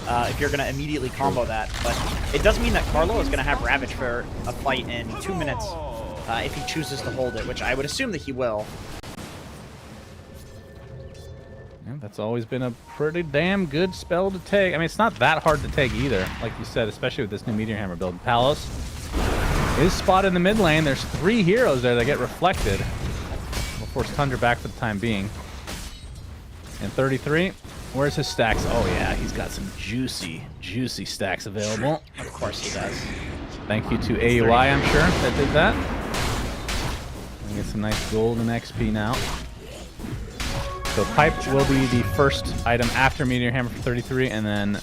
if you're going to immediately combo that. But it does mean that Carlo is going to have Ravage for a fight in 2 minutes if he chooses to hold it, which I would assume that he will. Yeah, that's always been a pretty damn good spell to take. I mean, it's not that hard to take either, like you said, especially with this new Meteor Hammer build. Palos is spotted in the mid lane. There's 3 heroes there that get reflected. We'll force Tundra back for the time being. And 33, where's his stacks? Oh yeah, he's got some juicy, juicy stacks available. Of course he does. Thank you to AUI, I'm sure, that did that. We get some nice gold and XP now. So Pipe will be the first item after Meteor Hammer for 33, and then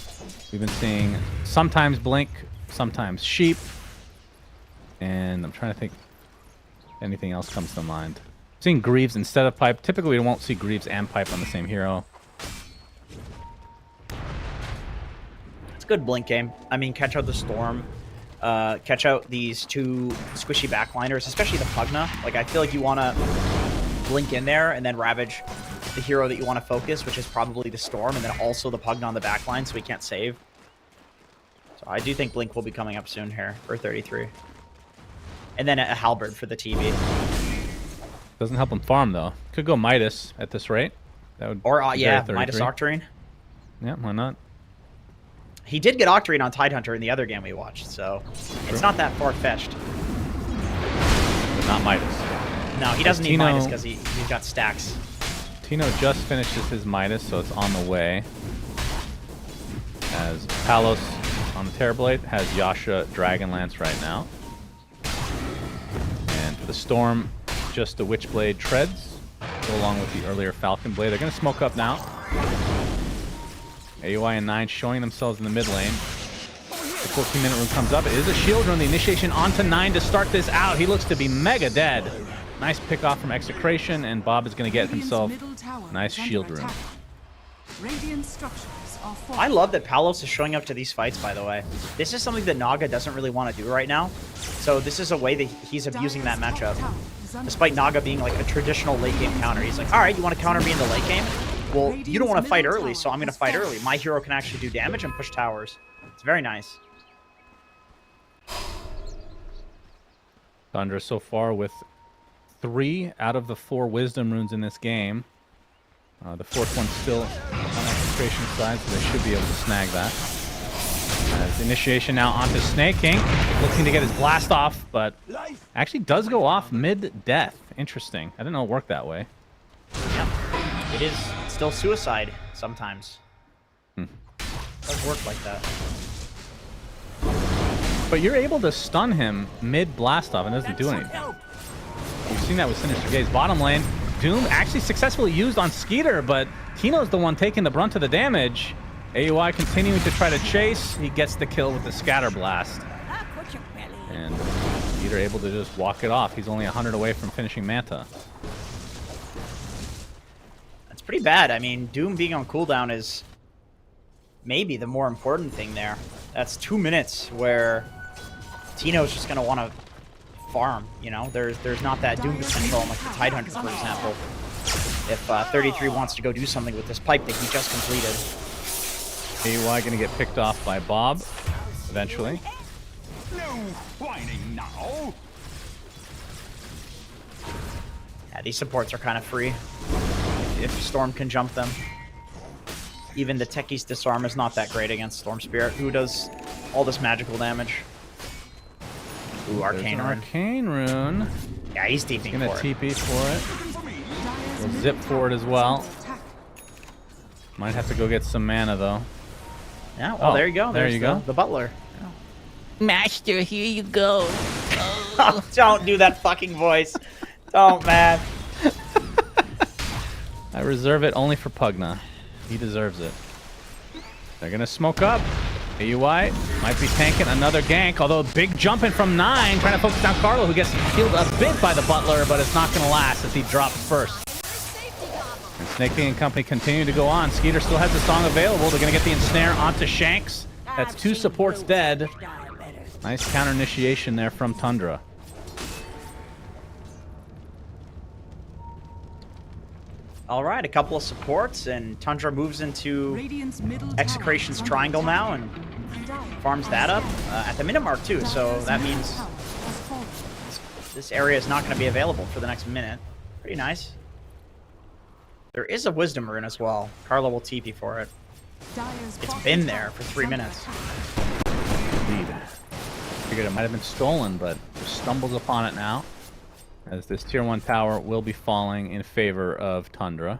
we've been seeing sometimes Blink, sometimes Sheep, and I'm trying to think if anything else comes to mind. Seeing Greaves instead of Pipe. Typically we won't see Greaves and Pipe on the same hero. It's a good Blink game. I mean, catch out the Storm, catch out these 2 squishy backliners, especially the Pugna. Like, I feel like you want to Blink in there and then Ravage the hero that you want to focus, which is probably the Storm, and then also the Pugna on the backline so he can't save. So I do think Blink will be coming up soon here for 33. And then a Halberd for the TV. Doesn't help him farm though. Could go Midas at this rate. That would yeah, Midas Octarine. Yeah, why not? He did get Octarine on Tidehunter in the other game we watched, so it's not that far-fetched. But not Midas. No, he doesn't need Midas because he's got stacks. Tino just finishes his Midas, so it's on the way. As Palos on the Terrorblade has Yasha Dragonlance right now. And for the Storm, just the Witchblade Treads, go along with the earlier Falcon Blade. They're going to smoke up now. AUI and 9 showing themselves in the mid lane. The 14-minute rune comes up. It is a shield rune. The initiation onto 9 to start this out. He looks to be mega dead. Nice pick off from Execration, and Bob is going to get himself a nice shield rune. I love that Palos is showing up to these fights, by the way. This is something that Naga doesn't really want to do right now. So this is a way that he's abusing that matchup. Despite Naga being like a traditional late game counter. He's like, all right, you want to counter me in the late game? Well, you don't want to fight early, so I'm going to fight early. My hero can actually do damage and push towers. It's very nice. Tundra so far with 3 out of the 4 wisdom runes in this game. The 4th one's still on Execration side, so they should be able to snag that. As initiation now onto Snake King, looking to get his blast off, but actually does go off mid-death. Interesting. I didn't know it worked that way. Yeah, it is still suicide sometimes. It does work like that. But you're able to stun him mid-blast off and it doesn't do anything. We've seen that with Sinister Gaze. Bottom lane, Doom actually successfully used on Skeeter, but Tino's the one taking the brunt of the damage. AUI continuing to try to chase. He gets the kill with the Scatter Blast. And Skeeter able to just walk it off. He's only 100 away from finishing Manta. That's pretty bad. I mean, Doom being on cooldown is maybe the more important thing there. That's 2 minutes where Tino's just going to want to farm, you know? There's not that Doom potential on like the Tidehunter, for example. If 33 wants to go do something with this pipe that he just completed. AUI going to get picked off by Bob eventually. No whining now. Yeah, these supports are kind of free if Storm can jump them. Even the Techie's Disarm is not that great against Storm Spirit, who does all this magical damage. Ooh, Arcane Rune. Arcane Rune. Yeah, he's TPing for it. Gonna TP for it. We'll zip for it as well. Might have to go get some mana though. Yeah, well, there you go. There you go. The butler. Master, here you go. Oh, don't do that fucking voice. Don't, man. I reserve it only for Pugna. He deserves it. They're gonna smoke up. AUI might be tanking another gank, although big jumping from 9, trying to focus down Carlo, who gets healed a bit by the butler, but it's not gonna last as he drops first. And Snake King and company continue to go on. Skeeter still has the song available. They're gonna get the ensnare onto Shanks. That's 2 supports dead. Nice counter initiation there from Tundra. All right, a couple of supports, and Tundra moves into Radiant's middle tower Execration's is under triangle attack. now and farms that up at the minute mark too. So Dire's that middle means tower has fallen. this area is not going to be available for the next minute. Pretty nice. There is a Wisdom Rune as well. Carla will TP for it. Dire's It's bottom been tower there for is 3 under minutes. attack. Indeed. Figured it might have been stolen, but just stumbles upon it now. As this tier 1 tower will be falling in favor of Tundra.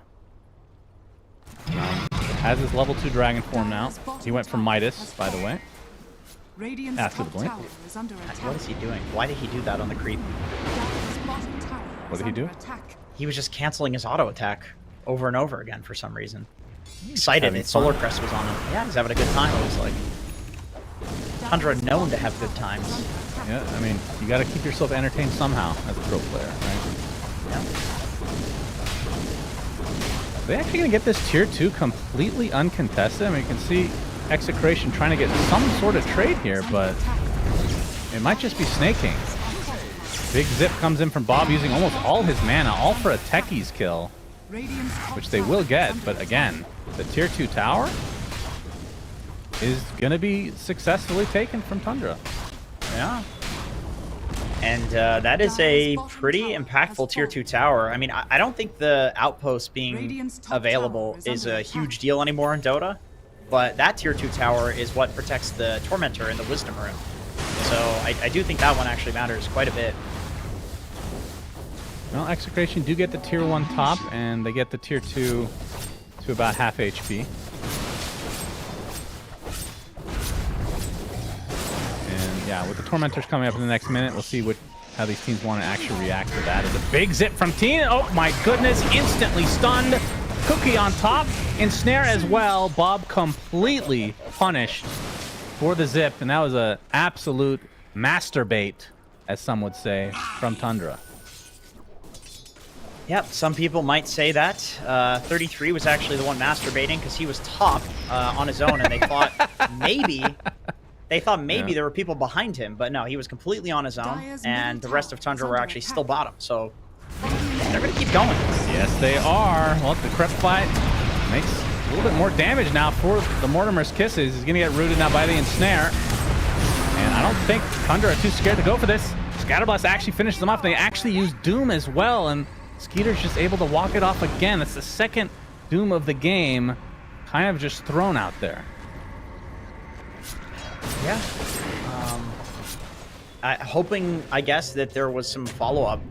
Has his level 2 dragon form now. He went for Midas, by the way. Radiant's After the top blink. tower is under attack. What is he doing? Why did he do that on the creep? Dire's bottom tower What is did he under do? attack. He was just canceling his auto attack over and over again for some reason. Excited having that Solar fun. Crest was on him. Yeah, he's having a good time, it was like. Tundra known to have good times. Yeah, I mean, you got to keep yourself entertained somehow as a pro player, right? Yeah. Are they actually going to get this tier 2 completely uncontested? I mean, you can see Execration trying to get some sort of trade here, but it might just be snaking. Big zip comes in from Bob using almost all his mana, all for a Techie's kill, Radiant's top which they tower will is get, under but attack. again, the tier 2 tower is going to be successfully taken from Tundra. Yeah. And that is a pretty impactful tier 2 tower. I mean, I don't think the outpost being Radiant's top available tower is is under a attack. huge deal anymore in Dota, but that tier 2 tower is what protects the Tormentor and the Wisdom Rune. So I do think that one actually matters quite a bit. Well, Execration do get the tier 1 top, and they get the tier 2 to about half HP. And yeah, with the Tormentors coming up in the next minute, we'll see how these teams want to actually react to that. It's a big zip from Teen. Oh my goodness, instantly stunned. Cookie on top, ensnare as well. Bob completely punished for the zip, and that was a absolute masturbate, as some would say, from Tundra. Yep, some people might say that. 33 was actually the one masturbating because he was top on his own, and they thought maybe Yeah. there were people behind him, but no, he was completely on his own, Dire's and the middle rest of tower is Tundra were under actually attack. still bottom, so they're going to keep going. Yes, they are. Well, the Crep fight makes a little bit more damage now for the Mortimer's Kisses. He's going to get rooted now by the Ensnare. And I don't think Tundra are too scared to go for this. Scatterblast actually finishes them off. They actually use Doom as well, and Skeeter's just able to walk it off again. That's the second Doom of the game, kind of just thrown out there. Yeah. Hoping, I guess, that there was some follow-up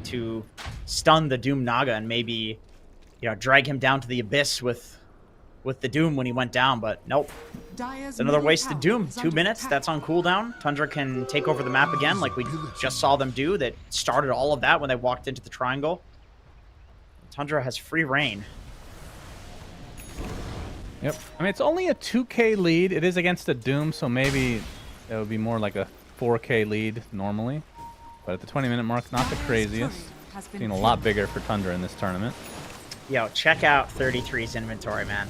to stun the Doom Naga and maybe, drag him down to the abyss with the Doom when he went down, but nope. Dire's It's another middle wasted tower Doom. is 2 under minutes, attack. that's on cooldown. Tundra can take over the map again like we just saw them do. That started all of that when they walked into the triangle. Tundra has free reign. Yep. I mean, it's only a 2K lead. It is against a Doom, so maybe it would be more like a 4K lead normally. But at the 20-minute mark, not the Dire's craziest. turret has been Seen a lot killed. bigger for Tundra in this tournament. Yo, check out 33's inventory, man.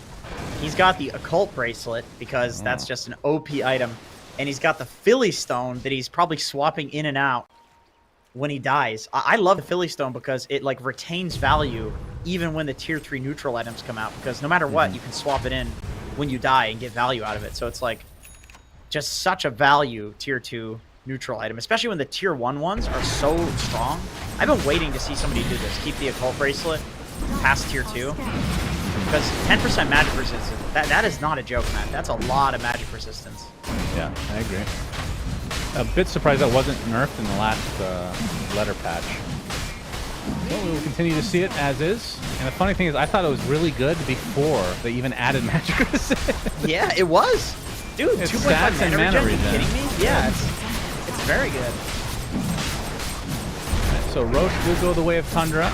He's got the occult bracelet because that's just an OP item. And he's got the Philly Stone that he's probably swapping in and out when he dies. I love the Philly Stone because it like retains value even when the tier 3 neutral items come out, because no matter what, you can swap it in when you die and get value out of it. So it's like just such a value tier 2 neutral item, especially when the tier 1 ones are so strong. I've been waiting to see somebody do this. Keep the occult bracelet past tier 2. Because 10% magic resistance, that is not a joke, man. That's a lot of magic resistance. Yeah, I agree. A bit surprised that wasn't nerfed in the last letter patch. Well, we will continue to see it as is. And the funny thing is, I thought it was really good before they even added magic resistance. Yeah, it was. Dude, It's 2.5 stats and mana mana regen, are you regen. kidding me? Yeah, it's very good. So Roche will go the way of Tundra.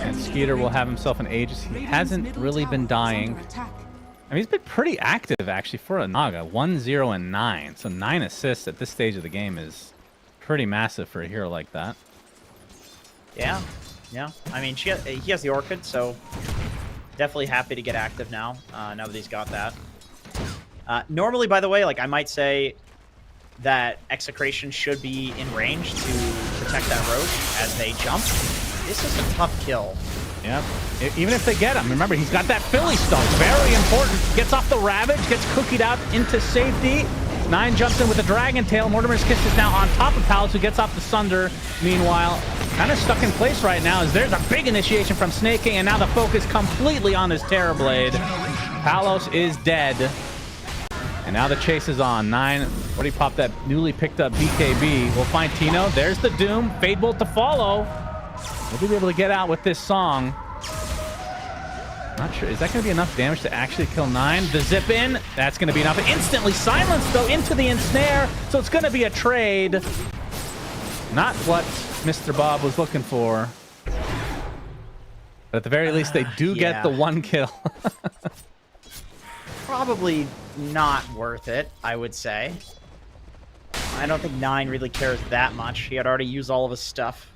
And Skeeter will have himself an Aegis. He Radiant's hasn't middle really tower been is dying. under attack. I mean, he's been pretty active, actually, for a Naga. 1, 0, and 9. So 9 assists at this stage of the game is pretty massive for a hero like that. Yeah, yeah. I mean, he has the Orchid, so definitely happy to get active now, now that he's got that. Normally, by the way, like I might say that Execration should be in range to protect that Roche as they jump. this is a tough kill. Yep. Even if they get him, remember, he's got that Philly stone. Very important. Gets off the Ravage, gets cookied out into safety. 9 jumps in with the Dragon Tail. Mortimer's Kiss is now on top of Palos, who gets off the Sunder. Meanwhile, kind of stuck in place right now as there's a big initiation from Snake King, and now the focus completely on this Terrorblade. Palos is dead. And now the chase is on. 9, what do you pop that newly picked up BKB? We'll find Tino. There's the Doom. Fade Bolt to follow. Will be able to get out with this song. Not sure. Is that going to be enough damage to actually kill 9? The zip in. That's going to be enough. Instantly silenced, though, into the ensnare. So it's going to be a trade. Not what Mr. Bob was looking for. But at the very least, they do get the 1 kill. Probably not worth it, I would say. I don't think 9 really cares that much. He had already used all of his stuff.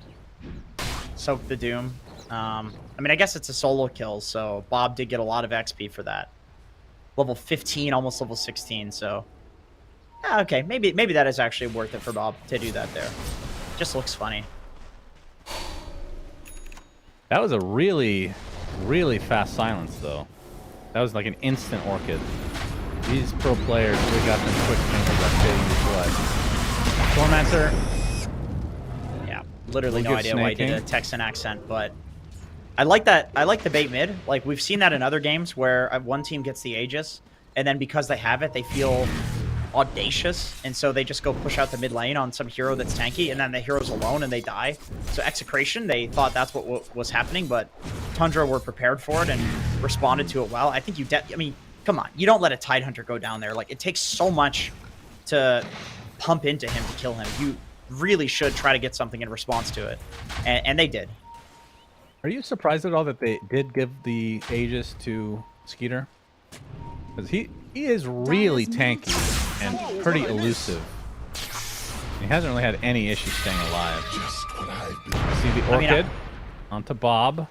Soak the Doom. I mean, I guess it's a solo kill, so Bob did get a lot of XP for that. Level 15, almost level 16, so... Yeah, okay, maybe that is actually worth it for Bob to do that there. Just looks funny. That was a really, really fast silence, though. That was like an instant Orchid. These pro players really got them quick fingers at fading this blood. Tormentor. Yeah, literally no idea why he did a Texan accent, but I like that. I like the bait mid. Like, we've seen that in other games where one team gets the Aegis, and then because they have it, they feel audacious, and so they just go push out the mid lane on some hero that's tanky, and then the hero's alone and they die. So Execration, they thought that's what was happening, but Tundra were prepared for it and responded to it well. I think I mean, come on, you don't let a Tidehunter go down there. Like, it takes so much to pump into him to kill him. You really should try to get something in response to it, and they did. Are you surprised at all that they did give the Aegis to Skeeter? Because he is really tanky and pretty elusive. He hasn't really had any issues staying alive. See the Orchid onto Bob. I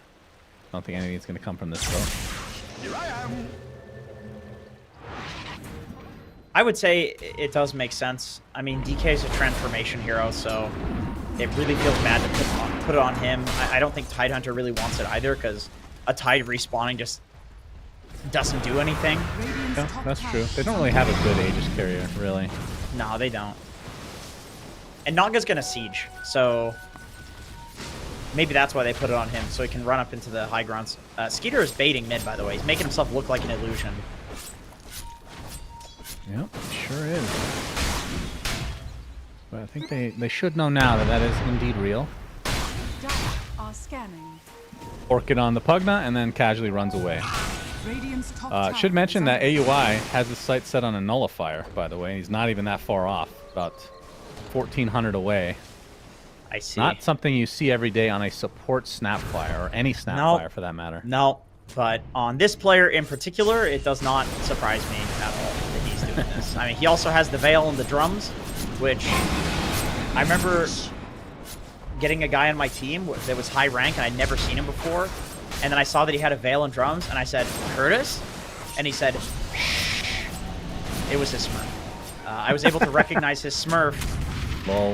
don't think anything's going to come from this, though. Here I am. I would say it does make sense. I mean, DK is a transformation hero, so it really feels bad to put it on him. I don't think Tidehunter really wants it either, because a Tide respawning just doesn't do anything. Yeah, that's true. They don't really have a good Aegis carrier, really. No, they don't. And Naga's gonna siege, so maybe that's why they put it on him, so he can run up into the high grounds. Skeeter is baiting mid, by the way. He's making himself look like an illusion. Yep, sure is. But I think they should know now that that is indeed real. Are scanning. Orchid on the Pugna, and then casually runs away. Should mention that AUI has his sight set on a nullifier, by the way. He's not even that far off, about 1,400 away. I see. Not something you see every day on a support Snapfire, or any Snapfire for that matter. No, but on this player in particular, it does not surprise me at all that he's doing this. I mean, he also has the Veil and the drums, which I remember getting a guy on my team that was high rank, and I'd never seen him before. And then I saw that he had a Veil and drums, and I said, Curtis? And he said, shh. It was his Smurf. I was able to recognize his Smurf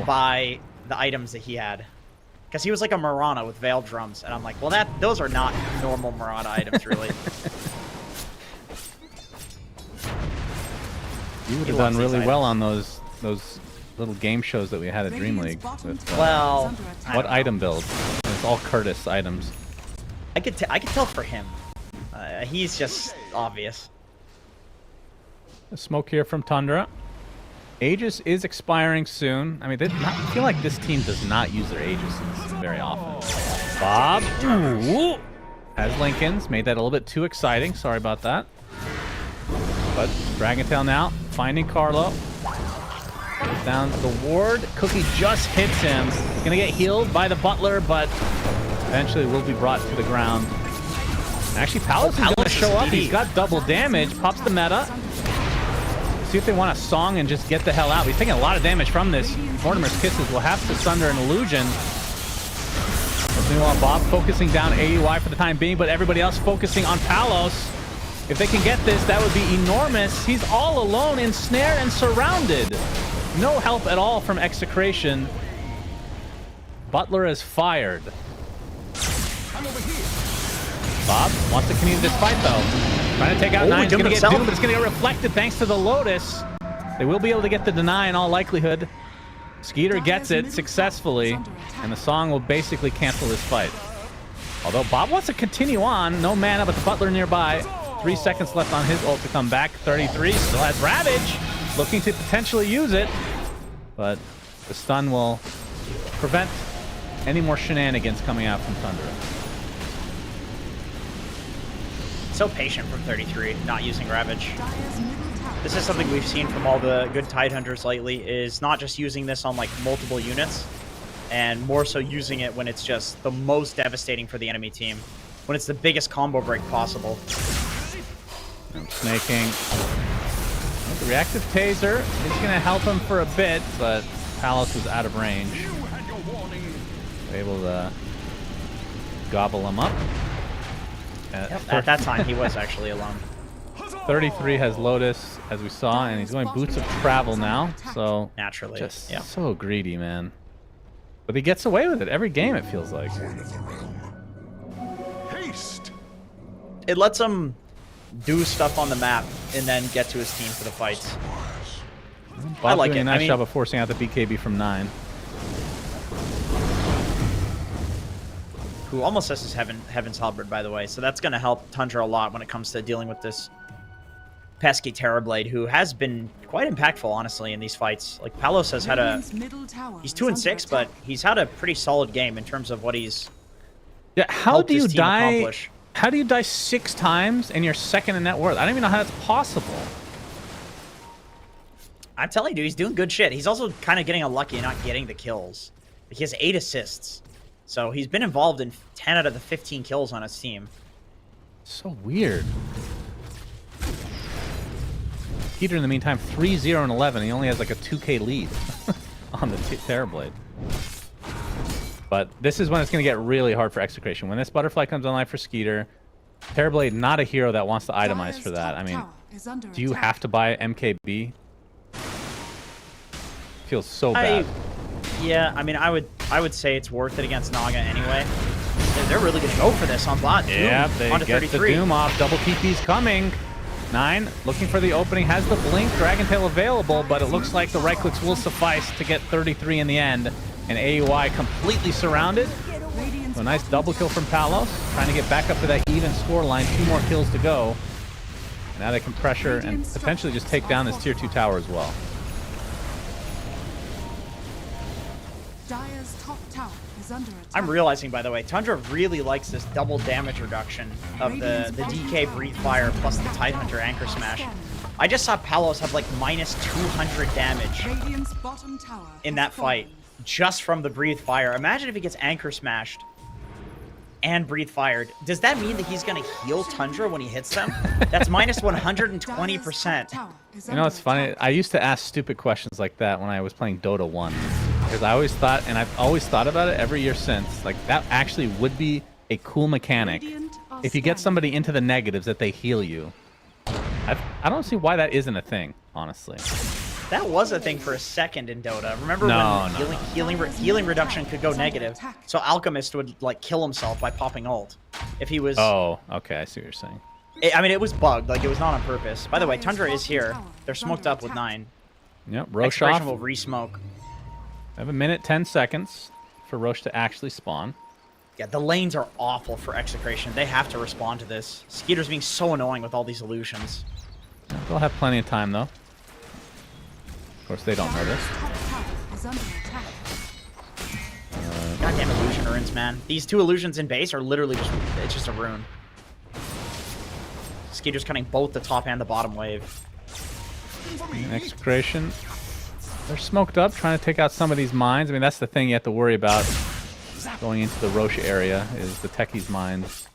by the items that he had. Because he was like a Marana with Veil drums. And I'm like, well, those are not normal Marana items, really. You would have done really well on those little game shows that we had at Dream League. With, well, what item build? It's all Curtis items. I could tell for him. He's just obvious. A smoke here from Tundra. Aegis is expiring soon. I mean, I feel like this team does not use their Aegis very often. Bob has Lincoln's. Made that a little bit too exciting. Sorry about that. But Dragon Tail now finding Carlo. Down the ward. Cookie just hits him. He's gonna get healed by the Butler, but eventually will be brought to the ground. Actually, Palos is going to show up. He's got double damage. Pops the meta. See if they want a song and just get the hell out. He's taking a lot of damage from this. Mortimer's Kisses will have to sunder an illusion. Meanwhile, Bob focusing down AUI for the time being, but everybody else focusing on Palos. If they can get this, that would be enormous. He's all alone, ensnared and surrounded. No help at all from Execration. Butler is fired. Bob wants to continue this fight, though. Trying to take out Oh, Nine. He's doomed going to get himself. doomed, but it's going to get reflected thanks to the Lotus. They will be able to get the deny in all likelihood. Skeeter gets it successfully, and the song will basically cancel this fight. Although Bob wants to continue on. No mana, but the Butler nearby. 3 seconds left on his ult to come back. 33 still has Ravage, looking to potentially use it. But the stun will prevent any more shenanigans coming out from Tundra. So patient from 33, not using Ravage. Dire's middle tower. This is something we've seen from all the good Tidehunters lately, is not just using this on like multiple units, and more so using it when it's just the most devastating for the enemy team, when it's the biggest combo break possible. Snaking. The reactive taser is going to help him for a bit, but Palos was out of range. Able to gobble him up. At that time, he was actually alone. 33 has Lotus, as we saw, and he's going Boots of Travel now, so Naturally, just yeah. so greedy, man. But he gets away with it every game, it feels like. Haste. It lets him do stuff on the map and then get to his team for the fights. Bob like doing it. a nice I mean- job of forcing out the BKB from 9. Who almost has his Heaven's Halberd, by the way, so that's going to help Tundra a lot when it comes to dealing with this pesky Terrorblade, who has been quite impactful, honestly, in these fights. Like, Palos has had a... Radiant's middle tower He's is 2 and under 6, attack. but he's had a pretty solid game in terms of what he's Yeah, how helped do you his team die? accomplish. How do you die 6 times and you're second in net worth? I don't even know how that's possible. I'm telling you, he's doing good shit. He's also kind of getting unlucky and not getting the kills. He has 8 assists. So he's been involved in 10 out of the 15 kills on his team. So weird. Peter, in the meantime, 3-0 and 11. He only has like a 2k lead on the Terrorblade. But this is when it's going to get really hard for Execration. When this Butterfly comes online for Skeeter, Terrorblade, not a hero that wants to itemize for that. I mean, do you have to buy MKB? Feels so bad. Yeah, I mean, I would say it's worth it against Naga anyway. They're really going to go for this on bot. Yeah, they onto get 33. the Doom off. Double TP's coming. 9 looking for the opening. Has the Blink Dragon Tail available, but it looks like the right clicks will suffice to get 33 in the end. And AUI completely surrounded. So a nice double kill from Palos. Trying to get back up to that even score line. 2 more kills to go. Now they can pressure and potentially just take down this tier 2 tower as well. Dire's top tower is under attack. I'm realizing, by the way, Tundra really likes this double damage reduction of the DK Breathe Fire plus the Tidehunter Anchor Smash. I just saw Palos have like minus 200 damage Radiant's bottom tower in has that fight fallen. just from the Breathe Fire. Imagine if he gets Anchor Smashed and Breathe Fired. Does that mean that he's going to heal Tundra when he hits them? That's minus 120%. You know, it's funny. I used to ask stupid questions like that when I was playing Dota 1. Because I always thought, and I've always thought about it every year since, like that actually would be a cool mechanic. If you get somebody into the negatives, that they heal you. I don't see why that isn't a thing, honestly. That was a thing for a second in Dota. Remember No, when healing reduction could go negative? So Alchemist would like kill himself by popping ult if he was. Oh, okay, I see what you're saying. I mean, it was bugged. Like it was not on purpose. By the way, Tundra is here. They're smoked up with 9. Yep, Expiration will Roshoff. re-smoke. I have a minute, 10 seconds for Roche to actually spawn. Yeah, the lanes are awful for Execration. They have to respond to this. Skeeter's being so annoying with all these illusions. They'll have plenty of time, though. Of course, they don't know this. Top tower is under attack. Goddamn illusion runes, man. These 2 illusions in base are literally just, it's just a rune. Skeeter's cutting both the top and the bottom wave. Execration. They're smoked up, trying to take out some of these mines. I mean, that's the thing you have to worry about going into the Roche area, is the Techie's mines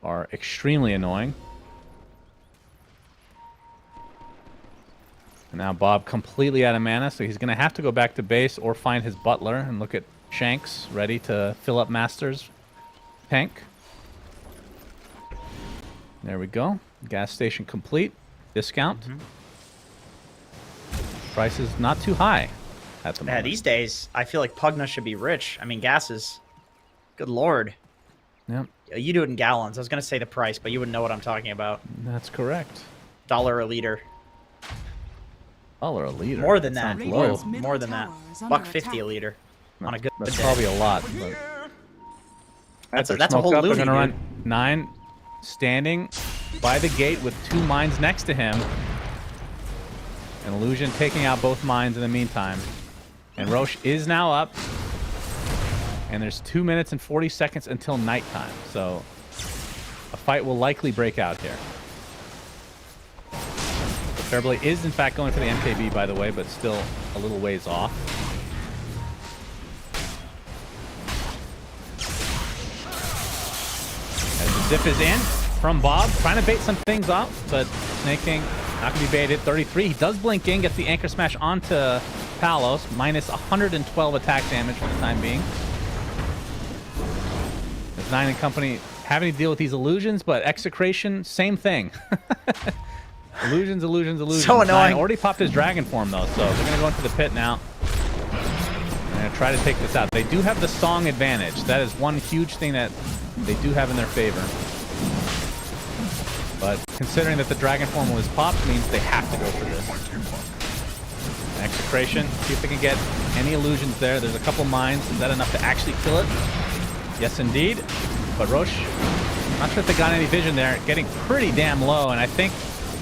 are extremely annoying. And now Bob completely out of mana, so he's going to have to go back to base or find his butler and look at Shanks ready to fill up Master's tank. There we go. Gas station complete. Discount. Price is not too high at the Yeah, moment. these days, I feel like Pugna should be rich. I mean, gas is... Good lord. Yep, You do it in gallons. I was gonna say the price, but you wouldn't know what I'm talking about. that's correct. $1 a liter. $1 a liter. More than that. Sounds low. Middle More than that. tower is under $1.50 a liter on a good That's day. probably a lot. But That's they're a whole smoked up. They're loony, gonna dude. run 9, standing by the gate with 2 mines next to him. An illusion taking out both mines in the meantime. And Roche is now up. And there's 2 minutes and 40 seconds until nighttime. So a fight will likely break out here. Fairblade is in fact going for the MKB, by the way, but still a little ways off. As the zip is in from Bob, trying to bait some things up, but Snake King not going to be baited. 33, he does blink in, gets the anchor smash onto Palos, minus 112 attack damage for the time being. As 9 and company having to deal with these illusions, but Execration, same thing. Illusions. So annoying. 9 already popped his dragon form, though, so they're going to go into the pit now. They're going to try to take this out. They do have the song advantage. That is one huge thing that they do have in their favor. But considering that the dragon form was popped, means they have to go for this. Execration, see if they can get any illusions there. There's a couple mines. Is that enough to actually kill it? Yes, indeed. But Roche, not sure if they got any vision there. Getting pretty damn low, and I think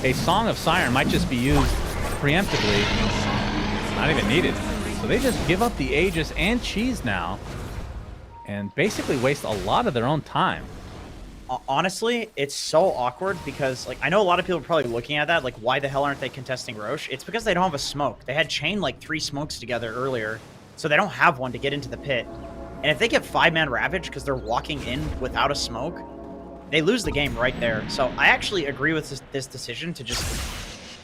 a Song of Siren might just be used preemptively. Not even needed. So they just give up the Aegis and Cheese now, and basically waste a lot of their own time. Honestly, it's so awkward because, like, I know a lot of people are probably looking at that, like, why the hell aren't they contesting Roche? It's because they don't have a smoke. They had chained, like, 3 smokes together earlier, so they don't have one to get into the pit. And if they get 5-man Ravage because they're walking in without a smoke, they lose the game right there. So I actually agree with this decision to just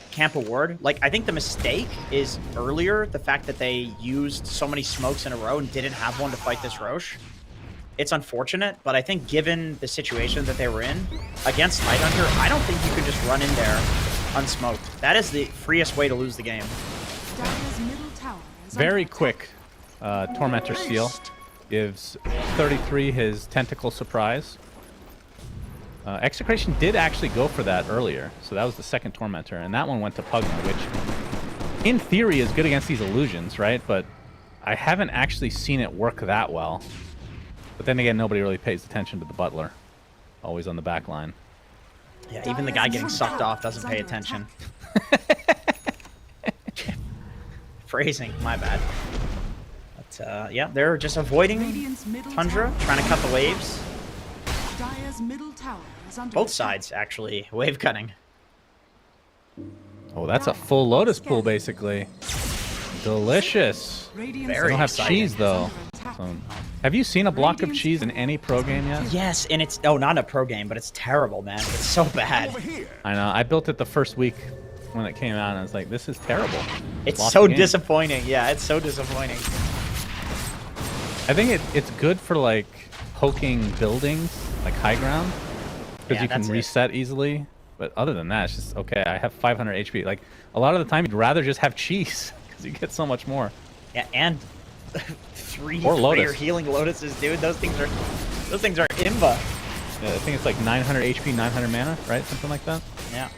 camp a ward. Like, I think the mistake is earlier, the fact that they used so many smokes in a row and didn't have one to fight this Roche. It's unfortunate, but I think given the situation that they were in against Tidehunter, I don't think you could just run in there unsmoked. That is the freest way to lose the game. Dire's middle tower is Very under quick Tormentor Seal gives 33 his Tentacle Surprise. Execration did actually go for that earlier, so that was the second Tormentor, and that one went to Pugna, which in theory is good against these illusions, right? But I haven't actually seen it work that well. But then again, nobody really pays attention to the Butler. Always on the back line. Yeah, even the guy getting sucked off doesn't pay attention. Phrasing, my bad. But yeah, they're just avoiding Radiant's middle Tundra, tower. trying to cut the waves. Dire's middle tower is under Both attack. sides, actually, wave cutting. Oh, that's a full Lotus Pool, basically. Delicious. Radiant's Very They don't have exciting. cheese, though. So, have you seen a block of cheese in any pro game yet? Yes, and it's not in a pro game, but it's terrible, man. It's so bad. I know. I built it the first week when it came out, and I was like, this is terrible. It's Lost so the game. disappointing. Yeah, it's so disappointing. I think it's good for, like, poking buildings, like high ground, because Yeah, you can that's it. reset easily. But other than that, it's just, okay, I have 500 HP. Like, a lot of the time, you'd rather just have cheese, because you get so much more. Yeah, and 3 Or Lotus. prayer healing lotuses, dude. Those things are imba. Yeah, I think it's like 900 HP, 900 mana, right? Something like that. Yeah.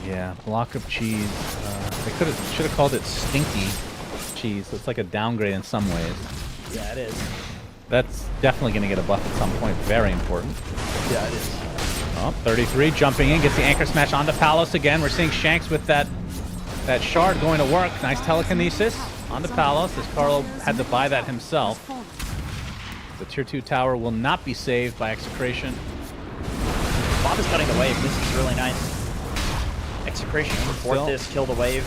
Yeah, block of cheese. They should have called it stinky cheese. It's like a downgrade in some ways. Yeah, it is. That's definitely going to get a buff at some point. Very important. Yeah, it is. Oh, 33 jumping in, gets the anchor smash onto Palos again. We're seeing Shanks with that shard going to work. Nice telekinesis onto Palos, as Carlo had to buy that himself. The tier 2 tower will not be saved by Execration. Bob is cutting the wave. This is really nice. Execration can support Still. this, kill the wave.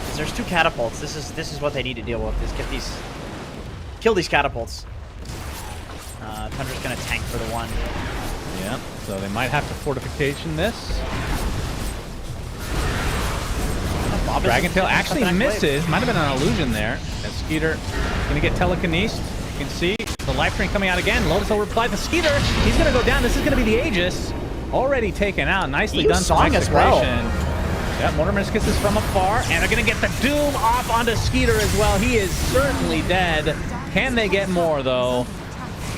'Cause there's 2 catapults. This is what they need to deal with. Is kill these catapults. Tundra's gonna tank for the 1. Yeah, so they might have to fortification this. Bob is Dragon Tail actually cutting that wave. misses. Might have been an illusion there. And Skeeter gonna get telekinesed. You can see the life train coming out again. Lotus will reply to Skeeter. He's gonna go down. This is gonna be the Aegis. Already taken out. Nicely He done. used Song as well. Execration. Yeah, Mortimer's kisses from afar. And they're gonna get the Doom off onto Skeeter as well. He is certainly dead. Can they get more, though?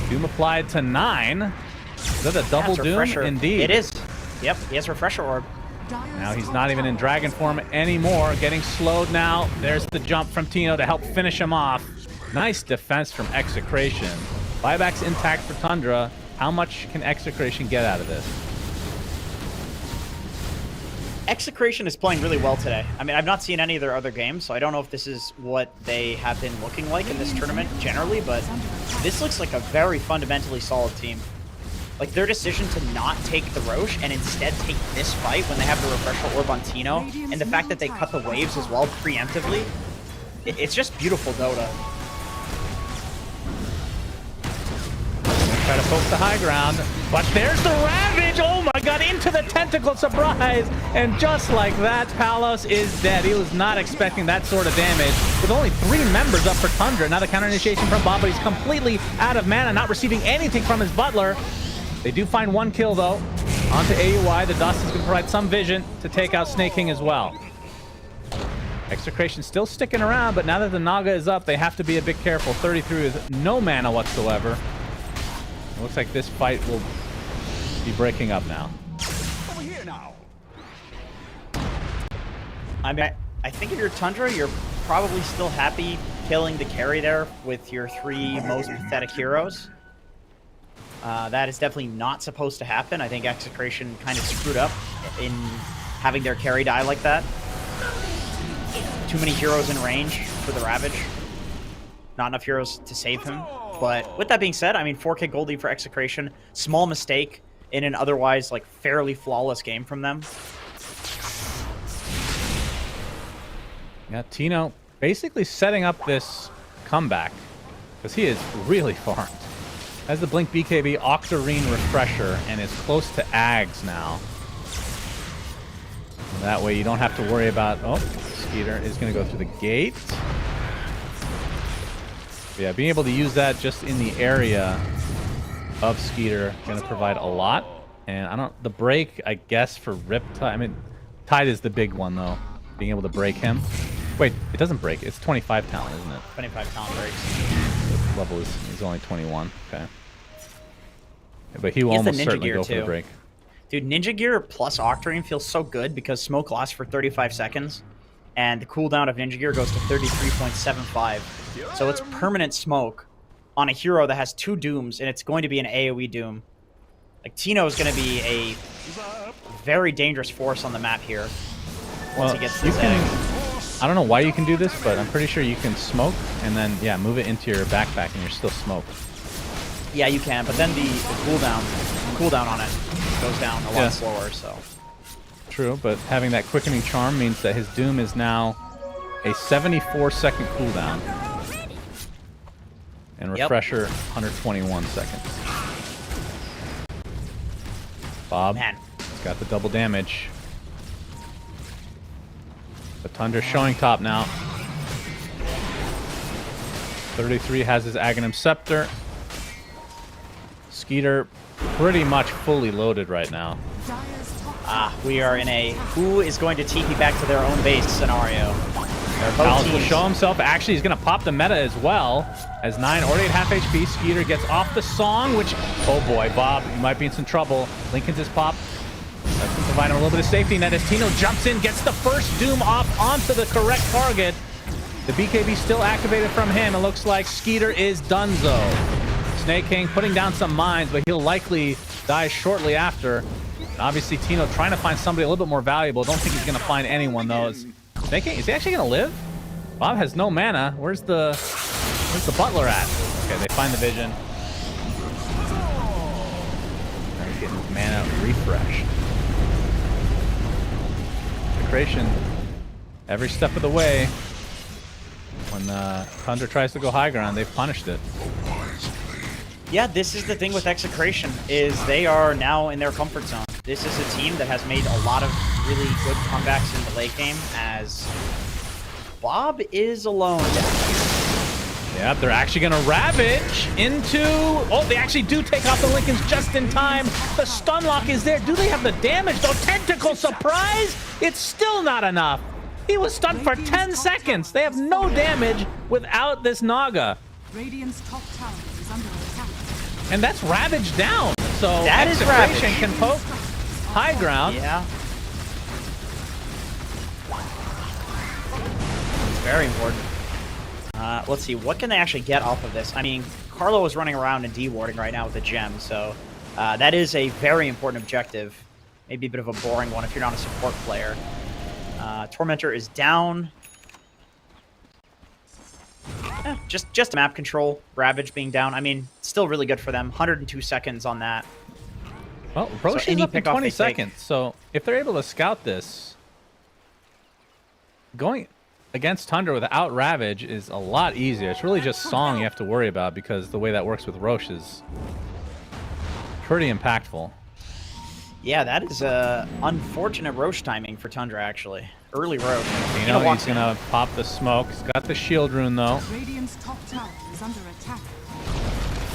Doom applied to 9. Is that a double That's Doom? Refresher. Indeed. It is. Yep, he has Refresher Orb. Now he's not even in Dragon form anymore. Getting slowed now. There's the jump from Tino to help finish him off. Nice defense from Execration. Buyback's intact for Tundra. How much can Execration get out of this? Execration is playing really well today. I mean, I've not seen any of their other games, so I don't know if this is what they have been looking like in this tournament generally, but this looks like a very fundamentally solid team. Like, their decision to not take the Roche and instead take this fight when they have the Refresher Orb on Tino, and the fact that they cut the waves as well preemptively, it's just beautiful Dota. Try to poke the high ground, but there's the Ravage! Oh my god, into the tentacle surprise! And just like that, Palos is dead. He was not expecting that sort of damage. With only 3 members up for Tundra, now the counter initiation from Bob, but he's completely out of mana, not receiving anything from his Butler. They do find 1 kill, though. Onto AUI. The Dust is going to provide some vision to take out Snake King as well. Execration still sticking around, but now that the Naga is up, they have to be a bit careful. 33 with no mana whatsoever. It looks like this fight will be breaking up now. Over here now. I mean, I think if you're Tundra, you're probably still happy killing the carry there with your 3 most pathetic heroes. That is definitely not supposed to happen. I think Execration kind of screwed up in having their carry die like that. Too many heroes in range for the Ravage. Not enough heroes to save him. But with that being said, I mean, 4K gold lead for Execration. Small mistake in an otherwise, like, fairly flawless game from them. Yeah, Tino basically setting up this comeback because he is really farmed. Has the Blink BKB Octarine Refresher and is close to Ags now. And that way you don't have to worry about... Oh, Skeeter is going to go through the gate. But yeah, being able to use that just in the area of Skeeter going to provide a lot. And I don't... The break, I guess, for Riptide... I mean, Tide is the big one, though. Being able to break him. Wait, it doesn't break. It's 25 talent, isn't it? 25 talent breaks. The level is only 21. Okay. But he will He has the almost Ninja certainly Gear, go for the too. break. Dude, Ninja Gear plus Octarine feels so good because smoke lasts for 35 seconds, and the cooldown of Ninja Gear goes to 33.75. So it's permanent smoke on a hero that has 2 dooms, and it's going to be an AoE doom. Like, Tino is going to be a very dangerous force on the map here once he gets to you this can, egg. I don't know why you can do this, but I'm pretty sure you can smoke and then, yeah, move it into your backpack and you're still smoked. Yeah, you can, but then the cooldown on it goes down a lot slower, so... True, but having that quickening charm means that his doom is now a 74-second cooldown. And refresher, 121 seconds. Bob has got the double damage. But Tundra's showing top now. 33 has his Aghanim Scepter. Skeeter pretty much fully loaded right now. We are in a who is going to TP back to their own base scenario. Palos will show himself. Actually, he's going to pop the meta as well. As 9 already at half HP. Skeeter gets off the song, which... Oh boy, Bob, you might be in some trouble. Lincoln's his pop. That's to provide him a little bit of safety net as Tino jumps in, gets the first Doom off onto the correct target. The BKB still activated from him. It looks like Skeeter is donezo. Snake King putting down some mines, but he'll likely die shortly after. And obviously, Tino trying to find somebody a little bit more valuable. Don't think he's going to find anyone, though. Snake King, is he actually going to live? Bob has no mana. Where's the Butler at? Okay, they find the vision. Now he's getting his mana refreshed. Creation every step of the way. When Tundra tries to go high ground, they've punished it. Yeah, this is the thing with Execration, is they are now in their comfort zone. This is a team that has made a lot of really good comebacks in the late game, as Bob is alone down here. Yep, they're actually going to Ravage into... Oh, they actually do take off the Lincolns just in time. The stun lock is there. Do they have the damage, though? Tentacle surprise! It's still not enough. He was stunned for 10 seconds. They have no damage without this Naga. Radiant's top tower is under attack. And that's Ravage down. So That is Execration Ravage. can poke high ground. Yeah. It's very important. Let's see, what can they actually get off of this? I mean, Carlo is running around and dewarding right now with a gem, so that is a very important objective. Maybe a bit of a boring one if you're not a support player. Tormentor is down. Just map control. Ravage being down. I mean, still really good for them. 102 seconds on that. Well, Roche So is any up in pickoff 20 they take- seconds. So if they're able to scout this, going against Tundra without Ravage is a lot easier. It's really just Song you have to worry about because the way that works with Roche is pretty impactful. Yeah, that is unfortunate Roche timing for Tundra, actually. Early Roche. You know, he's going to pop the smoke. He's got the shield rune, though. Radiant's top tower is under attack.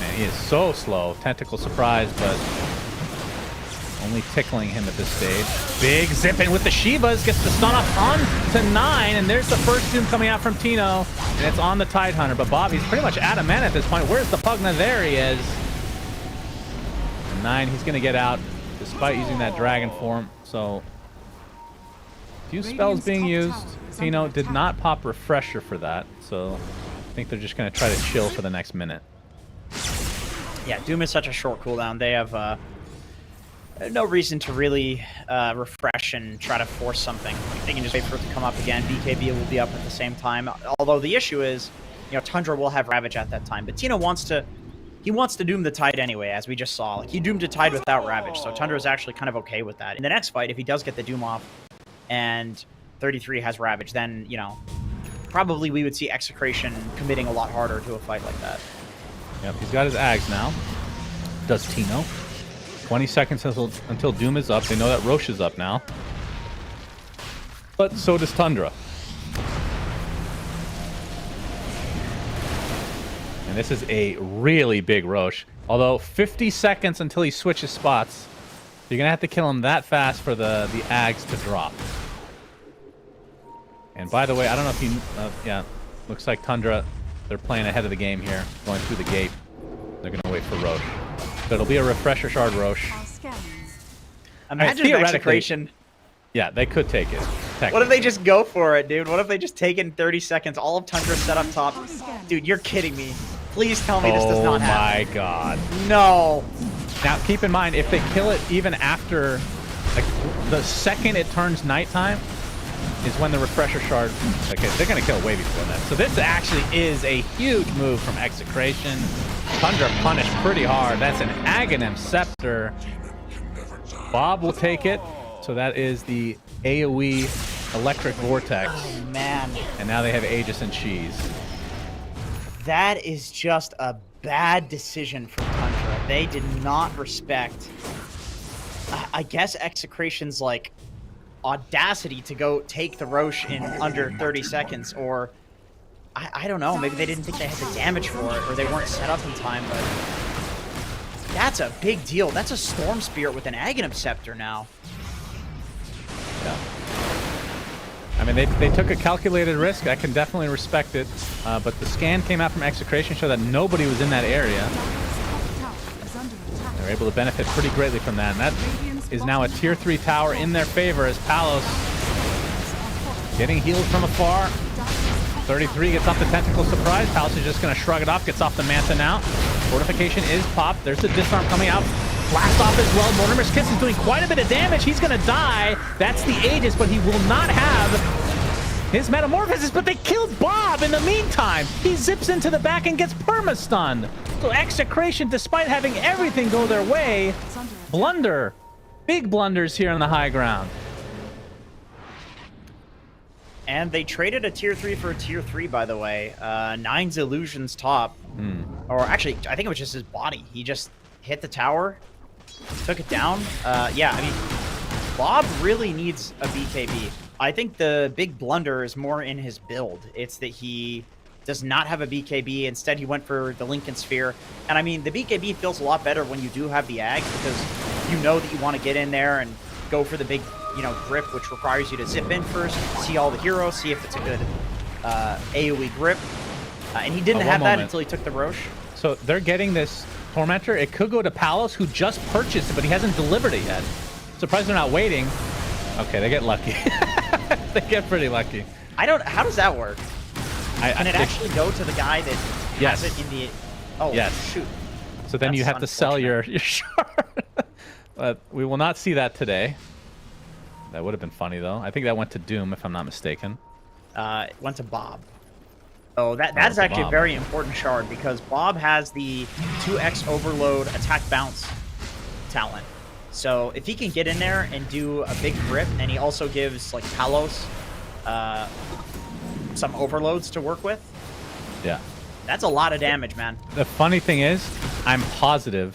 Man, he is so slow. Tentacle surprise, but only tickling him at this stage. Big zip in with the Shivas. Gets the stun off on to 9. And there's the first doom coming out from Tino. And it's on the Tidehunter. But Bobby's pretty much out of mana at this point. Where's the Pugna? There he is. And 9, he's going to get out despite using that dragon form. So, few spells being used. Tino did not pop Refresher for that. So, I think they're just going to try to chill for the next minute. Yeah, Doom is such a short cooldown. They have no reason to really refresh and try to force something. They can just wait for it to come up again. BKB will be up at the same time. Although the issue is, you know, Tundra will have Ravage at that time. But Tino wants to Doom the Tide anyway, as we just saw. Like, he doomed a Tide without Ravage, so Tundra is actually kind of okay with that. In the next fight, if he does get the Doom off and 33 has Ravage, then, you know, probably we would see Execration committing a lot harder to a fight like that. Yep, he's got his Ags now. Does Tino. 20 seconds until Doom is up. They know that Roche is up now. But so does Tundra. And this is a really big Roche. Although 50 seconds until he switches spots. You're going to have to kill him that fast for the Ags to drop. And by the way, I don't know if you... yeah, looks like Tundra, they're playing ahead of the game here. Going through the gate. They're going to wait for Roche. So it'll be a Refresher Shard Roche. Our scans. Imagine if theoretically- Execration... Yeah, they could take it. What if they just go for it, dude? What if they just take it in 30 seconds? All of Tundra set up top. Dude, you're kidding me. Please tell me this does not happen. Oh my god. No. Now, keep in mind, if they kill it even after, like, the second it turns nighttime, is when the Refresher Shard... Okay, they're going to kill way before that. So this actually is a huge move from Execration. Tundra punished pretty hard. That's an Aghanim Scepter. Bob will take it. So that is the AoE Electric Vortex. Oh, man. And now they have Aegis and Cheese. That is just a bad decision for Tundra. They did not respect, I guess, Execration's, like, audacity to go take the Roche in under 30 seconds, or I don't know, maybe they didn't think they had the damage for it, or they weren't set up in time, but that's a big deal. That's a Storm Spirit with an Aghanim Scepter now. Yeah. I mean, they took a calculated risk. I can definitely respect it. But the scan came out from Execration, showed that nobody was in that area. They're able to benefit pretty greatly from that. And that is now a tier 3 tower in their favor as Palos getting healed from afar. 33 gets off the Tentacle Surprise. Palos is just going to shrug it off, gets off the Manta now. Fortification is popped. There's the Disarm coming out. Blast off as well. Mortimer's Kiss is doing quite a bit of damage. He's going to die. That's the Aegis, but he will not have his Metamorphosis, but they killed Bob in the meantime. He zips into the back and gets perma-stunned. So Execration, despite having everything go their way, blunder. Big blunders here on the high ground. And they traded a tier 3 for a tier 3, by the way. Nine's Illusion's top. Or actually, I think it was just his body. He just hit the tower, took it down. Yeah, I mean, Bob really needs a BKB. I think the big blunder is more in his build. It's that he does not have a BKB. Instead, he went for the Lincoln Sphere. And I mean, the BKB feels a lot better when you do have the Ag, because you know that you want to get in there and go for the big, you know, grip, which requires you to zip in first, see all the heroes, see if it's a good AoE grip. And he didn't one have that moment. until he took the Roche. So they're getting this Tormentor. It could go to Palos, who just purchased it, but he hasn't delivered it yet. Surprised they're not waiting. Okay, they get lucky. They get pretty lucky. How does that work? Can it actually go to the guy that Yes. has it in the... Oh, Yes. shoot. So then you That's have to sell your shard. But we will not see that today. That would have been funny, though. I think that went to Doom, if I'm not mistaken. It went to Bob. Oh, that's actually Bob. a very important shard because Bob has the 2x overload attack bounce talent. So if he can get in there and do a big grip, and he also gives like Palos some overloads to work with, Yeah. that's a lot of damage, man. The funny thing is, I'm positive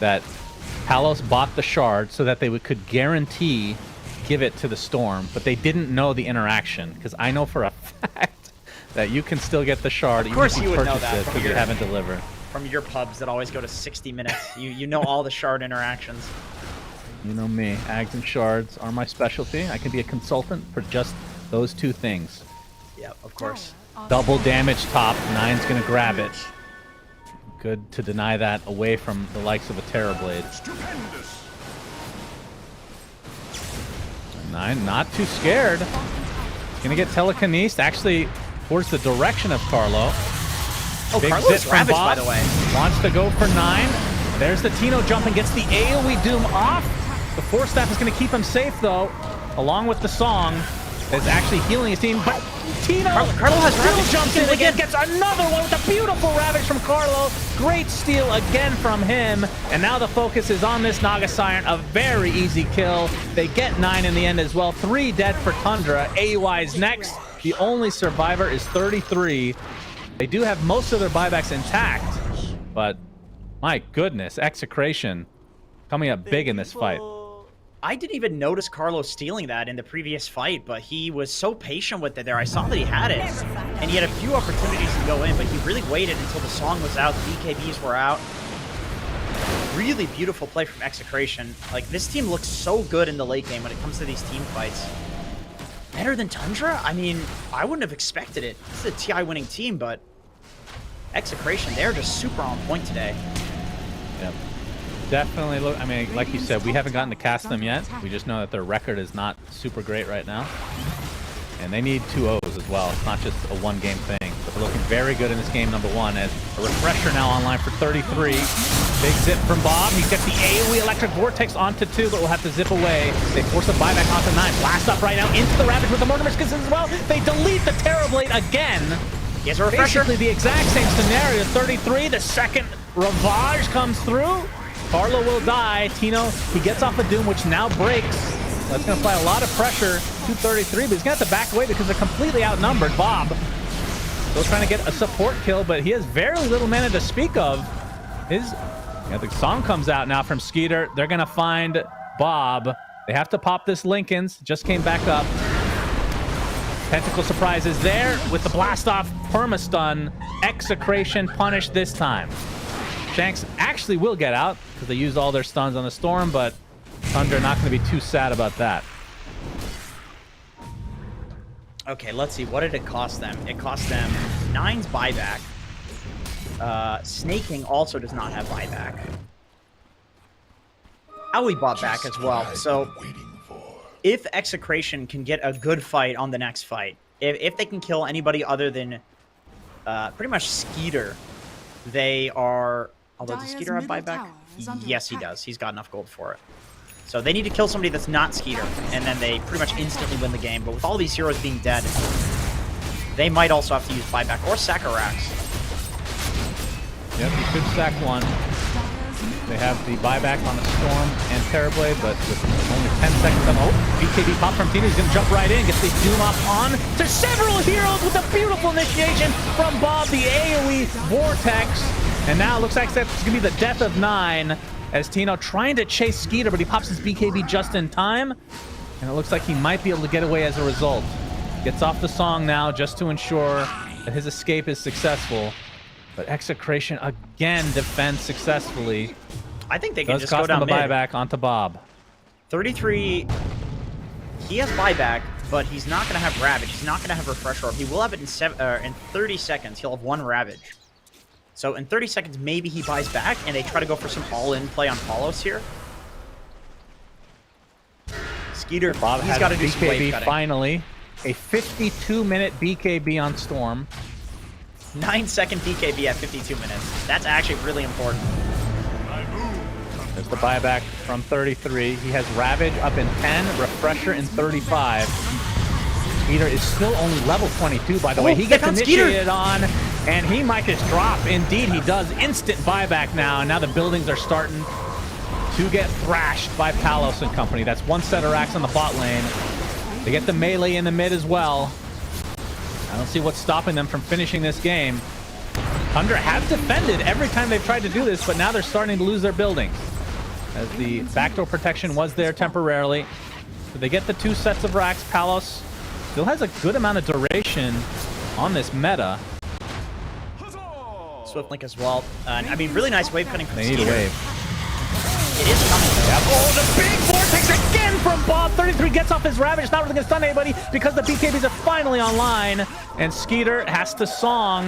that Palos bought the shard so that they could guarantee give it to the Storm, but they didn't know the interaction, because I know for a fact that you can still get the shard. Of course even if you would know purchased that it from because you your- haven't delivered. From your pubs that always go to 60 minutes, you know all the shard interactions. You know me, Ags and shards are my specialty. I can be a consultant for just those two things. Yep, of course. Double damage top. Nine's gonna grab it. Good to deny that away from the likes of a Terrorblade. Stupendous. Nine, not too scared. He's gonna get telekinesed, actually, towards the direction of Carlo. Oh, Big Carlo's zip from ravaged, by Bob. the way. Wants to go for 9. There's the Tino jump and gets the AoE Doom off. The Force Staff is going to keep him safe, though, along with the Song. Is actually healing his team, but Tino Carlo has still Ravage. jumps in again, gets another one with a beautiful Ravage from Carlo. Great steal again from him, and now the focus is on this Naga Siren. A very easy kill. They get 9 in the end as well. 3 dead for Tundra. AUI is next. The only survivor is 33. They do have most of their buybacks intact, but my goodness, Execration coming up big in this fight. I didn't even notice Carlos stealing that in the previous fight, but he was so patient with it there. I saw that he had it, and he had a few opportunities to go in, but he really waited until the Song was out, the BKBs were out. Really beautiful play from Execration. Like, this team looks so good in the late game when it comes to these team fights. Better than Tundra? I mean, I wouldn't have expected it. This is a TI winning team, but Execration, they're just super on point today. Yep. Definitely look, I mean, like you said, we haven't gotten to cast them yet. We just know that their record is not super great right now. And they need 2 O's as well. It's not just a one-game thing. But they're looking very good in this game, number 1, as a refresher now online for 33. Big zip from Bob. He's got the AoE Electric Vortex onto 2, but will have to zip away. They force a buyback onto 9. Blast up right now into the Ravage with the Mortimer Skins as well. They delete the Terrorblade again. He has a refresher. Basically the exact same scenario. 33, the second Ravage comes through. Carlo will die. Tino, he gets off a Doom, which now breaks. That's going to apply a lot of pressure to 33, but he's going to have to back away because they're completely outnumbered. Bob still trying to get a support kill, but he has very little mana to speak of. The Song comes out now from Skeeter. They're going to find Bob. They have to pop this Lincoln's. Just came back up. Tentacle Surprise is there with the blast off perma-stun. Execration punished this time. Shanks actually will get out because they used all their stuns on the Storm, but Thunder not going to be too sad about that. Okay, let's see. What did it cost them? It cost them 9's buyback. Snaking also does not have buyback. Owie bought back as well. So if Execration can get a good fight on the next fight, if they can kill anybody other than pretty much Skeeter, they are... Although does Skeeter have buyback? Yes, he does. He's got enough gold for it. So they need to kill somebody that's not Skeeter, and then they pretty much instantly win the game. But with all these heroes being dead, they might also have to use buyback or Sakarax. Yep, you could sack one. They have the buyback on the Storm and Terrorblade, but with only 10 seconds on... Oh, BKB pop from Tino. He's going to jump right in, gets the Doom off on to several heroes with a beautiful initiation from Bob, the AoE Vortex. And now it looks like that's going to be the death of 9 as Tino trying to chase Skeeter, but he pops his BKB just in time. And it looks like he might be able to get away as a result. Gets off the Song now just to ensure that his escape is successful. But Execration again defends successfully. I think they can Does just go cost down him a mid. buyback onto Bob. 33, he has buyback, but he's not going to have Ravage. He's not going to have Refresh Orb. He will have it in 30 seconds. He'll have 1 Ravage. So in 30 seconds, maybe he buys back, and they try to go for some all-in play on Palos here. Skeeter, Bob he's has got to do some BKB wave cutting. finally. A 52-minute BKB on Storm. 9-second BKB at 52 minutes. That's actually really important. There's the buyback from 33. He has Ravage up in 10, Refresher in 35. Skeeter is still only level 22, by the way. He gets initiated on, and he might just drop. Indeed, he does. Instant buyback now, and now the buildings are starting to get thrashed by Palos and company. That's 1 set of racks on the bot lane. They get the melee in the mid as well. I don't see what's stopping them from finishing this game. Tundra have defended every time they've tried to do this, but now they're starting to lose their buildings, as the backdoor protection was there temporarily. So they get the 2 sets of racks. Palos still has a good amount of duration on this meta. Swift Link as well. I mean, really nice wave cutting from They need a Skeeter. wave. It is coming, though. Yep. Oh, the big vortex again from Bob. 33 gets off his Ravage. Not really going to stun anybody because the BKBs are finally online. And Skeeter has to song.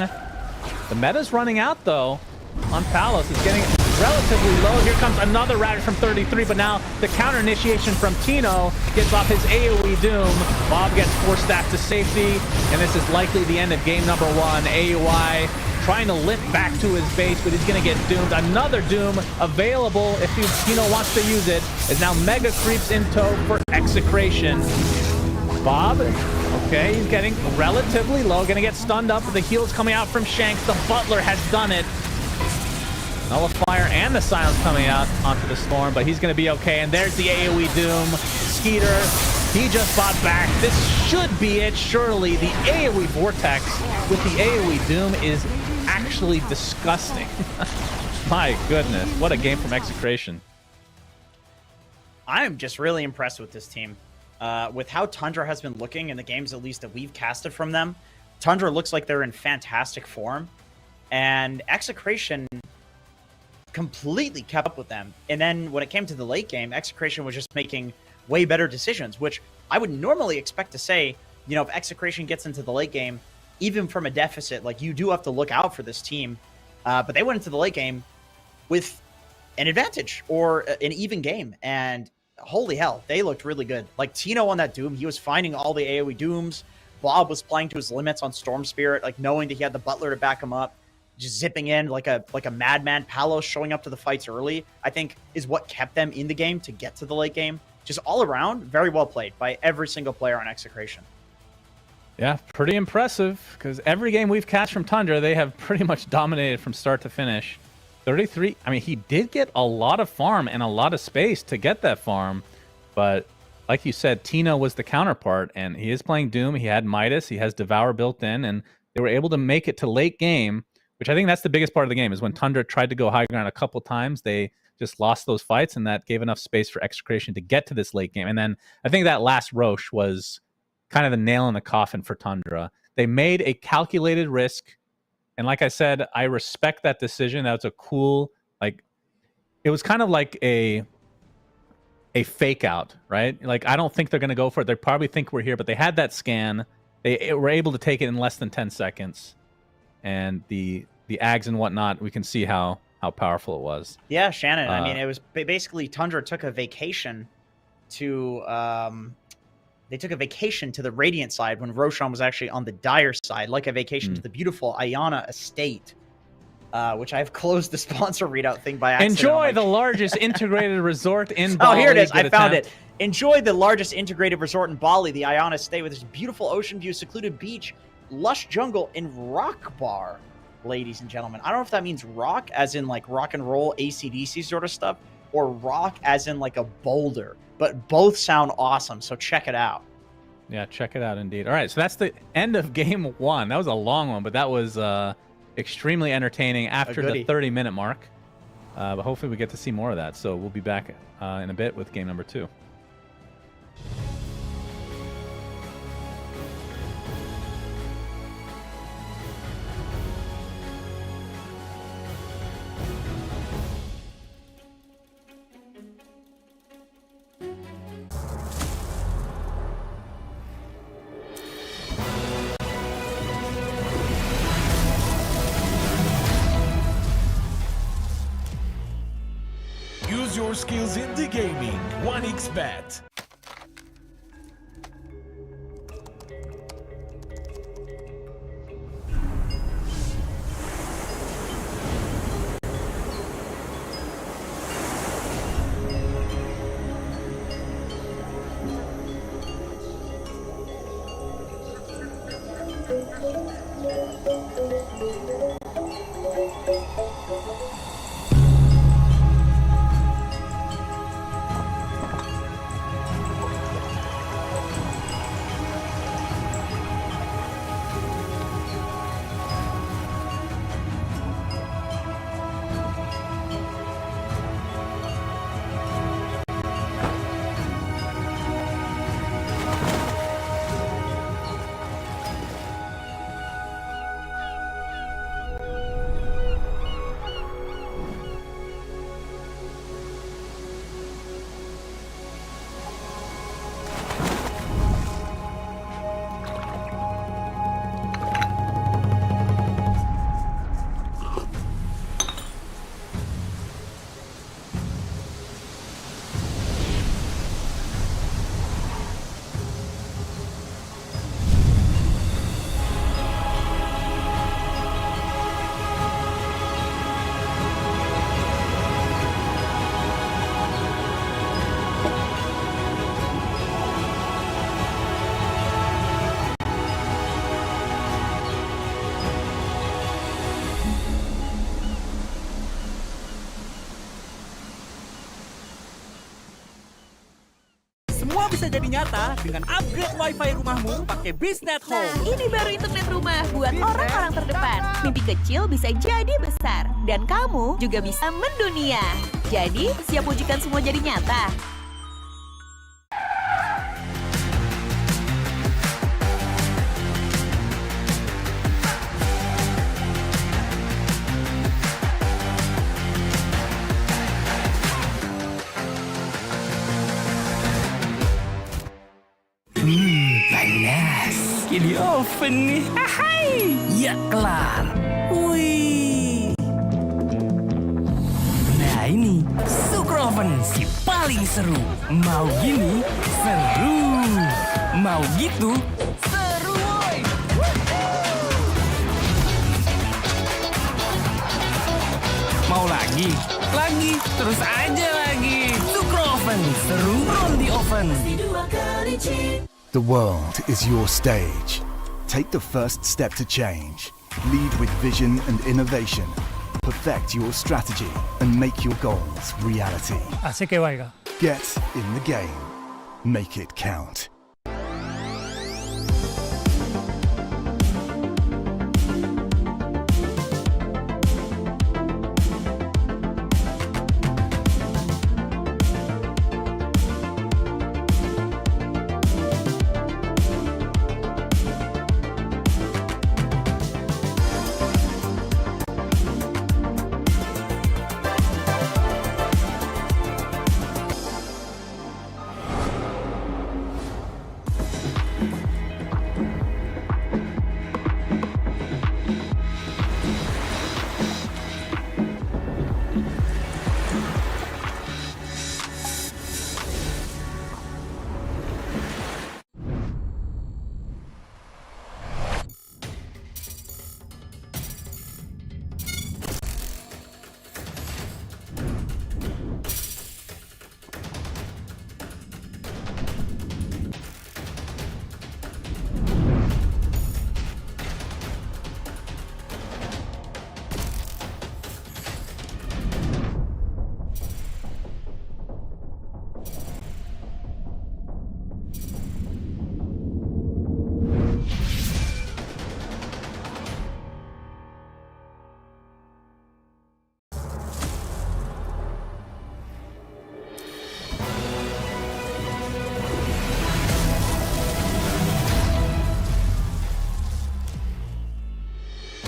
The meta's running out, though, on Palos. It's getting relatively low. Here comes another Ravage from 33, but now the counter initiation from Tino gets off his AoE Doom. Bob gets 4 stacks to safety, and this is likely the end of game number 1. AUI trying to limp back to his base, but he's going to get doomed. Another Doom available if Tino wants to use it, as now Mega creeps in tow for Execration. Bob, okay, he's getting relatively low, going to get stunned up. The heals coming out from Shanks. The Butler has done it. Nullifier and the Silence coming out onto the Storm, but he's going to be okay. And there's the AoE Doom. Skeeter, he just bought back. This should be it, surely. The AoE Vortex with the AoE Doom is actually disgusting. My goodness, what a game from Execration. I'm just really impressed with this team. With how Tundra has been looking in the games, at least that we've casted from them, Tundra looks like they're in fantastic form. And Execration completely kept up with them. And then when it came to the late game, Execration was just making way better decisions, which I would normally expect to say, you know, if Execration gets into the late game, even from a deficit, like, you do have to look out for this team. But they went into the late game with an advantage or an even game. And holy hell, they looked really good. Like, Tino on that Doom, he was finding all the AoE Dooms. Bob was playing to his limits on Storm Spirit, like knowing that he had the Butler to back him up, just zipping in like a madman. Palos showing up to the fights early, I think, is what kept them in the game to get to the late game. Just all around, very well played by every single player on Execration. Yeah, pretty impressive, because every game we've cast from Tundra, they have pretty much dominated from start to finish. 33, I mean, he did get a lot of farm and a lot of space to get that farm, but like you said, Tino was the counterpart, and he is playing Doom. He had Midas, he has Devour built in, and they were able to make it to late game, which I think that's the biggest part of the game, is when Tundra tried to go high ground a couple times, they just lost those fights, and that gave enough space for Execration to get to this late game. And then I think that last Roche was kind of the nail in the coffin for Tundra. They made a calculated risk, and like I said, I respect that decision. That was a cool, like, it was kind of like a fake out, right? Like, I don't think they're going to go for it. They probably think we're here, but they had that scan. They were able to take it in less than 10 seconds. And the Ags and whatnot, we can see how powerful it was. Yeah, Shannon. I mean, it was basically Tundra took a vacation to they took a vacation to the Radiant side when Roshan was actually on the Dire side, like a vacation to the beautiful Ayana estate, which I've closed the sponsor readout thing by accident. Enjoy the largest integrated resort in Bali. Oh, here it is. I found attempt. it. Enjoy the largest integrated resort in Bali, the Ayana estate, with its beautiful ocean view, secluded beach, lush jungle, and rock bar, ladies and gentlemen. I don't know if that means rock as in like rock and roll AC/DC sort of stuff, or rock as in like a boulder, but both sound awesome, so check it out. Yeah, check it out indeed. All right, so that's the end of game 1. That was a long one, but that was extremely entertaining after the 30-minute mark. But hopefully we get to see more of that. So we'll be back in a bit with game number 2. skills in the gaming. 1xBet. Semua bisa jadi nyata dengan upgrade wifi rumahmu pakai Biznet Nah, Home. ini baru internet rumah buat orang-orang terdepan. Mimpi kecil bisa jadi besar. Dan kamu juga bisa mendunia. Jadi, siap wujudkan semua jadi nyata? Panas. Di oven nih. Hai. Ya kelar. Wih. Nah ini Sukro Oven si paling seru. Mau gini seru. Mau gitu seru woy. Mau lagi? Lagi. Terus aja lagi. Sukro Oven seru on the oven. The world is your stage. Take the first step to change. Lead with vision and innovation. Perfect your strategy and make your goals reality. Así que vaya. Get in the game. Make it count.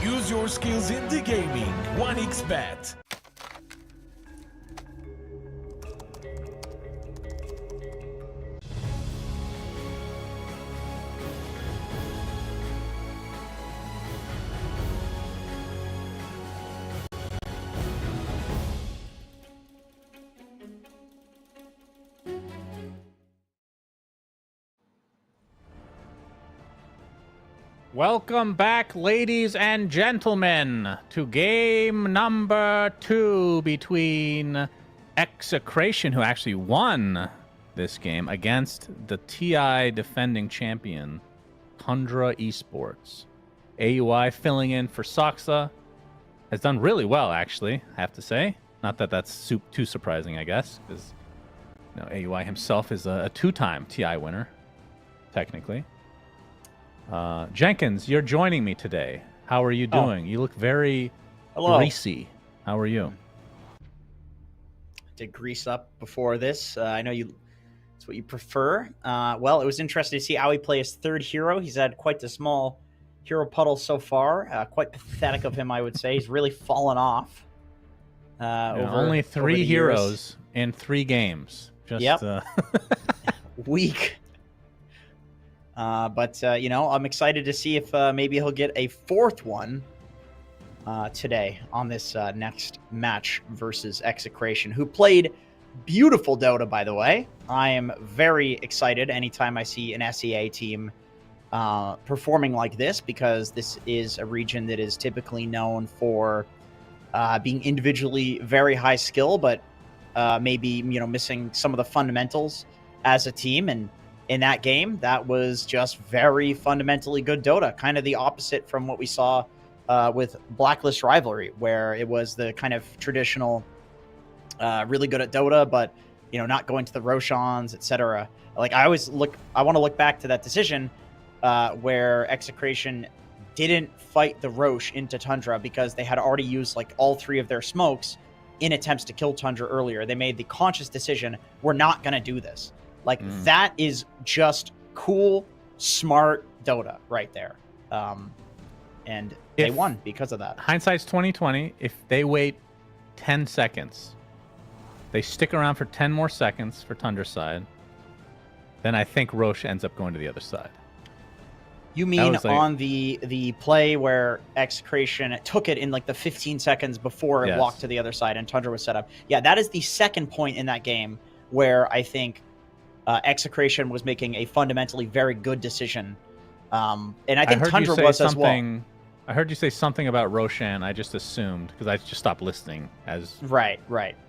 Use your skills in the gaming. 1xBet. Welcome back, ladies and gentlemen, to game number 2 between Execration, who actually won this game, against the TI defending champion, Tundra Esports. AUI filling in for Soxa has done really well, actually, I have to say. Not that that's too surprising, I guess, because AUI himself is a 2-time TI winner, technically. Jenkins, you're joining me today. How are you doing? You look very greasy. How are you? Did grease up before this. I know it's what you prefer. Well, it was interesting to see how he play his third hero. He's had quite the small hero puddle so far. Quite pathetic of him, I would say. He's really fallen off. Only 3 heroes in 3 games. Just, weak. But I'm excited to see if maybe he'll get a 4th one today on this next match versus Execration, who played beautiful Dota, by the way. I am very excited anytime I see an SEA team performing like this, because this is a region that is typically known for being individually very high skill, but maybe missing some of the fundamentals as a team. And in that game, that was just very fundamentally good Dota, kind of the opposite from what we saw with Blacklist Rivalry, where it was the kind of traditional, really good at Dota, but not going to the Roshans, etc. Like I want to look back to that decision where Execration didn't fight the Roche into Tundra because they had already used like all 3 of their smokes in attempts to kill Tundra earlier. They made the conscious decision, we're not going to do this. Like, that is just cool, smart Dota right there. And they won because of that. Hindsight's 2020. If they wait 10 seconds, they stick around for 10 more seconds for Tundra's side, then I think Roche ends up going to the other side. You mean on the play where Execration took it in like the 15 seconds before it walked to the other side and Tundra was set up? Yeah, that is the second point in that game where I think Execration was making a fundamentally very good decision. And I think Tundra was as well. I heard you say something about Roshan. I just assumed, because I just stopped listening as right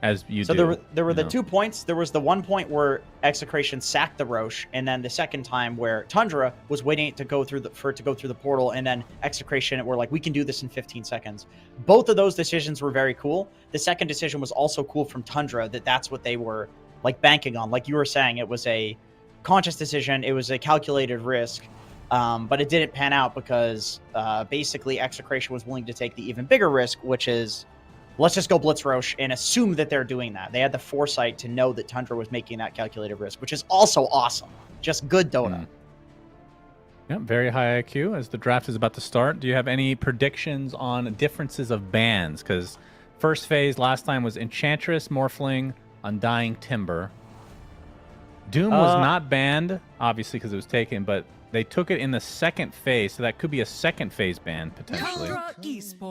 as you so do. There were the 2 points. There was the one point where Execration sacked the Roche, and then the second time where Tundra was waiting to go through the portal, and then Execration were like, we can do this in 15 seconds. Both of those decisions were very cool. The second decision was also cool from Tundra, that's what they were like banking on. Like you were saying, it was a conscious decision. It was a calculated risk. But it didn't pan out because basically Execration was willing to take the even bigger risk, which is let's just go Blitz Roche and assume that they're doing that. They had the foresight to know that Tundra was making that calculated risk, which is also awesome. Just good Dota. Yeah, very high IQ as the draft is about to start. Do you have any predictions on differences of bans? Because first phase last time was Enchantress, Morphling, Undying, Timber. Doom was not banned, obviously, because it was taken, but they took it in the second phase, so that could be a second phase ban potentially.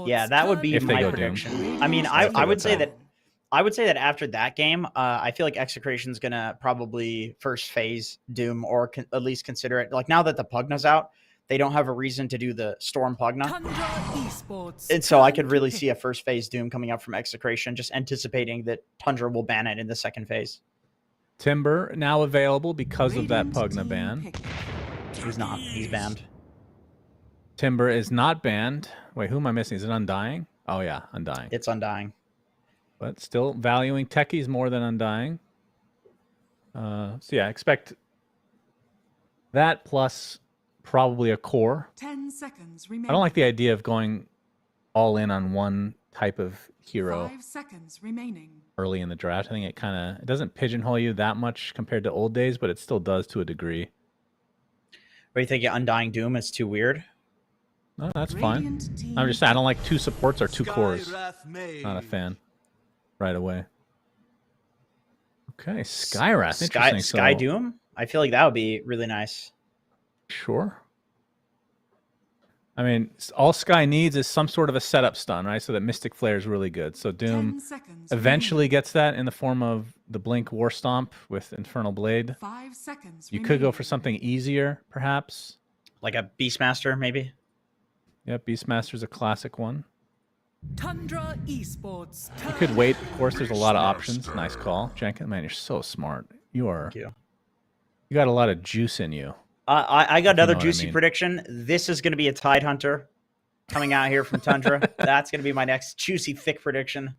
Yeah, that would be my prediction. Doom. I mean, I would say that after that game, I feel like Execration's gonna probably first phase Doom, or at least consider it. Like now that the Pugna's out, they don't have a reason to do the Storm Pugna, and so I could really see a first phase Doom coming out from Execration, just anticipating that Tundra will ban it in the second phase. Timber now available because of that Pugna ban. He's not. He's banned. Timber is not banned. Wait, who am I missing? Is it Undying? Oh, yeah, Undying. It's Undying. But still valuing techies more than Undying. So, yeah, expect that plus probably a core. 10 seconds remaining. I don't like the idea of going all in on one type of hero 5 seconds remaining. Early in the draft. I think it doesn't pigeonhole you that much compared to old days, but it still does to a degree. What do you think? Undying Doom is too weird? No, that's fine. I'm just saying I don't like 2 supports or 2 cores. Not a fan. Right away. Okay, Skywrath. Interesting. Sky Doom? I feel like that would be really nice. Sure. I mean, all Sky needs is some sort of a setup stun, right? So that Mystic Flare is really good. So Doom eventually gets that in the form of the Blink War Stomp with Infernal Blade. 5 seconds you could go for something easier, perhaps. Like a Beastmaster, maybe? Yeah, Beastmaster's a classic one. Tundra Esports. You could wait. Of course, there's a lot of options. Nice call. Jenkins, man, you're so smart. You are. Thank you. You got a lot of juice in you. I got another know what I juicy mean. prediction. This is going to be a Tide Hunter coming out here from Tundra. That's going to be my next juicy, thick prediction.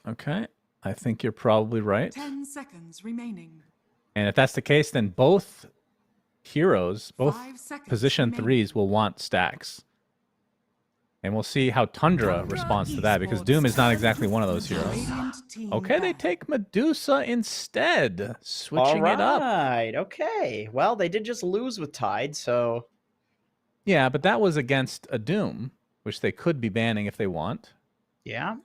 Okay. I think you're probably right. 10 seconds remaining. And if that's the case, then both heroes, both 5 seconds position remaining. threes will want stacks. And we'll see how Tundra responds to that, because Doom is not exactly one of those heroes. Radiant team Okay, they back. take Medusa instead, switching All it up. right. Okay. Well, they did just lose with Tide, so Yeah, but that was against a Doom, which they could be banning if they want. yeah.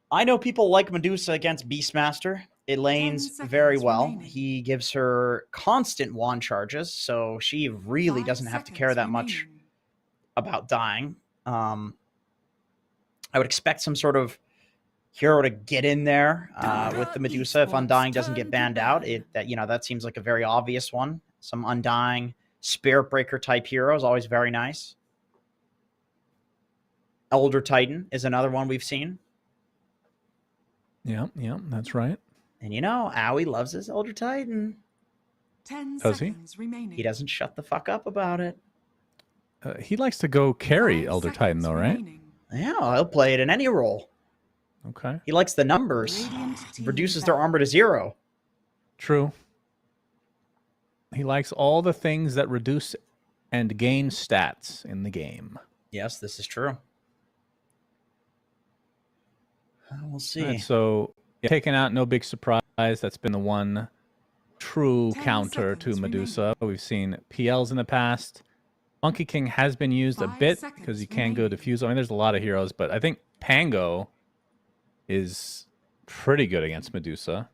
I know people like Medusa against Beastmaster. It lanes 10 very seconds well. remaining. He gives her constant wand charges, so she really 5 doesn't have to seconds care that much remaining. about dying. I would expect some sort of hero to get in there with the Medusa if Undying doesn't get banned out. That seems like a very obvious one. Some Undying Spirit Breaker type hero is always very nice. Elder Titan is another one we've seen. Yeah, that's right. And Owie loves his Elder Titan. 10 Does he? seconds remaining. He doesn't shut the fuck up about it. He likes to go carry 5 Elder Titan, seconds though, right? remaining. Yeah, he'll play it in any role. Okay. He likes the numbers. Radiant team Reduces their back. armor to 0. True. He likes all the things that reduce and gain stats in the game. Yes, this is true. We'll see. All right, so taking out, no big surprise. That's been the one true 10 counter to seconds Medusa. We've seen PLs in the past. Monkey King has been used a 5 bit seconds because you can go remaining. diffuse. I mean, there's a lot of heroes, but I think Pango is pretty good against Medusa.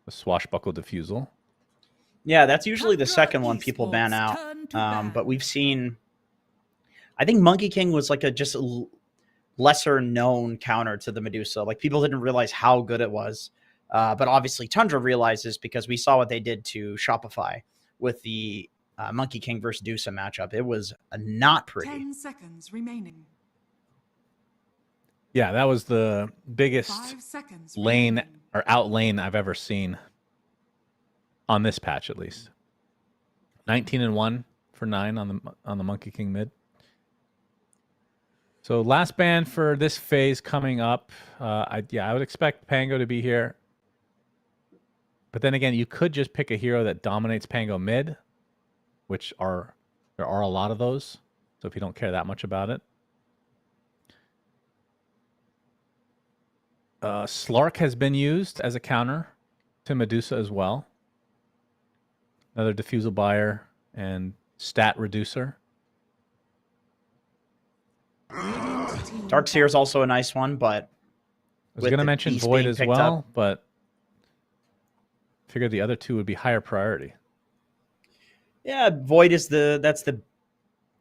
The swashbuckle diffusal. Yeah, that's usually the Tundra second one people ban Esports out. turn to ban. But we've seen. I think Monkey King was like a lesser known counter to the Medusa. Like people didn't realize how good it was. But obviously Tundra realizes because we saw what they did to Shopify with the Monkey King versus Dusa matchup. It was not pretty. 10 seconds remaining. Yeah, that was the biggest 5 seconds lane remaining. or out lane I've ever seen on this patch, at least. 19-1 for 9 on the Monkey King mid. So last ban for this phase coming up. I would expect Pango to be here. But then again, you could just pick a hero that dominates Pango mid, which there are a lot of those. So if you don't care that much about it. Slark has been used as a counter to Medusa as well. Another diffusal buyer and stat reducer. Darkseer is also a nice one, but I was with going to the mention beast Void being as picked well, up. but figured the other two would be higher priority. yeah, Void is that's the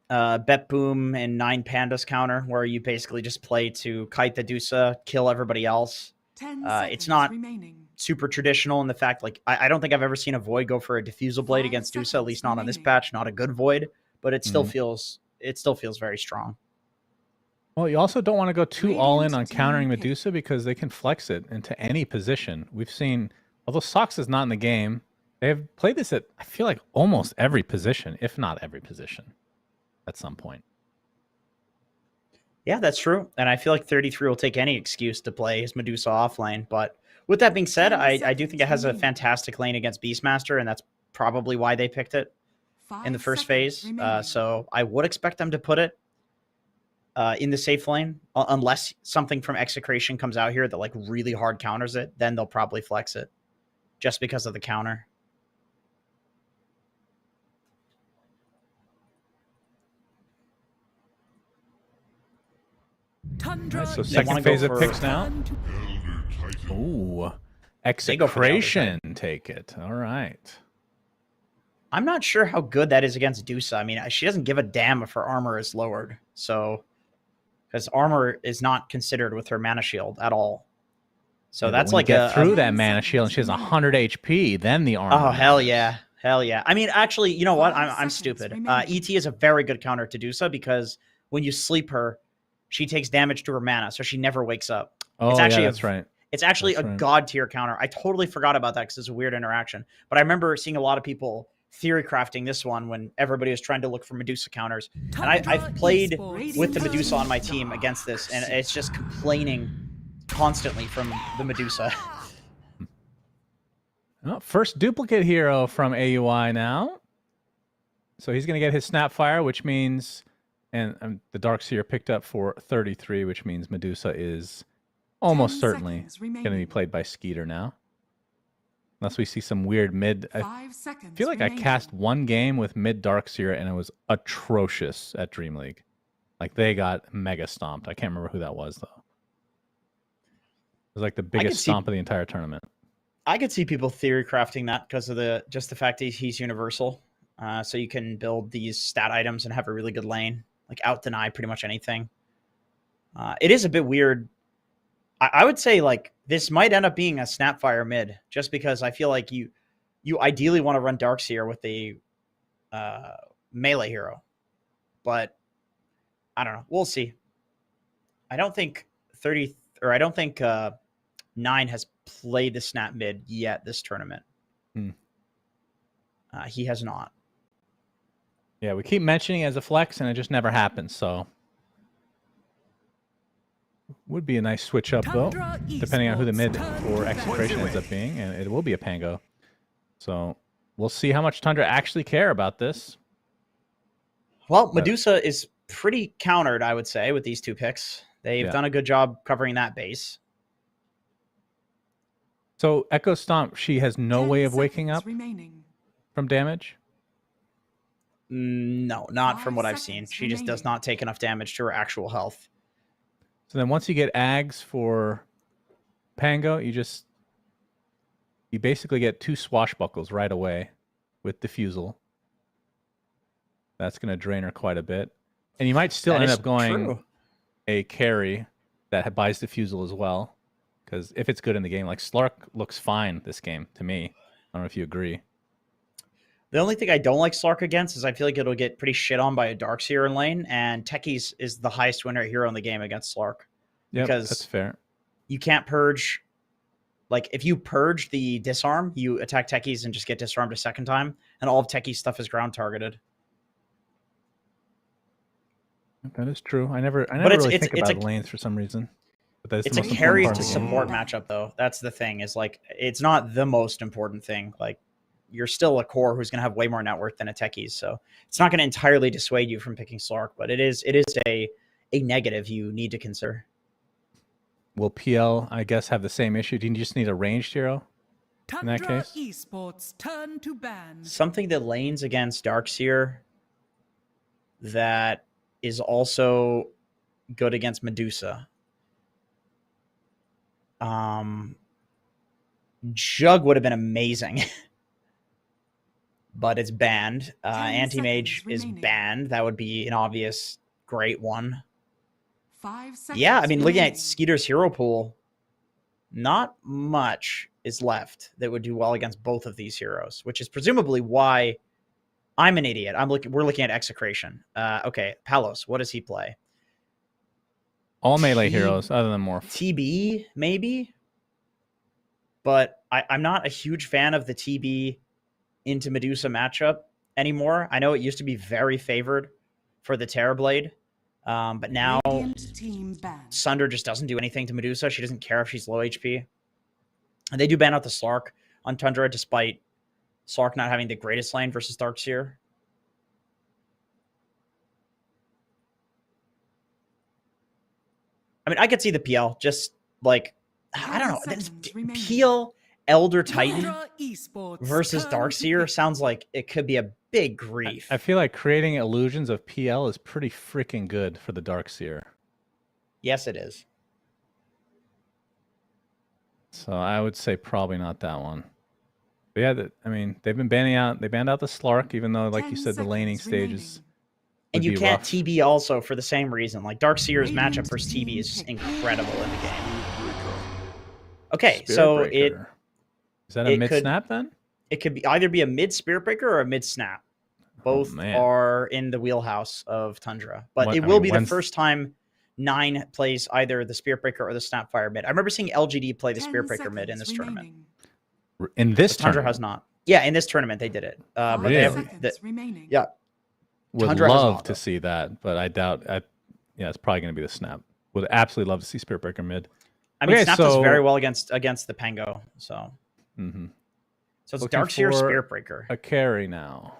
Bet Boom and 9 Pandas counter where you basically just play to kite the Dusa, kill everybody else. 10 It's seconds not remaining. super traditional in the fact, like, I don't think I've ever seen a Void go for a Diffusal Blade 5 against Dusa, at seconds least not on this remaining. patch, not a good Void, but it still Mhm. feels very strong. Well, you also don't want to go too all in on Radiant team countering pick. Medusa because they can flex it into any position. We've seen, although Sox is not in the game, they have played this at, I feel like, almost every position, if not every position, at some point. Yeah, that's true. And I feel like 33 will take any excuse to play his Medusa off lane. But with that being said, 10 I do think it has a seconds remaining. fantastic lane against Beastmaster, and that's probably why they picked it in the 5 first seconds phase. remaining. So I would expect them to put it in the safe lane, unless something from Execration comes out here that like really hard counters it. Then they'll probably flex it just because of the counter. Tundra So They wanna second go phase of for- picks now. turn to Ooh, They go for the Elder Execration, take it. All right. I'm not sure how good that is against Dusa. I mean, she doesn't give a damn if her armor is lowered. So, because armor is not considered with her mana shield at all. So Yeah, but that's when you like get a through that mana shield and she has 100 HP, then the armor. Oh, hell matters. yeah. Hell yeah. I mean, actually, you know what? 5 I'm seconds stupid. remaining. ET is a very good counter to Medusa because when you sleep her, she takes damage to her mana, so she never wakes up. Oh, It's actually yeah, that's right. It's actually That's a right. god tier counter. I totally forgot about that because it's a weird interaction. But I remember seeing a lot of people theory crafting this one when everybody was trying to look for Medusa counters. And I've played with the Medusa on my team against this, and it's just complaining constantly from the Medusa. Oh, first duplicate hero from AUI now. So he's going to get his Snapfire, which means... And the Darkseer picked up for 33, which means Medusa is almost 10 certainly seconds going to be remaining. played by Skeeter now. Unless we see some weird mid... I 5 seconds feel like remaining. I cast one game with mid Darkseer and it was atrocious at Dream League. Like they got mega stomped. I can't remember who that was though. It was like the biggest stomp of the entire tournament. I could see people theory crafting that because of the fact that he's universal. So you can build these stat items and have a really good lane. Like out deny pretty much anything. It is a bit weird. I would say like this might end up being a Snapfire mid, just because I feel like you ideally want to run Darkseer with a melee hero, but I don't know. We'll see. I don't think 9 has played the Snap mid yet this tournament. He has not. Yeah, we keep mentioning it as a flex, and it just never happens, so... Would be a nice switch up, though, depending on who the mid or Execration ends up being, and it will be a Pango. So, we'll see how much Tundra actually care about this. Well, Medusa is pretty countered, I would say, with these two picks. They've done a good job covering that base. So, Echo Stomp, she has no way of waking up from damage? No, not from what I've seen. She just does not take enough damage to her actual health. So then once you get Ags for Pango, you basically get 2 swashbuckles right away with Diffusal. That's going to drain her quite a bit. And you might still end up going a carry that buys Diffusal as well. Because if it's good in the game, like Slark looks fine this game to me. I don't know if you agree. The only thing I don't like Slark against is I feel like it'll get pretty shit on by a Darkseer in lane, and Techies is the highest win rate hero in the game against Slark. Yeah, because that's fair. You can't purge. Like, if you purge the disarm, you attack Techies and just get disarmed a second time, and all of Techie's stuff is ground targeted. That is true. I never really think about lanes for some reason. But it's a carry to support matchup, though. That's the thing. Is like it's not the most important thing. Like, you're still a core who's going to have way more net worth than a Techies, so it's not going to entirely dissuade you from picking Slark, but it is a negative you need to consider. Will PL, I guess, have the same issue? Do you just need a ranged hero in that case? Esports turn to ban. Something that lanes against Darkseer that is also good against Medusa. Jug would have been amazing. But it's banned. Anti-Mage is banned. That would be an obvious great one. 5 seconds. Yeah, I mean, looking at Skeeter's hero pool, not much is left that would do well against both of these heroes, which is presumably why I'm an idiot. We're looking at Execration. Okay, Palos, what does he play? All melee heroes, other than Morph. TB, maybe? But I'm not a huge fan of the TB into Medusa matchup anymore. I know it used to be very favored for the Terrorblade, but now Sunder just doesn't do anything to Medusa. She doesn't care if she's low HP. And they do ban out the Slark on Tundra, despite Slark not having the greatest lane versus Darkseer. I mean, I could see the PL, just like, I don't know. PL Elder Titan versus Darkseer sounds like it could be a big grief. I feel like creating illusions of PL is pretty freaking good for the Darkseer. Yes, it is. So I would say probably not that one. But yeah, I mean, they banned out the Slark, even though, like you said, the laning stages. And you can't TB also for the same reason. Like, Darkseer's matchup versus TB is incredible in the game. Okay, so Is that a mid-snap then? It could be either be a mid Spirit Breaker or a mid Snap. Both are in the wheelhouse of Tundra, but it will be the first time 9 plays either the Spirit Breaker or the Snapfire mid. I remember seeing LGD play the Spirit Breaker mid in this tournament. In this Tundra tournament? has not. Yeah, in this tournament they did it. But Really? they have, yeah. Would Tundra has love not, to see that, but I doubt. Yeah, it's probably going to be the Snap. Would absolutely love to see Spirit Breaker mid. I mean, Snap does very well against the Pango. So, so it's Darkseer Spirit Breaker. A carry now.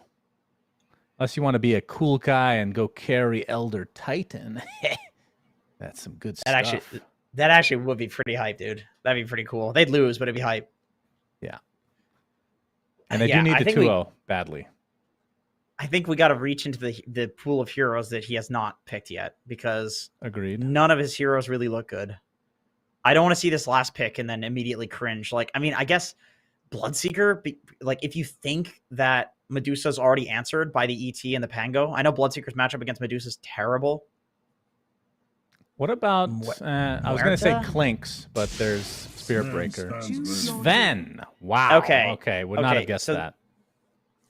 Unless you want to be a cool guy and go carry Elder Titan. That's some good stuff. That actually would be pretty hype, dude. That'd be pretty cool. They'd lose, but it'd be hype. Yeah. And they do need the 2-0 badly. I think we got to reach into the pool of heroes that he has not picked yet, because agreed, none of his heroes really look good. I don't want to see this last pick and then immediately cringe. Like, I mean, I guess Bloodseeker, like if you think that Medusa's already answered by the ET and the Pango, I know Bloodseeker's matchup against Medusa is terrible. What about, I was going to say Clinks, but there's Spirit Breaker. Sven! Wow. Okay, would not have guessed that.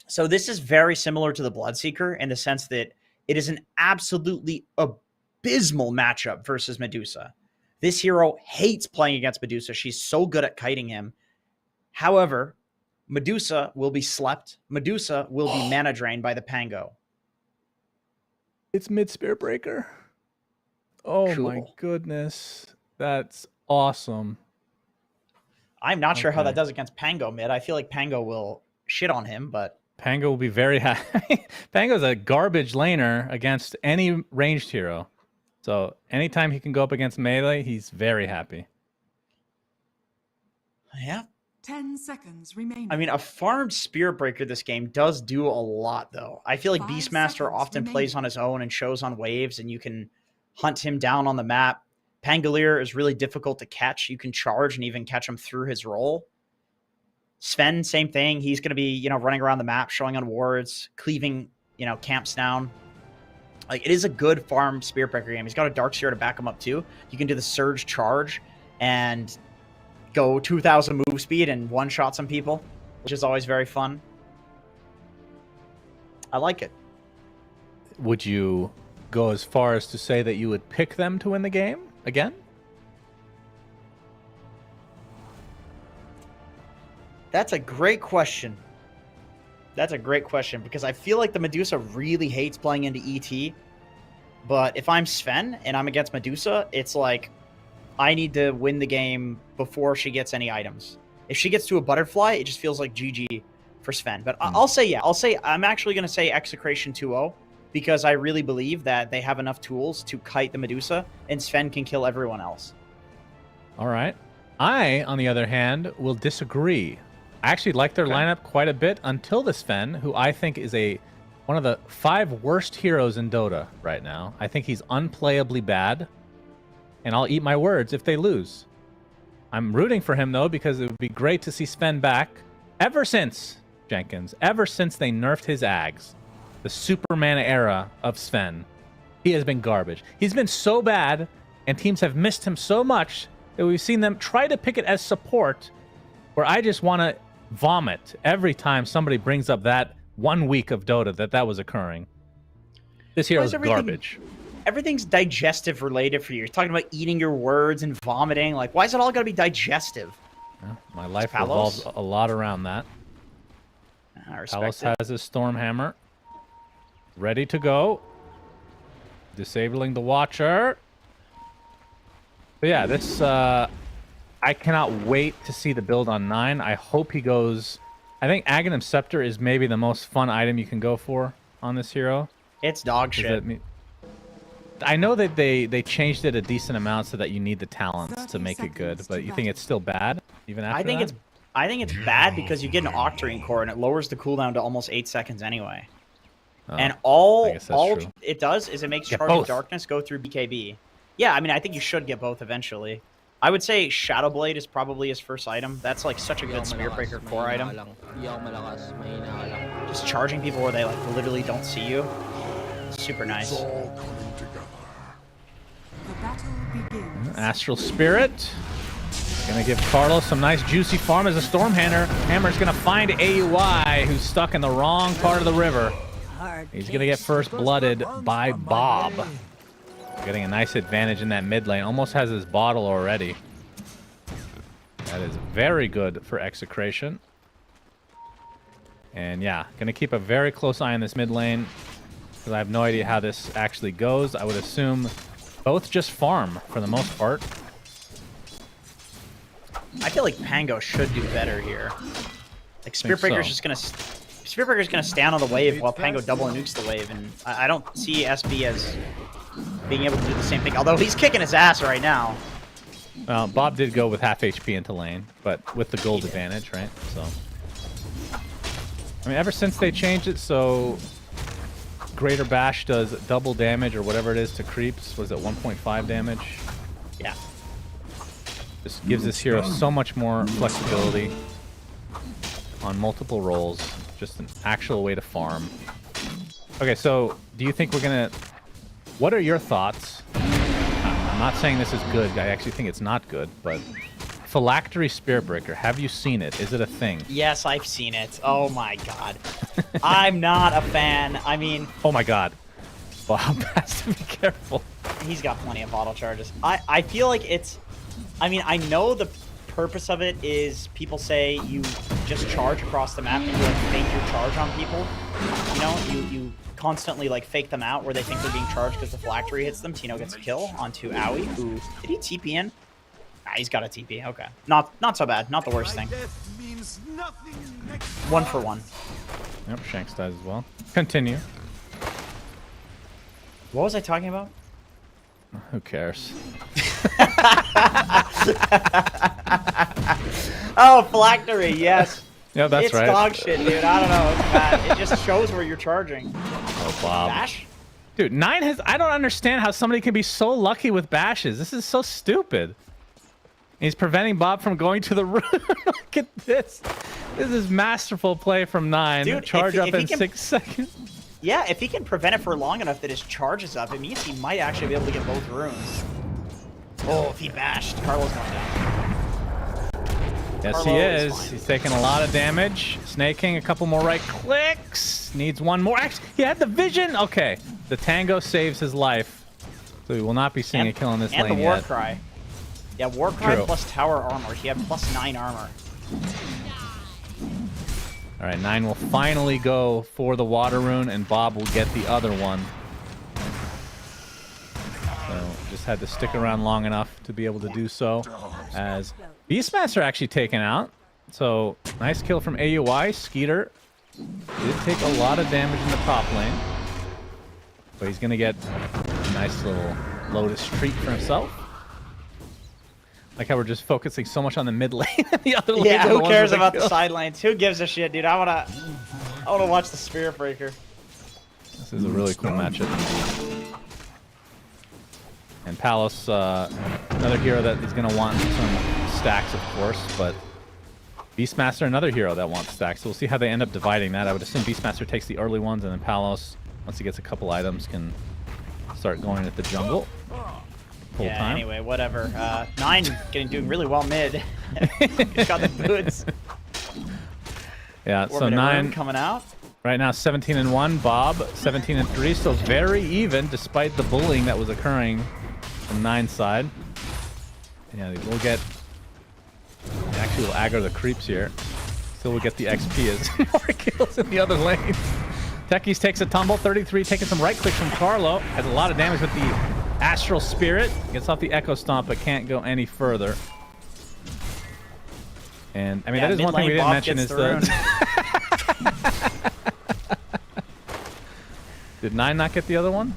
So this is very similar to the Bloodseeker in the sense that it is an absolutely abysmal matchup versus Medusa. This hero hates playing against Medusa. She's so good at kiting him. However, Medusa will be slept. Medusa will be mana drained by the Pango. It's mid Spirit Breaker. Oh my goodness. That's awesome. I'm not sure how that does against Pango mid. I feel like Pango will shit on him, but Pango will be very happy. Pango's a garbage laner against any ranged hero. So anytime he can go up against melee, he's very happy. Yeah. 10 seconds remaining. I mean, a farmed Spirit Breaker this game does do a lot, though. I feel like Beastmaster often plays on his own and shows on waves, and you can hunt him down on the map. Pangolier is really difficult to catch. You can charge and even catch him through his roll. Sven, same thing. He's going to be, running around the map, showing on wards, cleaving, camps down. Like, it is a good farm Spirit Breaker game. He's got a Darkseer to back him up, too. You can do the Surge Charge and go 2,000 move speed and one-shot some people, which is always very fun. I like it. Would you go as far as to say that you would pick them to win the game again? That's a great question. That's a great question, because I feel like the Medusa really hates playing into ET. But if I'm Sven and I'm against Medusa, it's like I need to win the game before she gets any items. If she gets to a butterfly, it just feels like GG for Sven. But I'll say, yeah, I'm actually going to say Execration 2-0, because I really believe that they have enough tools to kite the Medusa, and Sven can kill everyone else. All right. I, on the other hand, will disagree. I actually like their lineup quite a bit until the Sven, who I think is one of the 5 worst heroes in Dota right now. I think he's unplayably bad, and I'll eat my words if they lose. I'm rooting for him, though, because it would be great to see Sven back. Ever since they nerfed his Ags, the Superman era of Sven, he has been garbage. He's been so bad, and teams have missed him so much that we've seen them try to pick it as support, where I just want to vomit every time somebody brings up that 1 week of Dota that was occurring. This hero is garbage. Everything's digestive related for you. You're talking about eating your words and vomiting. Like, why is it all got to be digestive? Well, my life revolves a lot around that. I respect Palos has his Stormhammer. Ready to go. Disabling the Watcher. But yeah, this... I cannot wait to see the build on 9. I hope he goes... I think Aghanim Scepter is maybe the most fun item you can go for on this hero. It's dog shit. I know that they changed it a decent amount so that you need the talents to make it good, but you think it's still bad even after that? I think it's bad because you get an Octarine core and it lowers the cooldown to almost 8 seconds anyway. And all it does is it makes Charge of Darkness go through BKB. Yeah, I mean, I think you should get both eventually. I would say Shadow Blade is probably his first item. That's like such a good Spirit Breaker core item. Just charging people where they like literally don't see you. Super nice. Astral Spirit. Gonna give Carlos some nice juicy farm as a Stormhammer's gonna find AUI, who's stuck in the wrong part of the river. He's gonna get first blooded by Bob. Getting a nice advantage in that mid lane. Almost has his bottle already. That is very good for Execration. And yeah, gonna keep a very close eye on this mid lane, because I have no idea how this actually goes. I would assume both just farm for the most part. I feel like Pango should do better here. Like Spirit Breaker's just gonna stand on the wave while Pango double nukes the wave, and I don't see SB as being able to do the same thing. Although he's kicking his ass right now. Well, Bob did go with half HP into lane, but with the gold advantage, right? So, I mean, ever since they changed it, so Greater Bash does double damage or whatever it is to creeps. Was it 1.5 damage? Yeah. This gives this hero so much more flexibility on multiple roles. Just an actual way to farm. Okay, so do you think we're gonna... What are your thoughts? I'm not saying this is good. I actually think it's not good, but... Phylactery Spirit Breaker, have you seen it? Is it a thing? Yes, I've seen it. Oh my god. I'm not a fan. I mean... Oh my god. Bob has to be careful. He's got plenty of bottle charges. I feel like it's... I mean, I know the purpose of it is people say you just charge across the map and you like fake your charge on people. You know, you constantly like fake them out where they think they're being charged because the phylactery hits them. Tino gets a kill onto Owie, who... Did he TP in? Ah, he's got a TP. Okay. Not so bad. Not the worst thing. 1 for 1. Yep, Shanks dies as well. Continue. What was I talking about? Who cares? Oh, phylactery, yes. Yeah, that's it's right. It's dog shit, dude. I don't know. It's bad. It just shows where you're charging. Oh, Bob. Bash? Dude, 9 has... I don't understand how somebody can be so lucky with bashes. This is so stupid. He's preventing Bob from going to the room. Look at this. This is masterful play from 9. Dude, charge up in 6 seconds. Yeah, if he can prevent it for long enough that his charge is up, it means he might actually be able to get both runes. Oh, if he bashed, Carlos going down. Yes, Carlo he is. fine. He's taking a lot of damage. Snaking, a couple more right clicks. Needs one more. Actually, he had the vision. Okay, the Tango saves his life. So we will not be seeing a kill in this lane yet. And the War Cry. Yeah, War Cry True. plus Tower Armor. He had plus 9 armor. All right, 9 will finally go for the water rune, and Bob will get the other one. So just had to stick around long enough to be able to do so. As Beastmaster actually taken out. So nice kill from AUI. Skeeter did take a lot of damage in the top lane. But he's going to get a nice little Lotus treat for himself. Like how we're just focusing so much on the mid lane and the other lanes. Yeah, who cares about kill. the side lanes? Who gives a shit, dude? I wanna watch the Spirit Breaker. This is a really cool matchup. And Palos, another hero that is going to want some stacks, of course, but Beastmaster, another hero that wants stacks. So we'll see how they end up dividing that. I would assume Beastmaster takes the early ones, and then Palos, once he gets a couple items, can start going at the jungle. Yeah, time. anyway, whatever. 9 doing really well mid. He's got the boots. Yeah, so Orbit 9 Rune coming out. right now 17-1. Bob 17-3, so very even despite the bullying that was occurring from 9's side. Yeah, they will get... Actually, will aggro the creeps here. Still will get the XP as more kills in the other lane. Techies takes a tumble. 33 taking some right clicks from Carlo. Has a lot of damage with the Astral Spirit. Gets off the Echo Stomp, but can't go any further. And, I mean, Yeah, that is one thing we didn't mention is the... Did 9 not get the other one?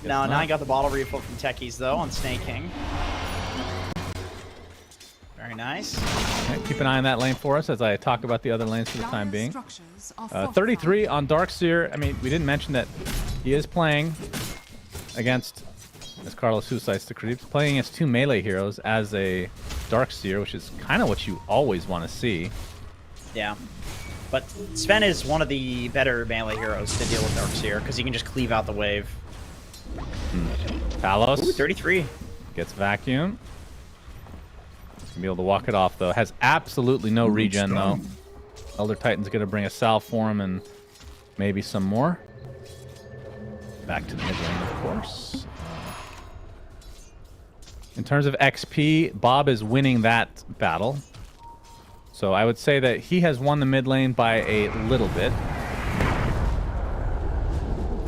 No, 9 got the bottle refill from Techies, though, on Snake King. Very nice. Okay, keep an eye on that lane for us as I talk about the other lanes for the time being. 33 on Darkseer. I mean, we didn't mention that he is playing against, as Carlos suicides the creeps, playing against 2 melee heroes as a Darkseer, which is kind of what you always want to see. Yeah. But Sven is one of the better melee heroes to deal with Darkseer, because he can just cleave out the wave. Palos. Ooh, 33. Gets vacuum. Be able to walk it off, though. Has absolutely no regen, though. Elder Titan's going to bring a salve for him and maybe some more. Back to the mid lane, of course. In terms of XP, Bob is winning that battle. So I would say that he has won the mid lane by a little bit.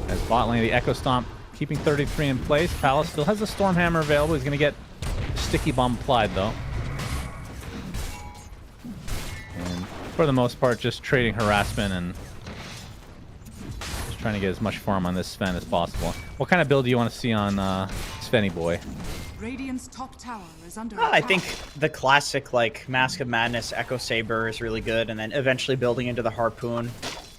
As bot lane, the Echo Stomp keeping 33 in place. Palace still has the Stormhammer available. He's going to get Sticky Bomb applied, though. And for the most part, just trading harassment and just trying to get as much farm on this Sven as possible. What kind of build do you want to see on Svenny Boy? Radiant's top tower is under I attack. think the classic, like, Mask of Madness Echo Saber is really good, and then eventually building into the Harpoon.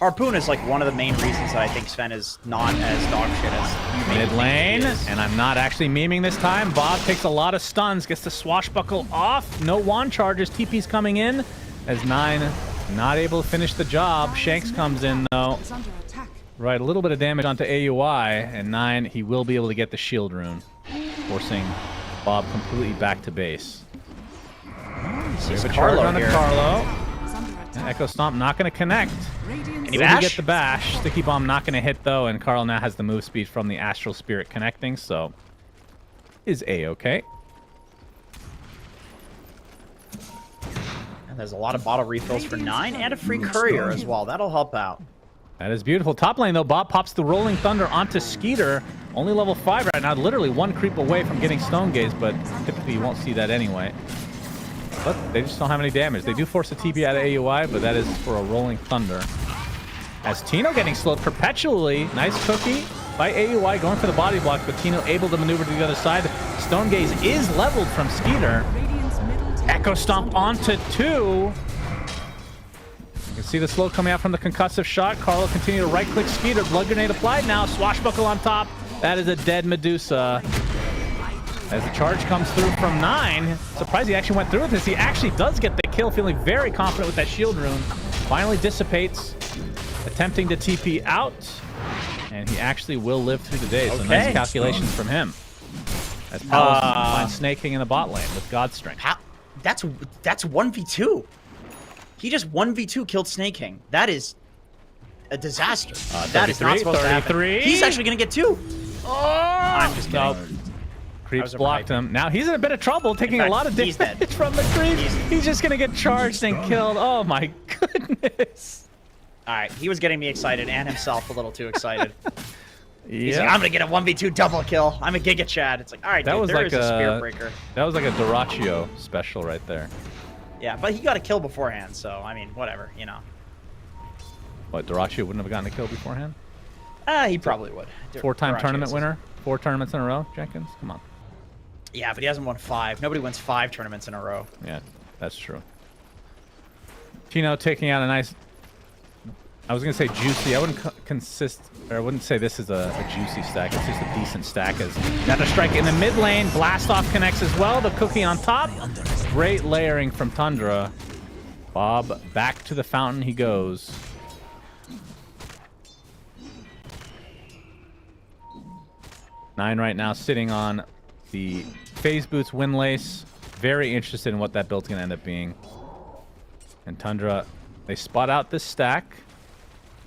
Harpoon is, like, one of the main reasons that I think Sven is not as dog shit as you Mid think lane, he is. and I'm not actually memeing this time. Bob takes a lot of stuns, gets the swashbuckle off. No wand charges. TP's coming in as 9 not able to finish the job. Shanks comes in, though. Is under attack. Right, a little bit of damage onto AUI, and 9, he will be able to get the shield rune, forcing Bob completely back to base. Sees A charge Carlo on the here. Carlo. Is under And attack. Echo Stomp not going to connect. Radiant's Any Will bash? he get the bash? Sticky Bomb not going to hit, though, and Carl now has the move speed from the Astral Spirit connecting, so is A-okay. And there's a lot of bottle refills for 9 and a free courier as well. That'll help out. That is beautiful. Top lane, though, Bob pops the Rolling Thunder onto Skeeter. Only level 5 right now. Literally 1 creep away from getting Stone Gaze, but typically you won't see that anyway. But they just don't have any damage. They do force a TP out of AUI, but that is for a Rolling Thunder. As Tino getting slowed perpetually. Nice cookie by AUI going for the body block, but Tino able to maneuver to the other side. Stone Gaze is leveled from Skeeter. Radiant's middle tower Echo is Stomp under onto 2. You can see the slow coming out from the concussive shot. Carlo continue to right-click Skeeter. Blood Grenade applied now. Swashbuckle on top. That is a dead Medusa. As the charge comes through from 9. Surprised he actually went through with this. He actually does get the kill, feeling very confident with that shield rune. Finally dissipates, attempting to TP out. And he actually will live through the day. So Okay. nice calculations from him. As Palace finds Snake King in the bot lane with God Strength. How? That's 1v2. He just 1v2 killed Snake King. That is a disaster. That is not 33, supposed to happen. 33. He's actually going to get 2. I'm just kidding. Nope. I Creeps was blocked overhyped. him. Now he's in a bit of trouble, taking fact, a lot of he's damage dead. from the creeps. He's just gonna get charged and killed. Oh my goodness. All right, he was getting me excited and himself a little too excited. He's Yeah, like, I'm going to get a 1v2 double kill. I'm a Giga Chad. It's like, all right, that dude, was there like is a Spear Breaker. that was like a Doraccio special right there. Yeah, but he got a kill beforehand, so, I mean, whatever, you know. What, Doraccio wouldn't have gotten a kill beforehand? He probably would. 4-time Duraccio tournament is- winner, 4 tournaments in a row. Jenkins, come on. Yeah, but he hasn't won 5. Nobody wins 5 tournaments in a row. Yeah, that's true. Tino taking out a nice. I was gonna say juicy. I wouldn't I wouldn't say this is a juicy stack. It's just a decent stack. As another strike in the mid lane, blast off connects as well. The cookie on top. Great layering from Tundra. Bob back to the fountain he goes. Nine right now sitting on the Phase Boots Windlace. Very interested in what that build's gonna end up being. And Tundra, they spot out this stack.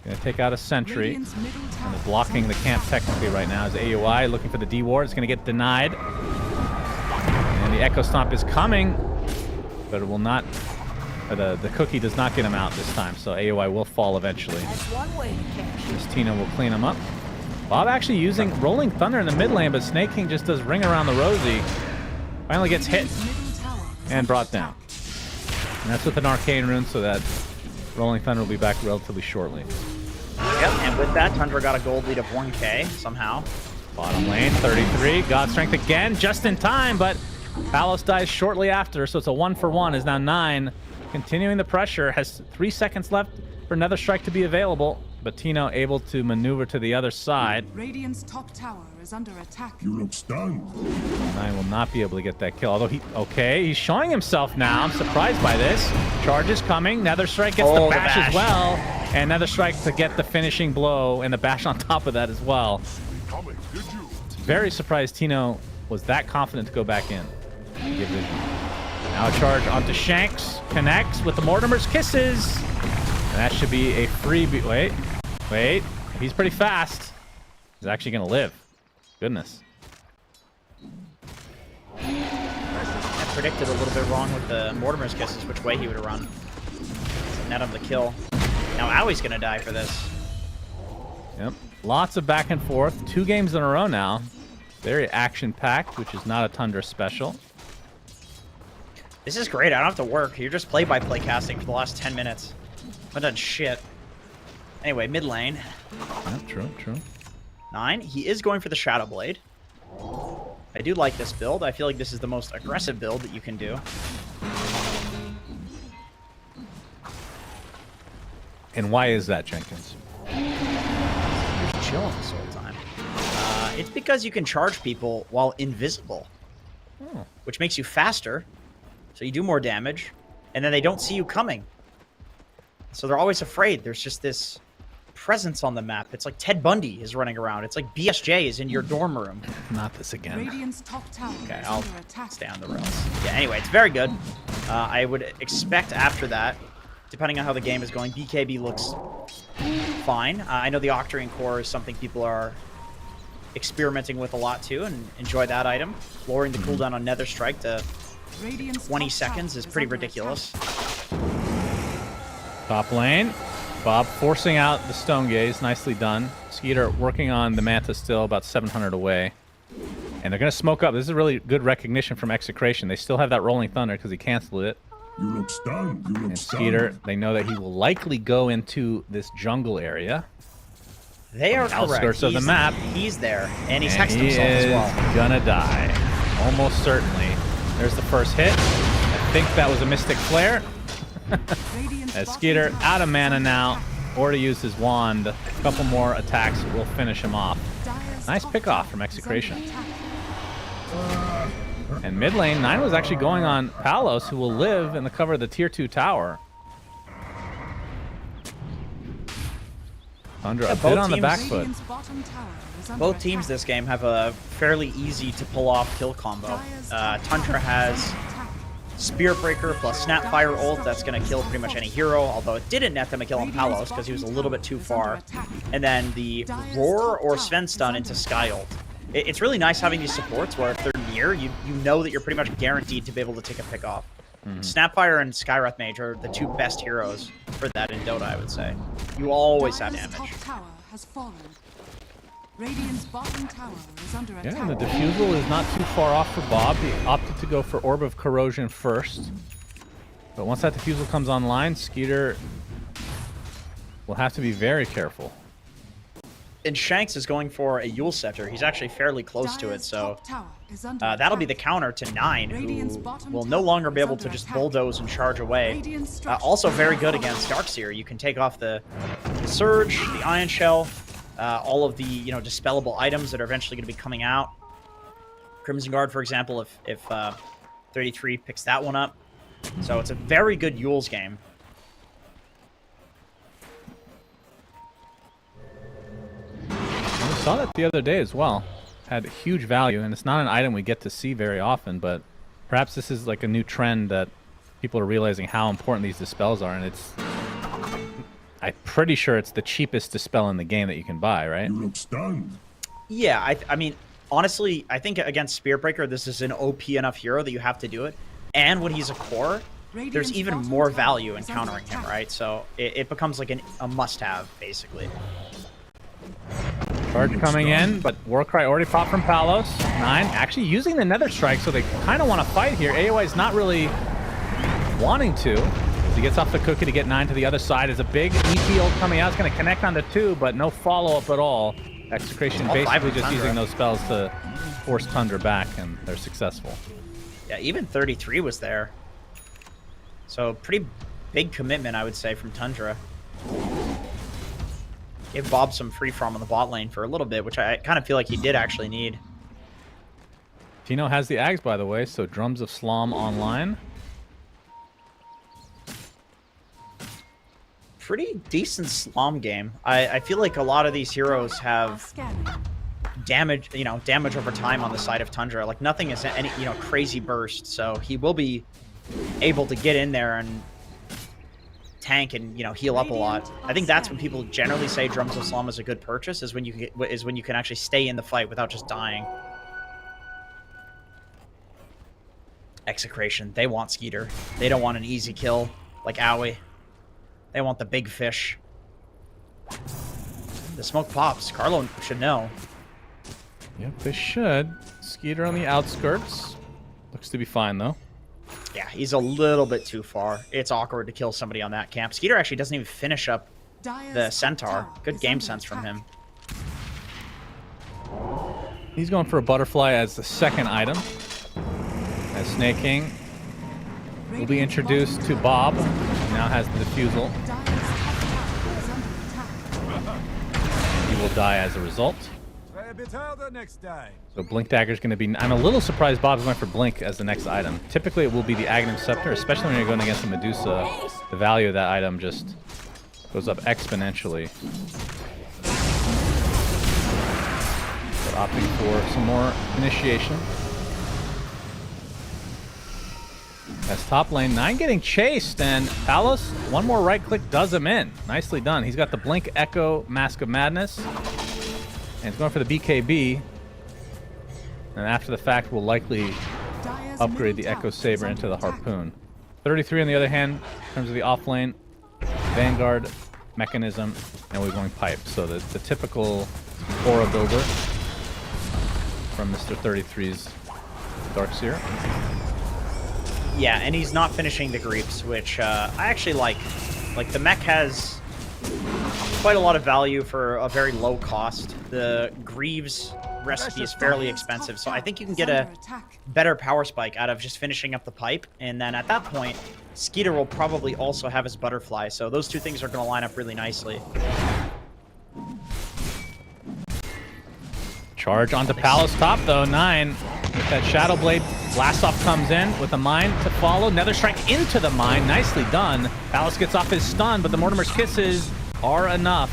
Gonna take out a sentry. Radiant's middle tower And they're blocking the camp technically right now as AUI looking for the D ward. It's gonna get denied. And the Echo Stomp is coming, but it will not. The cookie does not get him out this time, so AUI will fall eventually. This Tina will clean him up. Bob actually using Rolling Thunder in the mid lane, but Snake King just does ring around the rosy. Finally gets hit middle tower is and under brought down. attack. And that's with an Arcane Rune, so that Rolling Thunder will be back relatively shortly. Yep, and with that, Tundra got a gold lead of 1k somehow. Bottom lane, 33. God Strength again, just in time, but Palos dies shortly after, so it's a 1-for-1. Is now 9. Continuing the pressure, has 3 seconds left for another strike to be available, but Tino able to maneuver to the other side. Radiant's top tower is under attack. You look stunned. 9 will not be able to get that kill, although he's showing himself now. I'm surprised by this. Charge is coming. Nether Strike gets the Oh, the bash bash. as well, and Nether Strike to get the finishing blow, and the bash on top of that as well. Coming, did you? Very surprised Tino was that confident to go back in. Give Vision. Now charge onto Shanks. Connects with the Mortimer's Kisses. And that should be a freebie. Wait. He's pretty fast. He's actually going to live. Goodness. I predicted a little bit wrong with the Mortimer's Kisses, which way he would have run. So net of the kill. Now Owie's going to die for this. Yep. Lots of back and forth. 2 games in a row now. Very action-packed, which is not a Tundra special. This is great. I don't have to work. You're just play-by-play casting for the last 10 minutes. I haven't done shit. Anyway, mid lane. Yep, true. 9. He is going for the Shadow Blade. I do like this build. I feel like this is the most aggressive build that you can do. And why is that, Jenkins? You're just chilling this whole time. It's because you can charge people while invisible, which makes you faster, so you do more damage, and then they don't see you coming. So they're always afraid. There's just this presence on the map. It's like Ted Bundy is running around. It's like BSJ is in your dorm room. Not this again. Radiant's top tower Okay, is I'll under attack. stay on the rails. Yeah, anyway, it's very good. I would expect after that, depending on how the game is going, BKB looks fine. I know the Octarine Core is something people are experimenting with a lot too, and enjoy that item. Lowering the cooldown on Nether Strike to Radiant's 20 top seconds tower is pretty under ridiculous. Top lane. Bob forcing out the Stone Gaze. Nicely done. Skeeter working on the Manta still, about 700 away. And they're going to smoke up. This is really good recognition from Execration. They still have that Rolling Thunder because he canceled it. You look stunned. And Skeeter, they know that he will likely go into this jungle area. They are correct. Outskirts of the map. He's there, and he's And hexed he himself as is well. gonna die. Almost certainly. There's the first hit. I think that was a Mystic Flare. As Skeeter out of mana now. Or to use his wand. A couple more attacks will finish him off. Nice pick off from Execration. And mid lane, 9 was actually going on Palos, who will live in the cover of the tier 2 tower. Tundra a bit on the back foot. Both teams this game have a fairly easy to pull off kill combo. Tundra has Spear Breaker plus Snapfire ult that's going to kill pretty much any hero, although it didn't net them a kill on Palos because he was a little bit too far. And then the Roar or Sven stun into Sky ult. It's really nice having these supports where if they're near, you know that you're pretty much guaranteed to be able to take a pick off. Snapfire and Skywrath Mage are the 2 best heroes for that in Dota, I would say. You always have damage. Top tower has fallen. Radiant's bottom tower is under attack. Yeah, and the Diffusal is not too far off for Bob. He opted to go for Orb of Corrosion first. But once that Diffusal comes online, Skeeter will have to be very careful. And Shanks is going for a Yule Scepter. He's actually fairly close to it, so that'll be the counter to 9, who will no longer be able to just bulldoze and charge away. Also very good against Darkseer. You can take off the Surge, the Ion Shell, all of the dispellable items that are eventually going to be coming out. Crimson Guard, for example, if 33 picks that one up. So it's a very good Yule's game. We saw that the other day as well. Had huge value, and it's not an item we get to see very often, but perhaps this is like a new trend that people are realizing how important these dispels are, and it's... I'm pretty sure it's the cheapest dispel in the game that you can buy, right? You look stunned. Yeah, I mean, honestly, I think against Spearbreaker, this is an OP enough hero that you have to do it. And when he's a core, there's even more value in countering him, right? So it becomes like a must-have, basically. Charge coming in, but Warcry already popped from Palos. 9 actually using the Nether Strike, so they kind of want to fight here. AOI is not really wanting to. As he gets off the cookie to get 9 to the other side. Is a big EP ult coming out. It's going to connect on the 2, but no follow-up at all. Execration basically just using those spells to force Tundra back, and they're successful. Yeah, even 33 was there. So pretty big commitment, I would say, from Tundra. Gave Bob some free farm on the bot lane for a little bit, which I kind of feel like he did actually need. Tino has the Ags, by the way, so Drums of Slom online. Pretty decent Slom game. I feel like a lot of these heroes have damage, damage over time on the side of Tundra. Like nothing is any, crazy burst, so he will be able to get in there and tank and, you know, heal up a lot. I think that's when people generally say Drums of Slum is a good purchase, is when you can actually stay in the fight without just dying. Execration. They want Skeeter. They don't want an easy kill like Owie. They want the big fish. The smoke pops. Carlo should know. Yep, they should. Skeeter on the outskirts. Looks to be fine, though. Yeah, he's a little bit too far. It's awkward to kill somebody on that camp. Skeeter actually doesn't even finish up the Centaur. Good game sense from him. He's going for a butterfly as the second item. As Snake King will be introduced to Bob. He now has the defusal. He will die as a result. So Blink Dagger is going to be... I'm a little surprised Bob's going for Blink as the next item. Typically it will be the Aghanim Scepter, especially when you're going against a Medusa. The value of that item just goes up exponentially. But opting for some more initiation. As top lane, 9 getting chased, and Palos, one more right click does him in. Nicely done. He's got the Blink Echo Mask of Madness. And he's going for the BKB. And after the fact, we'll likely upgrade the Echo Saber into the Harpoon. 33 on the other hand, in terms of the off lane, Vanguard, Mechanism, and we're going Pipe. So the typical aura builder from Mr. 33's Darkseer. Yeah, and he's not finishing the Greeps, which I actually like. Like, the mech has quite a lot of value for a very low cost. The Greaves recipe is fairly expensive, so I think you can get a better power spike out of just finishing up the pipe, and then at that point, Skeeter will probably also have his butterfly, so those two things are going to line up really nicely. Charge onto Palos top, though. 9 with that Shadow Blade. Blast off comes in with a mine to follow. Nether Strike into the mine. Nicely done. Palos gets off his stun, but the Mortimer's Kisses are enough.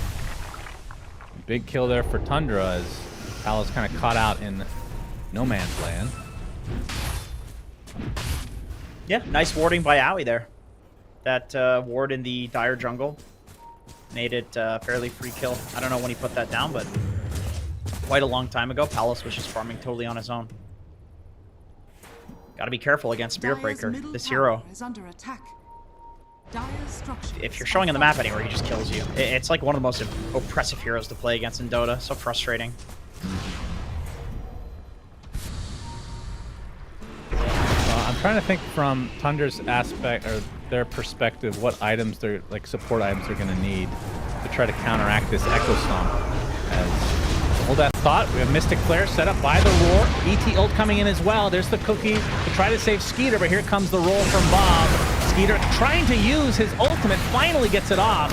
Big kill there for Tundra as Palos kind of caught out in no man's land. Yeah, nice warding by Owie there. That ward in the Dire Jungle made it fairly free kill. I don't know when he put that down, but quite a long time ago. Palos was just farming totally on his own. Gotta be careful against Spiritbreaker, this hero. If you're showing on the map anywhere, he just kills you. It's like one of the most oppressive heroes to play against in Dota. So frustrating. I'm trying to think from Tundra's aspect, or their perspective, what items they're, like support items they're gonna need to try to counteract this Echo Stomp. Hold that thought. We have Mystic Flare set up by the Roar. ET ult coming in as well. There's the cookie to try to save Skeeter, but here comes the roll from Bob. Skeeter trying to use his ultimate, finally gets it off.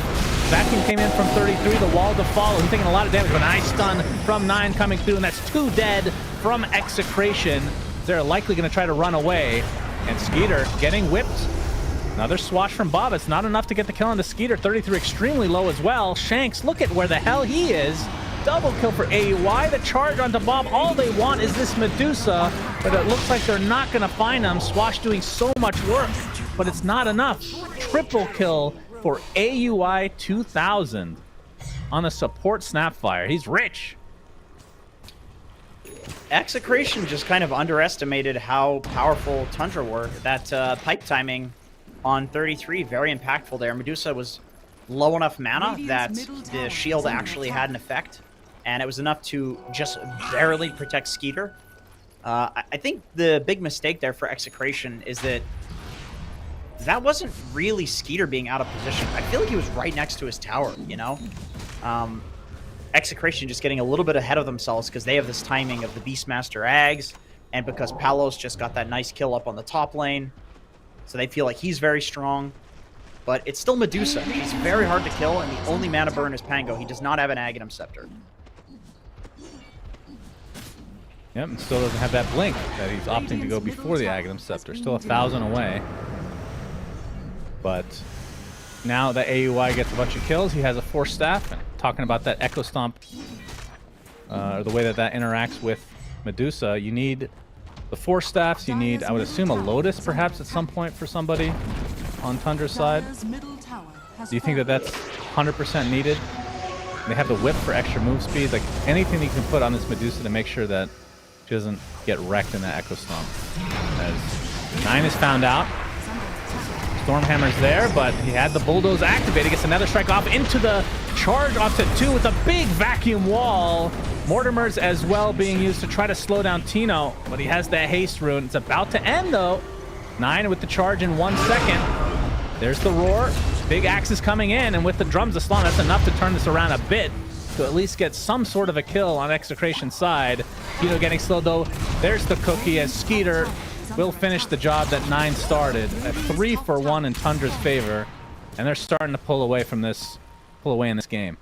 Vacuum came in from 33, the wall to follow. He's taking a lot of damage, but a nice stun from 9 coming through, and that's 2 dead from Execration. They're likely going to try to run away, and Skeeter getting whipped. Another swash from Bob. It's not enough to get the kill on the Skeeter. 33 extremely low as well. Shanks, look at where the hell he is. Double kill for AUI. The charge onto Bob. All they want is this Medusa, but it looks like they're not going to find him. Swash doing so much work, but it's not enough. Triple kill for AUI 2000 on a support Snapfire. He's rich. Execration just kind of underestimated how powerful Tundra were. That pipe timing on 33, very impactful there. Medusa was low enough mana that the shield actually had an effect, and it was enough to just barely protect Skeeter. I think the big mistake there for Execration is that wasn't really Skeeter being out of position. I feel like he was right next to his tower, you know? Execration just getting a little bit ahead of themselves because they have this timing of the Beastmaster Ags, and because Palos just got that nice kill up on the top lane. So they feel like he's very strong. But it's still Medusa. She's very hard to kill, and the only mana burn is Pango. He does not have an Aghanim Scepter. Yep, and still doesn't have that blink that he's opting to go before the Aghanim Scepter. Still 1,000 away. But now that AUI gets a bunch of kills, he has a Force Staff. And talking about that Echo Stomp, or the way that interacts with Medusa, you need The 4 staffs you need, I would assume a Lotus perhaps at some point for somebody on Tundra's side. Dire's middle tower has Do you think that fallen. that's 100% needed? They have the whip for extra move speed. Like anything you can put on this Medusa to make sure that she doesn't get wrecked in that Echo Stomp. As 9 is found out. Stormhammer's there, but he had the Bulldoze activated. Gets another strike off into the charge off to 2 with a big vacuum wall. Mortimer's as well being used to try to slow down Tino, but he has that haste rune. It's about to end though. 9 with the charge in 1 second. There's the roar. Big axe is coming in, and with the drums of Slan, that's enough to turn this around a bit to at least get some sort of a kill on Execration's side. Tino getting slowed though. There's the cookie as Skeeter will finish the job that 9 started at 3 for 1 in Tundra's favor, and they're starting to pull away in this game.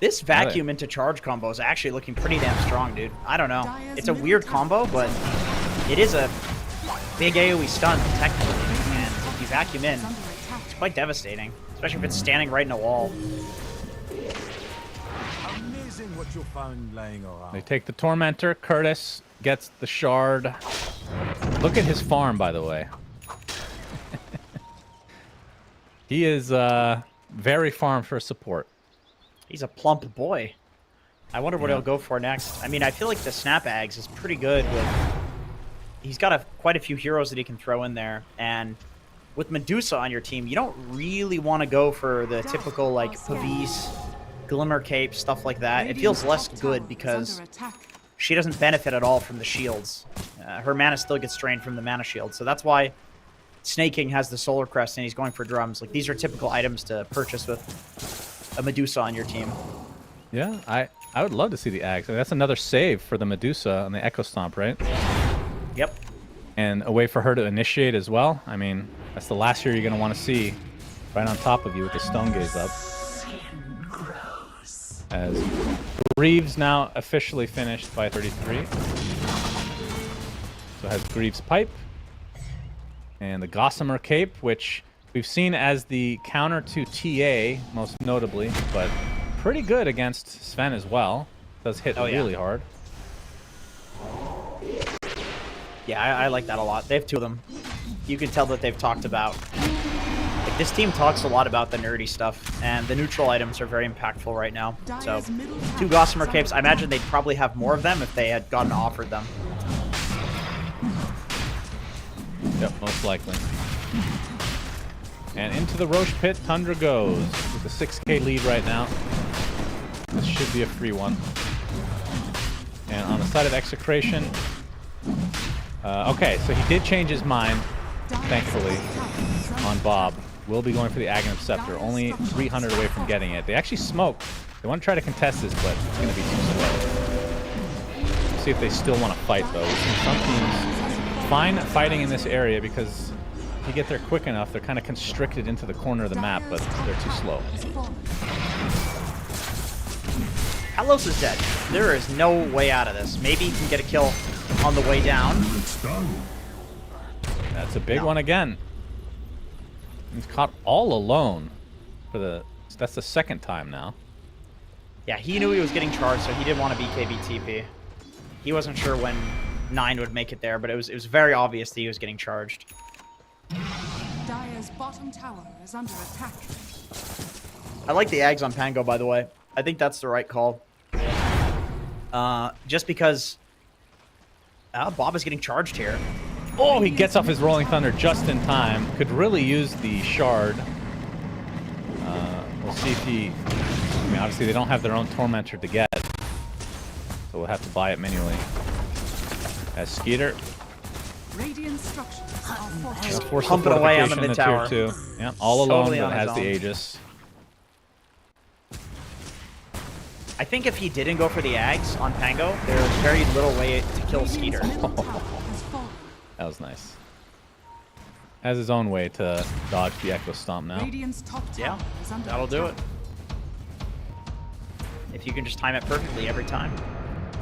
This vacuum into charge combo is actually looking pretty damn strong, dude. I don't know. It's a weird combo, but it is a big AoE stun, technically. And if you vacuum in, it's quite devastating, especially if it's standing right in a wall. Amazing what you found laying around. They take the Tormentor. Curtis gets the shard. Look at his farm, by the way. He is very farm for support. He's a plump boy. I wonder what he'll go for next. I mean, I feel like the Snap Ags is pretty good with... He's got quite a few heroes that he can throw in there, and with Medusa on your team, you don't really want to go for the typical, like, Pavis, Glimmer Cape, stuff like that. It feels less good because she doesn't benefit at all from the shields. Her mana still gets drained from the mana shield, so that's why Snake King has the Solar Crest and he's going for drums. Like, these are typical items to purchase with a Medusa on your team. Yeah, I would love to see the Axe. That's another save for the Medusa on the Echo Stomp, right? Yep. And a way for her to initiate as well. I mean, that's the last hero you're going to want to see right on top of you with the Stone Gaze up. As Greaves now officially finished by 33. So has Greaves Pipe. And the Gossamer Cape, which we've seen as the counter to TA, most notably, but pretty good against Sven as well. Does hit really hard. Yeah, I like that a lot. They have 2 of them. You can tell that they've talked about... Like, this team talks a lot about the nerdy stuff, and the neutral items are very impactful right now. So, 2 Gossamer Capes. I imagine they'd probably have more of them if they had gotten offered them. Yep, most likely. And into the Roche Pit, Tundra goes with a 6k lead right now. This should be a free one. And on the side of Execration... okay, so he did change his mind, thankfully, on Bob. Will be going for the Aghanim Scepter, only 300 away from getting it. They actually smoke. They want to try to contest this, but it's going to be too slow. We'll see if they still want to fight, though. We've seen some teams fine fighting in this area because if you get there quick enough, they're kind of constricted into the corner of the map, but they're too slow. Kalos is dead. There is no way out of this. Maybe he can get a kill on the way down. That's a big one again. He's caught all alone for the... That's the 2nd time now. Yeah, he knew he was getting charged, so he didn't want to BKB TP. He wasn't sure when 9 would make it there, but it was very obvious that he was getting charged. Dire's bottom tower is under attack. I like the Ags on Pango, by the way. I think that's the right call. Just because Bob is getting charged here. Oh, he gets off his Rolling Thunder just in time. Could really use the shard. We'll see if he... I mean, obviously they don't have their own Tormentor to get. So we'll have to buy it manually. As Skeeter. Radiant structures are Force pumping away on the mid tower. Tier 2. Yeah, all alone, Totally but on has his the own. Aegis. I think if he didn't go for the Ags on Pango, there's very little way to kill Skeeter. That was nice. Has his own way to dodge the Echo Stomp now. Radiant's top Yeah, tower is under that'll do it. attack. If you can just time it perfectly every time.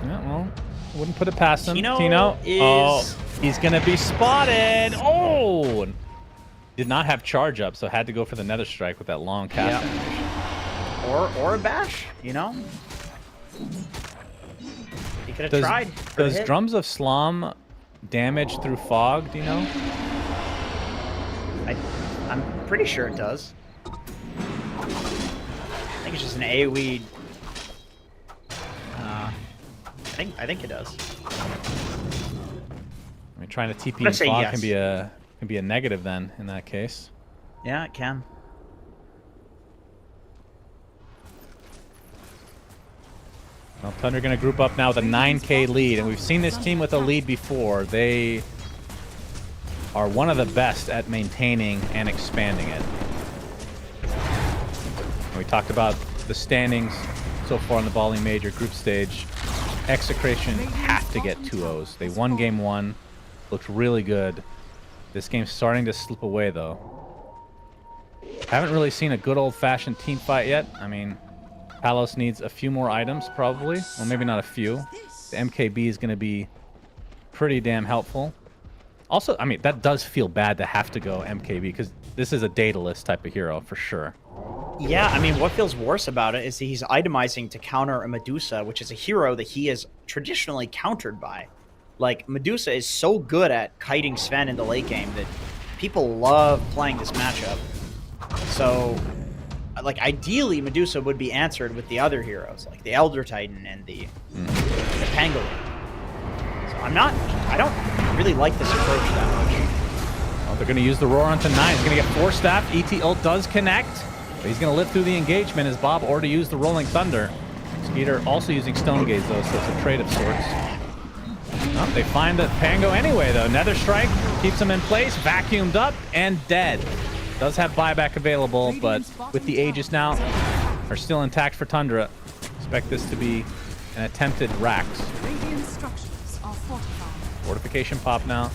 Yeah, well, wouldn't put it past him. Tino is... Oh, he's going to be spotted. Oh! Did not have charge up, so had to go for the Nether Strike with that long cast animation. Or a bash, you know? He could have tried. Does Drums of Slum damage through fog? Do you know? I'm pretty sure it does. I think it's just an AoE. I think it does. I mean, trying to TP in fog can be a negative then in that case. Yeah, it can. Well, Thunder going to group up now with a 9K lead, and we've seen this team with a lead before. They are one of the best at maintaining and expanding it. And we talked about the standings so far in the Bali Major group stage. Execration have to get 2-0s. They won game 1, looked really good. This game's starting to slip away, though. Haven't really seen a good old-fashioned team fight yet. I mean, Palos needs a few more items, probably. Well, maybe not a few. The MKB is going to be pretty damn helpful. Also, I mean, that does feel bad to have to go MKB, because this is a dataless type of hero, for sure. Yeah, I mean, what feels worse about it is that he's itemizing to counter a Medusa, which is a hero that he is traditionally countered by. Like, Medusa is so good at kiting Sven in the late game that people love playing this matchup. So, like, ideally, Medusa would be answered with the other heroes, like the Elder Titan and the Pangolin. So I don't really like this approach that much. Well, they're going to use the Roar onto 9. He's going to get Force Staff. ET ult does connect. But he's going to live through the engagement as Bob already used the Rolling Thunder. Skeeter also using Stone Gaze, though, so it's a trade of sorts. Oh, they find the Pango anyway, though. Nether Strike keeps him in place, vacuumed up, and dead. Does have buyback available, but with the Aegis now, are still intact for Tundra. Expect this to be an attempted Rax. Fortification pop now.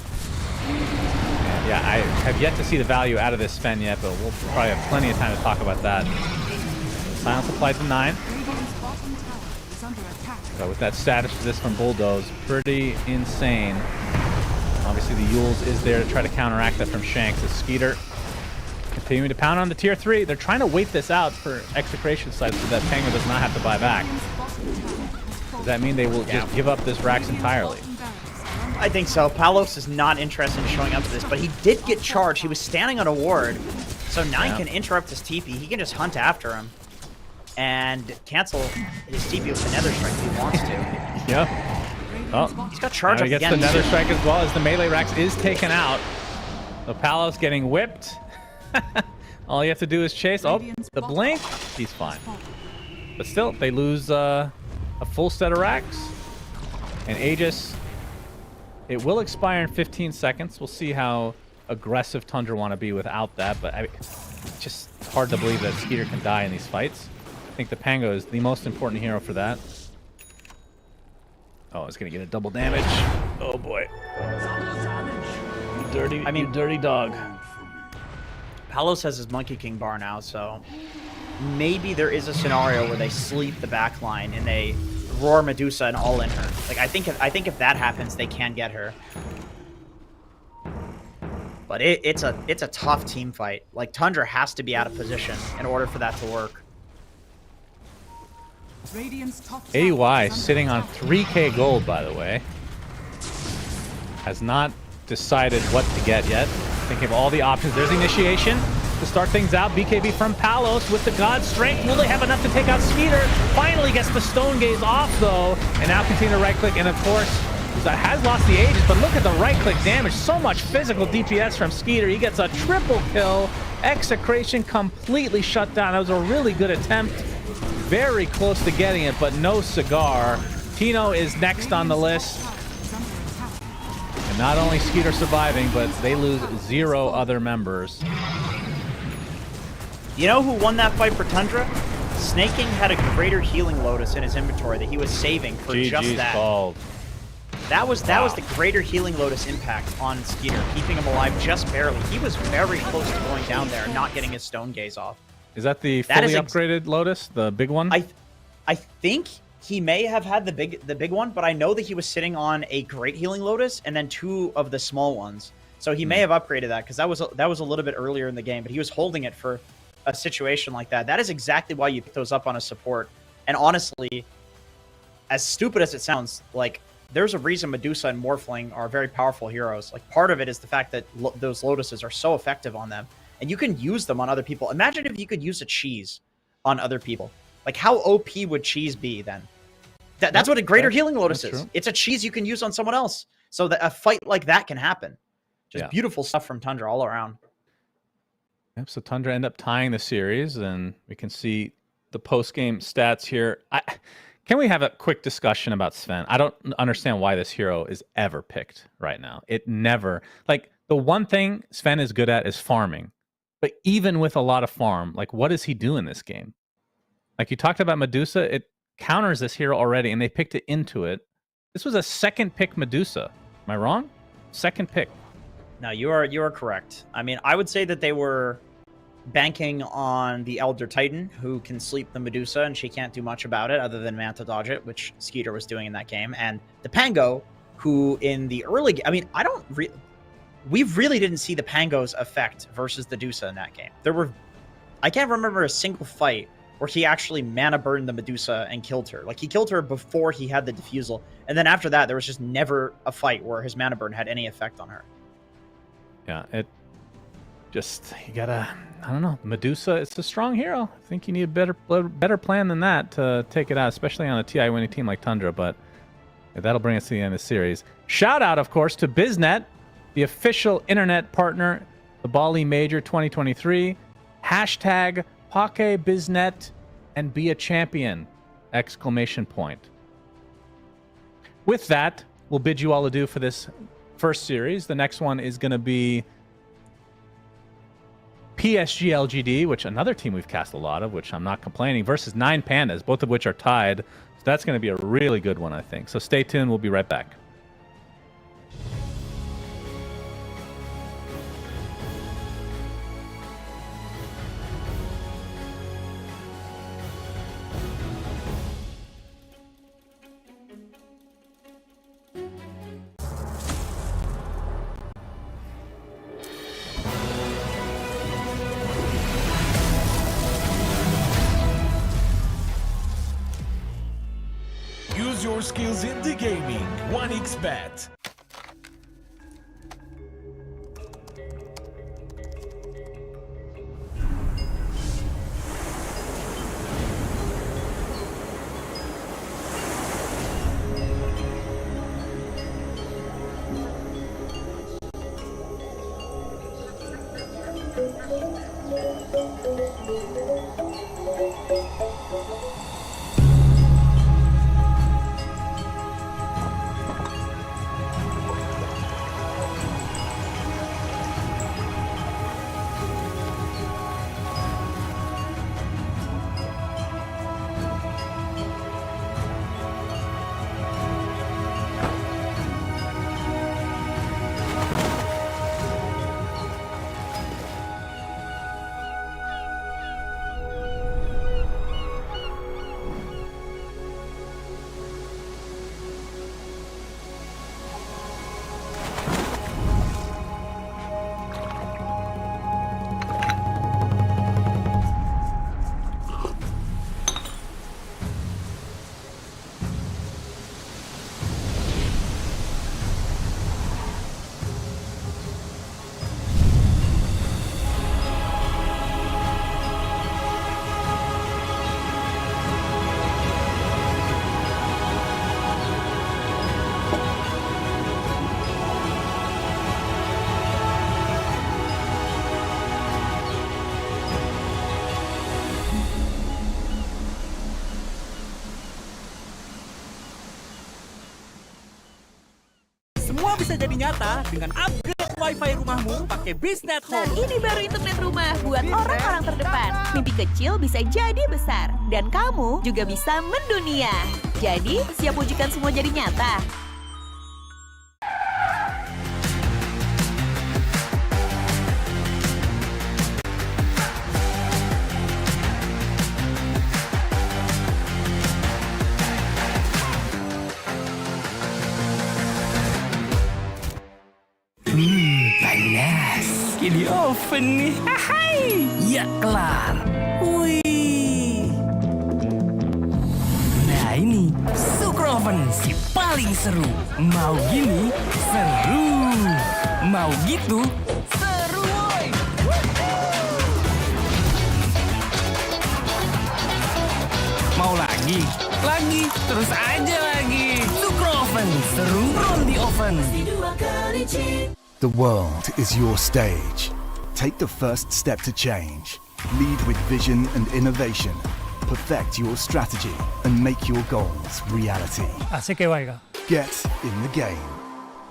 And yeah, I have yet to see the value out of this Sven yet, but we'll probably have plenty of time to talk about that. Silence applied to 9. So with that status resist from Bulldoze, pretty insane. Obviously the Yules is there to try to counteract that from Shanks. The Skeeter continuing to pound on the tier 3. They're trying to wait this out for Execration side so that Pango does not have to buy back. Does that mean they will just give up this Rax entirely? I think so. Palos is not interested in showing up to this, but he did get charged. He was standing on a ward, so 9 can interrupt his TP. He can just hunt after him and cancel his TP with the Nether Strike if he wants to. Yeah. Oh, he's got charge up he gets again. the Nether Strike as well as the melee Rax is taken out. So Palos getting whipped. All you have to do is chase. Oh, the blink. He's fine. But still, they lose a full set of Rax. And Aegis, it will expire in 15 seconds. We'll see how aggressive Tundra want to be without that. But it's just hard to believe that Skeeter can die in these fights. I think the Pango is the most important hero for that. Oh, it's going to get a double damage. Oh, boy. You dirty dog. Palos has his Monkey King bar now, so maybe there is a scenario where they sleep the backline and they roar Medusa and all in her. Like I think if that happens, they can get her. But it's a tough team fight. Like Tundra has to be out of position in order for that to work. AUI sitting on 3K gold, by the way. Has not decided what to get yet. Thinking of all the options. There's Initiation to start things out. BKB from Palos with the God Strength. Will they have enough to take out Skeeter? Finally gets the Stone Gaze off, though. And now continue to right-click. And, of course, has lost the Aegis. But look at the right-click damage. So much physical DPS from Skeeter. He gets a triple kill. Execration completely shut down. That was a really good attempt. Very close to getting it, but no cigar. Tino is next on the list. And not only Skeeter surviving, but they lose 0 other members. You know who won that fight for Tundra? Snaking had a greater healing Lotus in his inventory that he was saving for just that. Called. That was the greater healing Lotus impact on Skeeter, keeping him alive just barely. He was very close to going down there and not getting his Stone Gaze off. Is that the fully upgraded Lotus, the big one? I think he may have had the big one, but I know that he was sitting on a great healing Lotus and then 2 of the small ones. So he may have upgraded that because that was a little bit earlier in the game, but he was holding it for a situation like that. That is exactly why you pick those up on a support. And honestly, as stupid as it sounds, like there's a reason Medusa and Morphling are very powerful heroes. Like part of it is the fact that those lotuses are so effective on them, and you can use them on other people. Imagine if you could use a cheese on other people. Like how OP would cheese be then? That's what a greater healing lotus is. It's a cheese you can use on someone else. So that a fight like that can happen. Just beautiful stuff from Tundra all around. Yep, so Tundra end up tying the series, and we can see the post-game stats here. Can we have a quick discussion about Sven? I don't understand why this hero is ever picked right now. It never... Like, the one thing Sven is good at is farming. But even with a lot of farm, like, what does he do in this game? Like, you talked about Medusa, it counters this hero already, and they picked it into it. This was a second pick Medusa. Am I wrong? Second pick. No, you are correct. I mean, I would say that they were banking on the Elder Titan, who can sleep the Medusa, and she can't do much about it other than Manta dodge it, which Skeeter was doing in that game. And the Pango, who in the early... I mean, we really didn't see the Pango's effect versus the Dusa in that game. I can't remember a single fight where he actually mana burned the Medusa and killed her. Like, he killed her before he had the defusal, and then after that, there was just never a fight where his mana burn had any effect on her. Yeah, you gotta... I don't know. Medusa, it's a strong hero. I think you need a better plan than that to take it out, especially on a TI winning team like Tundra, but that'll bring us to the end of the series. Shout out, of course, to BizNet, the official internet partner, the Bali Major 2023. Hashtag Poke BizNet and be a champion! ! With that, we'll bid you all adieu for this first series. The next one is going to be PSG LGD, which another team we've cast a lot of, which I'm not complaining, versus 9 Pandas, both of which are tied. So that's going to be a really good one, I think. So stay tuned. We'll be right back. Use your skills in the gaming. 1xBet. Semua bisa jadi nyata dengan upgrade wifi rumahmu pakai BizNet Nah, Home. ini baru internet rumah buat orang-orang terdepan. Mimpi kecil bisa jadi besar. Dan kamu juga bisa mendunia. Jadi, siap wujudkan semua jadi nyata? Panas. Di oven nih. Hai. Ya kelar. Wih. Nah ini Sukroven si paling seru. Mau gini seru, mau gitu seru woy. Mau lagi, terus aja lagi. Sukroven seru from the oven. The world is your stage. Take the first step to change. Lead with vision and innovation. Perfect your strategy and make your goals reality. Así que vaya. Get in the game.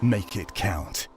Make it count.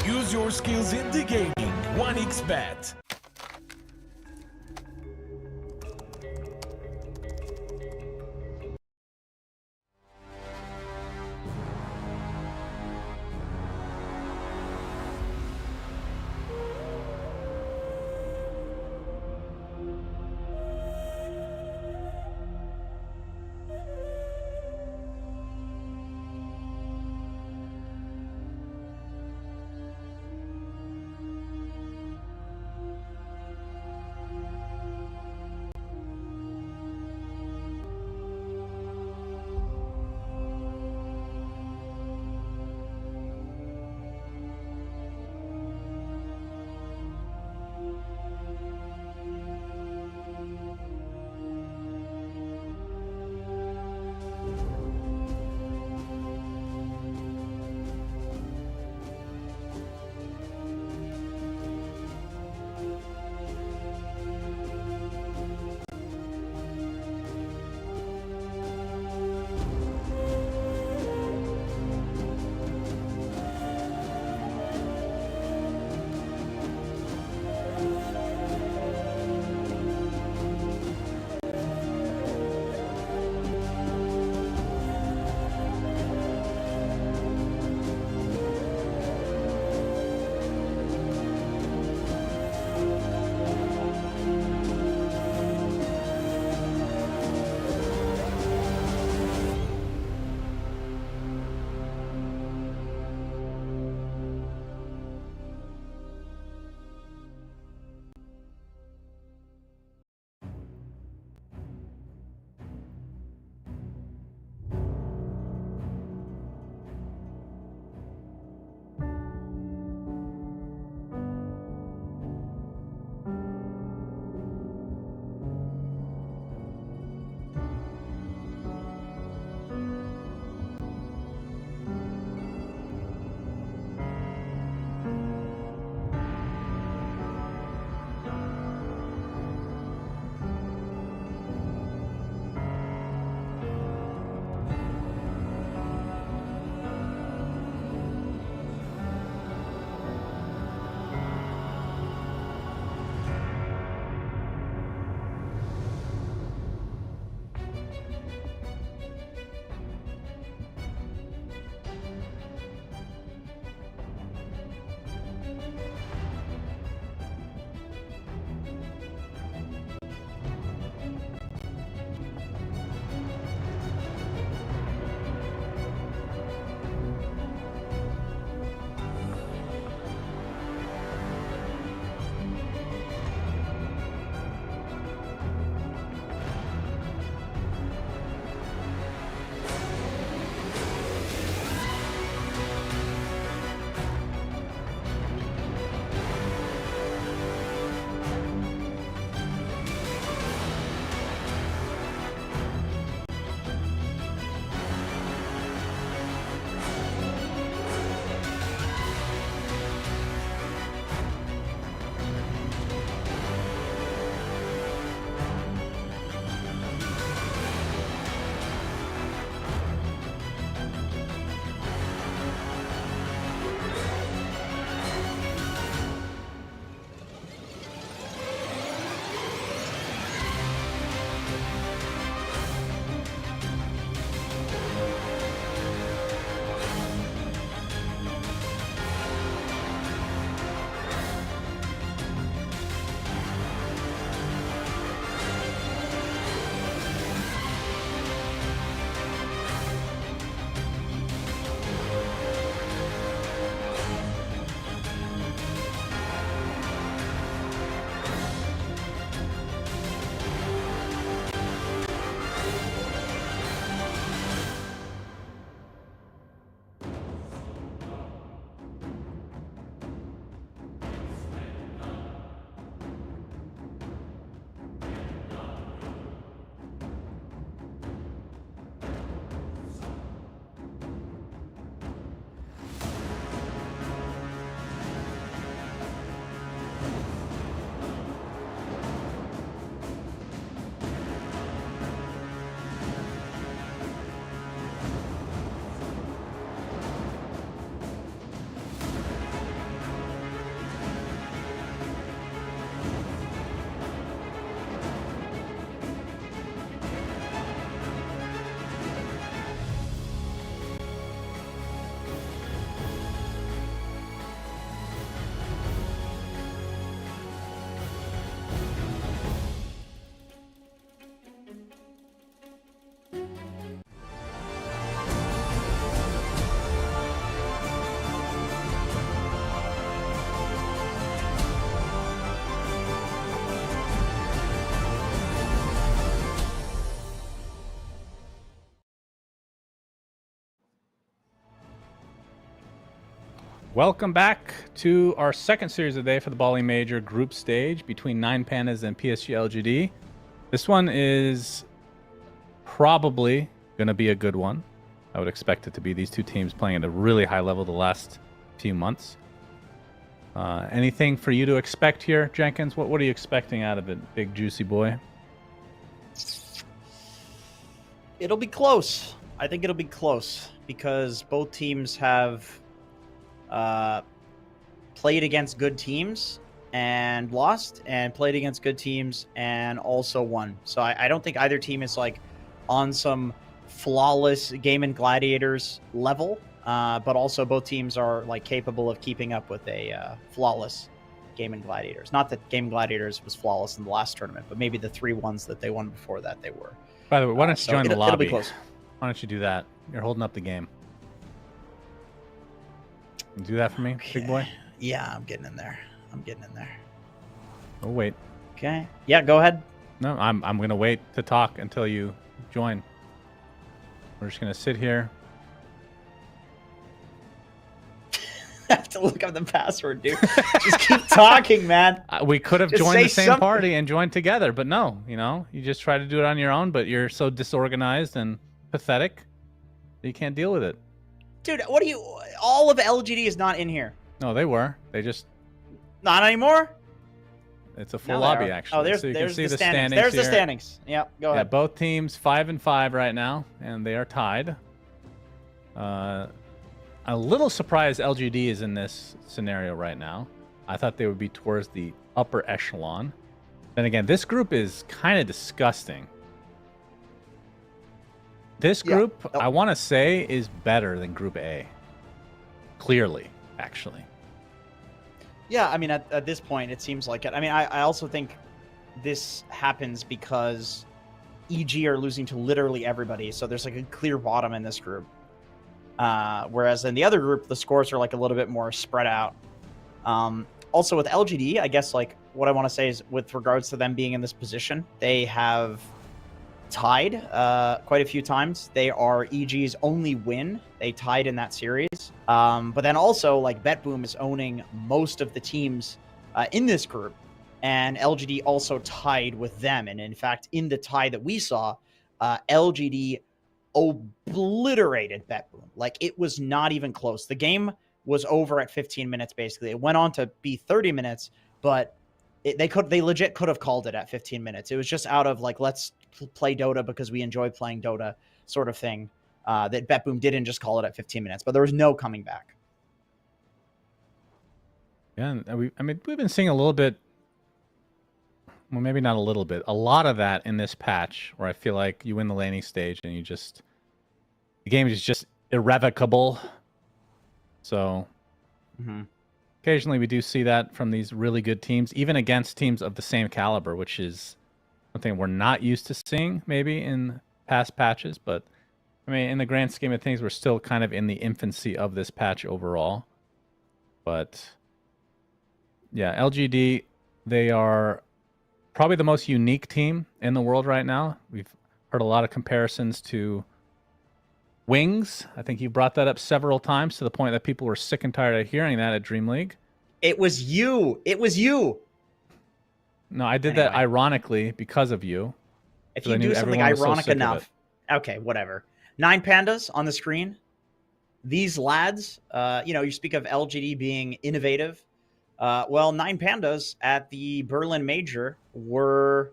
Use your skills in the gaming. 1xBet. Welcome back to our second series of the day for the Bali Major group stage between 9 Pandas and PSG LGD. This one is probably going to be a good one. I would expect it to be. These two teams playing at a really high level the last few months. Anything for you to expect here, Jenkins? What are you expecting out of it, big juicy boy? It'll be close. I think it'll be close because both teams have played against good teams and lost, and played against good teams and also won. So I don't think either team is like on some flawless Game and Gladiators level, but also both teams are like capable of keeping up with a flawless Game and Gladiators. Not that Game and Gladiators was flawless in the last tournament, but maybe the 3 ones that they won before that they were. By the way, why don't you join the lobby? It'll be close. Why don't you do that? You're holding up the game. Do that for me, big boy? Yeah, I'm getting in there. Oh, wait. Okay. Yeah, go ahead. No, I'm going to wait to talk until you join. We're just going to sit here. I have to look up the password, dude. Just keep talking, man. We could have Just joined say the same something. party and joined together, but no, you just try to do it on your own, but you're so disorganized and pathetic that you can't deal with it. Dude, what do you... All of LGD is not in here. No, they were. They just... Not anymore? It's a full Now they lobby, are. actually. Oh, there's so you can see the standings. There's the here. standings. Yep, go Yeah, ahead. both teams 5-5 right now, and they are tied. A little surprised LGD is in this scenario right now. I thought they would be towards the upper echelon. Then again, this group is kind of disgusting. This group, I want to say, is better than Group A. Clearly, actually. Yeah, I mean, at this point, it seems like it. I mean, I also think this happens because EG are losing to literally everybody, so there's like a clear bottom in this group. Whereas in the other group, the scores are like a little bit more spread out. Also with LGD, I guess like what I want to say is with regards to them being in this position, they have tied quite a few times. They are EG's only win. They tied in that series. But then also like BetBoom is owning most of the teams in this group, and LGD also tied with them. And in fact, in the tie that we saw, LGD obliterated BetBoom. Like, it was not even close. The game was over at 15 minutes, basically. It went on to be 30 minutes, but they legit could have called it at 15 minutes. It was just out of, like, let's play Dota because we enjoy playing Dota sort of thing, that BetBoom didn't just call it at 15 minutes, but there was no coming back. Yeah, and we've been seeing a little bit, well, maybe not a little bit, a lot of that in this patch where I feel like you win the laning stage and the game is just irrevocable. So occasionally we do see that from these really good teams, even against teams of the same caliber, which is something we're not used to seeing maybe in past patches. But I mean, in the grand scheme of things, we're still kind of in the infancy of this patch overall. But yeah, LGD, they are probably the most unique team in the world right now. We've heard a lot of comparisons to Wings. I think you brought that up several times to the point that people were sick and tired of hearing that at Dream League. It was you. No, I did that ironically because of you. If you do something ironic enough. Okay, whatever. 9 Pandas on the screen. These lads, you speak of LGD being innovative. Well, 9 Pandas at the Berlin Major were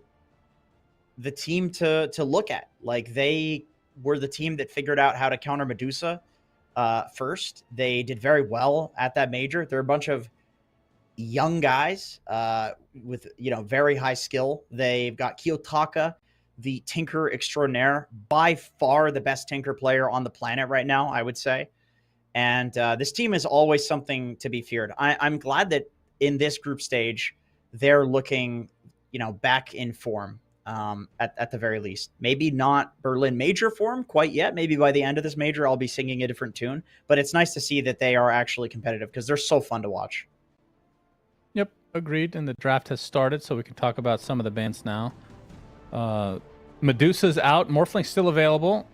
the team to look at. Like, they were the team that figured out how to counter Medusa first. They did very well at that major. They're a bunch of young guys with, very high skill. They've got Kiyotaka, the Tinker extraordinaire, by far the best Tinker player on the planet right now, I would say. And this team is always something to be feared. I'm glad that in this group stage, they're looking, back in form at the very least. Maybe not Berlin Major form quite yet. Maybe by the end of this major, I'll be singing a different tune. But it's nice to see that they are actually competitive because they're so fun to watch. Yep, agreed. And the draft has started, so we can talk about some of the bans now. Medusa's out. Morphling's still available.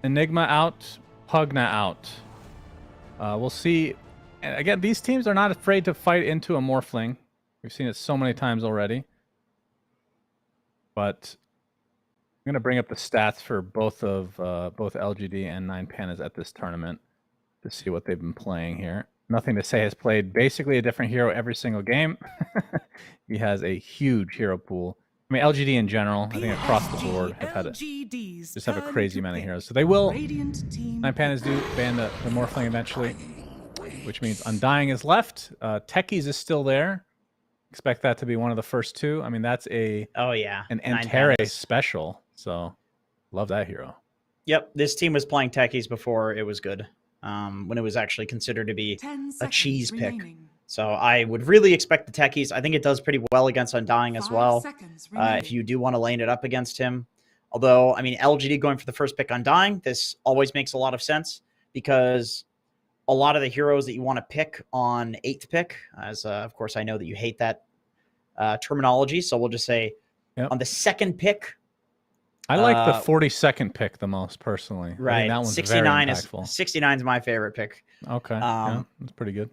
Enigma out. Pugna out. We'll see And again, these teams are not afraid to fight into a Morphling. We've seen it so many times already. But I'm going to bring up the stats for both LGD and Nine Pandas at this tournament to see what they've been playing here. Nothing to Say has played basically a different hero every single game. He has a huge hero pool. I mean, LGD in general, I think across the board, have a crazy amount of heroes. So they will, Nine Pandas do ban the Morphling eventually, which means Undying is left. Techies is still there. Expect that to be one of the first two. I mean, that's an Antares special. So love that hero. Yep, this team was playing Techies before it was good. When it was actually considered to be a cheese pick. So I would really expect the Techies. I think it does pretty well against Undying as well. If you do want to lane it up against him. Although, I mean, LGD going for the first pick Undying, this always makes a lot of sense because a lot of the heroes that you want to pick on 8th pick, as of course I know that you hate that terminology, so we'll just say on the 2nd pick. I like the 42nd pick the most personally. Right, I think that one's 69 very impactful. 69 is my favorite pick. Okay, yeah, that's pretty good.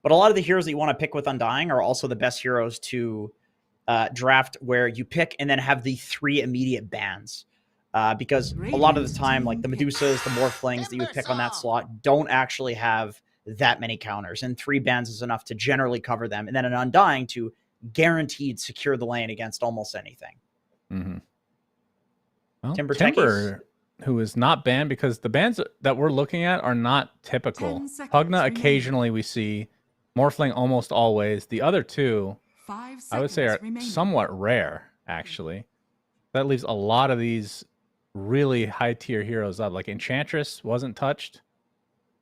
But a lot of the heroes that you want to pick with Undying are also the best heroes to draft, where you pick and then have the 3 immediate bans. Because a lot of the time, like the Medusas, the Morphlings that you would pick on that slot don't actually have that many counters, and 3 bans is enough to generally cover them, and then an Undying to guaranteed secure the lane against almost anything. Mm-hmm. Well, Timber, who is not banned, because the bans that we're looking at are not typical. Pugna occasionally we see, Morphling almost always. The other two, I would say, are somewhat rare, actually. That leaves a lot of these really high-tier heroes up. Like Enchantress wasn't touched.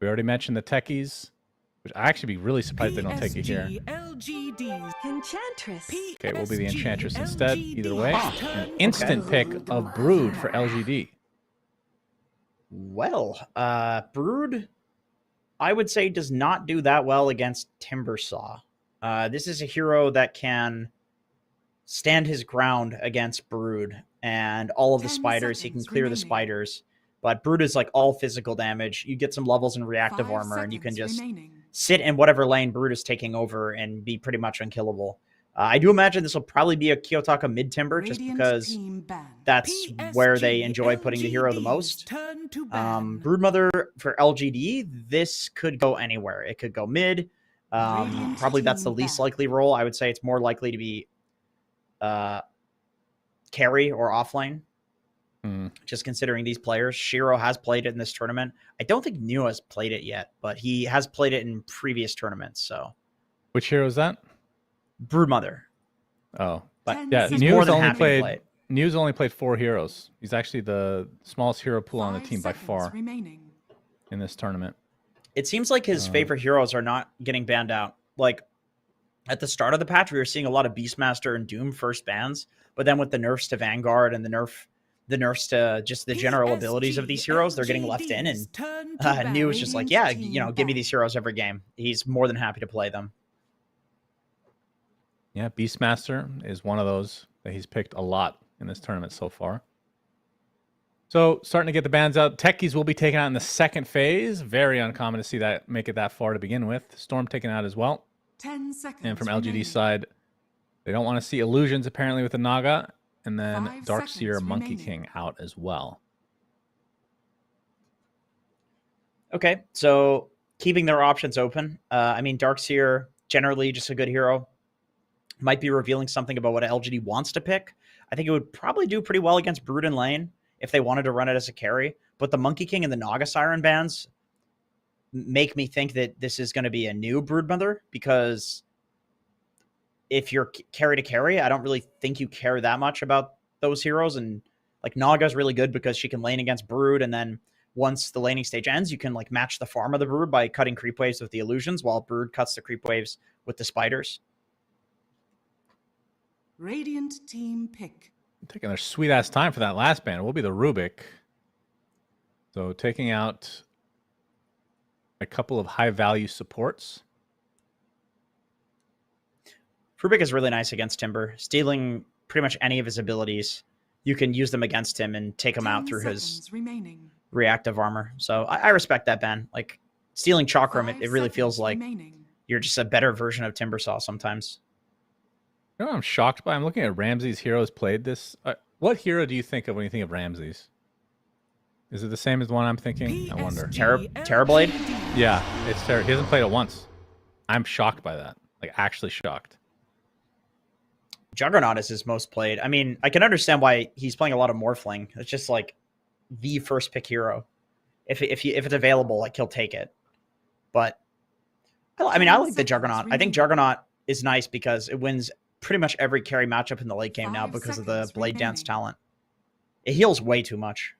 We already mentioned the Techies, which I actually be really surprised they don't take it here. Enchantress. Okay, we'll be the Enchantress instead, either way. An instant pick of Brood for LGD. Well, Brood, I would say, does not do that well against Timbersaw. This is a hero that can stand his ground against Brood and all of the spiders. He can clear the spiders. But Brood is like all physical damage. You get some levels in reactive armor, and you can just sit in whatever lane Brood is taking over and be pretty much unkillable. I do imagine this will probably be a Kiyotaka mid-timber, just because that's where they enjoy putting the hero the most. Broodmother for LGD, this could go anywhere. It could go mid. Probably that's the least likely role. I would say it's more likely to be carry or offlane. Just considering these players. Shiro has played it in this tournament. I don't think Neo has played it yet, but he has played it in previous tournaments. So, which hero is that? Broodmother. Oh, but yeah, he's more than happy to play it. New's only played 4 heroes. He's actually the smallest hero pool on the team by far in this tournament. It seems like his favorite heroes are not getting banned out. Like at the start of the patch, we were seeing a lot of Beastmaster and Doom first bans, but then with the nerfs to Vanguard and the nerfs to just the general abilities of these heroes, they're getting left in. And New is just like, yeah, give me these heroes every game. He's more than happy to play them. Yeah, Beastmaster is one of those that he's picked a lot in this tournament so far. So starting to get the bans out. Techies will be taken out in the 2nd phase. Very uncommon to see that make it that far to begin with. Storm taken out as well. 10 seconds. And from LGD side, they don't want to see illusions apparently with the Naga. And then Darkseer Monkey King out as well. Okay, so keeping their options open. I mean, Darkseer, generally just a good hero. Might be revealing something about what LGD wants to pick. I think it would probably do pretty well against Brood and Lane if they wanted to run it as a carry. But the Monkey King and the Naga Siren bans make me think that this is going to be a new Broodmother, because if you're carry to carry, I don't really think you care that much about those heroes. And like Naga's really good because she can lane against Brood, and then once the laning stage ends, you can like match the farm of the Brood by cutting creep waves with the illusions, while Brood cuts the creep waves with the spiders. Radiant team pick. Taking their sweet ass time for that last ban. It will be the Rubik. So taking out a couple of high value supports. Rubik is really nice against Timber. Stealing pretty much any of his abilities, you can use them against him and take him out through his reactive armor. So I respect that ban. Like, stealing Chakram, 5 it really feels seconds like remaining. you're just a better version of Timbersaw sometimes. You know what I'm shocked by? I'm looking at Ramsey's heroes played this. What hero do you think of when you think of Ramsey's? Is it the same as the one I'm thinking? I wonder. Terrorblade? Yeah, it's Terror. He hasn't played it once. I'm shocked by that. Like, actually shocked. Juggernaut is his most played. I mean, I can understand why he's playing a lot of Morphling. It's just like the first pick hero. If it's available, like he'll take it. But I mean, I like the Juggernaut. I think Juggernaut is nice because it wins pretty much every carry matchup in the late game now because of the Blade Dance talent. It heals way too much.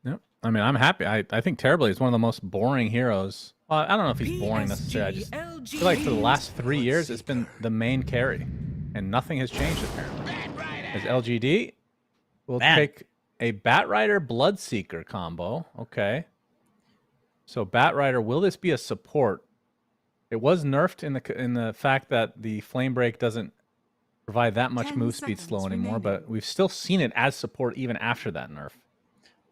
Yep. I mean, I'm happy. I think Terrorblade is one of the most boring heroes. Well, I don't know if he's boring necessarily. I just feel like for the last 3 years, it's been the main carry, and nothing has changed apparently. As LGD, we'll take a Batrider Bloodseeker combo. Okay. So Batrider, will this be a support? It was nerfed in the fact that the Flame Break doesn't provide that much move speed slow anymore, but we've still seen it as support even after that nerf.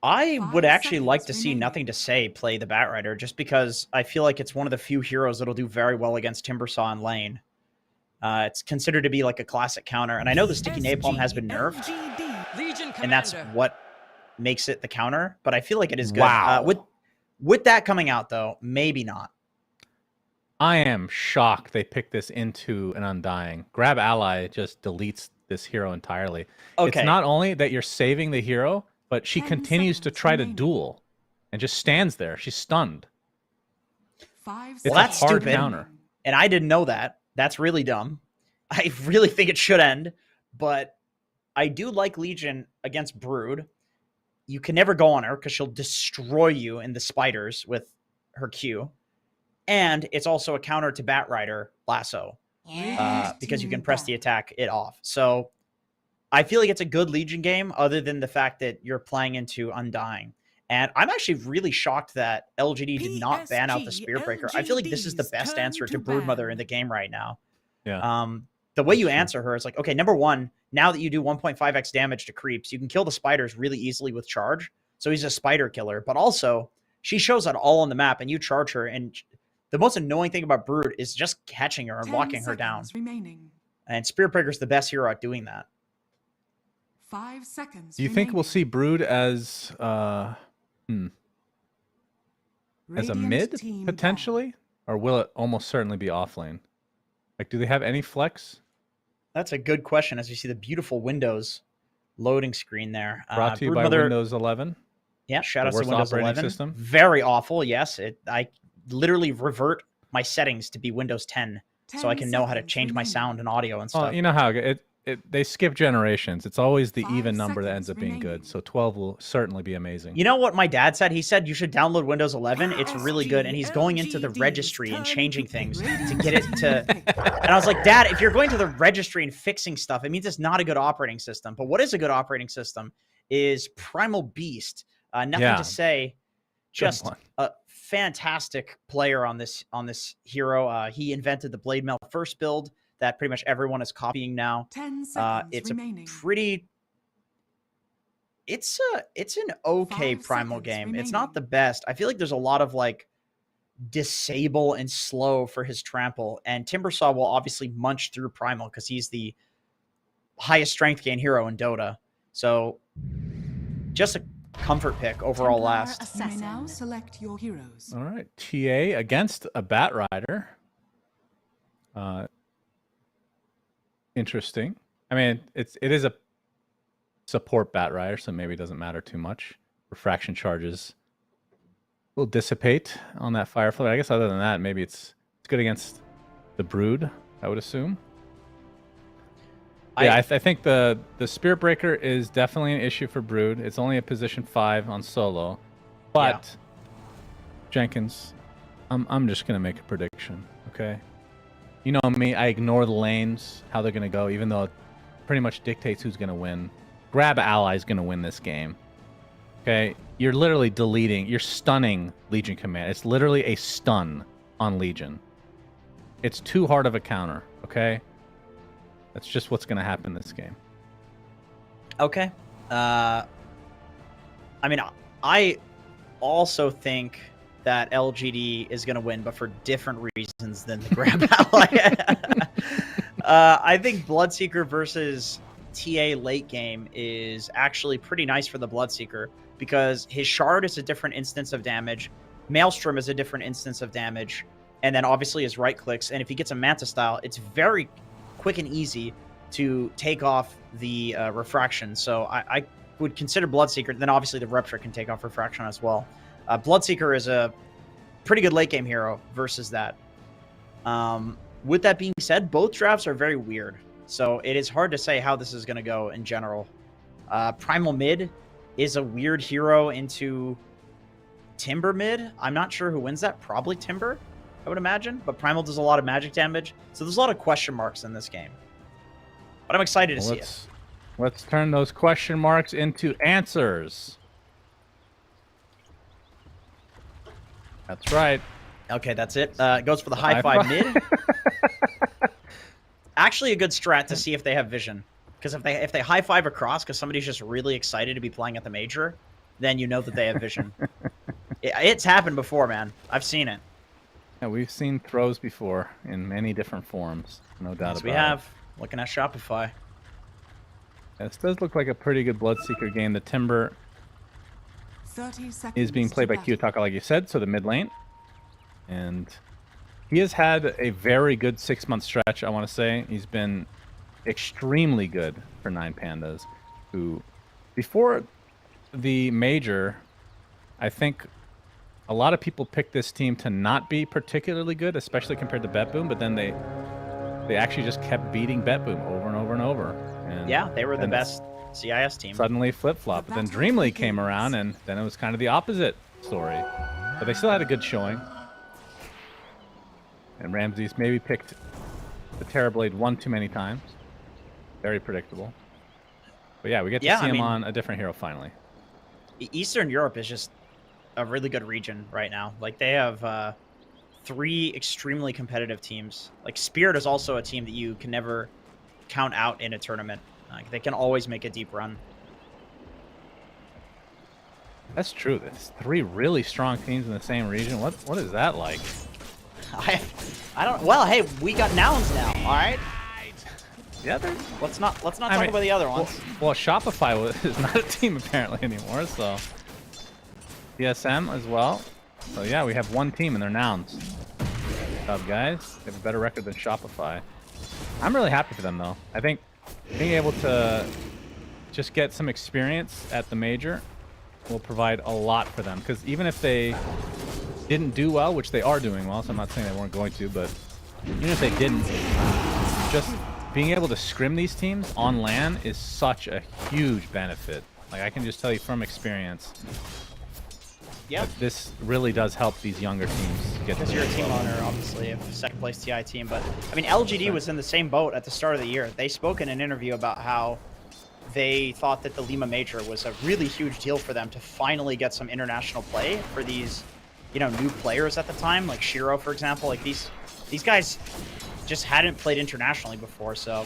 I would actually like to see Nothing to Say play the Batrider just because I feel like it's one of the few heroes that'll do very well against Timbersaw in lane. It's considered to be like a classic counter, and I know the Sticky Napalm has been nerfed, and that's what makes it the counter, but I feel like it is good. Wow. With that coming out, though, maybe not. I am shocked they picked this into an Undying. Grab Ally just deletes this hero entirely. Okay. It's not only that you're saving the hero, but she continues to try to duel and just stands there. She's stunned. 5 It's Well, a that's hard stupid. counter. And I didn't know that. That's really dumb. I really think it should end, but I do like Legion against Brood. You can never go on her because she'll destroy you in the spiders with her Q. And it's also a counter to Batrider Lasso because you can press the attack it off. So I feel like it's a good Legion game other than the fact that you're playing into Undying. And I'm actually really shocked that LGD did not ban out the Spear Breaker. I feel like this is the best answer to Broodmother in the game right now. Yeah. The way you answer her is like, okay, number one, now that you do 1.5x damage to creeps, you can kill the spiders really easily with charge. So he's a spider killer. But also, she shows that all on the map, and you charge her. And the most annoying thing about Brood is just catching her and locking her down. Remaining. And Spear Breaker's the best hero at doing that. 5 seconds. Do you think we'll see Brood as a mid potentially, or will it almost certainly be off lane? Like, do they have any flex? That's a good question. As you see the beautiful Windows loading screen there, Brought to you by Broodmother- Windows 11. Yeah, shout out to worst Windows operating 11. system. Very awful. Yes, I literally revert my settings to be Windows 10 so I can know how to change my sound and audio and stuff. Well, you know how they skip generations. It's always the 5 even number that seconds ends up being good. remaining. So 12 will certainly be amazing. You know what my dad said? He said you should download Windows 11. It's really good. And he's going into the registry and changing things to get it to... And I was like, Dad, if you're going to the registry and fixing stuff, it means it's not a good operating system. But what is a good operating system is Primal Beast. Nothing to say. Just one. a fantastic player on this hero. He invented the Blade Mail first build that pretty much everyone is copying now. 10 seconds It's remaining. a pretty... It's an okay 5 Primal seconds game. It's remaining. not the best. I feel like there's a lot of like disable and slow for his trample, and Timbersaw will obviously munch through Primal because he's the highest strength gain hero in Dota. So just a comfort pick overall last. You may now select your heroes. All right, TA against a Batrider. Interesting. I mean, it is a support Batrider, so maybe it doesn't matter too much. Refraction charges will dissipate on that fire float. I guess other than that, maybe it's good against the Brood, I would assume. Yeah, I think the Spirit Breaker is definitely an issue for Brood. It's only a position 5 on solo. But Jenkins, I'm just gonna make a prediction, okay? You know me, I ignore the lanes, how they're gonna go, even though it pretty much dictates who's gonna win. Grab Ally is gonna win this game. Okay? You're literally you're stunning Legion Command. It's literally a stun on Legion. It's too hard of a counter, okay? That's just what's gonna happen this game. Okay. I mean, I also think that LGD is going to win, but for different reasons than the grab ally. I think Bloodseeker versus TA late game is actually pretty nice for the Bloodseeker because his Shard is a different instance of damage, Maelstrom is a different instance of damage, and then obviously his right clicks. And if he gets a Manta style, it's very quick and easy to take off the Refraction. So I would consider Bloodseeker. Then obviously the Rupture can take off Refraction as well. Bloodseeker is a pretty good late game hero versus that. With that being said, both drafts are very weird. So it is hard to say how this is going to go in general. Primal mid is a weird hero into Timber mid. I'm not sure who wins that. Probably Timber, I would imagine. But Primal does a lot of magic damage. So there's a lot of question marks in this game. But I'm excited to see it. Let's turn those question marks into answers. That's right. Okay, that's it. It goes for the high five mid. Actually, a good strat to see if they have vision. Because if they high five across because somebody's just really excited to be playing at the major, then you know that they have vision. It's happened before, man. I've seen it. Yeah, we've seen throws before in many different forms. No doubt about it. We have. Looking at Shopify. Yeah, this does look like a pretty good Bloodseeker game. The Timber 30 seconds is being played by Kiyotaka, like you said, so the mid lane. And he has had a very good 6-month stretch, I want to say. He's been extremely good for 9 Pandas, who, before the major, I think a lot of people picked this team to not be particularly good, especially compared to BetBoom, but then they actually just kept beating BetBoom over and over and over. And yeah, they were the best CIS team. Suddenly flip-flop. But then Dream League came around, and then it was kind of the opposite story. But they still had a good showing. And Ramses maybe picked the Terrorblade one too many times. Very predictable. But yeah, we get to see him on a different hero finally. Eastern Europe is just a really good region right now. Like, they have 3 extremely competitive teams. Like, Spirit is also a team that you can never count out in a tournament. Like, they can always make a deep run. That's true. There's 3 really strong teams in the same region. What is that like? I don't. Well, hey, we got nouns now. All right. Yeah, let's not talk about the other ones. Well, Shopify is not a team apparently anymore, so DSM as well. So yeah, we have 1 team and they're nouns. Good job, guys. They have a better record than Shopify. I'm really happy for them though. I think being able to just get some experience at the major will provide a lot for them, because even if they didn't do well, which they are doing well, so I'm not saying they weren't going to, but even if they didn't, just being able to scrim these teams on LAN is such a huge benefit. Like, I can just tell you from experience, this really does help these younger teams get. Because you're a team owner, obviously, of second place TI team. But I mean, LGD was in the same boat at the start of the year. They spoke in an interview about how they thought that the Lima Major was a really huge deal for them to finally get some international play for these, you know, new players at the time, like Shiro, for example. Like, these guys just hadn't played internationally before, so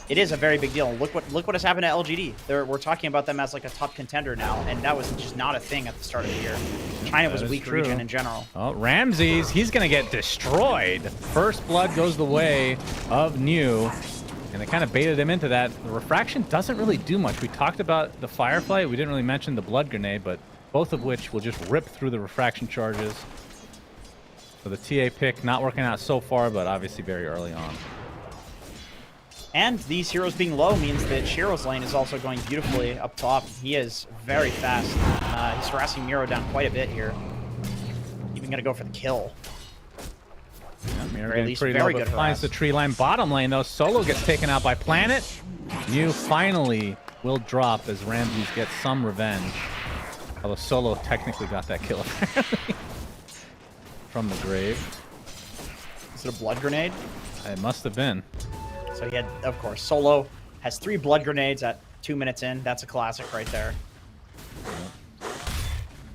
it is a very big deal. Look what has happened to LGD. We're talking about them as like a top contender now, and that was just not a thing at the start of the year. China was a weak region in general. Oh, Ramses, he's gonna get destroyed. First blood goes the way of New, and they kind of baited him into that. The Refraction doesn't really do much. We talked about the Firefly. We didn't really mention the Blood Grenade, but both of which will just rip through the Refraction charges. So the TA pick not working out so far, but obviously very early on. And these heroes being low means that Shiro's lane is also going beautifully up top. He is very fast. He's harassing Miro down quite a bit here. Even going to go for the kill. Yeah, Miro getting pretty low, but finds the tree line bottom lane, though. Solo gets taken out by Planet. Mew finally will drop as Ramses gets some revenge. Although Solo technically got that kill from the grave. Is it a blood grenade? It must have been. So he had, of course, Solo has 3 blood grenades at 2 minutes in. That's a classic right there.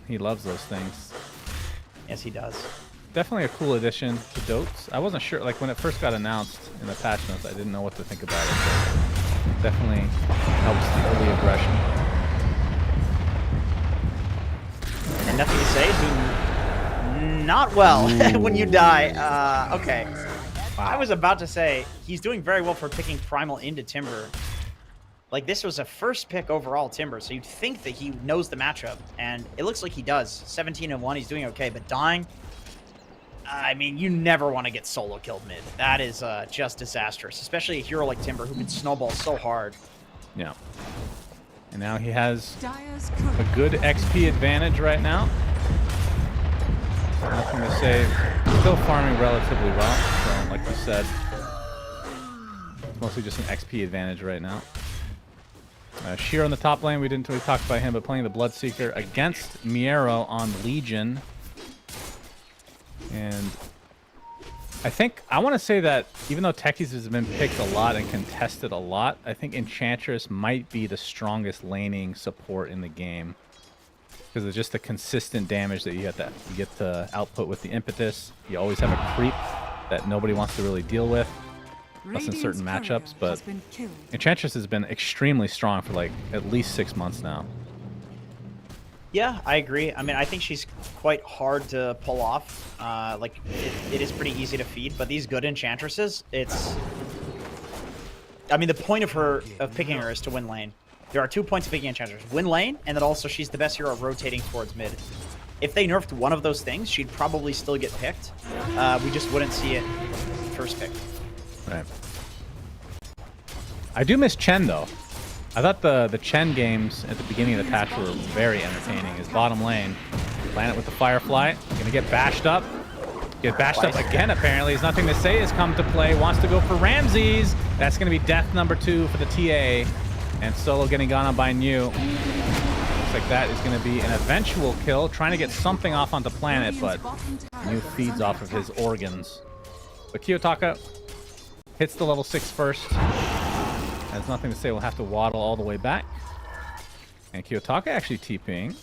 He loves those things. Yes, he does. Definitely a cool addition to Dotes. I wasn't sure, like when it first got announced in the patch notes, I didn't know what to think about it. But it definitely helps the early aggression. And nothing to say, not well when you die. Okay. I was about to say, he's doing very well for picking Primal into Timber. Like, this was a first pick overall Timber, so you'd think that he knows the matchup, and it looks like he does. 17-1, he's doing okay, but dying, I mean, you never want to get solo killed mid. That is just disastrous, especially a hero like Timber who can snowball so hard. Yeah. And now he has a good XP advantage right now. Nothing to say. Still farming relatively well, so like you said. It's mostly just an XP advantage right now. Sheer on the top lane, we didn't really talk about him, but playing the Bloodseeker against Miero on Legion. And I want to say that even though Techies has been picked a lot and contested a lot, I think Enchantress might be the strongest laning support in the game. Because of just the consistent damage that you get to output with the Impetus. You always have a creep that nobody wants to really deal with. Unless in certain matchups, but Enchantress has been extremely strong for like at least 6 months now. Yeah, I agree. I mean, I think she's quite hard to pull off. Like, it is pretty easy to feed, but these good Enchantresses, it's... I mean, the point of picking her is to win lane. There are 2 points of picking Enchantress. Win lane, and then also she's the best hero rotating towards mid. If they nerfed one of those things, she'd probably still get picked. We just wouldn't see it first pick. Right. I do miss Chen, though. I thought the Chen games at the beginning of the patch were very entertaining. His bottom lane, Planet with the Firefly, gonna get bashed up. Get bashed up again, apparently. There's nothing to say has come to play. Wants to go for Ramses. That's gonna be death number 2 for the TA. And Solo getting gone on by New. Looks like that is gonna be an eventual kill. Trying to get something off onto Planet, but New feeds off of his organs. But Kiyotaka hits the level 6 first. Has nothing to say, we'll have to waddle all the way back. And Kiyotaka actually TPing.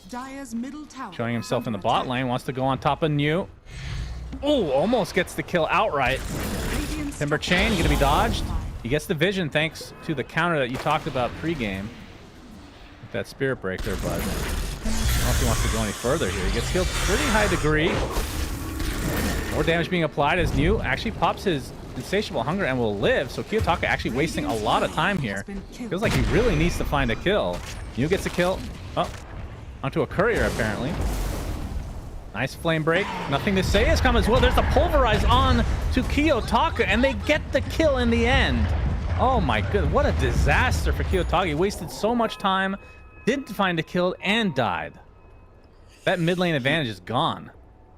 Showing himself in the bot lane, wants to go on top of New. Oh, almost gets the kill outright. Timber Chain gonna be dodged. He gets the vision thanks to the counter that you talked about pregame. With that Spirit Breaker, but I don't know if he wants to go any further here. He gets killed pretty high degree. More damage being applied as New actually pops his Insatiable Hunger and will live, so Kiyotaka actually wasting a lot of time here. Feels like he really needs to find a kill. New gets a kill. Oh, onto a courier apparently. Nice flame break. Nothing to say has come as well. There's the Pulverize on to Kiyotaka, and they get the kill in the end. Oh my goodness, what a disaster for Kiyotaka. He wasted so much time, didn't find a kill, and died. That mid lane advantage is gone.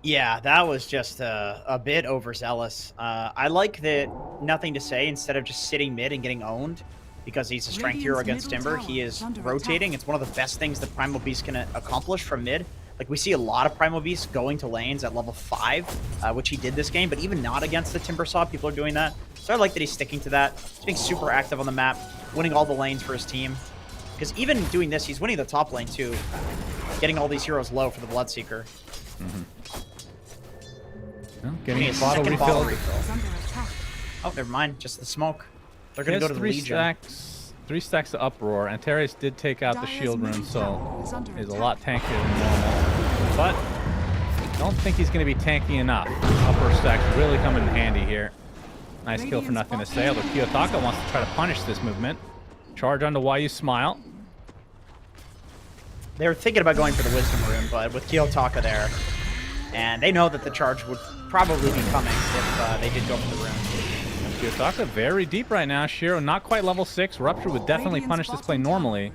Yeah, that was just a bit overzealous. I like that Nothing to Say, instead of just sitting mid and getting owned, because he's a strength hero against Timber, he is rotating. It's one of the best things that Primal Beast can accomplish from mid. Like, we see a lot of Primal Beasts going to lanes at level 5, which he did this game, but even not against the Timber Saw, people are doing that. So I like that he's sticking to that. He's being super active on the map, winning all the lanes for his team. Because even doing this, he's winning the top lane too, getting all these heroes low for the Bloodseeker. Well, getting a bottle refill. Oh, never mind. Just the smoke. They're going to go to the Legion. 3 stacks of Uproar. Antares did take out the shield rune, so is a lot tankier than normal. But I don't think he's going to be tanky enough. Upper stacks really come in handy here. Nice kill for Nothing to Say, although Kiyotaka wants to try to punish this movement. Charge onto Why You Smile. They were thinking about going for the Wisdom Rune, but with Kiyotaka there, and they know that the charge would probably be coming if they did go for the rune. Kiyotaka very deep right now. Shiro not quite level 6. Rupture would definitely punish this play normally.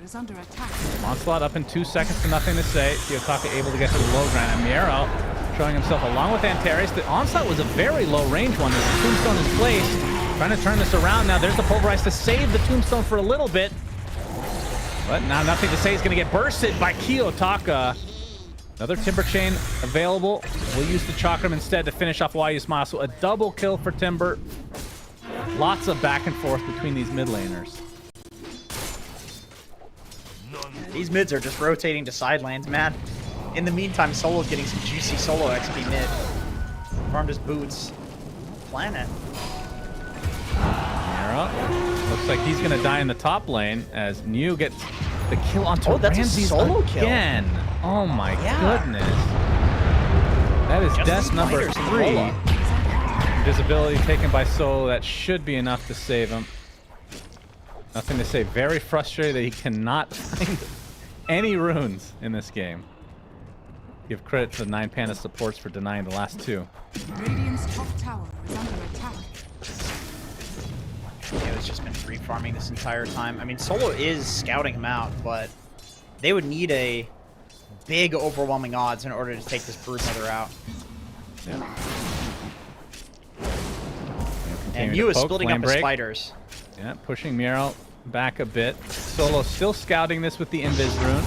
Onslaught up in 2 seconds to Nothing to Say. Kiyotaka able to get to the low ground. And Miero showing himself along with Antares. The Onslaught was a very low range one. There's a Tombstone in place. Trying to turn this around now. There's the Pulverize to save the Tombstone for a little bit. But now Nothing to Say is going to get bursted by Kiyotaka. Another Timber Chain available. We'll use the Chakram instead to finish off Why You Smile. So a double kill for Timber. Lots of back and forth between these mid laners. These mids are just rotating to side lanes, man. In the meantime, Solo's getting some juicy solo XP mid. Farmed his boots. Planet. Mira. Looks like he's gonna die in the top lane as New gets the kill onto that's Ramses a solo kill again. Oh my goodness. That is Just death these number fighters in the 3. roll-up. Invisibility taken by Solo. That should be enough to save him. Nothing to say. Very frustrated that he cannot find any runes in this game. Give credit to the 9 Panda supports for denying the last 2. Radiant's top tower is under attack. Neo's just been free farming this entire time. I mean, Solo is scouting him out, but they would need a big overwhelming odds in order to take this Broodmother out. Yeah. And Yu is splitting up his spiders. Yeah, pushing Miro back a bit. Solo still scouting this with the Invis rune.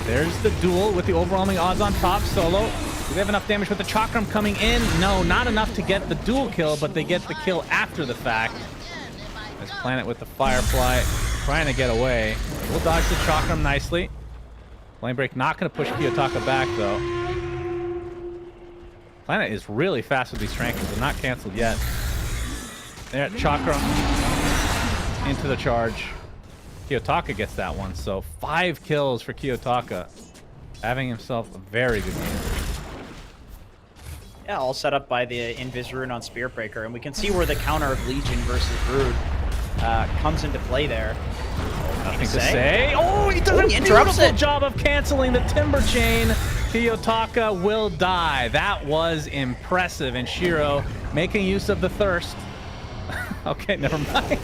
There's the duel with the overwhelming odds on top. Solo, do they have enough damage with the Chakram coming in? No, not enough to get the duel kill, but they get the kill after the fact. As Planet with the Firefly trying to get away. We'll dodge the Chakram nicely. Flame Break not going to push Kiyotaka back, though. Planet is really fast with these rankings. They're not canceled yet. There, Chakram into the charge. Kiyotaka gets that one, so 5 kills for Kiyotaka. Having himself a very good game. Yeah, all set up by the Invis rune on Spirit Breaker, and we can see where the counter of Legion versus Brood comes into play there. Nothing to say. Oh, he does a beautiful job of canceling the Timber Chain. Kiyotaka will die. That was impressive, and Shiro making use of the thirst. Okay, never mind.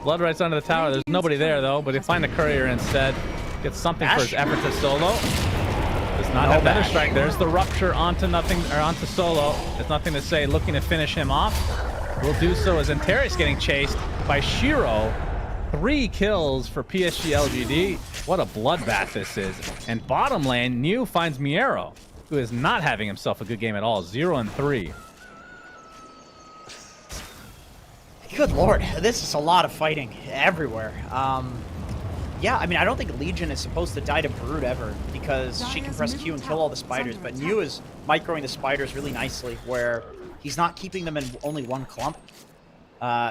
Blood rights onto the tower. There's nobody there, though, but they find the courier instead. Gets something for his efforts at Solo. Does not have Better Strike. There's the rupture onto onto Solo. There's nothing to say. Looking to finish him off. Will do so as Antares getting chased by Shiro. 3 kills for PSG LGD. What a bloodbath this is. And bottom lane, New finds Miero, who is not having himself a good game at all. 0 and 3. Good lord, this is a lot of fighting everywhere. Yeah, I mean, I don't think Legion is supposed to die to Brood ever, because she can press Q and kill all the spiders, but New is microing the spiders really nicely, where he's not keeping them in only one clump.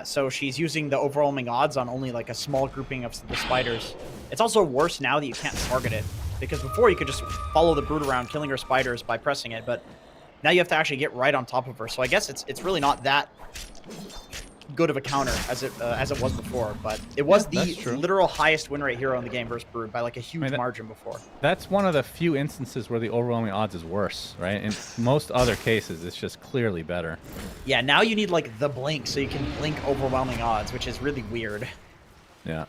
So she's using the overwhelming odds on only like a small grouping of the spiders. It's also worse now that you can't target it, because before you could just follow the Brood around killing her spiders by pressing it, but now you have to actually get right on top of her. So I guess it's really not that good of a counter as it was before, but it was the literal highest win rate hero in the game versus Brood by like a huge margin before. That's one of the few instances where the overwhelming odds is worse, right? In most other cases, it's just clearly better. Yeah, now you need like the blink so you can blink overwhelming odds, which is really weird. Yeah. All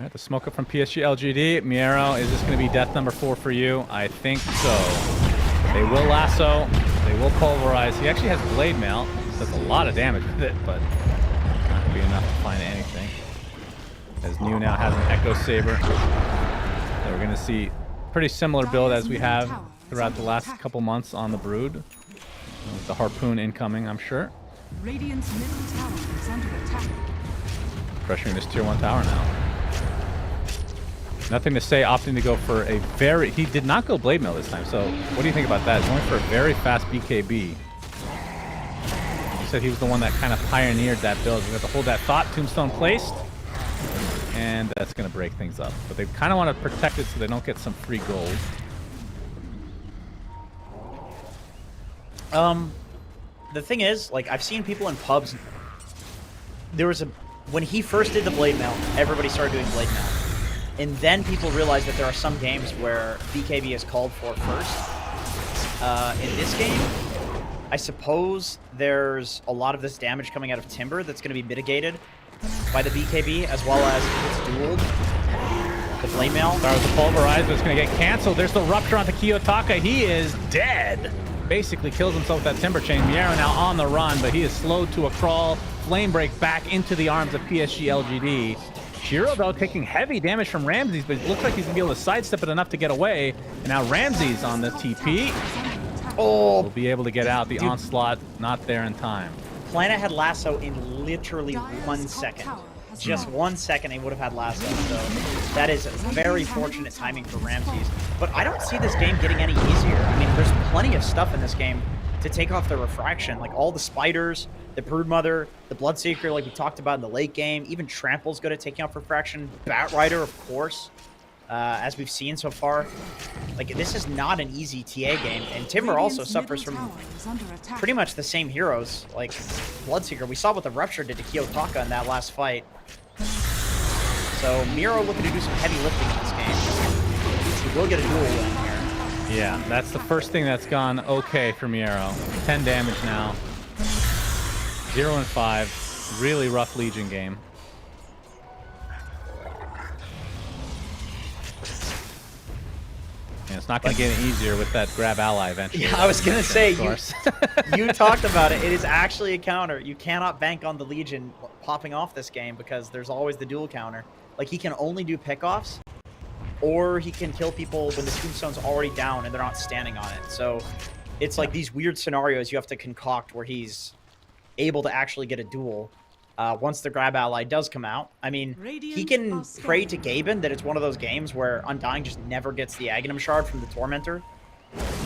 right, the smoke up from PSG LGD. Miero, is this going to be death number 4 for you? I think so. They will lasso. They will pulverize. He actually has blade mail. Does a lot of damage with it, but not going to be enough to find anything. As New now has an Echo Saber. So we're going to see pretty similar build as we have throughout the last couple months on the Brood. With the Harpoon incoming, I'm sure. Radiant's middle tower is under attack. Pressuring this tier 1 tower now. Nothing to say, opting to go for a very... He did not go Blade Mail this time, so what do you think about that? He's going for a very fast BKB. He said he was the one that kind of pioneered that build. We have to hold that thought. Tombstone placed. And that's going to break things up. But they kind of want to protect it so they don't get some free gold. The thing is, like, I've seen people in pubs. There was when he first did the Blade Mail, everybody started doing Blade Mail. And then people realized that there are some games where BKB is called for first. In this game, I suppose there's a lot of this damage coming out of Timber that's going to be mitigated by the BKB, as well as if it's dueled. The Blade Mail. Start with the Pulverize, but it's going to get canceled. There's the Rupture onto Kiyotaka. He is dead. Basically kills himself with that Timber Chain. Miero now on the run, but he is slowed to a crawl. Flame Break back into the arms of PSG LGD. Shiro, though, taking heavy damage from Ramses, but it looks like he's going to be able to sidestep it enough to get away. And now Ramses on the TP. Oh! Will be able to get out. The onslaught not there in time. Planet had lasso in literally 1 second. Just 1 second, he would have had lasso. So that is very fortunate timing for Ramses. But I don't see this game getting any easier. I mean, there's plenty of stuff in this game to take off the refraction. Like all the spiders, the Broodmother, the Bloodseeker, like we talked about in the late game. Even Trample's good at taking off refraction. Batrider, of course. as we've seen so far. Like, this is not an easy TA game, and Timber also Radiant's suffers middle from tower is under attack. pretty much the same heroes, like Bloodseeker. We saw what the Rupture did to Kiyotaka in that last fight. So Miro looking to do some heavy lifting in this game. He will get a duel win here. Yeah, that's the first thing that's gone okay for Miero. 10 damage now. 0 and 5. Really rough Legion game. And it's not going to get any easier with that grab ally eventually. Yeah, I was going to say, Of course. you talked about it. It is actually a counter. You cannot bank on the Legion popping off this game because there's always the dual counter. Like, he can only do pickoffs, or he can kill people when the tombstone's already down and they're not standing on it. So it's like these weird scenarios you have to concoct where he's able to actually get a duel once the grab ally does come out. I mean, he can pray to Gaben that it's one of those games where Undying just never gets the Aghanim Shard from the Tormentor.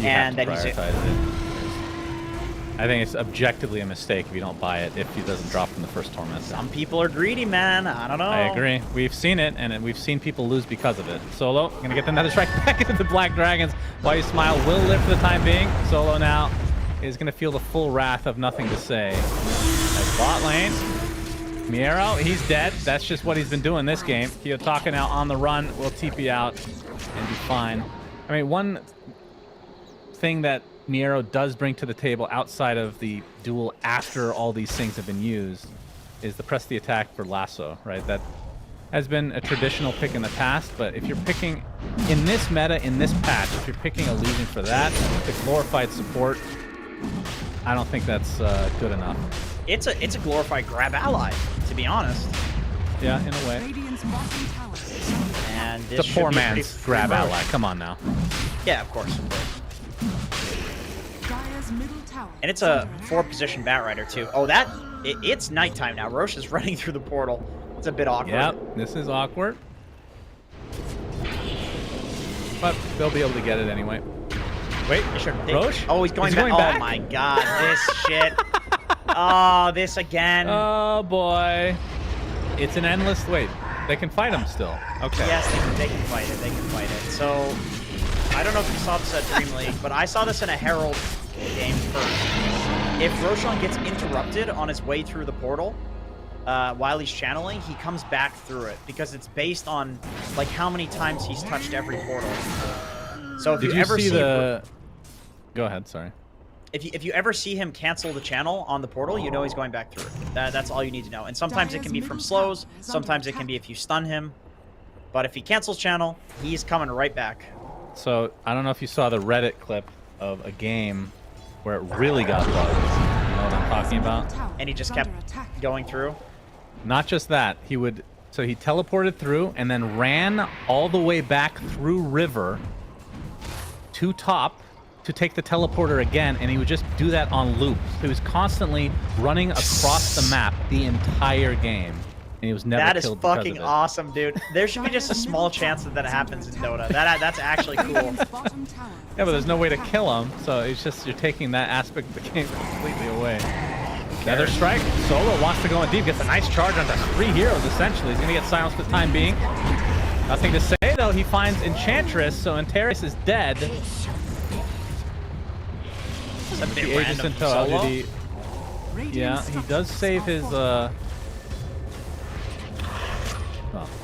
You and have to that he's prioritize it. I think it's objectively a mistake if you don't buy it if he doesn't drop from the first Torment. Some people are greedy, man. I don't know. I agree. We've seen it, and we've seen people lose because of it. Solo, gonna get another strike back into the Black Dragons. Why You Smile will live for the time being. Solo now is gonna feel the full wrath of nothing to say. At bot lane, Miero, he's dead. That's just what he's been doing this game. Kiyotaka now on the run, will TP out and be fine. I mean, one thing that Miero does bring to the table outside of the duel after all these things have been used is the press the attack for lasso, right? That has been a traditional pick in the past, but if you're picking in this meta, in this patch, if you're picking a Legion for that, the glorified support, I don't think that's good enough. It's a glorified grab ally, to be honest. Yeah, in a way. Radiant's bottom tower is under attack. And It's a poor man's grab ally. Come on now. Yeah, of course. Dire's middle tower And it's is a under attack. 4-position Batrider too. Oh, it's nighttime now. Roche is running through the portal. It's a bit awkward. Yep, this is awkward. But they'll be able to get it anyway. Wait, Roche? Oh, he's going back. Oh my god, this shit. Oh, this again. Oh boy. It's an endless wait. They can fight him still. Okay. Yes, they can fight it. They can fight it. So, I don't know if you saw this at Dream League, but I saw this in a Herald game first. If Roshan gets interrupted on his way through the portal, while he's channeling, he comes back through it because it's based on like how many times he's touched every portal. So if Did you ever see the... Go ahead, sorry. If you ever see him cancel the channel on the portal, you know he's going back through it. That's all you need to know. And sometimes it can be from slows, sometimes it can be if you stun him. But if he cancels channel, he's coming right back. So, I don't know if you saw the Reddit clip of a game where it really got bugged. You know what I'm talking about? And he just kept going through. Not just that, he teleported through and then ran all the way back through river to top to take the teleporter again, and he would just do that on loops. He was constantly running across the map the entire game, and he was never That is killed because fucking of it. awesome, dude. There should be just a small chance that happens in Dota. That's actually cool. Radiant's bottom tower Yeah, but is there's no under way to attack. kill him, so it's just you're taking that aspect of the game completely away. Another strike. Solo wants to go in deep, gets a nice charge onto 3 heroes, essentially. He's going to get silenced for the time being. Nothing to say, though. He finds Enchantress, so Antares is dead. It's a bit The Aegis random in from tow. Solo. Did he... Yeah, he does save his, Well,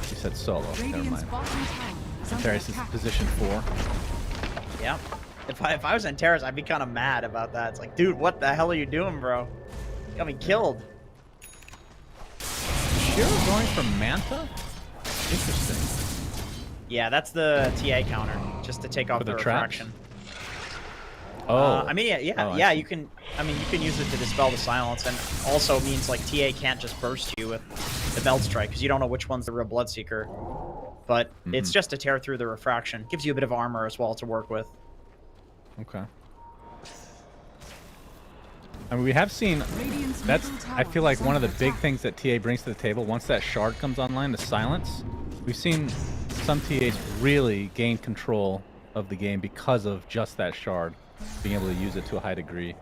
he said Solo. Never Radiant's mind. bottom tower is under Antares is attack. position 4. Yeah. If I was Antares, I'd be kind of mad about that. It's like, dude, what the hell are you doing, bro? You got me killed. Shiro going for Manta? Interesting. Yeah, that's the TA counter, just to take off For the the traps? refraction. Oh. I mean, yeah, Oh, I yeah. see. You can. I mean, you can use it to dispel the silence, and also means like TA can't just burst you with the belt strike because you don't know which one's the real Bloodseeker. But it's just to tear through the refraction. Gives you a bit of armor as well to work with. Okay. I mean, we have seen... Radiant's That's, middle I tower feel like is one of the under big attack. things that TA brings to the table, once that shard comes online, the silence, we've seen some TAs really gain control of the game because of just that shard, being able to use it to a high degree.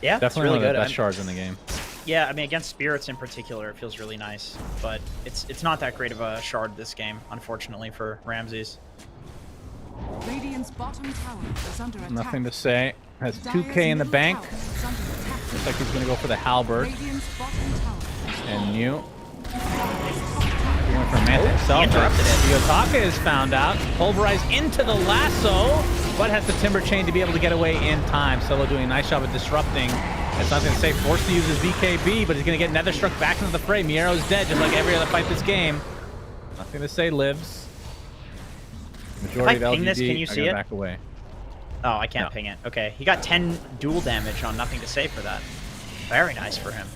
Yeah, Definitely it's really one of good. the best shards in the game. Yeah, I mean, against spirits in particular, it feels really nice, but it's not that great of a shard this game, unfortunately, for Ramses. Radiant's bottom tower is under attack. Nothing to say. Has Dire's 2k in the middle bank. tower is under attack. Looks like he's going to go for the halberd. Radiant's bottom tower. And New. He went for Manta himself. interrupted it. Yotaka is found out. Pulverized into the lasso, but has the timber chain to be able to get away in time. Solo doing a nice job of disrupting. It's not going to say forced to use his BKB, but he's going to get Netherstruck back into the fray. Miero's dead, just like every other fight this game. Nothing to say, lives. Majority If I of ping LGD this, can you are see gonna it? back away. Oh, I can't No. ping it. Okay, he got 10 dual damage on nothing to say for that. Very nice for him.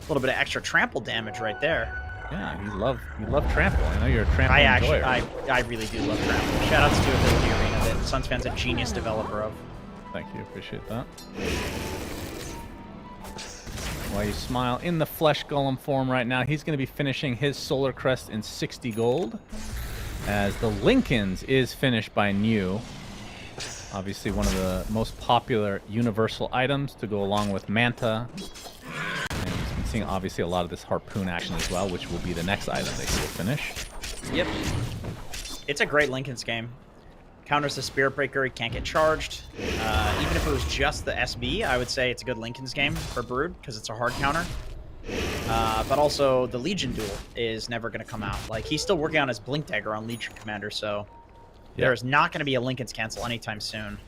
A little bit of extra trample damage right there. Yeah, you love trample. I know you're a trample I actually, enjoyer. I really do love trample. Shoutouts to Ability Arena that Sunsfan's a genius developer of. Thank you, appreciate that. While you smile in the Flesh Golem form right now, he's going to be finishing his Solar Crest in 60 gold. As the Lincolns is finished by New. Obviously one of the most popular universal items to go along with Manta. And he's been seeing obviously a lot of this Harpoon action as well, which will be the next item that he will finish. Yep. It's a great Lincoln's game. Counters the Spirit Breaker, he can't get charged. Even if it was just the SB, I would say it's a good Lincoln's game for Brood, because it's a hard counter. But also, the Legion duel is never going to come out. Like, he's still working on his Blink Dagger on Legion Commander, so there is not going to be a Lincoln's cancel anytime soon.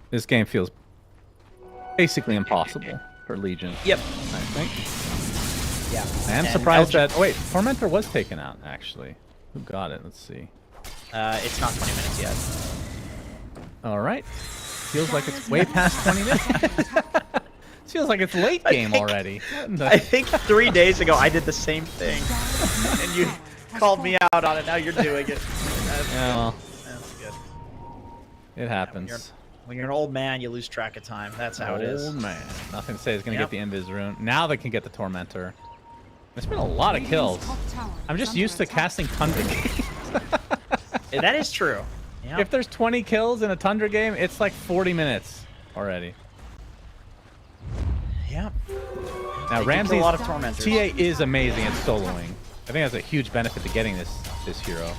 This game feels basically impossible for Legion. Yep. I think. Yeah. I am And surprised that... Oh wait, Tormentor was taken out, actually. Who got it? Let's see. It's not 20 minutes yet. Alright. Feels like it's way past 20 minutes. Feels like it's late game already. I think 3 days ago I did the same thing, and you called me out on it. Now you're doing it. Yeah, well, That's good. it happens. When you're an old man, you lose track of time. That's how it is. Old man. Nothing to say is going to Yep. get the Invis rune. Now they can get the Tormentor. There's been a lot of kills. I'm just used to casting Tundra games. That is true. Yeah. If there's 20 kills in a Tundra game, it's like 40 minutes already. Yeah. Now They Ramsey's kill a lot of tormentors. TA is amazing at soloing. I think that's a huge benefit to getting this hero.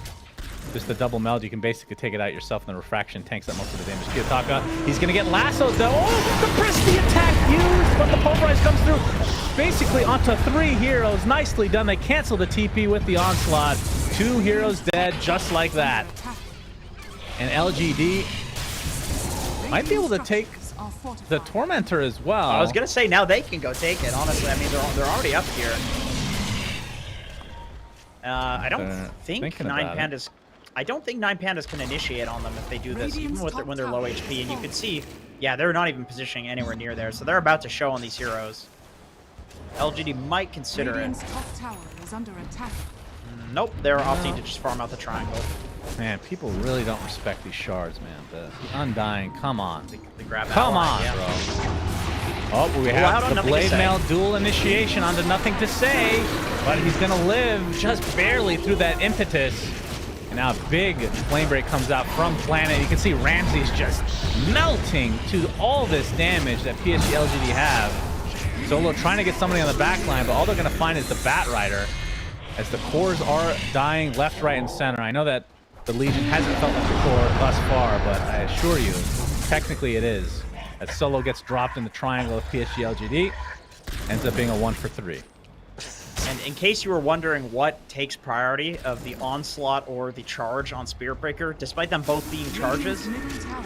Just the double meld, you can basically take it out yourself, and the refraction tanks up most of the damage. Kiyotaka, he's gonna get lassoed though. Oh, the Pristy attack used, but the pulverize comes through basically onto 3 heroes. Nicely done. They cancel the TP with the onslaught. 2 heroes dead, just like that. And LGD might be able to take the Tormentor as well. I was gonna say now they can go take it. Honestly, I mean they're already up here. I don't think thinking 9 about it. Pandas. I don't think 9 Pandas can initiate on them if they do this, even with when they're low HP. And you can see, yeah, they're not even positioning anywhere near there, so they're about to show on these heroes. LGD might consider it. Radiant's top tower is under attack. Nope, they're opting to just farm out the triangle. Man, people really don't respect these shards, man. The Undying, come on. They grab Come ally, on, yeah. bro. Oh, we Out have on the Nothing to Blade Say. Mail dual initiation onto Nothing to Say, but he's gonna live just barely through that impetus. And now a big flame break comes out from Planet. You can see Ramsey's just melting to all this damage that PSG LGD have. Solo trying to get somebody on the back line, but all they're gonna find is the Bat Rider, as the cores are dying left, right, and center. I know that the Legion hasn't felt like the core thus far, but I assure you, technically it is. As Solo gets dropped in the triangle of PSG LGD, ends up being a 1 for 3. And in case you were wondering what takes priority of the Onslaught or the Charge on Spirit Breaker, despite them both being charges,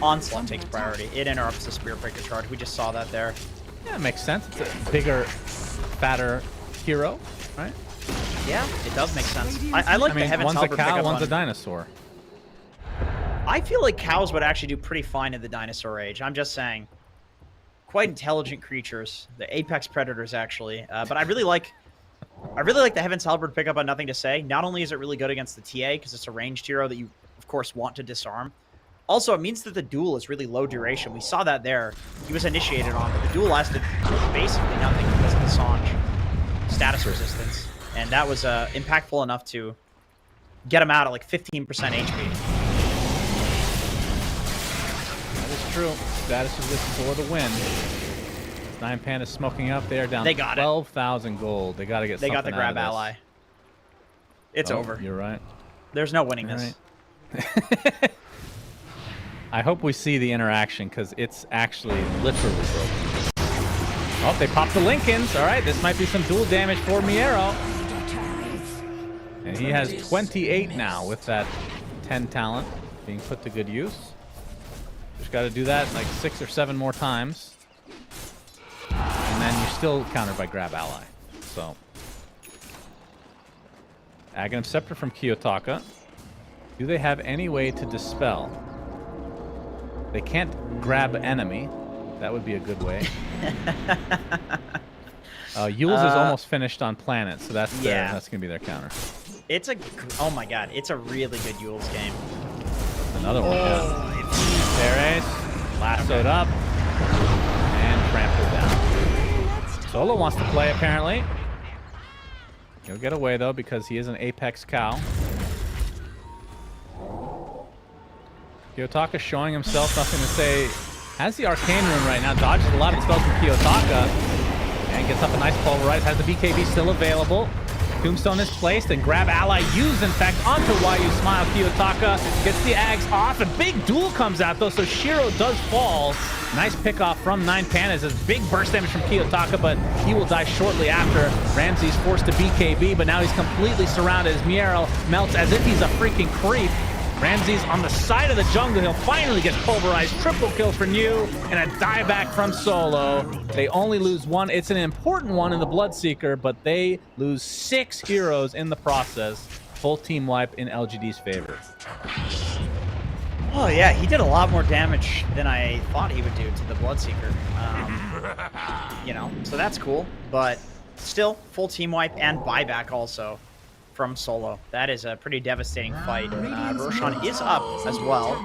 Onslaught takes priority. It interrupts the Spirit Breaker charge. We just saw that there. Yeah, it makes sense. It's a bigger, fatter hero, right? Yeah, it does make sense. I like I the mean, Heaven's one's a Halberd cow, pickup one's a on- dinosaur. I feel like cows would actually do pretty fine in the dinosaur age. I'm just saying. Quite intelligent creatures. The apex predators, actually. But I really like the Heaven's Halberd pickup on Nothing to Say. Not only is it really good against the TA, because it's a ranged hero that you, of course, want to disarm. Also, it means that the duel is really low duration. We saw that there. He was initiated on, but the duel lasted basically nothing because of the Sange status resistance. And that was impactful enough to get him out at like 15% HP. That is true. Status is just for the win. Nine Pan is smoking up. They are down They got it. 12,000 gold. They got to get They something got the grab out of this. ally. It's Oh, over. You're right. There's no winning this. Right. I hope we see the interaction because it's actually literally broken. Oh, they popped the Lincolns. All right, this might be some dual damage for Miero. And he has 28 now with that 10 talent being put to good use. Just got to do that like 6 or 7 more times. And then you're still countered by grab ally. So, Aghanim Scepter from Kiyotaka. Do they have any way to dispel? They can't grab enemy. That would be a good way. Yules is almost finished on planet, so that's that's gonna be their counter. It's a oh my god, it's a really good Yules game. Another one. Teres lassoed up and trampled down. Solo wants to play apparently. He'll get away though because he is an Apex cow. Kiyotaka showing himself, nothing to say. Has the Arcane Rune right now, dodges a lot of spells from Kiyotaka, and gets up a nice Pulverize, has the BKB still available. Tombstone is placed, and grab ally used, in fact, onto YU Smile. Kiyotaka gets the Ags off, a big duel comes out, though, so Shiro does fall. Nice pick off from Nine Pandas. There's big burst damage from Kiyotaka, but he will die shortly after. Ramsey's forced to BKB, but now he's completely surrounded as Miero melts as if he's a freaking creep. Ramsey's on the side of the jungle. He'll finally get pulverized. Triple kill for New and a dieback from Solo. They only lose one. It's an important one in the Bloodseeker, but they lose 6 heroes in the process. Full team wipe in LGD's favor. Oh yeah, he did a lot more damage than I thought he would do to the Bloodseeker. You know, so that's cool. But still, full team wipe and buyback also from Solo. That is a pretty devastating fight. Roshan is up as well.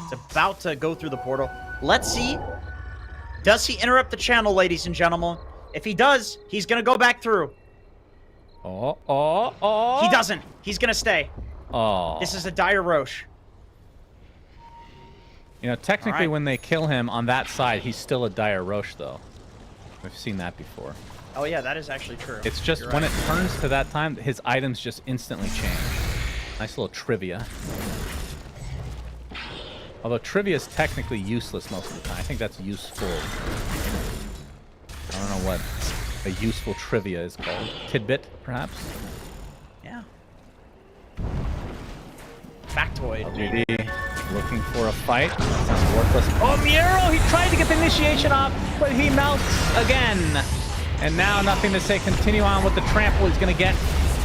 It's about to go through the portal. Let's see. Does he interrupt the channel, ladies and gentlemen? If he does, he's going to go back through. Oh. He doesn't. He's going to stay. Oh. This is a dire Roche. You know, technically when they kill him on that side, he's still a dire Roche, though. We've seen that before. Oh yeah, that is actually true. It's just when it turns to that time, his items just instantly change. Nice little trivia. Although trivia is technically useless most of the time. I think that's useful. I don't know what a useful trivia is called. Tidbit, perhaps? Yeah. Factoid. LGD looking for a fight. That's worthless. Oh, Miero! He tried to get the initiation off, but he melts again. And now nothing to say. Continue on with the trample. He's going to get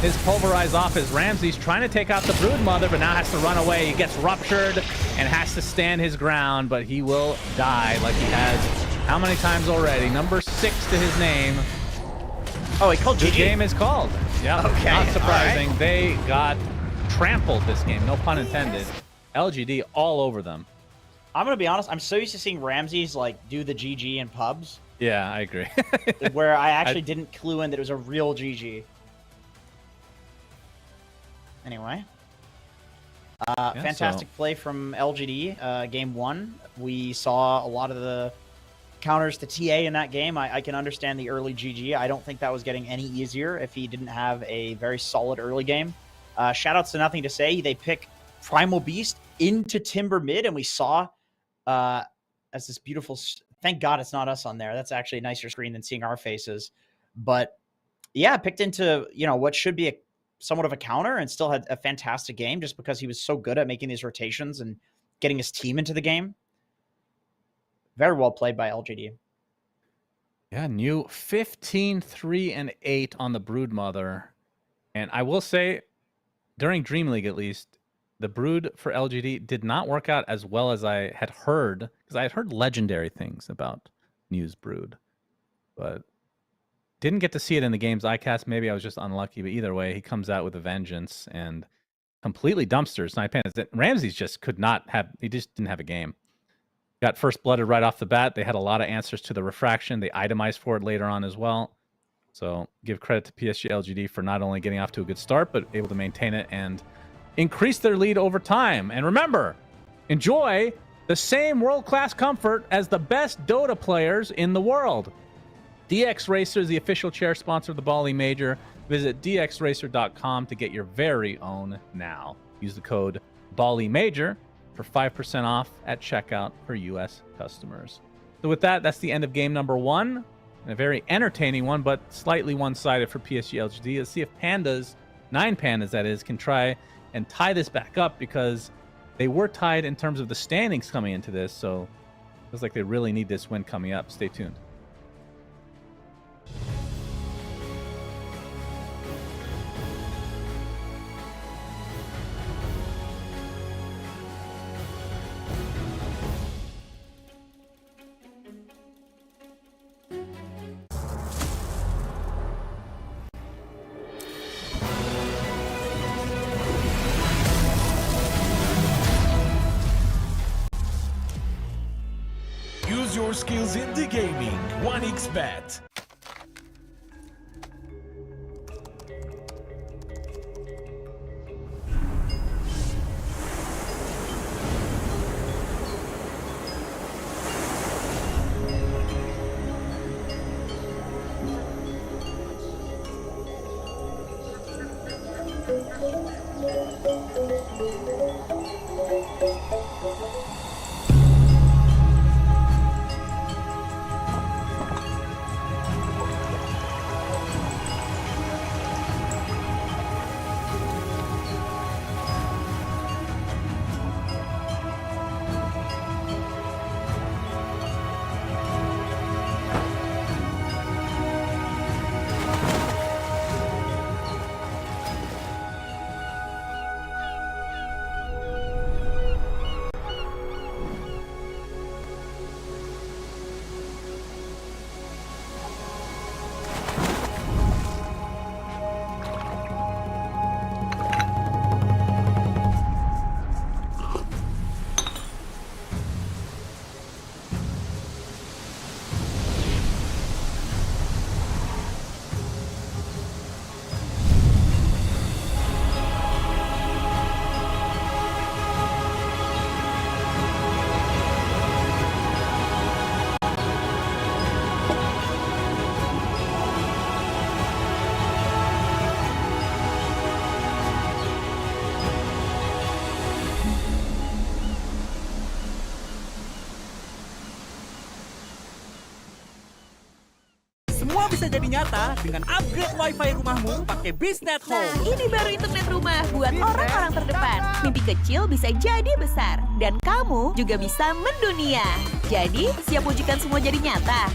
his pulverize off as Ramsey's trying to take out the Broodmother, but now has to run away. He gets ruptured and has to stand his ground, but he will die like he has how many times already? Number 6 to his name. Oh, he called GG? The game is called. Yeah, okay. Not surprising. Right. They got trampled this game. No pun intended. LGD all over them. I'm going to be honest. I'm so used to seeing Ramsey's like do the GG in pubs. Yeah, I agree. Where I actually didn't clue in that it was a real GG. Anyway. Fantastic play from LGD. Game 1. We saw a lot of the counters to TA in that game. I can understand the early GG. I don't think that was getting any easier if he didn't have a very solid early game. Shoutouts to Nothing to Say. They pick Primal Beast into Timber mid, and we saw as this beautiful... Thank God it's not us on there. That's actually a nicer screen than seeing our faces. But yeah, picked into, you know, what should be a somewhat of a counter and still had a fantastic game just because he was so good at making these rotations and getting his team into the game. Very well played by LGD. Yeah, new 15-3-8 on the Broodmother. And I will say, during Dream League at least, the Brood for LGD did not work out as well as I had heard, because I had heard legendary things about New's Brood, but didn't get to see it in the games I cast. Maybe I was just unlucky, but either way, he comes out with a vengeance and completely dumpsters Snipe Pandas. Ramsey's just could not have, he just didn't have a game. Got first blooded right off the bat. They had a lot of answers to the refraction. They itemized for it later on as well. So give credit to PSG LGD for not only getting off to a good start, but able to maintain it and increase their lead over time. And remember, enjoy the same world-class comfort as the best Dota players in the world. DX Racer is the official chair sponsor of the Bali Major. Visit dxracer.com to get your very own now. Use the code Bali Major for 5% off at checkout for U.S. customers. So with that, that's the end of game number 1. And a very entertaining one, but slightly one-sided for PSG LGD. Let's see if Pandas, 9 Pandas that is, can try and tie this back up, because they were tied in terms of the standings coming into this. So it feels like they really need this win coming up. Stay tuned. Use your skills in the gaming. 1xBet. Semua bisa jadi nyata dengan upgrade wifi rumahmu pakai Biznet Nah, Home. ini baru internet rumah buat orang-orang terdepan. Mimpi kecil bisa jadi besar. Dan kamu juga bisa mendunia. Jadi, siap wujudkan semua jadi nyata?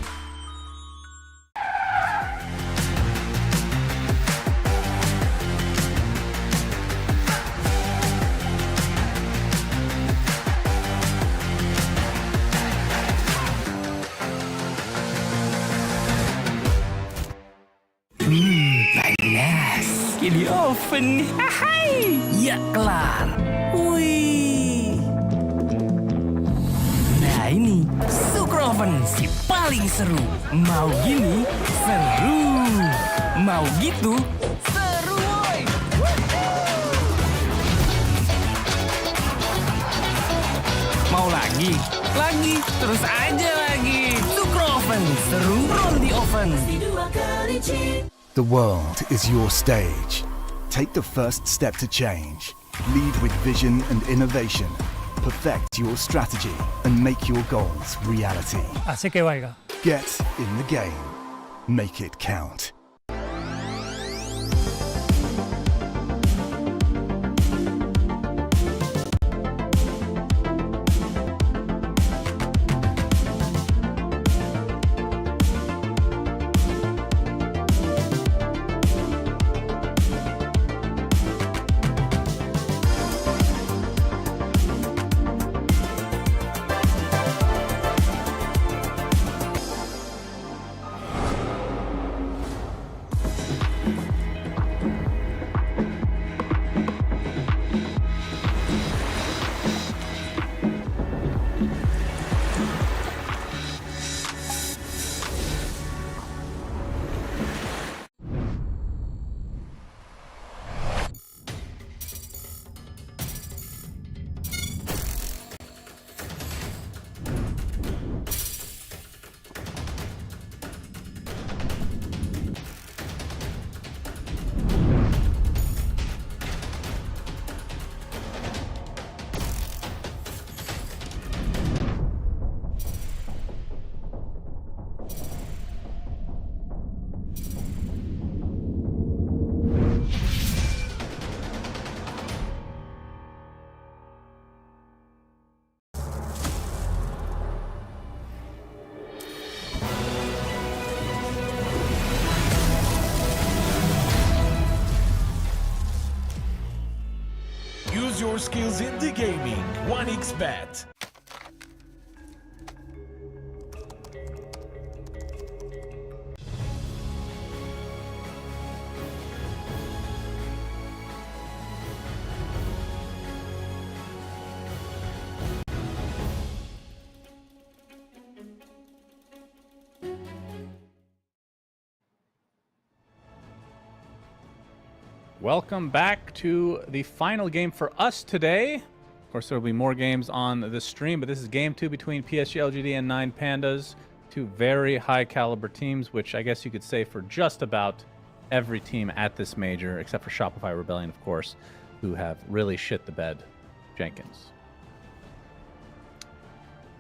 Panas. Di oven. Hai. Ya kelar. Wih. Nah ini Super Oven si paling seru. Mau gini seru. Mau gitu seru woy. Mau lagi? Lagi. Terus aja lagi. Super Oven seru roll di oven. The world is your stage. Take the first step to change. Lead with vision and innovation. Perfect your strategy and make your goals reality. Así que vaya. Get in the game. Make it count. skills in the gaming. 1xBet. Welcome back to the final game for us today. Of course, there will be more games on the stream, but this is game 2 between PSG LGD and 9 Pandas. Two very high caliber teams, which I guess you could say for just about every team at this major, except for Shopify Rebellion, of course, who have really shit the bed. Jenkins.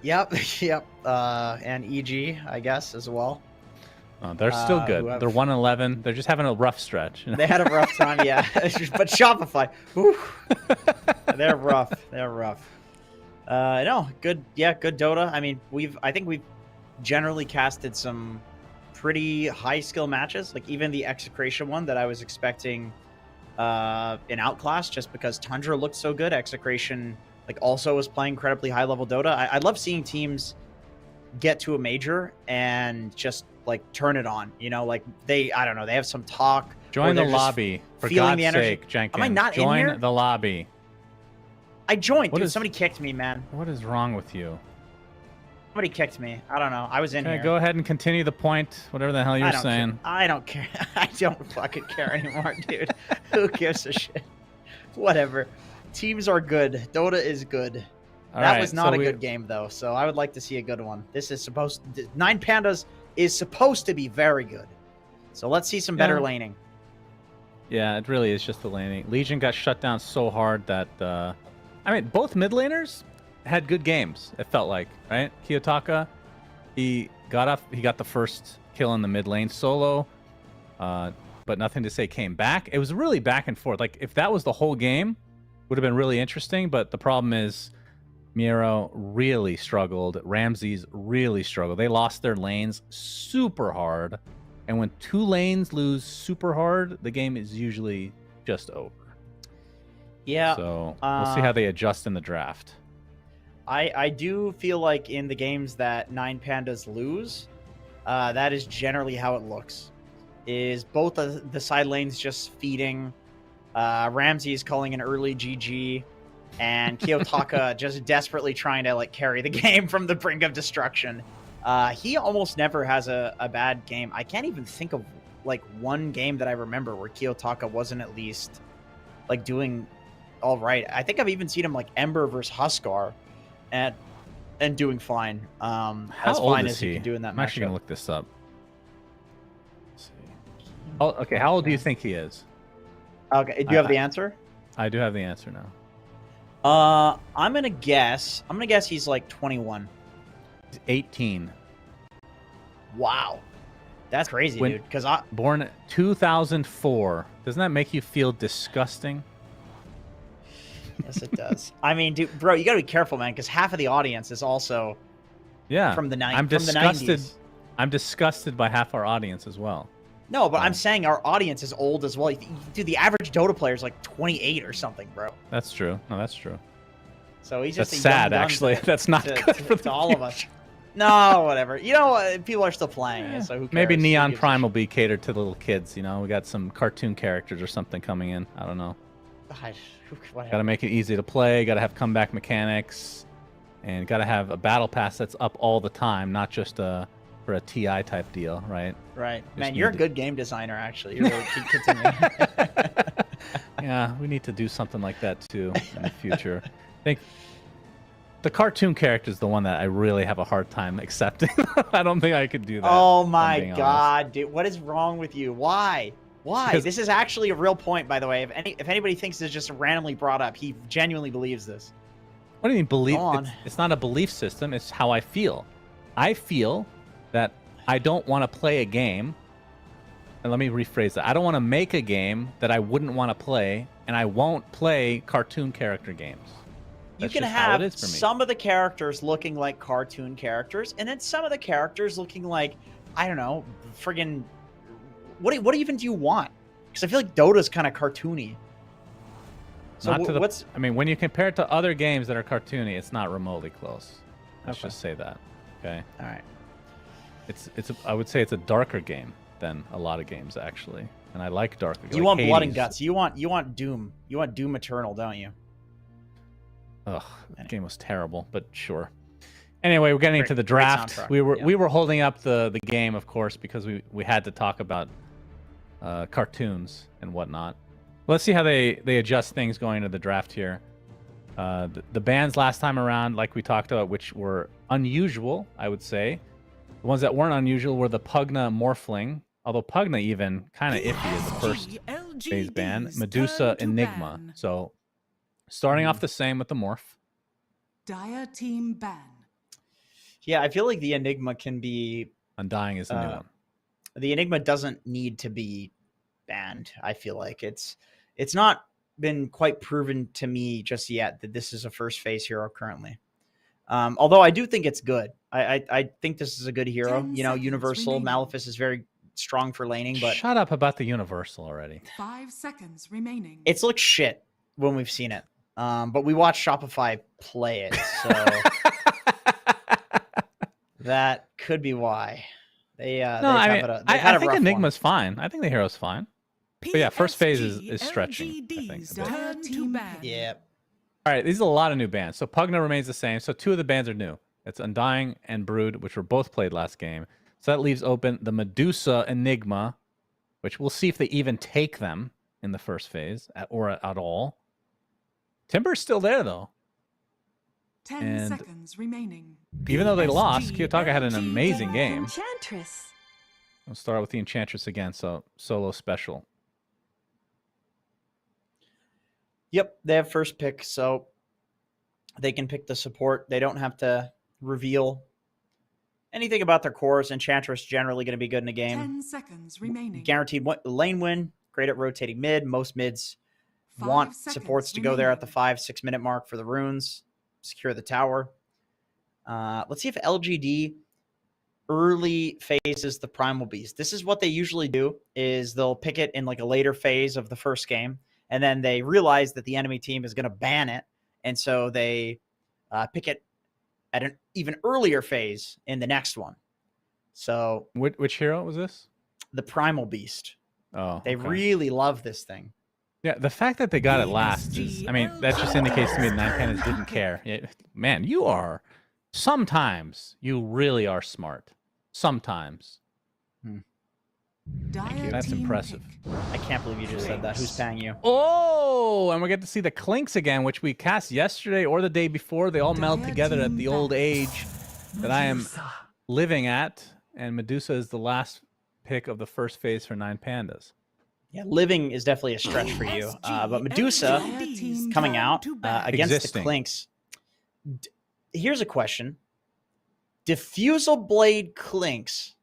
Yep, yep. And EG, I guess, as well. They're still good. They're 1-11. They're just having a rough stretch. They had a rough time, yeah. But Shopify, whew, they're rough. They're rough. No, good. Yeah, good Dota. I mean, I think we've generally casted some pretty high skill matches. Like even the Execration one that I was expecting in Outclass, just because Tundra looked so good. Execration like also was playing incredibly high level Dota. I love seeing teams get to a major and just like turn it on, you know, like I don't know, they have some talk. Join the lobby, for God's sake, Jenkins. Am I not Join in here? the lobby. I joined, dude. Somebody kicked me, man. What is wrong with you? Somebody kicked me. I don't know. I was in here. Go ahead and continue the point, whatever the hell you're saying. I don't care. I don't fucking care anymore, dude. Who gives a shit? Whatever. Teams are good. Dota is good. That was not a good game, though, so I would like to see a good one. This is supposed... 9 Pandas is supposed to be very good. So let's see some better laning. Yeah, it really is just the laning. Legion got shut down so hard that... I mean, both mid laners had good games, it felt like, right? Kiyotaka, he got the first kill in the mid lane solo, but nothing to say came back. It was really back and forth. Like, if that was the whole game, would have been really interesting, but the problem is... Miero really struggled. Ramses really struggled. They lost their lanes super hard. And when two lanes lose super hard, the game is usually just over. Yeah. So we'll see how they adjust in the draft. I do feel like in the games that 9 Pandas lose, that is generally how it looks. Is both the side lanes just feeding. Ramses calling an early GG. And Kiyotaka just desperately trying to like carry the game from the brink of destruction. He almost never has a bad game. I can't even think of like one game that I remember where Kiyotaka wasn't at least like doing all right. I think I've even seen him like Ember versus Huskar and doing fine. As fine as he can do in that match. I'm actually gonna look this up. Let's see. Oh, okay, how old do you think he is? Okay, do you have the answer? I do have the answer now. I'm gonna guess he's like 21. He's 18. Wow, that's crazy, dude. Because born 2004. Doesn't that make you feel disgusting? Yes, it does. I mean, dude, bro, you gotta be careful, man, because half of the audience is also from the 90s. I'm disgusted. From the 90s. I'm disgusted by half our audience as well. No, but I'm saying our audience is old as well. Dude, the average Dota player is like 28 or something, bro. That's true. No, that's true. So he's just that's sad, actually. That's not good for all of us. No, whatever. You know what? People are still playing, so who cares? Maybe Neon Prime will be catered to the little kids, you know? We got some cartoon characters or something coming in. I don't know. Got to make it easy to play. Got to have comeback mechanics. And got to have a battle pass that's up all the time, not just for a TI type deal, right? Right. Man, you're a good game designer, actually. You're really continuing. Yeah, we need to do something like that, too, in the future. I think the cartoon character is the one that I really have a hard time accepting. I don't think I could do that. Oh, my God, dude. What is wrong with you? Why? Why? This is actually a real point, by the way. If anybody thinks this is just randomly brought up, he genuinely believes this. What do you mean believe? It's not a belief system. It's how I feel. I feel that I don't want to play a game. And let me rephrase that. I don't want to make a game that I wouldn't want to play, and I won't play cartoon character games. You can have some of the characters looking like cartoon characters, and then some of the characters looking like, I don't know, friggin'... What even do you want? Because I feel like Dota's kind of cartoony. So Not to the. what's I mean, when you compare it to other games that are cartoony, it's not remotely close. Let's Okay. just say that. Okay. all right? I would say it's a darker game than a lot of games actually, and I like darker. You like want blood and Hades. guts. You want Doom. You want Doom Eternal, don't you? Ugh, that game was terrible, but sure. Anyway, we're getting into the draft. soundtrack, We were holding up the game, of course, because we had to talk about cartoons and whatnot. Let's see how they adjust things going into the draft here. The bans last time around, like we talked about, which were unusual, I would say. The ones that weren't unusual were the Pugna Morphling, although Pugna even kind of iffy as the first phase ban. Medusa Enigma. So starting off the same with the Morph. Dire team ban. Yeah, I feel like the Enigma can be. Undying is the new one. The Enigma doesn't need to be banned. I feel like it's not been quite proven to me just yet that this is a first phase hero currently. Although I do think it's good. I think this is a good hero. 10 You know, seconds Universal remaining. Maleficus is very strong for laning, but Shut up about the Universal already. 5 seconds remaining. it's looked shit when we've seen it. But we watched Shopify play it, so that could be why. They No, I mean, I think rough Enigma's fine. I think the hero's fine. But yeah, first phase is stretching, I think, a bit. Dire team ban. Yeah. All right, these are a lot of new bans. So Pugna remains the same. So two of the bans are new. It's Undying and Brood, which were both played last game. So that leaves open the Medusa Enigma, which we'll see if they even take them in the first phase or at all. Timber's still there, though. 10 And seconds remaining. even though they lost, Kiyotaka had an amazing game. Enchantress. We'll start with the Enchantress again, so solo special. Yep, they have first pick, so they can pick the support. They don't have to reveal anything about their cores. Enchantress generally going to be good in a game. 10 seconds remaining. Guaranteed lane win. Great at rotating mid. Most mids 5 want seconds supports to go there at the remaining. 5-6 minute mark for the runes. Secure the tower. Let's see if LGD early phases the Primal Beast. This is what they usually do, is they'll pick it in like a later phase of the first game, and then they realize that the enemy team is going to ban it, and so they pick it at an even earlier phase in the next one. So Which hero was this? the Primal Beast. Oh, They okay. really love this thing. Yeah, the fact that they got it last is, I mean, that just indicates to me that Nine Pandas didn't care. Yeah, man, sometimes you really are smart. Sometimes. Dire That's team impressive. pick. I can't believe you just said that. Who's paying you? Oh, and we get to see the Clinks again, which we cast yesterday or the day before. They all meld together at the old age that I am living at, and Medusa is the last pick of the first phase for Nine Pandas. Yeah, living is definitely a stretch for you. But Medusa coming out against Existing. the Clinks. Here's a question. Diffusal Blade Clinks.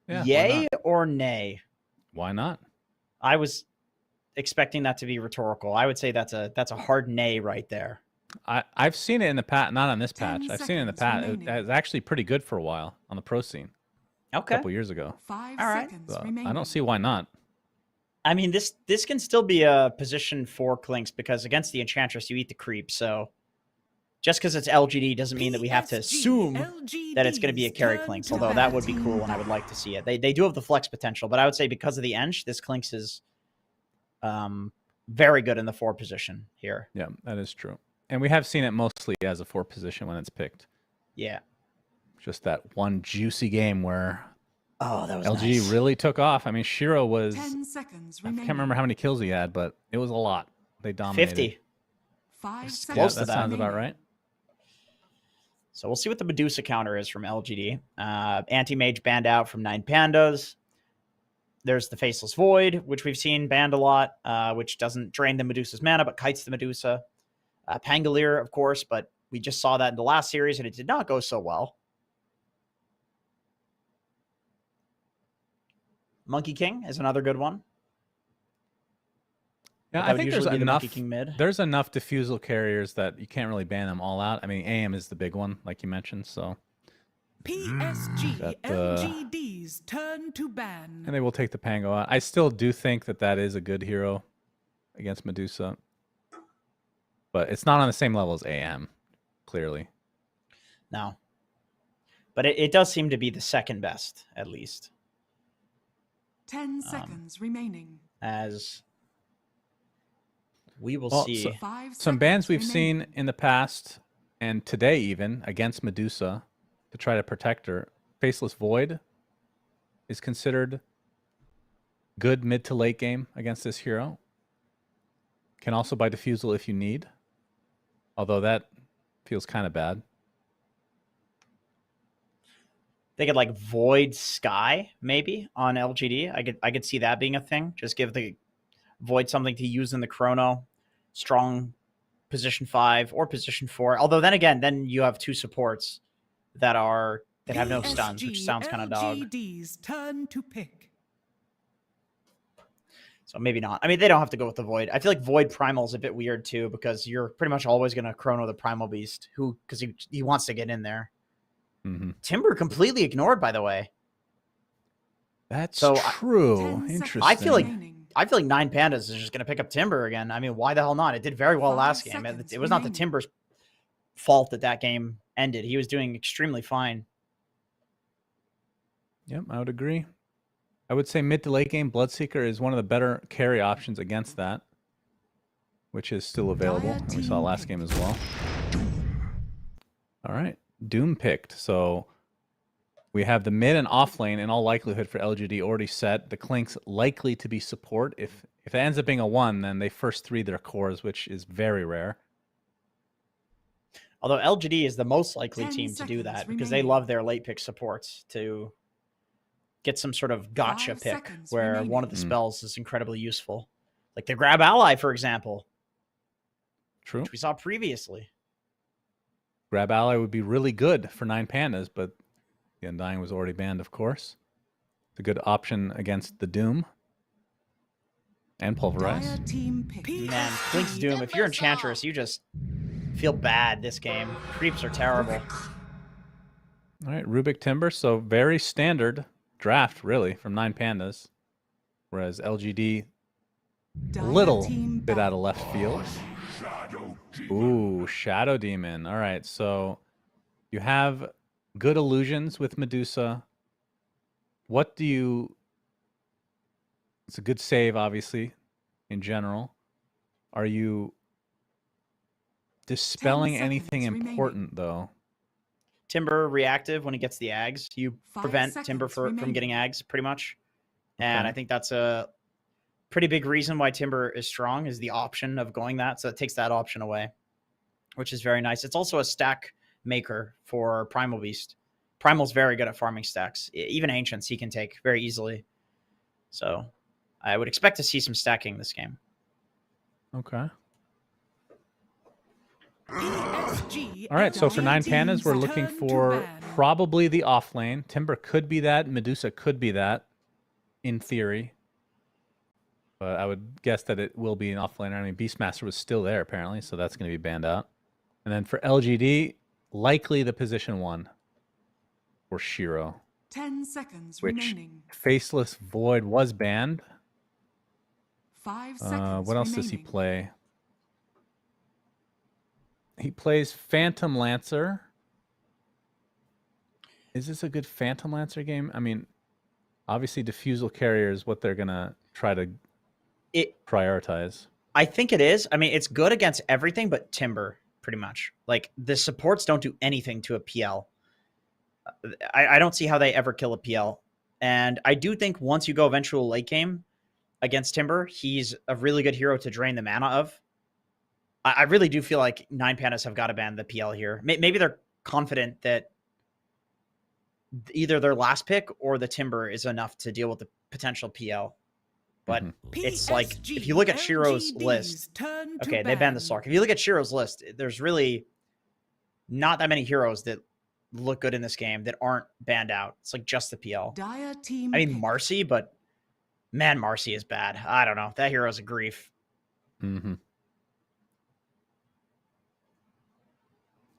Yeah, why Yay not? or nay? Why not? I was expecting that to be rhetorical. I would say that's a hard nay right there. I've seen it in the patch, not on this patch. 10 I've seen it in the seconds patch. It remaining. was actually pretty good for a while on the pro scene a Okay. couple years ago. 5 All right. seconds So remaining. I don't see why not. I mean, this can still be a position for Clinks because against the Enchantress, you eat the creep. So just because it's LGD doesn't mean that we have to assume that it's going to be a carry Clinks, although that would be cool and I would like to see it. They do have the flex potential, but I would say because of the Ench, this Clinks is very good in the 4 position here. Yeah, that is true. And we have seen it mostly as a 4 position when it's picked. Yeah. Just that one juicy game where Oh, that was LG nice. really took off. I mean, Shiro was, 10 seconds I remaining. can't remember how many kills he had, but it was a lot. They dominated. 50. 5 It's seconds. Yeah, close to that that. sounds about right. So we'll see what the Medusa counter is from LGD. Anti-Mage banned out from 9 Pandas. There's the Faceless Void, which we've seen banned a lot, which doesn't drain the Medusa's mana, but kites the Medusa. Pangolier, of course, but we just saw that in the last series, and it did not go so well. Monkey King is another good one. Yeah, That I would think there's usually be the enough. Monkey King mid. There's enough diffusal carriers that you can't really ban them all out. I mean, AM is the big one, like you mentioned. So, PSG Got the- LGD's turn to ban. and they will take the Pango out. I still do think that is a good hero against Medusa. but it's not on the same level as AM, clearly. No. But it does seem to be the second best, at least. 10 seconds remaining. As we will Well, see. some bans we've seen in the past, and today even, against Medusa, to try to protect her. Faceless Void is considered good mid to late game against this hero. Can also buy Diffusal if you need. Although that feels kind of bad. They could like Void Sky maybe on LGD. I could see that being a thing. Just give the Void something to use in the chrono. Strong position 5 or position 4. Although then again, then you have 2 supports that have no stuns, which sounds kind of dog. LGD's turn to pick. So maybe not. I mean, they don't have to go with the Void. I feel like Void Primal is a bit weird too, because you're pretty much always going to chrono the Primal Beast, because he wants to get in there. Mm-hmm. Timber completely ignored, by the way. That's So true. Interesting. I feel like 9 Pandas is just going to pick up Timber again. I mean, why the hell not? It did very well last game. It was not the Timber's fault that game ended. He was doing extremely fine. Yep, I would agree. I would say mid to late game, Bloodseeker is one of the better carry options against that, which is still available. We saw last game as well. All right, Doom picked. So we have the mid and off lane in all likelihood for LGD already set. The Clink's likely to be support. If it ends up being a 1, then they first 3 their cores, which is very rare. Although LGD is the most likely team to do that because they love their late pick supports to get some sort of gotcha pick where one of the spells is incredibly useful. Like the Grab Ally, for example. True. Which we saw previously. Grab Ally would be really good for 9 Pandas, but the Undying was already banned, of course. It's a good option against the Doom. And Pulverize. Man, Clink's Doom, if you're Enchantress, you just feel bad this game. Creeps are terrible. All right, Rubik Timber. So very standard draft, really, from 9 Pandas. Whereas LGD, a little bit out of left field. Ooh, Shadow Demon. All right, so you have good illusions with Medusa. What do you... It's a good save, obviously, in general. Are you dispelling anything important, though? Timber reactive when he gets the Ags. You prevent Timber from getting Ags, pretty much. And I think that's a pretty big reason why Timber is strong, is the option of going that. So it takes that option away, which is very nice. It's also a stack maker for Primal Beast. Primal's very good at farming stacks. Even Ancients he can take very easily. So I would expect to see some stacking this game. Okay. All right, so for 9 Pandas, we're looking for probably the off lane. Timber could be that. Medusa could be that, in theory. But I would guess that it will be an off laner. I mean, Beastmaster was still there, apparently, so that's going to be banned out. And then for LGD, likely the position 1 for Shiro. 10 seconds which remaining. Faceless Void was banned. 5 seconds what else does he play? He plays Phantom Lancer. Is this a good Phantom Lancer game? I mean, obviously Diffusal Carrier is what they're going to try to prioritize. I think it is. I mean, it's good against everything but Timber, pretty much. Like, the supports don't do anything to a PL. I don't see how they ever kill a PL. And I do think once you go eventual late game against Timber, he's a really good hero to drain the mana of. I really do feel like 9 Pandas have got to ban the PL here. Maybe they're confident that either their last pick or the Timber is enough to deal with the potential PL. But it's like, if you look at Shiro's list, okay, they banned the Slark. If you look at Shiro's list, there's really not that many heroes that look good in this game that aren't banned out. It's like just the PL. I mean, Marcy, but man, Marcy is bad. I don't know. That hero is a grief. Mm-hmm.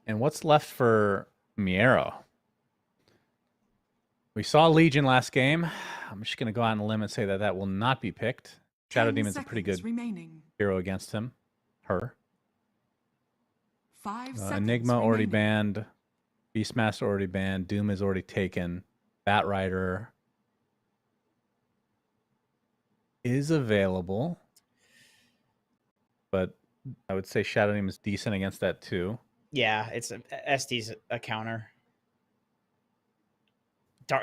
And what's left for Miero? We saw Legion last game. I'm just going to go out on a limb and say that that will not be picked. Shadow Demon's a pretty good hero against him. Her. 5 seconds Enigma already remaining. banned. Beastmaster already banned. Doom is already taken. Batrider is available. But I would say Shadow Demon is decent against that too. Yeah, it's SD's a counter.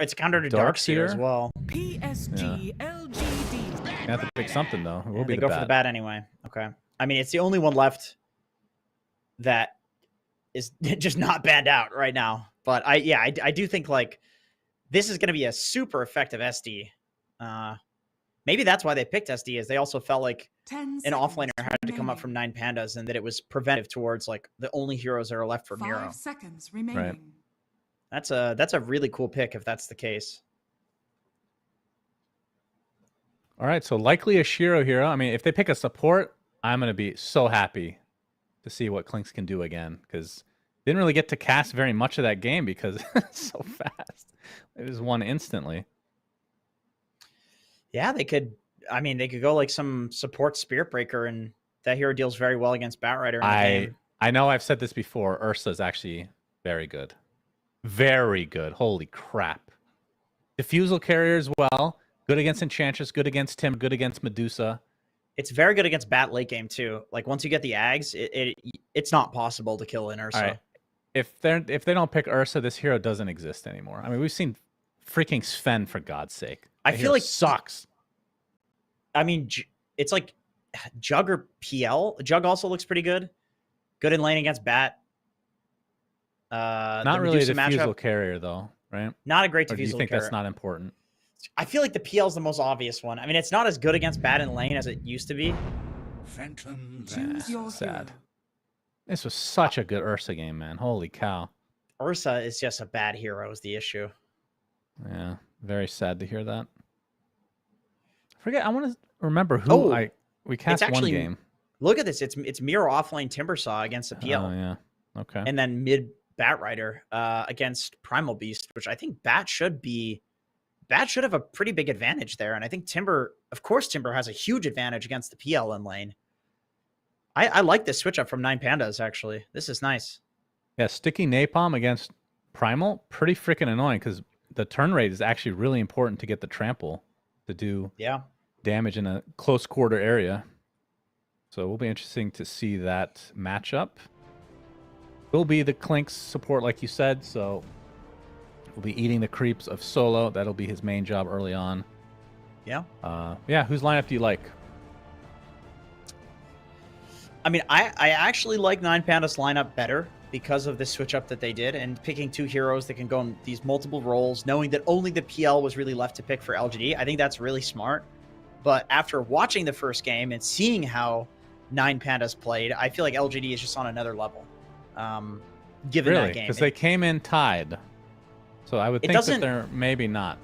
It's a counter to Darkseer Darkseer as well. PSG LGD. You have to pick something though. It will And be they the go bat. for the bat anyway. Okay. I mean, it's the only one left that is just not banned out right now. But I do think like this is going to be a super effective SD. Maybe that's why they picked SD, is they also felt like 10 an offlaner seconds had to come up remaining. from 9 pandas, and that it was preventive towards like the only heroes that are left for Miro. 5 seconds remaining. That's a really cool pick if that's the case. All right, so likely a Shiro hero. I mean, if they pick a support, I'm going to be so happy to see what Clinks can do again, because didn't really get to cast very much of that game because it's so fast. It was won instantly. Yeah, they could. I mean, they could go like some support Spirit Breaker, and that hero deals very well against Batrider in the game. I know I've said this before. Ursa's actually very good. Very good. Holy crap. Diffusal carrier as well. Good against Enchantress, good against Tim, good against Medusa. It's very good against Bat late game too. Like once you get the Ags, it's not possible to kill an Ursa. All right. If they don't pick Ursa, this hero doesn't exist anymore. I mean, we've seen freaking Sven, for God's sake. I That feel hero like sucks. I mean, it's like Jug or PL. Jug also looks pretty good. Good in lane against Bat. Not really a diffusal carrier though, right? Not a great Or do you diffusal think carrier. that's not important? I feel like the PL is the most obvious one. I mean, it's not as good against Bat in lane as it used to be. Phantom Choose your Sad. hero. This was such a good Ursa game, man. Holy cow. Ursa is just a bad hero is the issue. Yeah, very sad to hear that. I want to remember who we cast actually, one game. Look at this. It's Miro offlane Timbersaw against the PL. Oh yeah. Okay. And then mid Batrider against Primal Beast, which I think Bat should have a pretty big advantage there. And I think Timber has a huge advantage against the PL in lane. I like this switch up from 9 pandas, actually. This is nice. Yeah, sticky napalm against Primal, pretty freaking annoying because the turn rate is actually really important to get the trample to do damage in a close quarter area. So it will be interesting to see that matchup. Will be the Clinks support, like you said, so we'll be eating the creeps of Solo. That'll be his main job early on. Yeah. Whose lineup do you like? I mean, I actually like 9 pandas lineup better because of this switch up that they did, and picking 2 heroes that can go in these multiple roles, knowing that only the PL was really left to pick for LGD. I think that's really smart. But after watching the first game and seeing how 9 pandas played, I feel like LGD is just on another level. Given that game, Because they came in tied. So I would think that they're maybe not.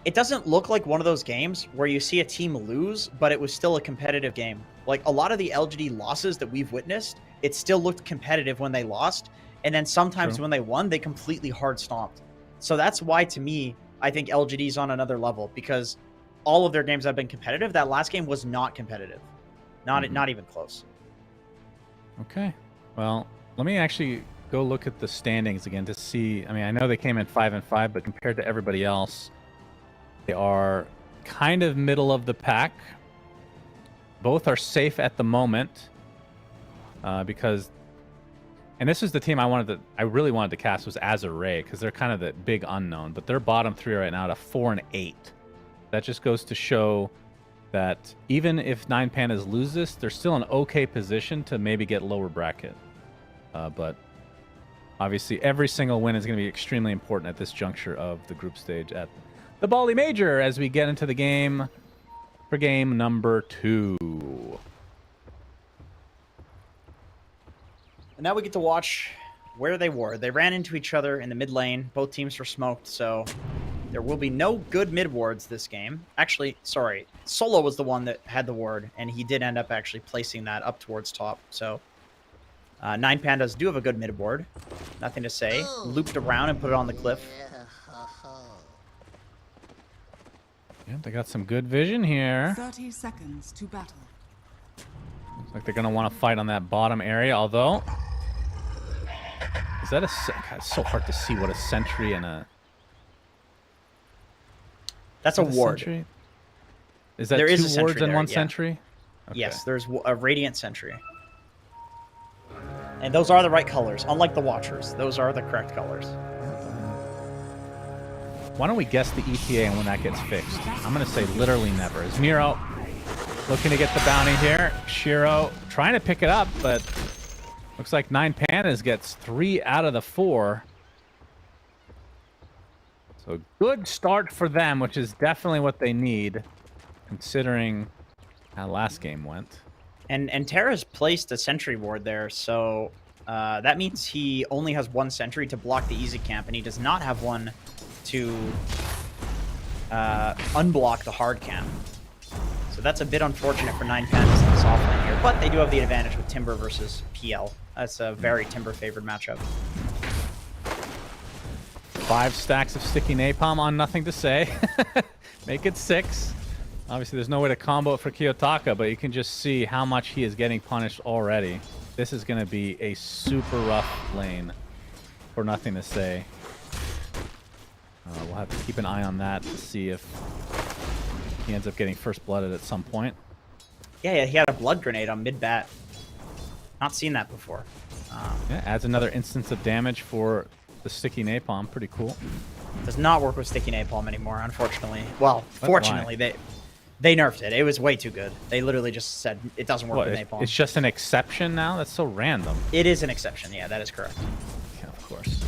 It doesn't look like one of those games where you see a team lose, but it was still a competitive game. Like a lot of the LGD losses that we've witnessed, it still looked competitive when they lost. And then sometimes when they won, they completely hard stomped. So that's why, to me, I think LGD is on another level, because all of their games have been competitive. That last game was not competitive. Not even close. Okay. Well, let me actually go look at the standings again to see. I mean, I know they came in 5-5, but compared to everybody else, they are kind of middle of the pack. Both are safe at the moment because, and this is the team I really wanted to cast was Azure, because they're kind of the big unknown, but they're bottom 3 right now at a 4-8. That just goes to show that even if 9 pandas lose this, they're still in okay position to maybe get lower bracket. But obviously, every single win is going to be extremely important at this juncture of the group stage at the Bali Major as we get into the game for game number 2. And now we get to watch where they were. They ran into each other in the mid lane. Both teams were smoked, so there will be no good mid wards this game. Actually, sorry, Solo was the one that had the ward, and he did end up actually placing that up towards top. So 9 pandas do have a good mid ward. Nothing to say. Looped around and put it on the cliff. Yeah, they got some good vision here. 30 seconds to battle. Looks like they're going to want to fight on that bottom area, although Is that a... God, it's so hard to see what a sentry and a... That's a ward. Sentry? Is that There two is a sentry wards and there, one yeah. sentry? Okay. Yes, there's a radiant sentry. And those are the right colors. Unlike the Watchers, those are the correct colors. Why don't we guess the ETA and when that gets fixed? I'm going to say literally never. Is Miro looking to get the bounty here? Shiro trying to pick it up, but looks like 9 Pandas gets 3 out of the 4. So good start for them, which is definitely what they need, considering how last game went. And Terra's placed a sentry ward there, so that means he only has 1 sentry to block the easy camp, and he does not have one to unblock the hard camp. So that's a bit unfortunate for 9 Pandas in the soft lane here, but they do have the advantage with Timber versus PL. That's a very Timber-favored matchup. 5 stacks of sticky napalm on nothing to say. Make it 6. Obviously, there's no way to combo it for Kiyotaka, but you can just see how much he is getting punished already. This is going to be a super rough lane for nothing to say. We'll have to keep an eye on that to see if he ends up getting first blooded at some point. Yeah, he had a blood grenade on mid-bat. Not seen that before. Yeah, adds another instance of damage for the sticky napalm. Pretty cool. Does not work with sticky napalm anymore, unfortunately. Well, But fortunately, they nerfed it. It was way too good. They literally just said it doesn't work with napalm. It's just an exception now? That's so random. It is an exception. Yeah, that is correct. Yeah, of course.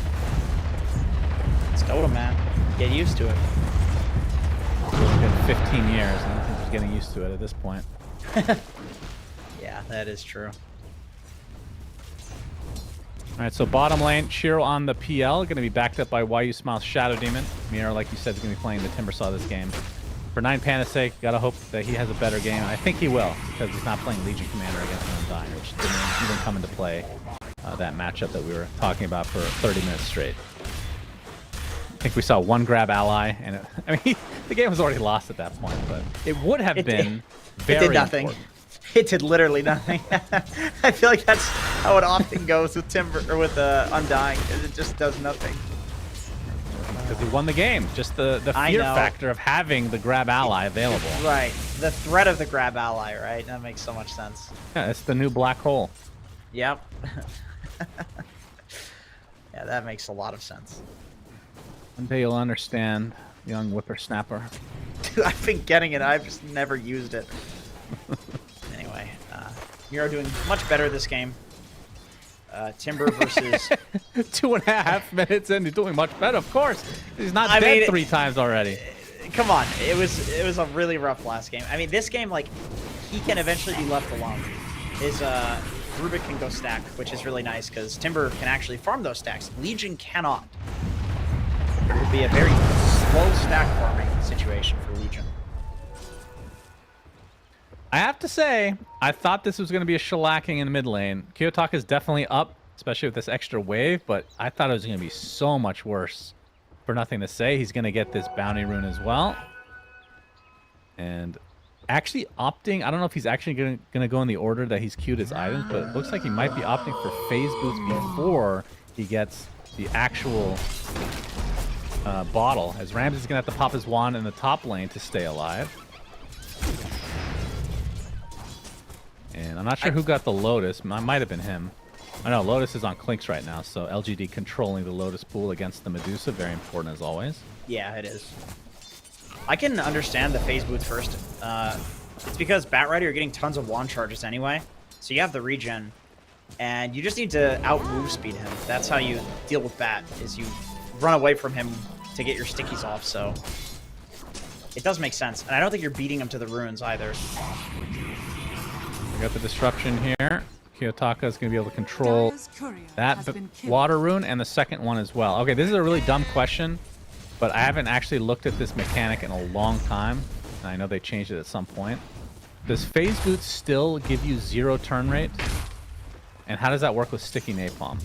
It's totem, man. Get used to it. It's been 15 years. I don't think he's getting used to it at this point. Yeah, that is true. All right, so bottom lane, Shiro on the PL, going to be backed up by YU Smile's Shadow Demon. Miro, like you said, is going to be playing the Timbersaw this game. For 9 Panda's sake, got to hope that he has a better game. I think he will, because he's not playing Legion Commander against an Undying, which didn't even come into play that matchup that we were talking about for 30 minutes straight. I think we saw 1 grab ally, and I mean, the game was already lost at that point, but it would have been very It did nothing. important. It did literally nothing. I feel like that's how it often goes with Timber or with Undying, because it just does nothing. Because he won the game. Just the fear factor of having the grab ally available. Right. The threat of the grab ally, right? That makes so much sense. Yeah, it's the new black hole. Yep. Yeah, that makes a lot of sense. One day you'll understand, young whippersnapper. Dude, I've been getting it. I've just never used it. Anyway, Miro doing much better this game. Timber versus... 2.5 minutes in, he's doing much better, of course. He's not dead mean, 3 times already. Come on. It was a really rough last game. I mean, this game, like, he can eventually be left alone. His Rubik can go stack, which is really nice, because Timber can actually farm those stacks. Legion cannot. It would be a very slow stack farming situation for Legion. I have to say, I thought this was going to be a shellacking in the mid lane. Kiyotaka is definitely up, especially with this extra wave, but I thought it was going to be so much worse. For nothing to say, he's going to get this bounty rune as well. And actually opting, I don't know if he's actually going to go in the order that he's queued his items, but it looks like he might be opting for phase boots before he gets the actual bottle, as Ramsey's going to have to pop his wand in the top lane to stay alive. And I'm not sure who got the Lotus. It might have been him. I know Lotus is on Clinks right now, so LGD controlling the Lotus pool against the Medusa, very important as always. Yeah, it is. I can understand the phase boots first. It's because Bat Rider, you're getting tons of wand charges anyway, so you have the regen, and you just need to out-move speed him. That's how you deal with Bat, is you run away from him to get your stickies off, so it does make sense. And I don't think you're beating him to the ruins either. We got the disruption here. Kiyotaka is going to be able to control that water rune and the second one as well. Okay, this is a really dumb question, but I haven't actually looked at this mechanic in a long time, and I know they changed it at some point. Does phase boots still give you 0 turn rate? And how does that work with sticky napalm?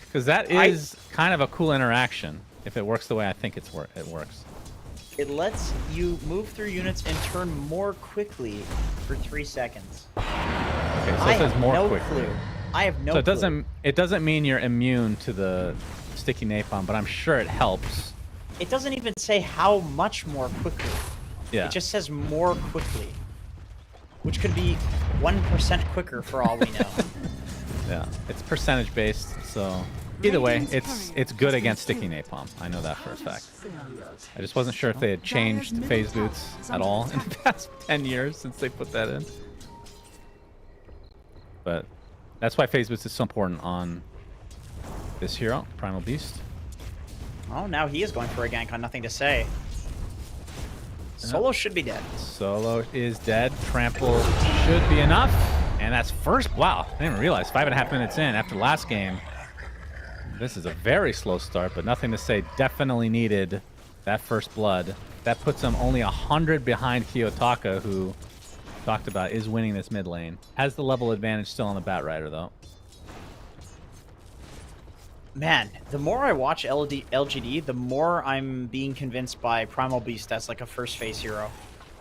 Because that is kind of a cool interaction if it works the way I think it works. It lets you move through units and turn more quickly for 3 seconds. Okay, so I it says have more no quickly. clue. I have no So clue. it doesn't mean you're immune to the sticky napalm, but I'm sure it helps. It doesn't even say how much more quickly. Yeah. It just says more quickly. Which could be 1% quicker for all we know. Yeah, it's percentage based, so either way, it's good against sticky napalm. I know that for a fact. I just wasn't sure if they had changed phase boots at all in the past 10 years since they put that in. But that's why phase boots is so important on this hero, Primal Beast. Oh, now he is going for a gank on Nothing to Say. Solo should be dead. Solo is dead. Trample should be enough. And that's first. Wow, I didn't even realize 5.5 minutes in after last game. This is a very slow start, but Nothing to Say definitely needed that first blood. That puts him only 100 behind Kiyotaka, who talked about is winning this mid lane. Has the level advantage still on the Batrider, though. Man, the more I watch LGD, the more I'm being convinced by Primal Beast as like a first phase hero.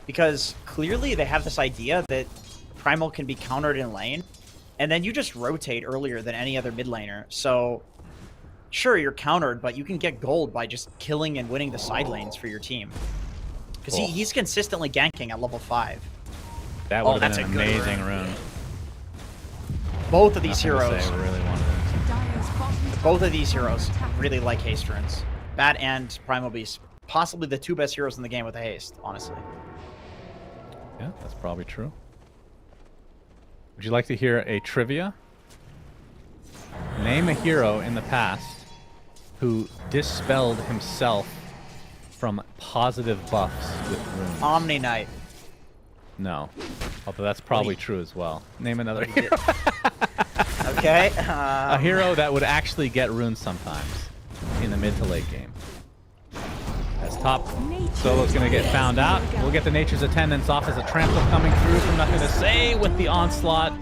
Because clearly they have this idea that Primal can be countered in lane, and then you just rotate earlier than any other mid laner. So, sure, you're countered, but you can get gold by just killing and winning the side lanes for your team. Because he's consistently ganking at level 5. That would have been an amazing rune. Both of these Nothing to heroes, say, really wanted it. both of these heroes really like haste runes. Bat and Primal Beast, possibly the 2 best heroes in the game with a haste, honestly. Yeah, that's probably true. Would you like to hear a trivia? Name a hero in the past who dispelled himself from positive buffs with runes. Omni Knight. No. Although that's probably true as well. Name another hero. Okay. A hero that would actually get runes sometimes in the mid to late game. As top Solo's going to get found out. We'll get the Nature's Attendance off as a trample coming through from Nothing to Say with the onslaught.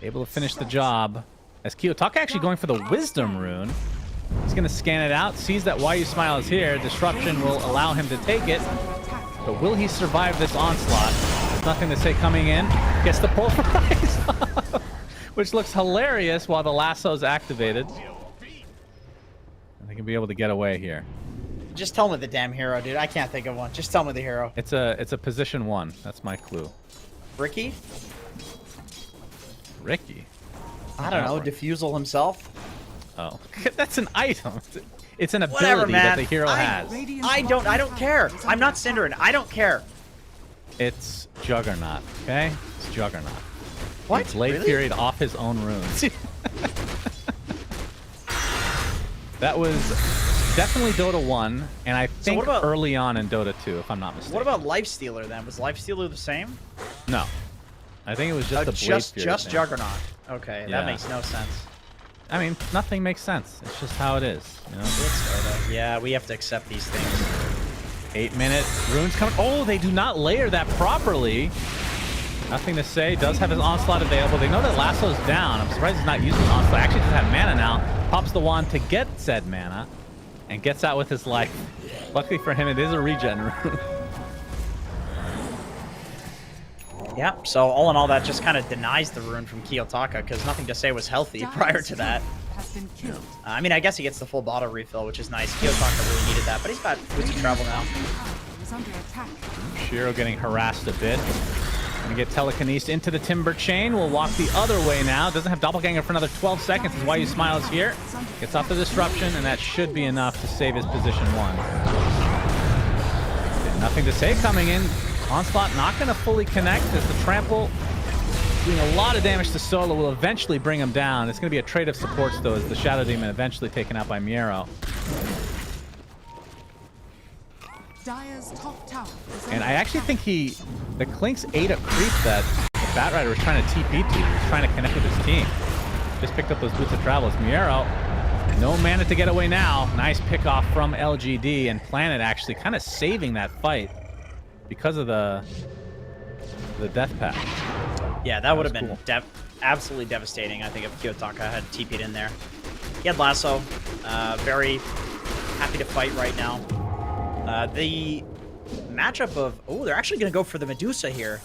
Able to finish the job. As Kiyotaka actually going for the Wisdom rune. He's going to scan it out, sees that Why You Smile is here. Disruption will allow him to take it. But will he survive this onslaught? There's Nothing to Say coming in. Gets the pulverize, which looks hilarious while the lasso's activated. And they can be able to get away here. Just tell me the damn hero, dude. I can't think of one. Just tell me the hero. It's a position 1. That's my clue. Ricky? Ricky? I don't know. Diffusal himself? Oh, that's an item. It's an ability Whatever, man. that the hero has. I don't care. I'm not Cinderin. I don't care. It's Juggernaut, okay? It's Juggernaut. What? It's late Really? period off his own runes. That was definitely Dota 1, and I think what about- early on in Dota 2, if I'm not mistaken. What about Lifestealer then? Was Lifestealer the same? No. I think it was just the Blade Spirit just thing. Juggernaut. Okay, Yeah. that makes no sense. I mean, nothing makes sense. It's just how it is, you know? Yeah, we have to accept these things. 8-minute runes coming. Oh, they do not layer that properly. Nothing to Say. Does have his onslaught available. They know that Lasso's down. I'm surprised he's not using his onslaught. Actually, doesn't have mana now. Pops the wand to get said mana and gets out with his life. Luckily for him, it is a regen rune. Yeah, so all in all, that just kind of denies the rune from Kiyotaka because Nothing to Say was healthy prior to that. Has been killed. I mean, I guess he gets the full bottle refill, which is nice. Kiyotaka really needed that, but he's got boots of travel now. Is under attack. Shiro getting harassed a bit. Gonna get telekinesed into the Timber Chain. We'll walk the other way now. Doesn't have Doppelganger for another 12 seconds. Is Why You Smile is here. Gets off the Disruption, and that should be enough to save his position 1. Nothing to Say coming in. Onslaught not going to fully connect as the Trample doing a lot of damage to Solo will eventually bring him down. It's going to be a trade of supports, though, as the Shadow Demon eventually taken out by Miero. Dire's top tower is And under I actually attack. think the Clinks ate a creep that the Batrider was trying to TP to. He was trying to connect with his team. Just picked up those Boots of Travel. It's Miero. No mana to get away now. Nice pick off from LGD, and Planet actually kind of saving that fight because of the death pack. Yeah, that would have was been absolutely devastating, I think, if Kiyotaka had TP'd in there. He had Lasso. Very happy to fight right now. The matchup of... Oh, they're actually going to go for the Medusa here.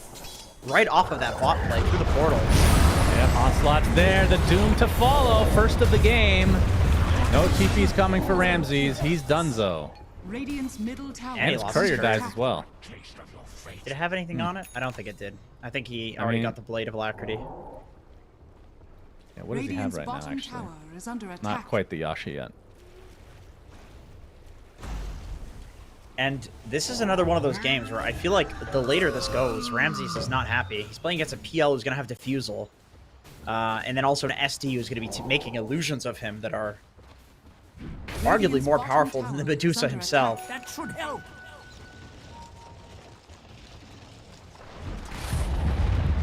Right off of that bot play through the portal. Yep, Onslaught's there. The Doom to follow. First of the game. No TP's coming for Ramses. He's donezo. Radiant's middle tower. And he his lost courier his courier. dies as well. Did it have anything on it? I don't think it did. I think he I already mean- got the Blade of Alacrity. Yeah, what does he have Radiant's right now, bottom actually? tower is under attack. Not quite the Yasha yet. And this is another one of those games where I feel like the later this goes, Ramses is not happy. He's playing against a PL who's going to have Diffusal. And then also an SD who's going to be making illusions of him that are arguably more powerful than the Medusa himself. That should help.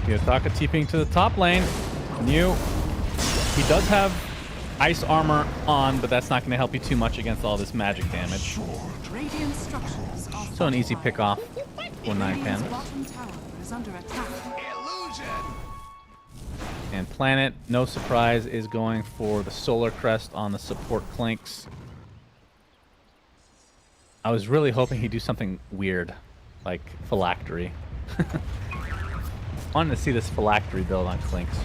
Kiyotaka TPing to the top lane. New. He does have ice armor on, but that's not going to help you too much against all this magic damage. Radiant structures are So an easy fortified. pick off for 9 Radiant's Panda. bottom tower is under attack. And Planet, no surprise, is going for the Solar Crest on the support Clinks. I was really hoping he'd do something weird, like Phylactery. Wanted to see this Phylactery build on Clinks.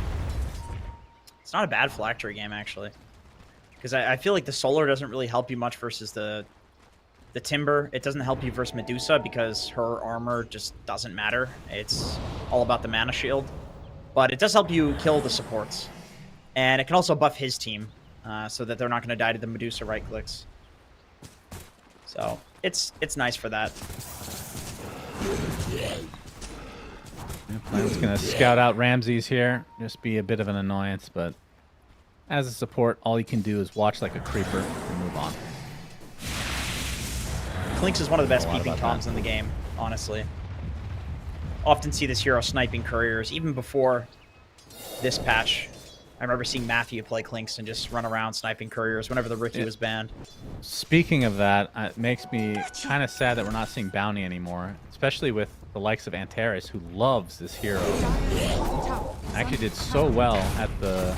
It's not a bad Phylactery game, actually. Because I feel like the Solar doesn't really help you much versus the Timber. It doesn't help you versus Medusa because her armor just doesn't matter. It's all about the mana shield. But it does help you kill the supports. And it can also buff his team so that they're not going to die to the Medusa right clicks. So it's nice for that. Planet's going to scout out Ramses here. Just be a bit of an annoyance, but as a support, all you can do is watch like a creeper and move on. Clinks is one of the best A lot peeping about toms that. in the game, honestly. Often see this hero sniping couriers, even before this patch. I remember seeing Matthew play Clinks and just run around sniping couriers whenever the Rookie was banned. Speaking of that, it makes me kind of sad that we're not seeing Bounty anymore, especially with the likes of Antares, who loves this hero. Actually did so well at the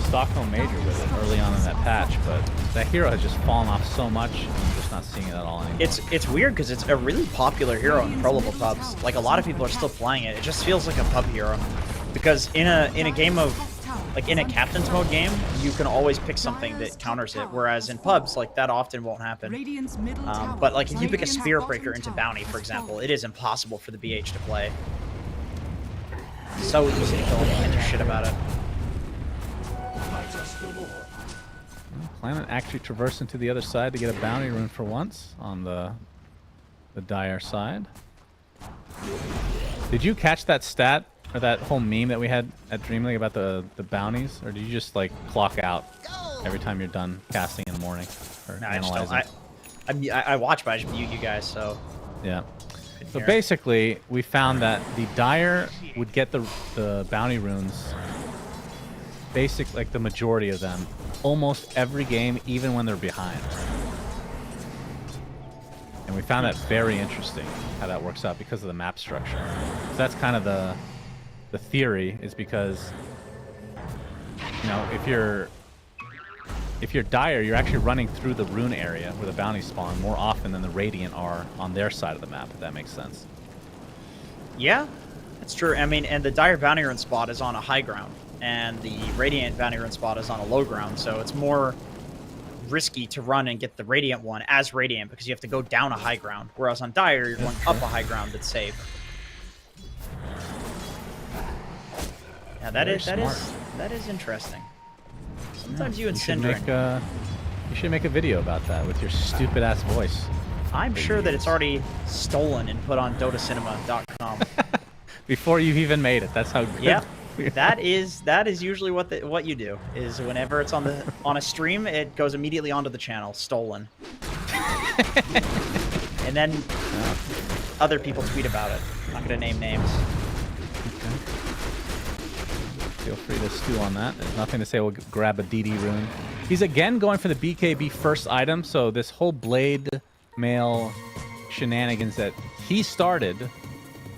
Stockholm Major with it early on in that patch, but that hero has just fallen off so much, I'm just not seeing it at all anymore. It's weird because it's a really popular hero in pro level pubs. Like, a lot of people are still playing it. It just feels like a pub hero. Because in a game of, like, in a captain's mode game, you can always pick something that counters it, whereas in pubs, like, that often won't happen. Radiant's middle tower. But, like, if you pick a Radiant's Spirit bottom Breaker into tower Bounty, for has example, fallen. it is impossible for the BH to play. So easy to kill him, can't do shit about it. Planet actually traversing to the other side to get a bounty rune for once on the Dire side. Did you catch that stat or that whole meme that we had at Dream League about the bounties, or did you just like clock out every time you're done casting in the morning or No, I just analyzing? don't. I watch, but I just mute you guys, so... Yeah. So hear. basically, we found that the Dire would get the bounty runes, like the majority of them, almost every game, even when they're behind. And we found that very interesting, how that works out because of the map structure. So that's kind of the theory, is because, you know, if you're Dire, you're actually running through the rune area where the bounties spawn more often than the Radiant are on their side of the map, if that makes sense. Yeah, that's true. I mean, and the Dire Bounty Rune spot is on a high ground, and the Radiant Bounty Rune spot is on a low ground, so it's more risky to run and get the Radiant one as Radiant because you have to go down a high ground, whereas on Dire, you're going up a high ground that's safe. Yeah, that is interesting. Sometimes you and Syndra. You should make a video about that with your stupid ass voice. I'm sure that it's already stolen and put on dotacinema.com. Before you've even made it. That's how good. Yeah, we are. that is usually what you do. Is whenever it's on a stream, it goes immediately onto the channel, stolen, and then other people tweet about it. I'm not gonna name names. Feel free to stew on that. There's nothing to say. We'll grab a DD rune. He's again going for the BKB first item. So this whole blade mail shenanigans that he started,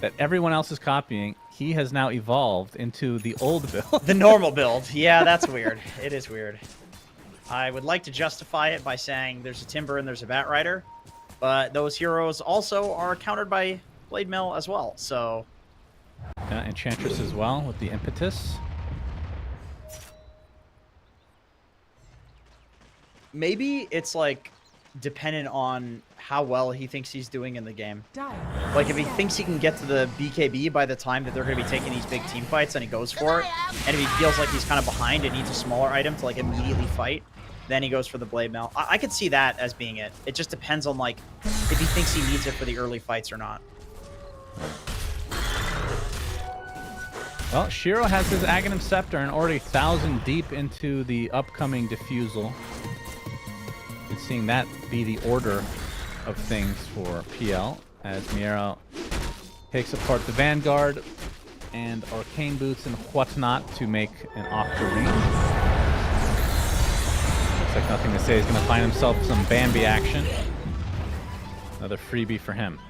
that everyone else is copying, he has now evolved into the old build. The normal build. Yeah, that's weird. It is weird. I would like to justify it by saying there's a Timber and there's a Bat Rider, But those heroes also are countered by Blade Mill as well, so... Enchantress as well with the impetus. Maybe it's, like, dependent on how well he thinks he's doing in the game. Like, if he thinks he can get to the BKB by the time that they're going to be taking these big team fights and he goes for it, and if he feels like he's kind of behind and needs a smaller item to, like, immediately fight, then he goes for the Blade Mail. I could see that as being it. It just depends on, like, if he thinks he needs it for the early fights or not. Well, Shiro has his Aghanim Scepter and already 1,000 deep into the upcoming Diffusal. And seeing that be the order of things for PL as Miero takes apart the Vanguard and Arcane Boots and whatnot to make an Octarine. Looks like Nothing to Say is going to find himself some Bambi action. Another freebie for him.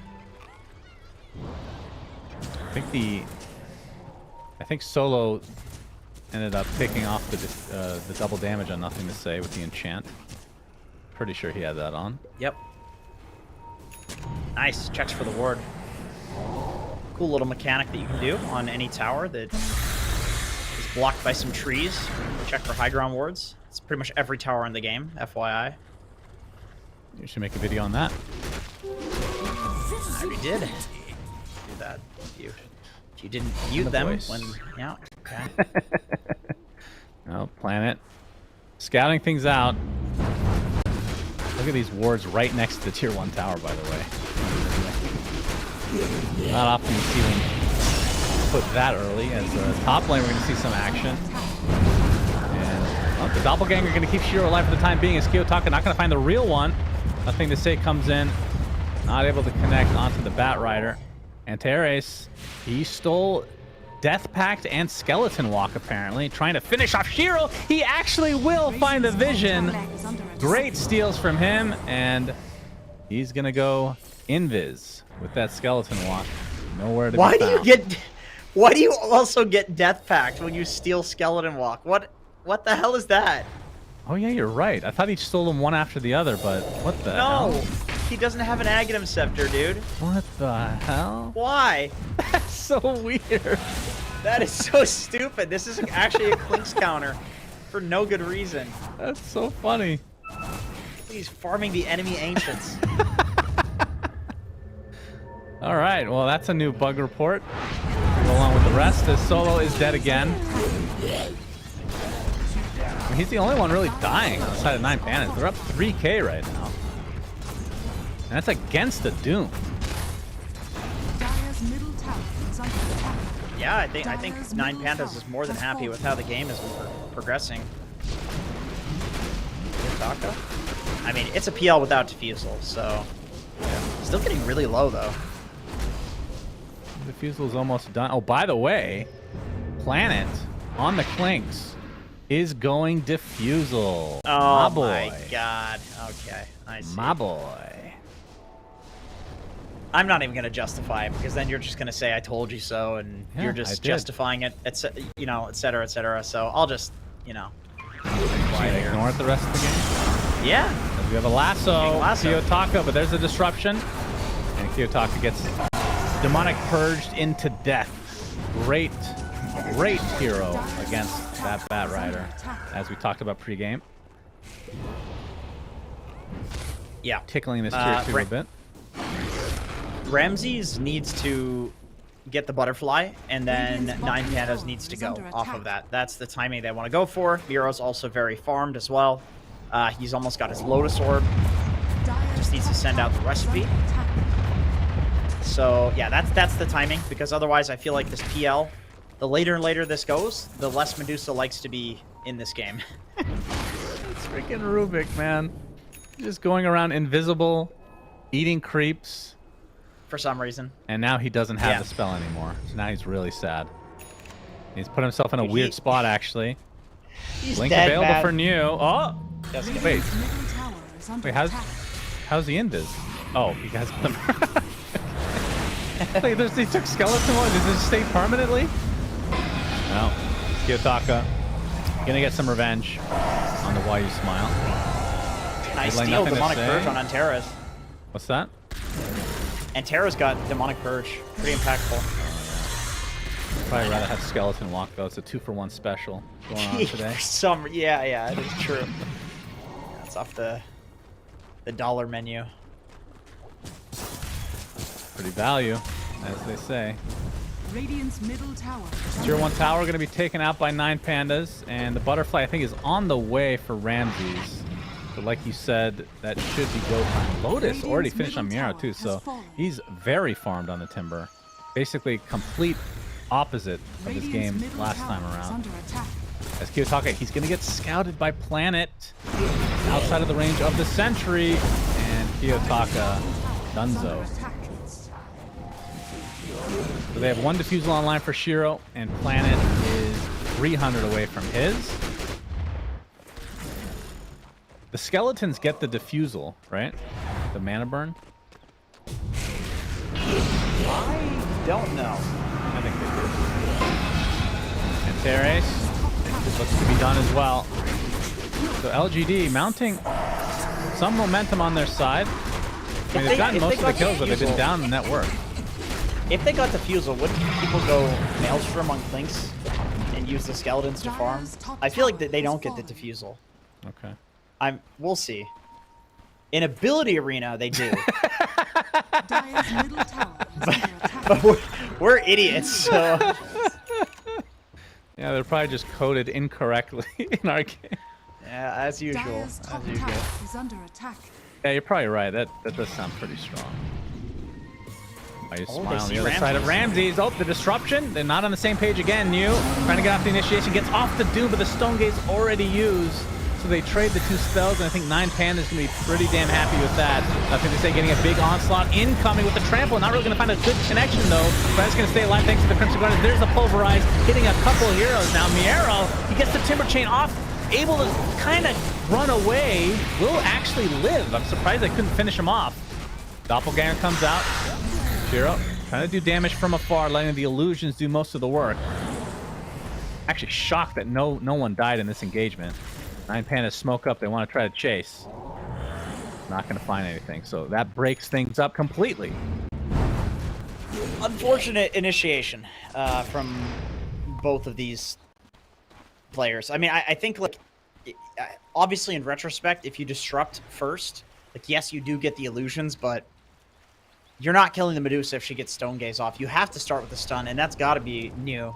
I think Solo ended up picking off the double damage on Nothing to Say with the enchant. Pretty sure he had that on. Yep. Nice. Checks for the ward. Cool little mechanic that you can do on any tower that is blocked by some trees. Check for high ground wards. It's pretty much every tower in the game, FYI. You should make a video on that. I already did. Do that. If you didn't mute them when... Yeah, okay. No, Planet. Scouting things out. Look at these wards right next to the tier 1 tower, by the way. Not often you see them put that early. As top lane, we're going to see some action. And the Doppelganger going to keep Shiro alive for the time being. As Kiyotaka not going to find the real one. Nothing to Say comes in. Not able to connect onto the Bat Rider. And Teres, he stole Death Pact and Skeleton Walk, apparently. Trying to finish off Shiro. He actually will find the vision. Great steals from him. And he's going to go invis with that Skeleton Walk. Nowhere to be found. Why do you also get Death Pact when you steal Skeleton Walk? What the hell is that? Oh, yeah, you're right. I thought he stole them one after the other, but what the hell? No, he doesn't have an Aghanim Scepter, dude. What the hell? Why? That's so weird. That is so stupid. This is actually a Clinks counter for no good reason. That's so funny. He's farming the enemy Ancients. All right, well, that's a new bug report. Go along with the rest, as Solo is dead again. I mean, he's the only one really dying outside of 9 Banners. They're up 3k right now. And that's against the Doom. Yeah, I think 9 Pandas is more than happy with how the game is progressing. Taka? I mean, it's a PL without Diffusal, so... Yeah. Still getting really low, though. Diffusal is almost done. Oh, by the way, Planet on the Clinks is going Diffusal. Oh, my God. Okay, I see. My boy. I'm not even going to justify it, because then you're just going to say, I told you so, and you're just justifying it, you know, et cetera, so I'll just, you know... Ignore it the rest of the game? Yeah. We have a lasso. Kiyotaka, but there's a disruption. And Kiyotaka gets demonic purged into death. Great hero against that Bat Rider, as we talked about pregame. Yeah. Tickling this tier 2 a bit. Ramses needs to get the butterfly, and then 9 Pandas needs to go off of that. That's the timing they want to go for. Miro's also very farmed as well. He's almost got his Lotus Orb. Just needs to send out the recipe. So yeah, that's the timing, because otherwise I feel like this PL, the later and later this goes, the less Medusa likes to be in this game. It's freaking Rubik, man. Just going around invisible, eating creeps. For some reason. And now he doesn't have the spell anymore. So now he's really sad. He's put himself in a weird spot, actually. He's Link dead, available man. for New. Oh! Wait. Wait, how's the invis? Oh, he has them. Wait, he took Skeleton one. Does it stay permanently? No. Kiyotaka. Gonna get some revenge on the Why You Smile. Nice steal, demonic purge on Antares. What's that? And Terra's got Demonic Purge. Pretty impactful. Probably rather have Skeleton Walk, though. It's a 2-for-1 special going on today. Yeah, it is true. That's off the dollar menu. Pretty value, as they say. Radiant's middle tower. Tier 1 tower going to be taken out by 9 pandas, and the butterfly, I think, is on the way for Ramses. But like you said, that should be go time. Lotus already finished on Miaro, too, so he's very farmed on the Timber. Basically, complete opposite of his game last time around. As Kiyotaka, he's going to get scouted by Planet outside of the range of the Sentry, and Kiyotaka Dunzo. So they have 1 Diffusal online for Shiro, and Planet is 300 away from his. The Skeletons get the Diffusal, right? The mana burn? I don't know. I think they do. And Teres looks to be done as well. So LGD mounting some momentum on their side. I mean, they've gotten most of the kills, but they've been down in net worth. If they got Diffusal, wouldn't people go Maelstrom on Clinks and use the Skeletons to farm? I feel like they don't get the Diffusal. Okay. We'll see. In Ability Arena, they do. Dire's middle tower is under attack. But we're idiots, so... Yeah, they're probably just coded incorrectly in our game. Yeah, as usual. Dire's top As usual. tower is under attack. Yeah, you're probably right. That does sound pretty strong. I just Oh, smile they on see the other side of Ramses. Oh, the disruption. They're not on the same page again. New trying to get off the initiation. Gets off the Doom, but the Stone Gate's already used. So they trade the 2 spells, and I think 9 Panda's going to be pretty damn happy with that. I think they say getting a big onslaught incoming with the trample. Not really going to find a good connection, though. But it's going to stay alive thanks to the Crimson Guardians. There's the Pulverize, hitting a couple of heroes. Now Miero, he gets the Timber Chain off, able to kind of run away. Will actually live. I'm surprised they couldn't finish him off. Doppelganger comes out. Shiro trying to do damage from afar, letting the illusions do most of the work. Actually shocked that no one died in this engagement. 9 Pandas smoke up. They want to try to chase. Not going to find anything. So that breaks things up completely. Unfortunate initiation from both of these players. I mean, I think, like, obviously in retrospect, if you disrupt first, like, yes, you do get the illusions, but you're not killing the Medusa if she gets Stone Gaze off. You have to start with the stun, and that's got to be new.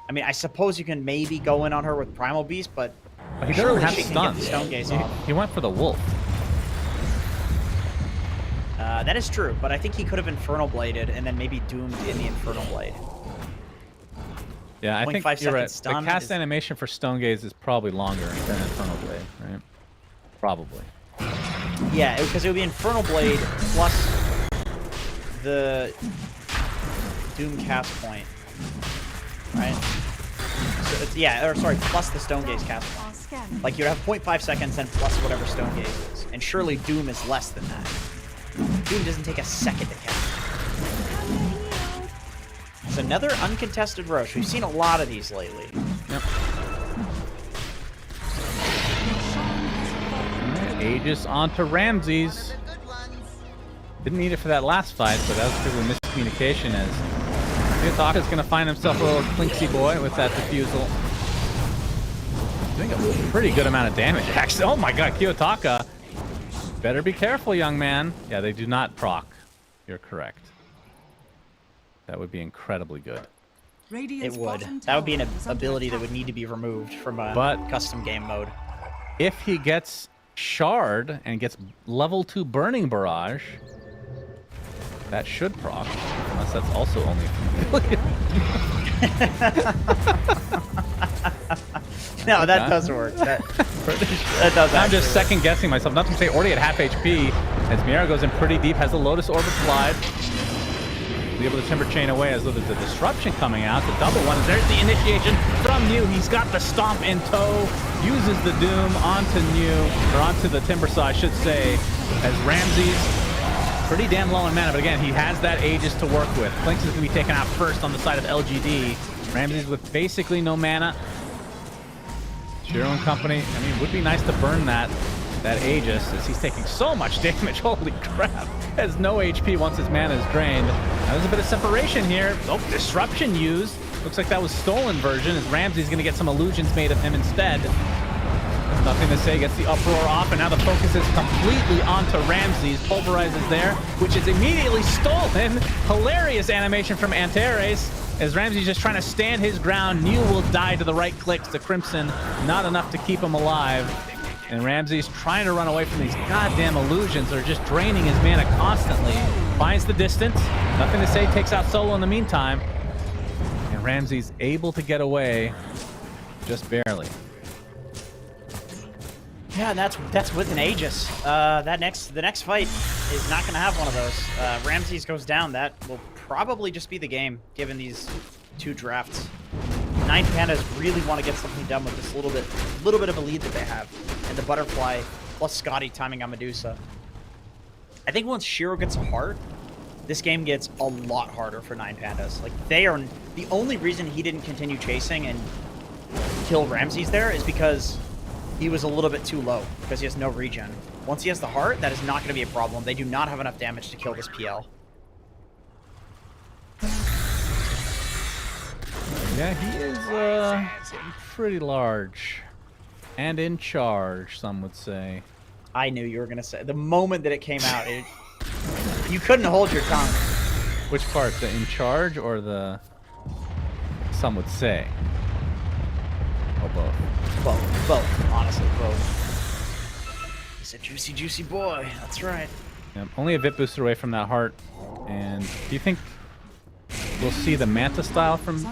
I mean, I suppose you can maybe go in on her with Primal Beast, but he doesn't have she can stun. get the Stone Gaze off. He went for the wolf. That is true, but I think he could have Infernal Bladed and then maybe doomed in the Infernal Blade. Yeah, I think 0.5 you're right. seconds The stun cast is- animation for Stone Gaze is probably longer than Infernal Blade, right? Probably. Yeah, because it would be Infernal Blade plus the Doom cast point, right? So it's, yeah, or sorry, plus the Stone Gaze cast point. Like, you'd have 0.5 seconds and plus whatever Stone Gaze is. And surely Doom is less than that. Doom doesn't take a second to cast. It's another uncontested Roche. We've seen a lot of these lately. Yep. Aegis onto Ramses. Didn't need it for that last fight, but that was because of miscommunication as Kiyotaka's going to find himself a little Clinksy boy with that Diffusal. Doing a pretty good amount of damage, actually. Oh my god, Kiyotaka. Better be careful, young man. Yeah, they do not proc. You're correct. That would be incredibly good. It would. That would be an ability that would need to be removed from a custom game mode. If he gets Shard and gets level 2 Burning Barrage, that should proc. Unless that's also only No, that does work. That does. I'm just second guessing myself. Not to say already at half HP, as Miara goes in pretty deep, has the Lotus Orbit slide. Be able to Timber Chain away as though there's a disruption coming out. The double one. There's the initiation from New. He's got the Stomp in tow. Uses the Doom onto New, or onto the Timber Saw, I should say, as Ramses pretty damn low on mana, but again, he has that Aegis to work with. Clinks is going to be taken out first on the side of LGD. Ramses with basically no mana. Shiro and company, I mean, it would be nice to burn that that Aegis as he's taking so much damage. Holy crap. Has no HP once his mana is drained. Now, there's a bit of separation here. Oh, disruption used. Looks like that was stolen version as Ramsey's going to get some illusions made of him instead. There's nothing to say. Gets the uproar off, and now the focus is completely onto Ramsey's. Pulverize is there, which is immediately stolen. Hilarious animation from Antares as Ramsey's just trying to stand his ground. Knew will die to the right clicks to Crimson. Not enough to keep him alive. And Ramsey's trying to run away from these goddamn illusions that are just draining his mana constantly. Finds the distance. Nothing to say. Takes out Solo in the meantime. And Ramsey's able to get away just barely. Yeah, and that's with an Aegis. The next fight is not going to have one of those. Ramses goes down. That will probably just be the game, given these two drafts. Nine Pandas really want to get something done with this little bit of a lead that they have, and the Butterfly plus Scotty timing on Medusa. I think once Shiro gets a heart, this game gets a lot harder for Nine Pandas. Like, they are the only reason he didn't continue chasing and kill Ramses there is because he was a little bit too low because he has no regen. Once he has the heart, that is not going to be a problem. They do not have enough damage to kill this PL. Yeah, he is pretty large and in charge, some would say. I knew you were going to say. The moment that it came out, you couldn't hold your tongue. Which part? The in charge or the some would say? Oh, both. Both. Honestly, both. He's a juicy, juicy boy. That's right. Yeah, only a Vit booster away from that heart. And do you think we'll see the Manta style from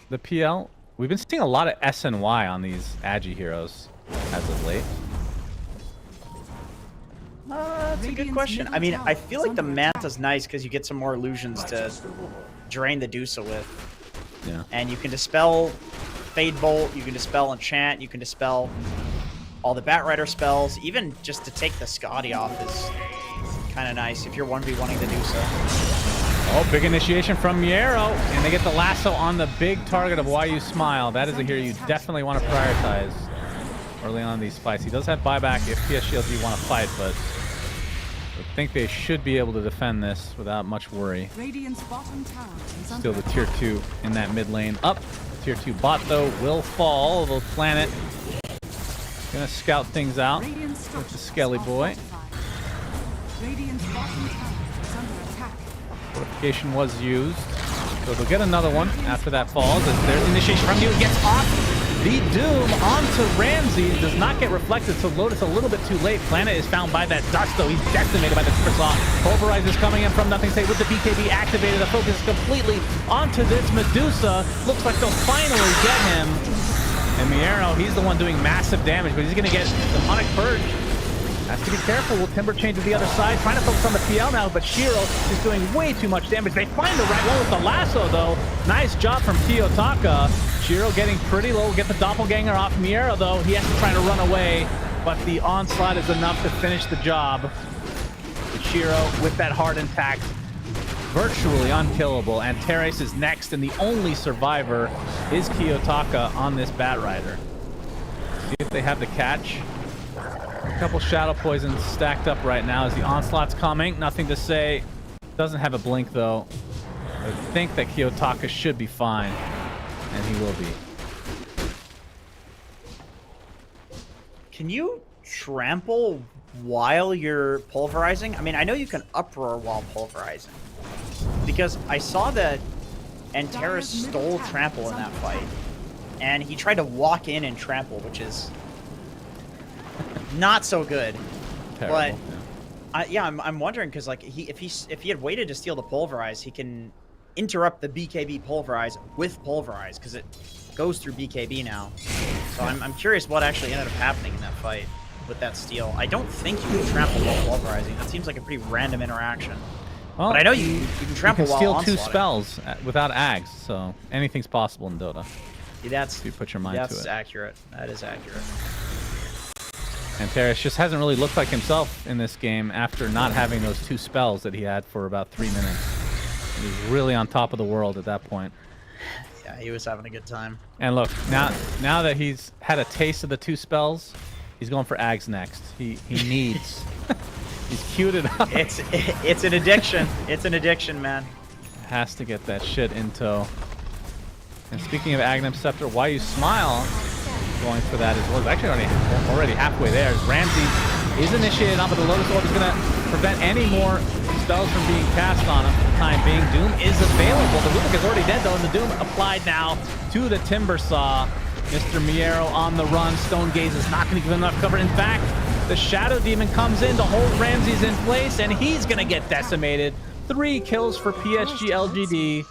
the PL? We've been seeing a lot of S and Y on these Agi heroes as of late. That's a good question. I mean, I feel like the Manta's nice because you get some more illusions to drain the Dusa with. Yeah. And you can dispel Fade Bolt, you can dispel Enchant, you can dispel all the Batrider spells. Even just to take the Scotty off is kind of nice if you're 1v1ing the Dusa. Oh, big initiation from Miero, and they get the lasso on the big target of Why You Smile. That is a hero you definitely want to prioritize early on in these fights. He does have buyback if PS Shields you want to fight, but I think they should be able to defend this without much worry. Still the tier 2 in that mid lane. Up, tier 2 bot though will fall. The planet gonna scout things out with the Skelly boy. Fortification was used, so they'll get another one after that falls. As there's initiation from you, gets off the Doom onto Ramsey. Does not get reflected, so Lotus a little bit too late. Planet is found by that dust, though. He's decimated by the Super Saw. Pulverize is coming in from nothing. Say with the BKB activated, the focus is completely onto this Medusa. Looks like they'll finally get him. And Miero, he's the one doing massive damage, but he's going to get Demonic Purge. Has to be careful. Will Timber change to the other side? Trying to focus on the PL now, but Shiro is doing way too much damage. They find the right one with the lasso, though. Nice job from Kiyotaka. Shiro getting pretty low. Get the Doppelganger off Miero, though. He has to try to run away, but the onslaught is enough to finish the job. But Shiro, with that heart intact, virtually unkillable. And Teres is next, and the only survivor is Kiyotaka on this Batrider. See if they have the catch. A couple Shadow Poisons stacked up right now as the onslaught's coming. Nothing to say. Doesn't have a blink, though. I think that Kiyotaka should be fine, and he will be. Can you trample while you're pulverizing? I mean, I know you can uproar while pulverizing, because I saw that Antares stole trample in that fight, and he tried to walk in and trample, which is not so good. Terrible, but yeah, I'm wondering because like if he had waited to steal the pulverize, he can interrupt the BKB pulverize with pulverize because it goes through BKB now. So I'm curious what actually ended up happening in that fight with that steal. I don't think you can trample while pulverizing. That seems like a pretty random interaction. Well, but I know you can trample while steal 2 onslaughting. spells without Ags, so anything's possible in Dota. Yeah, if you put your mind to it. That's accurate. That is accurate. And Teres just hasn't really looked like himself in this game after not having those 2 spells that he had for about 3 minutes. He was really on top of the world at that point. Yeah, he was having a good time. And look, now that he's had a taste of the 2 spells, He's going for Ags next. He needs. He's queued it up. It's an addiction. It's an addiction, man. Has to get that shit in tow. And speaking of Aghanim Scepter, why you smile? Going for that as well. It's actually already halfway there. As Ramsey is initiated on, but the Lotus Orb is going to prevent any more spells from being cast on him for the time being. Doom is available. The Rubik is already dead though, and the Doom applied now to the Timber Saw. Mr. Miero on the run. Stone Gaze is not going to give him enough cover. In fact, the Shadow Demon comes in to hold Ramses in place, and he's going to get decimated. 3 kills for PSG LGD.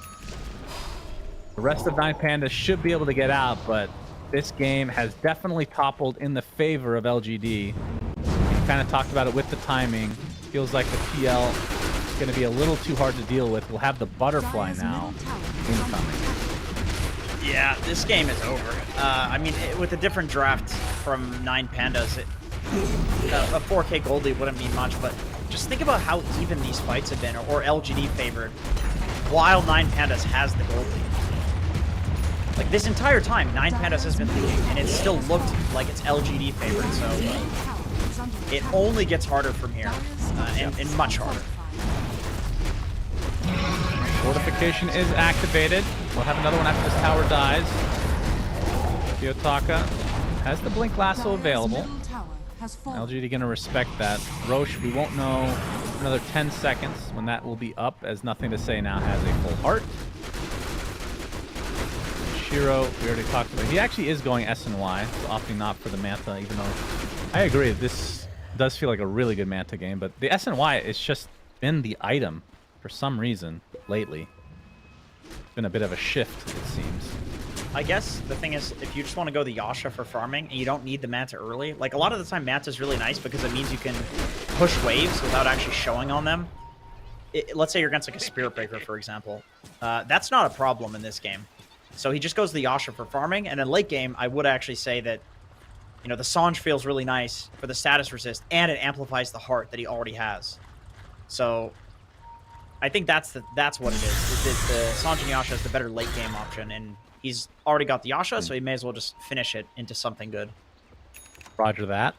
The rest of 9 Pandas should be able to get out, but this game has definitely toppled in the favor of LGD. We kind of talked about it with the timing. Feels like the PL is going to be a little too hard to deal with. We'll have the Butterfly now incoming. Yeah, this game is over. I mean, with a different draft from 9 Pandas, a 4K Goldie wouldn't mean much, but just think about how even these fights have been, or LGD favored, while 9 Pandas has the Goldie. Like, this entire time, 9 Pandas has been leading, and it still looked like it's LGD favored, so it only gets harder from here, and much harder. Fortification is activated. We'll have another one after this tower dies. Kiyotaka has the Blink Lasso available. LGD gonna respect that. Roche, we won't know another 10 seconds when that will be up, as Nothing to Say now has a full heart. Shiro, we already talked about. He actually is going SNY, so opting not for the Manta, even though I agree, this does feel like a really good Manta game, but the SNY is just been the item for some reason lately. It's been a bit of a shift, it seems. I guess the thing is, if you just want to go the Yasha for farming and you don't need the Manta early, like a lot of the time Manta is really nice because it means you can push waves without actually showing on them. Let's say you're against like a Spirit Breaker, for example. That's not a problem in this game. So he just goes the Yasha for farming, and then late game, I would actually say that, you know, the Sange feels really nice for the status resist, and it amplifies the heart that he already has. So I think that's what it is that the Sange and Yasha is the better late game option, and he's already got the Yasha, so he may as well just finish it into something good. Roger that.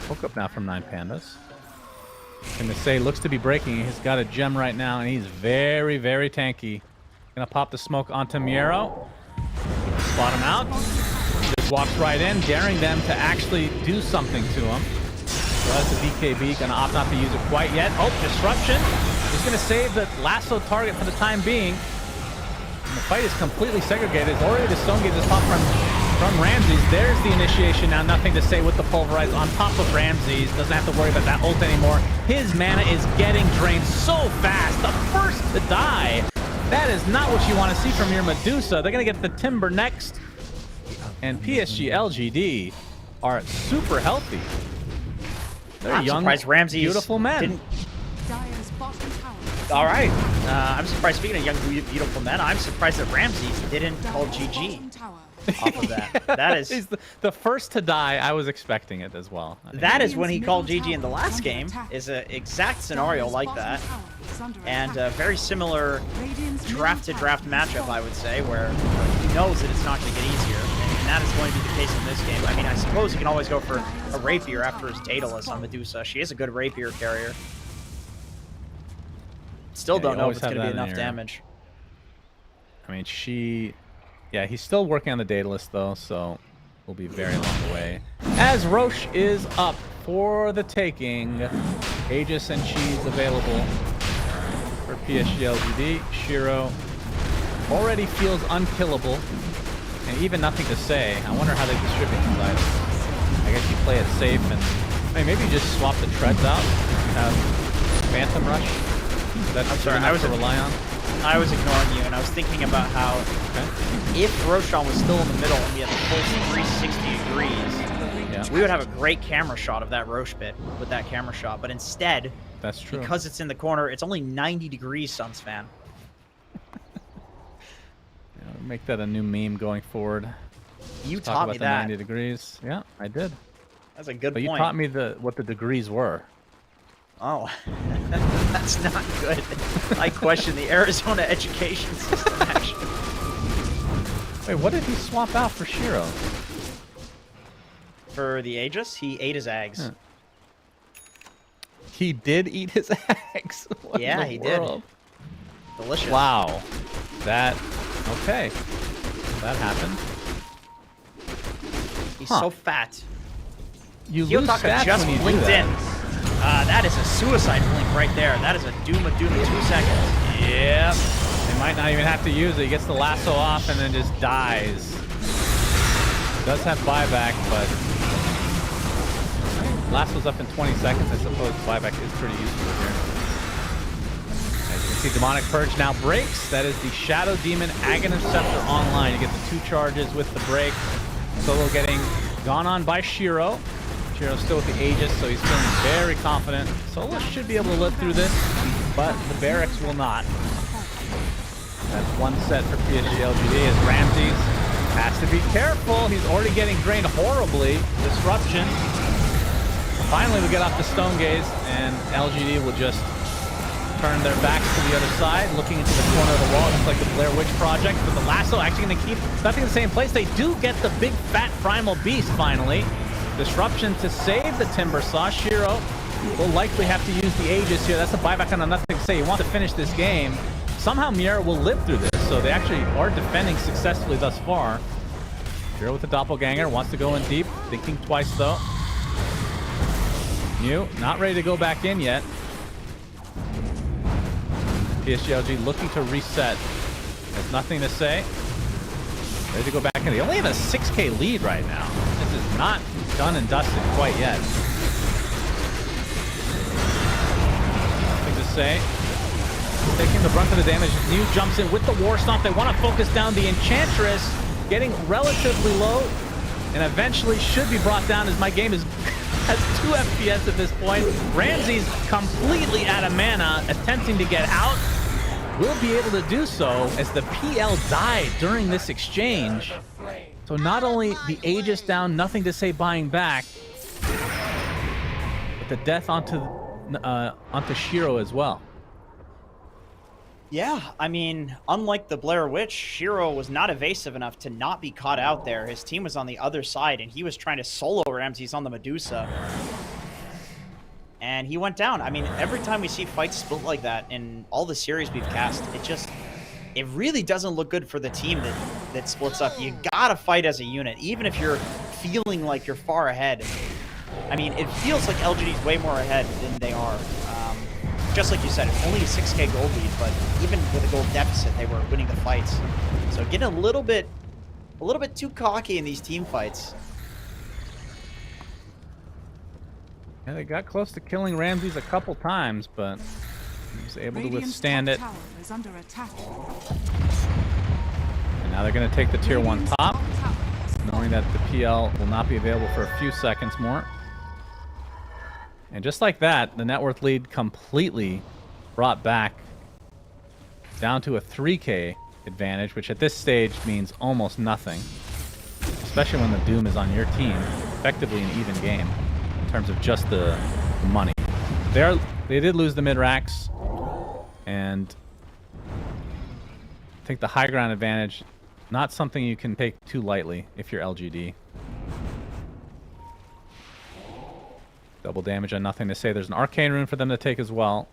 Woke up now from 9 Pandas. Gonna say looks to be breaking. He's got a gem right now, and he's very, very tanky. Gonna pop the smoke onto Miero. Spot him out. Just walks right in, daring them to actually do something to him. So that's the BKB. Gonna opt not to use it quite yet. Oh, disruption. He's gonna save the lasso target for the time being. And the fight is completely segregated. It's already the Stone Gate just popped from Ramses. There's the initiation now. Nothing to say with the Pulverize on top of Ramses. Doesn't have to worry about that ult anymore. His mana is getting drained so fast. The first to die. That is not what you want to see from your Medusa. They're going to get the Timber next. And PSG LGD are super healthy. They're I'm young, surprised Ramses beautiful men. All right. I'm surprised, speaking of young, beautiful men, I'm surprised that Ramses didn't call GG off of that. That is... He's the first to die. I was expecting it as well. That is when he called GG in the last game, is an exact scenario like that. And a very similar draft-to-draft matchup, I would say, where he knows that it's not going to get easier. And that is going to be the case in this game. I mean, I suppose you can always go for a Rapier after his Daedalus on Medusa. She is a good Rapier carrier. Still don't know if it's going to be enough damage. I mean, yeah, he's still working on the Daedalus, though, so we'll be very long away. As Roche is up for the taking, Aegis and Cheese available for PSG LGD. Shiro already feels unkillable, and even Nothing to Say. I wonder how they distribute these items. I guess you play it safe, and I mean, maybe you just swap the treads out. Have Phantom Rush. That's I'm sorry, to rely on. I was ignoring you, and I was thinking about how if Roshan was still in the middle and we had the full 360 degrees, we would have a great camera shot of that Roche bit with that camera shot. But instead, that's true, because it's in the corner, it's only 90 degrees, Suns fan. Make that a new meme going forward. You Let's taught me that. 90 degrees. Yeah, I did. That's a good point. But you taught me what the degrees were. Oh, that's not good. I question the Arizona education system, actually. Wait, what did he swap out for Shiro? For the Aegis, he ate his eggs. Huh. He did eat his eggs. What in Yeah, the he world? did. Delicious. Wow. That, okay. That happened. He's Huh. so fat. You lose Kiyotaka stats just when you do blinked that. in. That is a suicide blink right there. That is a doom of 2 seconds. Yep. They might not even have to use it. He gets the lasso off and then just dies. Does have buyback, but lasso's up in 20 seconds. I suppose buyback is pretty useful here. As you can see, Demonic Purge now breaks. That is the Shadow Demon Agonist Scepter online. You get the 2 charges with the break. Solo getting gone on by Shiro. Shiro's still with the Aegis, so he's feeling very confident. Solo should be able to live through this, but the barracks will not. That's 1 set for PSG LGD as Ramses has to be careful. He's already getting drained horribly. Disruption. Finally, we get off the Stone Gaze, and LGD will just turn their backs to the other side, looking into the corner of the wall, just like the Blair Witch Project. But the lasso actually going to keep nothing in the same place. They do get the big fat primal beast finally. Disruption to save the Timber Saw. Shiro will likely have to use the Aegis here. That's a buyback on a nothing to say. You want to finish this game. Somehow Miera will live through this, so they actually are defending successfully thus far. Shiro with the Doppelganger, wants to go in deep, thinking twice though. Mew, not ready to go back in yet. PSGLG looking to reset. Has nothing to say. Ready to go back in. They only have a 6K lead right now. This is not done and dusted quite yet. Nothing to say. Taking the brunt of the damage. Mew jumps in with the War Stomp. They want to focus down the Enchantress. Getting relatively low. And eventually should be brought down as my game is has 2 FPS at this point. Ramses completely out of mana, attempting to get out. Will be able to do so as the PL died during this exchange. So not only the Aegis down, nothing to say buying back, but the death onto Shiro as well. Yeah, I mean, unlike the Blair Witch, Shiro was not evasive enough to not be caught out there. His team was on the other side, and he was trying to solo Ramses on the Medusa. And he went down. I mean, every time we see fights split like that in all the series we've cast, it really doesn't look good for the team that splits up. You gotta fight as a unit, even if you're feeling like you're far ahead. I mean, it feels like LGD's way more ahead than they are. Just like you said, it's only a 6K gold lead, but even with a gold deficit, they were winning the fights. So getting a little bit too cocky in these team fights. Yeah, they got close to killing Ramses a couple times, but he was able to withstand it. Tower is under attack. And now they're going to take the tier 1 top, knowing that the PL will not be available for a few seconds more. And just like that, the net worth lead completely brought back down to a 3K advantage, which at this stage means almost nothing, especially when the Doom is on your team. Effectively an even game in terms of just the money. They did lose the mid-racks, and I think the high ground advantage, not something you can take too lightly if you're LGD. Double damage on nothing to say. There's an Arcane Rune for them to take as well.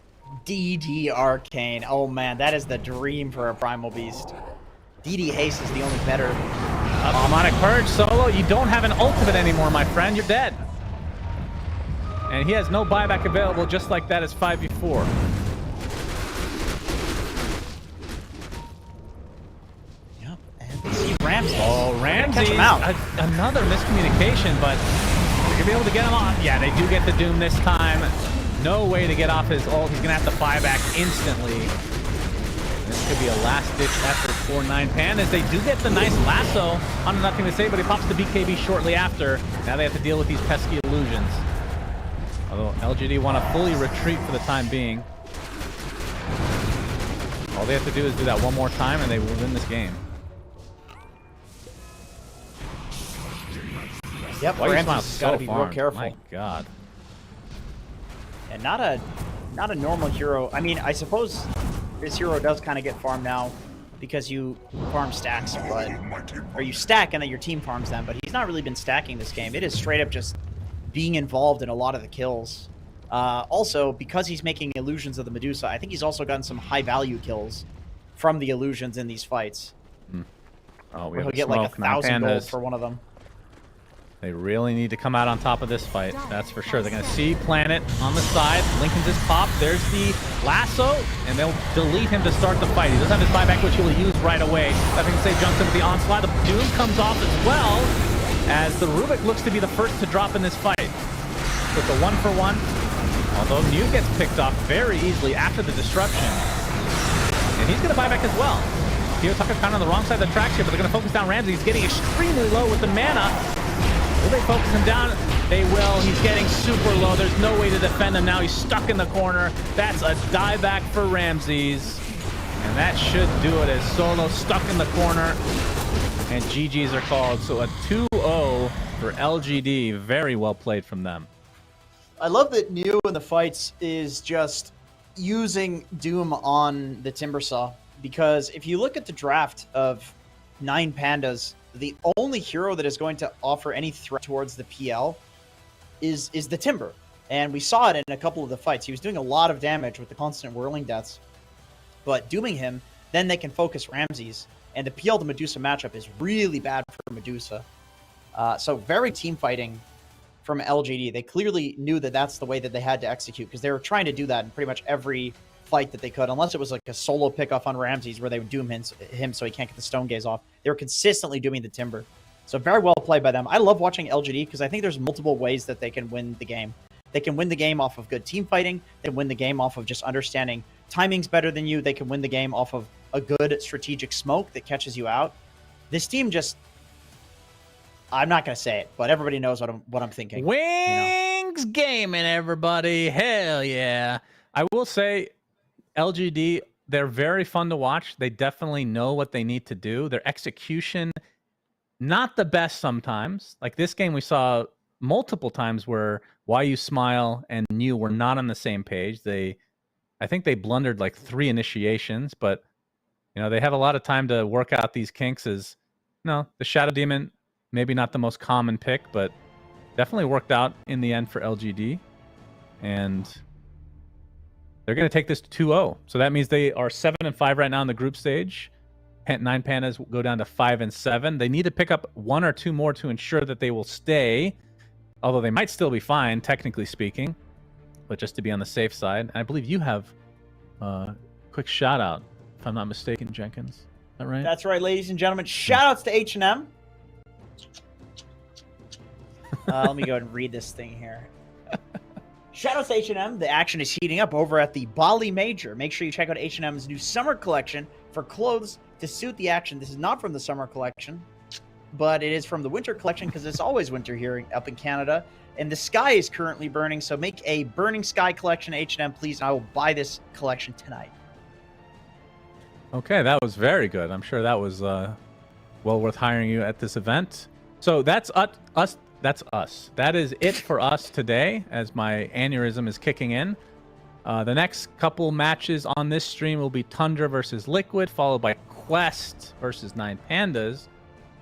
DD Arcane. Oh man, that is the dream for a Primal Beast. DD Haste is the only better. Demonic Purge solo. You don't have an ultimate anymore, my friend. You're dead. And he has no buyback available, just like that as 5v4. Yep, and we see Ramses. Oh, Ramses. Catch him out. Another miscommunication, but you're going to be able to get him off. Yeah, they do get the Doom this time. No way to get off his ult. He's going to have to buyback instantly. This could be a last-ditch effort for 9pan as they do get the nice lasso on nothing to say, but he pops the BKB shortly after. Now they have to deal with these pesky illusions. Although LGD want to fully retreat for the time being. All they have to do is do that one more time and they will win this game. Yep, Ramses has got to be real careful. My God. And not a normal hero. I mean, I suppose this hero does kind of get farmed now because you farm stacks, or you stack and then your team farms them, but he's not really been stacking this game. It is straight up just being involved in a lot of the kills. Also, because he's making illusions of the Medusa, I think he's also gotten some high-value kills from the illusions in these fights. Oh, we He'll have get like smoke, 1,000 gold Pandas. for one of them. They really need to come out on top of this fight. That's for sure. They're going to see Planet on the side. Lincoln just popped. There's the lasso, and they'll delete him to start the fight. He does have his buyback, which he'll use right away. That being said, jumps into the onslaught. The Doom comes off as well, as the Rubik looks to be the first to drop in this fight. With the 1-for-1. Although Mew gets picked off very easily after the disruption. And he's going to buy back as well. Kyo Tucker kind of on the wrong side of the tracks here, but they're going to focus down Ramsey. He's getting extremely low with the mana. Will they focus him down? They will. He's getting super low. There's no way to defend him now. He's stuck in the corner. That's a dieback for Ramses. And that should do it as Solo stuck in the corner. And GGs are called. So a 2-0 for LGD. Very well played from them. I love that Mew in the fights is just using Doom on the Timbersaw, because if you look at the draft of 9 Pandas, the only hero that is going to offer any threat towards the PL is the Timber. And we saw it in a couple of the fights. He was doing a lot of damage with the constant whirling deaths. But dooming him, then they can focus Ramses. And the PL to Medusa matchup is really bad for Medusa. So very team fighting from LGD. They clearly knew that that's the way that they had to execute, because they were trying to do that in pretty much every fight that they could, unless it was like a solo pickoff on Ramses where they would doom him so he can't get the stone gaze off. They were consistently dooming the Timber. So very well played by them. I love watching LGD because I think there's multiple ways that they can win the game. They can win the game off of good team fighting. They can win the game off of just understanding timing's better than you. They can win the game off of a good strategic smoke that catches you out. This team just... I'm not going to say it, but everybody knows what I'm thinking. Wings gaming, everybody. Hell yeah. I will say, LGD, they're very fun to watch. They definitely know what they need to do. Their execution, not the best sometimes. Like this game, we saw multiple times where YU Smile and New were not on the same page. I think they blundered like 3 initiations, but they have a lot of time to work out these kinks. The Shadow Demon, maybe not the most common pick, but definitely worked out in the end for LGD. And they're going to take this to 2-0. So that means they are 7-5 right now in the group stage. 9 Pandas go down to 5-7. They need to pick up 1 or 2 more to ensure that they will stay. Although they might still be fine, technically speaking. But just to be on the safe side. And I believe you have a quick shout out, if I'm not mistaken, Jenkins. Is that right? That's right, ladies and gentlemen. Shout outs to H&M. Let me go ahead and read this thing here. Shout out to H&M. The action is heating up over at the Bali Major. Make sure you check out H&M's new summer collection for clothes to suit the action. This is not from the summer collection, but it is from the winter collection, because it's always winter here up in Canada. And the sky is currently burning, so make a burning sky collection, H&M, please. And I will buy this collection tonight. Okay, that was very good. I'm sure that was well worth hiring you at this event. So that's us. That's us. That is it for us today, as my aneurysm is kicking in. The next couple matches on this stream will be Tundra versus Liquid, followed by Quest versus 9 Pandas,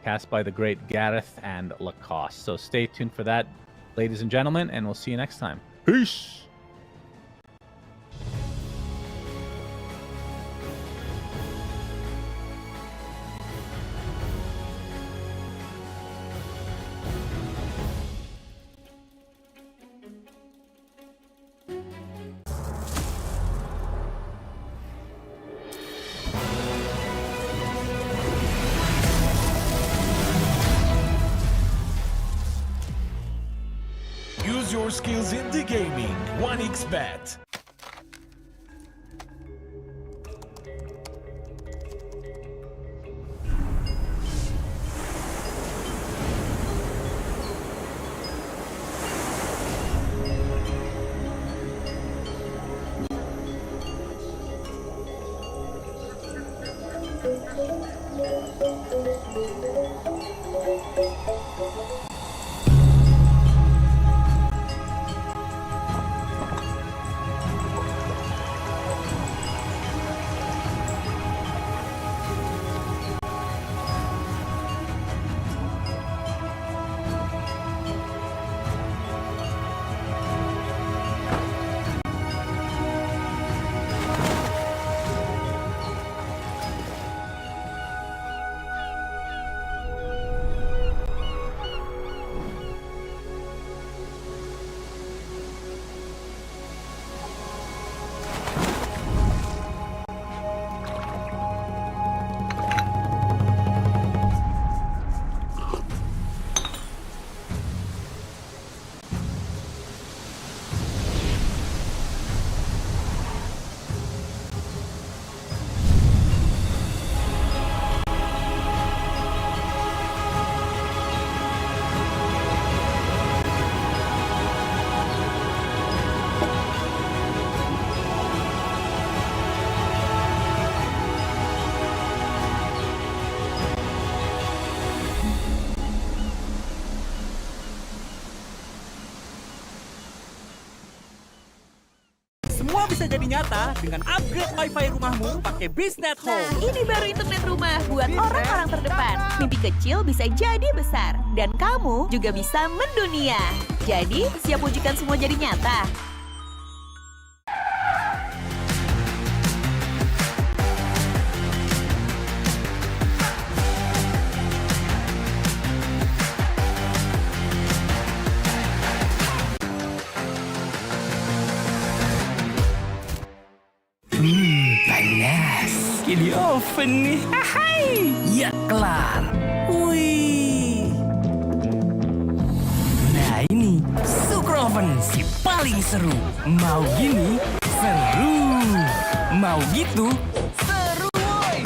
cast by the great Gareth and Lacoste. So stay tuned for that, ladies and gentlemen, and we'll see you next time. Peace! Use your skills in the gaming. 1xBet. bisa jadi nyata dengan upgrade wifi rumahmu pakai Biznet Nah, Home. ini baru internet rumah buat orang-orang terdepan. Mimpi kecil bisa jadi besar. Dan kamu juga bisa mendunia. Jadi, siap wujudkan semua jadi nyata? Panas. Ini oven nih. Hai. Ya, kelar. Wih. Nah ini, Sugar Oven si paling seru. Mau gini, seru. Mau gitu, seru woy.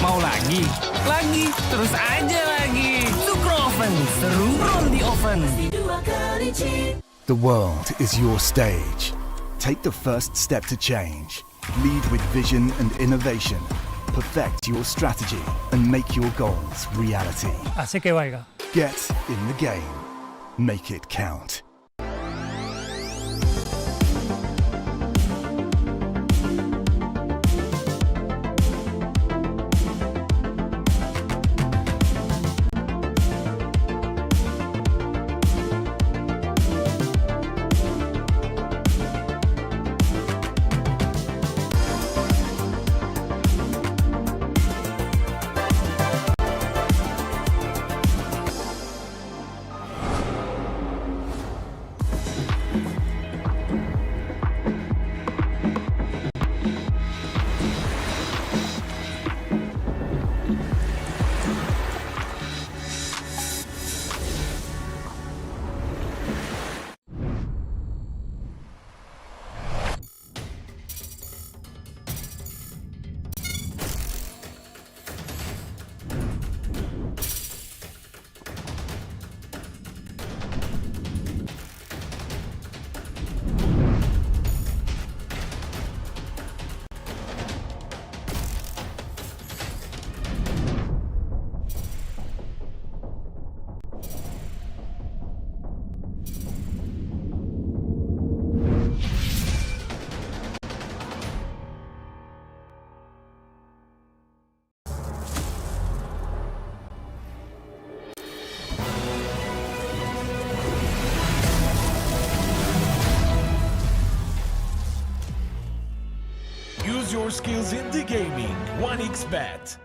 Mau lagi, terus aja lagi. Sugar Oven, seru roll di oven. The world is your stage. Take the first step to change. Lead with vision and innovation. Perfect your strategy and make your goals reality. Así que vaya. Get in the game. Make it count. Use your skills in the gaming. 1xBet.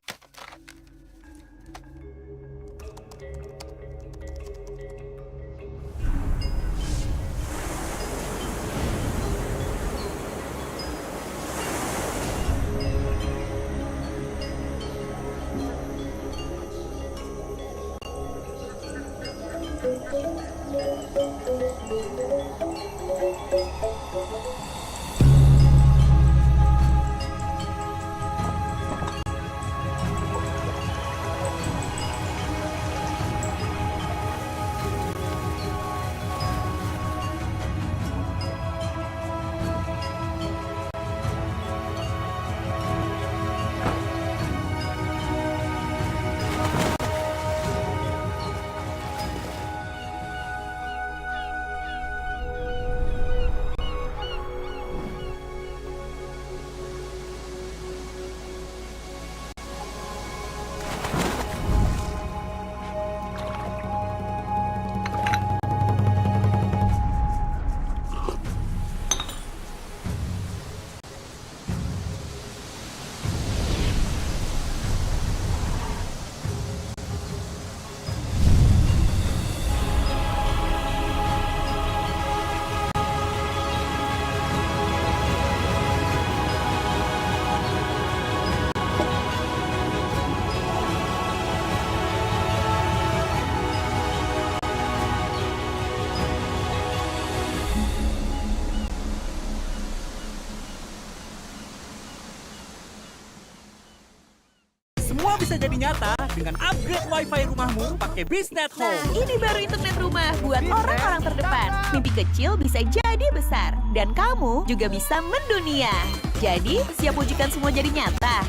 Semua bisa jadi nyata dengan upgrade wifi rumahmu pakai Biznet Nah, Home. ini baru internet rumah buat orang-orang terdepan. Mimpi kecil bisa jadi besar. Dan kamu juga bisa mendunia. Jadi, siap wujudkan semua jadi nyata?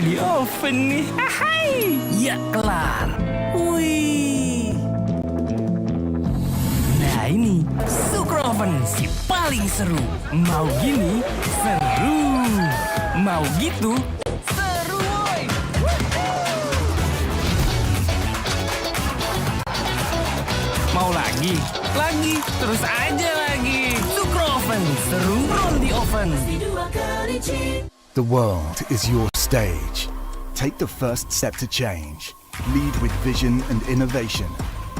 di oven nih. Hai, ya kelar. Wih. Nah ini, Sugar Oven si paling seru. Mau gini, seru. Mau gitu, seru woy. Mau lagi, terus aja lagi. Sugar Oven, seru roll di oven. The world is your stage. Take the first step to change. Lead with vision and innovation.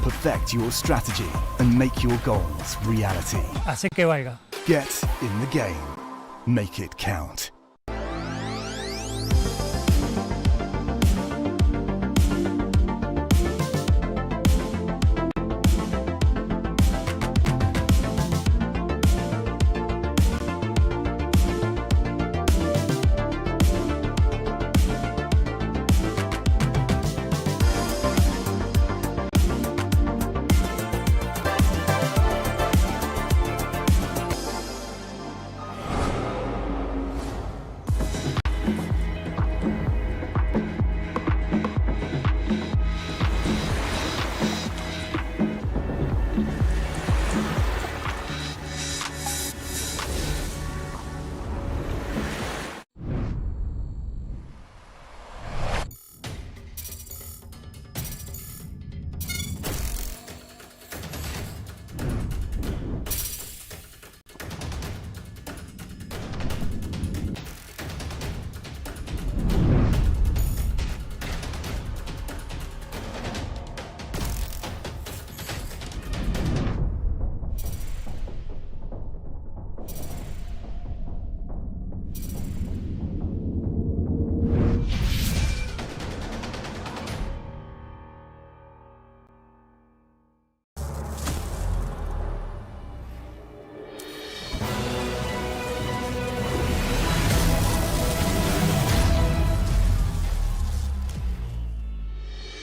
Perfect your strategy and make your goals reality. Asik ya, Waika. Get in the game. Make it count.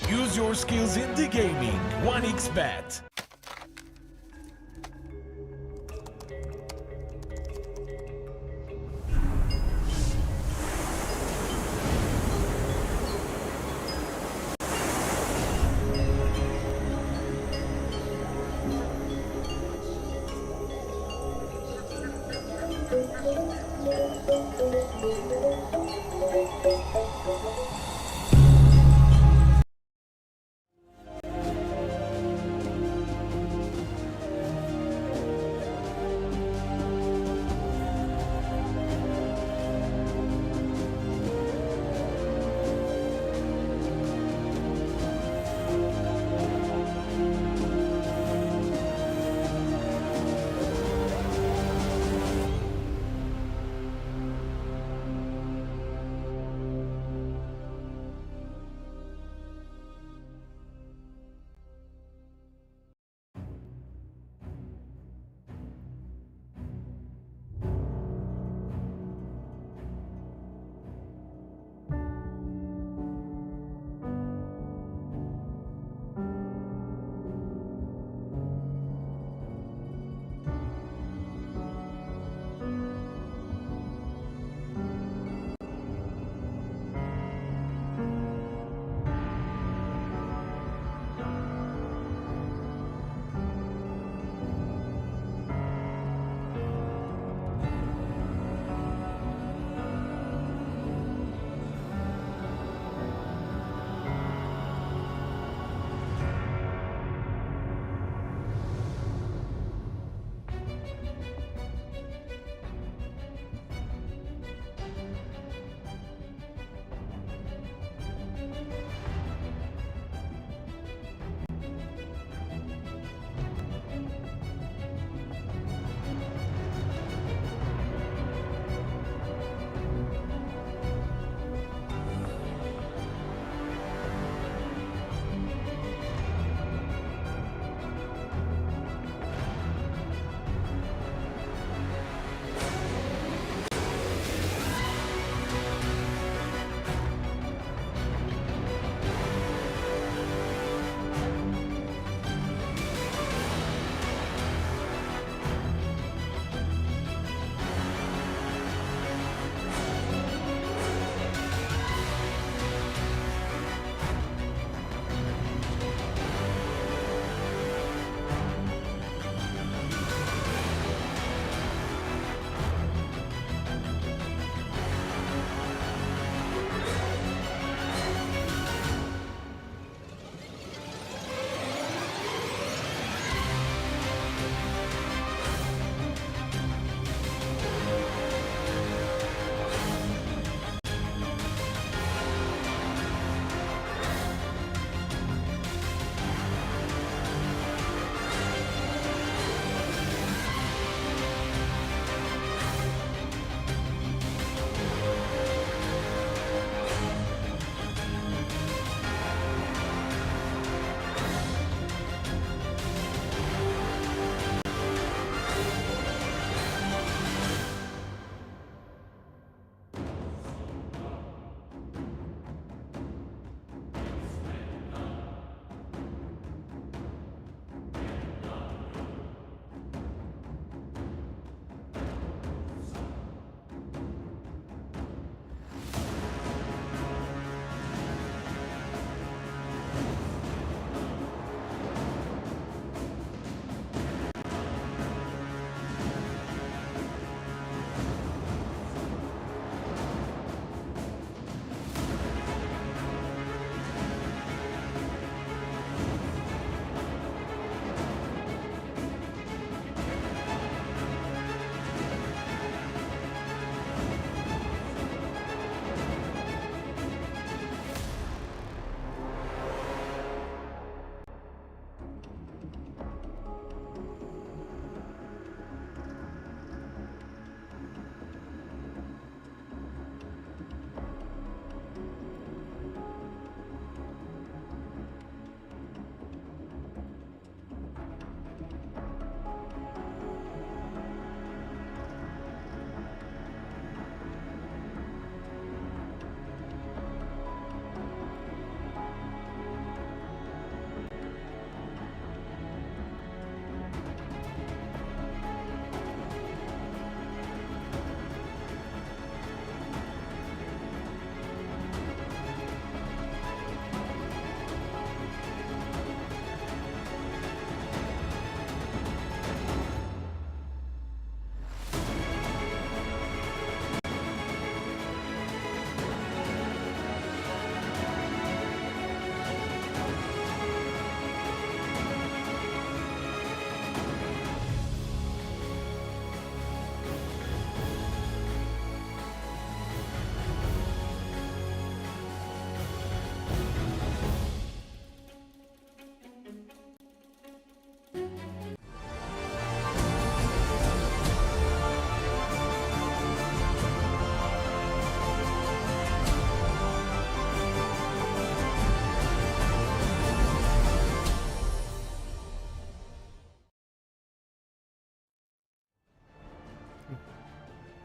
Use your skills in the gaming. 1xBet.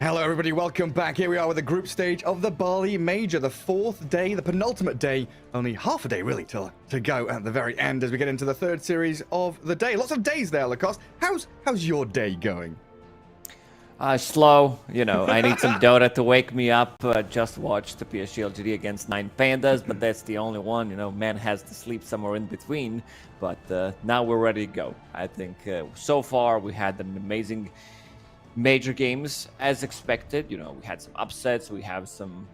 Hello, everybody. Welcome back. Here we are with the group stage of the Bali Major, the 4th day, the penultimate day. Only half a day, really, to go at the very end as we get into the 3rd series of the day. Lots of days there, Lacoste. How's your day going? Slow. You know, I need some Dota to wake me up. Just watched the PSG LGD against 9 Pandas, but that's the only one. You know, man has to sleep somewhere in between. But now we're ready to go. I think so far we had an amazing major games as expected. You know, we had some upsets. We have some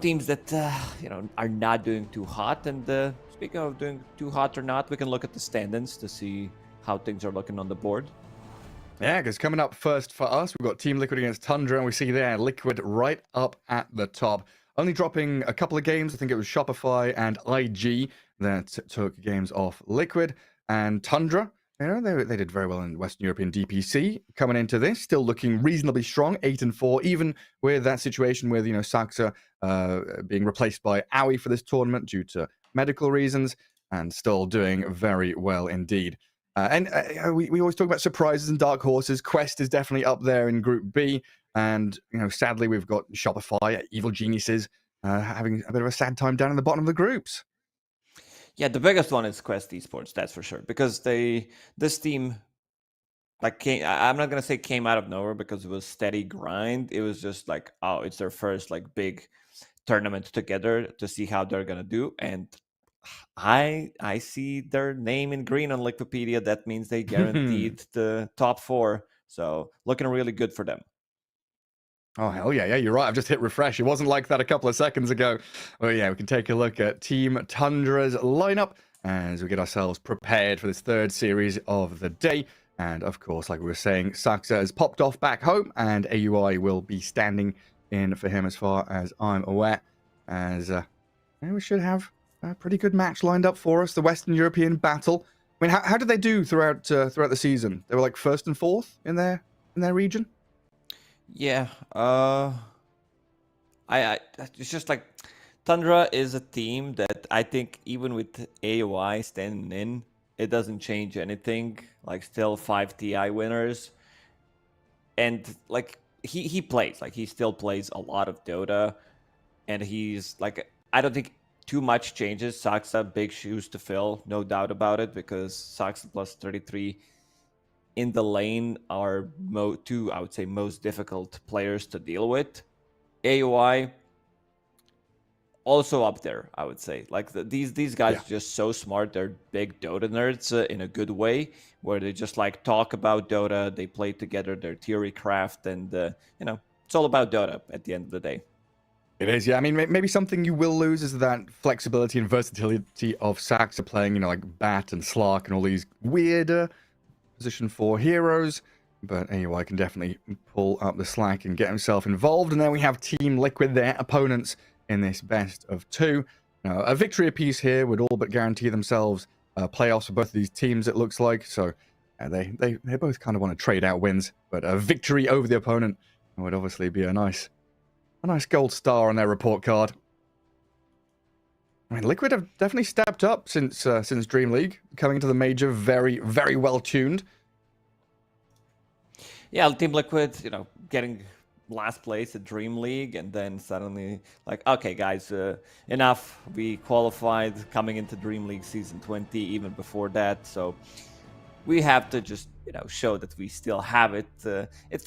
teams that you know, are not doing too hot. And speaking of doing too hot or not, we can look at the standings to see how things are looking on the board. Yeah, because coming up first for us, we've got Team Liquid against Tundra, and we see there Liquid right up at the top. Only dropping a couple of games. I think it was Shopify and IG that took games off Liquid. And Tundra, you know, they did very well in Western European DPC coming into this, still looking reasonably strong, 8-4, even with that situation with, you know, Saxa being replaced by Aoi for this tournament due to medical reasons, and still doing very well indeed. We always talk about surprises and dark horses. Quest is definitely up there in Group B, and you know, sadly, we've got Shopify, Evil Geniuses, having a bit of a sad time down in the bottom of the groups. Yeah, the biggest one is Quest Esports, that's for sure, because this team, like, I'm not gonna say came out of nowhere, because it was steady grind. It was just like, oh, it's their first like big tournament together to see how they're gonna do, and I see their name in green on Wikipedia. That means they guaranteed the top 4, so looking really good for them. Oh, hell yeah. Yeah, you're right. I've just hit refresh. It wasn't like that a couple of seconds ago. Well, yeah, we can take a look at Team Tundra's lineup as we get ourselves prepared for this 3rd series of the day. And of course, like we were saying, Saxa has popped off back home, and AUI will be standing in for him as far as I'm aware. As we should have a pretty good match lined up for us, the Western European battle. I mean, how did they do throughout the season? They were like 1st and 4th in their region? Yeah, it's just like Tundra is a team that I think even with AOI standing in, it doesn't change anything. Like, still 5 TI winners, and like he plays, like he still plays a lot of Dota, and he's like, I don't think too much changes. Saxa, big shoes to fill, no doubt about it, because Saxa plus 33 in the lane are two, I would say, most difficult players to deal with. AOI also up there, I would say. Like, these guys are just so smart. They're big Dota nerds in a good way, where they just like talk about Dota. They play together, their theory craft, and you know, it's all about Dota at the end of the day. It is, yeah. I mean, maybe something you will lose is that flexibility and versatility of Saxa playing, you know, like Bat and Slark and all these weirder position 4 heroes. But AUI can definitely pull up the slack and get himself involved. And then we have Team Liquid, their opponents in this best of 2. Now, a victory apiece here would all but guarantee themselves playoffs for both of these teams, it looks like. So they both kind of want to trade out wins, but a victory over the opponent would obviously be a nice gold star on their report card. I mean, Liquid have definitely stepped up since Dream League, coming into the major very, very well tuned. Yeah, Team Liquid, you know, getting last place at Dream League, and then suddenly like, okay, guys, enough. We qualified coming into Dream League season 20, even before that. So we have to just, you know, show that we still have it. It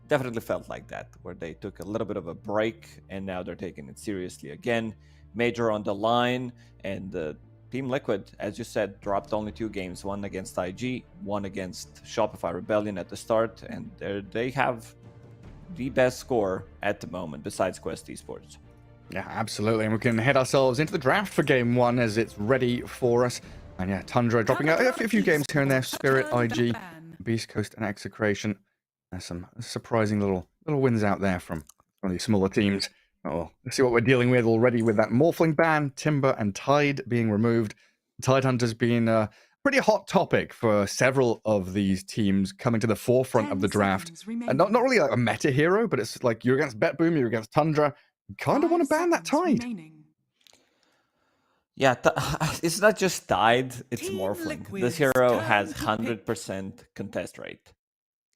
definitely felt like that, where they took a little bit of a break, and now they're taking it seriously again. Major on the line, and Team Liquid, as you said, dropped only 2 games, one against IG, one against Shopify Rebellion at the start, and they have the best score at the moment, besides Quest Esports. Yeah, absolutely, and we can head ourselves into the draft for Game 1 as it's ready for us. And yeah, Tundra dropping a few games here and there, Spirit, IG, Beast Coast, and Execration. There's some surprising little wins out there from one of these smaller teams. Oh, let's see what we're dealing with already with that Morphling ban, Timber, and Tide being removed. Tide Hunter's been a pretty hot topic for several of these teams coming to the forefront of the draft. And not really like a meta hero, but it's like you're against BetBoom, you're against Tundra. You kind of want to ban that Tide. Yeah, it's not just Tide, it's Morphling. This hero has 100% contest rate.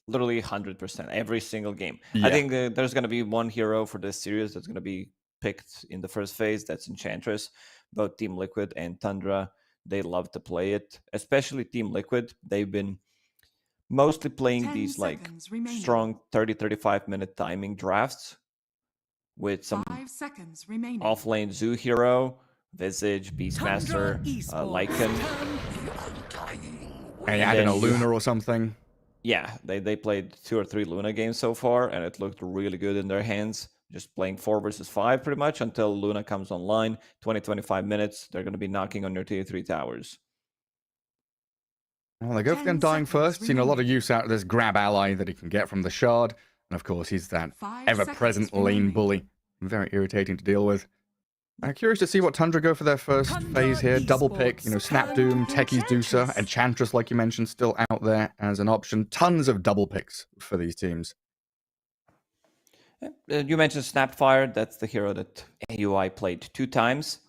Literally 100% every single game. Yeah. I think there's going to be one hero for this series that's going to be picked in the first phase. That's Enchantress. Both Team Liquid and Tundra, they love to play it. Especially Team Liquid. They've been mostly playing 10 these like seconds remaining. strong 30-35 minute timing drafts with some 5 seconds remaining. off-lane Zoo hero, Visage, Beastmaster, Lycan. And adding a Luna or something. Yeah, they played 2 or 3 Luna games so far, and it looked really good in their hands. Just playing 4 versus 5 pretty much until Luna comes online. 20-25 minutes, they're going to be knocking on your tier 3 towers. Well, they go for the Undying first. Seen a lot of use out of this grab ally that he can get from the Shard. And of course, he's that ever-present lane bully. Very irritating to deal with. I'm curious to see what Tundra go for their first phase here. Double pick, Snap Doom, Techies Deucer, Enchantress, like you mentioned, still out there as an option. Tons of double picks for these teams. You mentioned Snapfire. That's the hero that AUI played 2 times.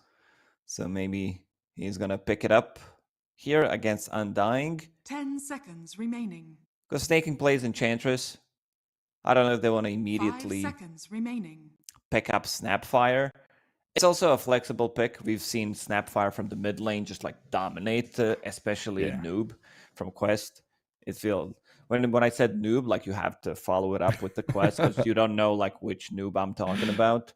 So maybe he's going to pick it up here against Undying. 10 seconds remaining. Because Snaking plays Enchantress. I don't know if they want to immediately 5 seconds remaining. pick up Snapfire. It's also a flexible pick. We've seen Snapfire from the mid lane just like dominate, especially a noob from Quest. It feels when I said noob, like you have to follow it up with the Quest because you don't know like which noob I'm talking about.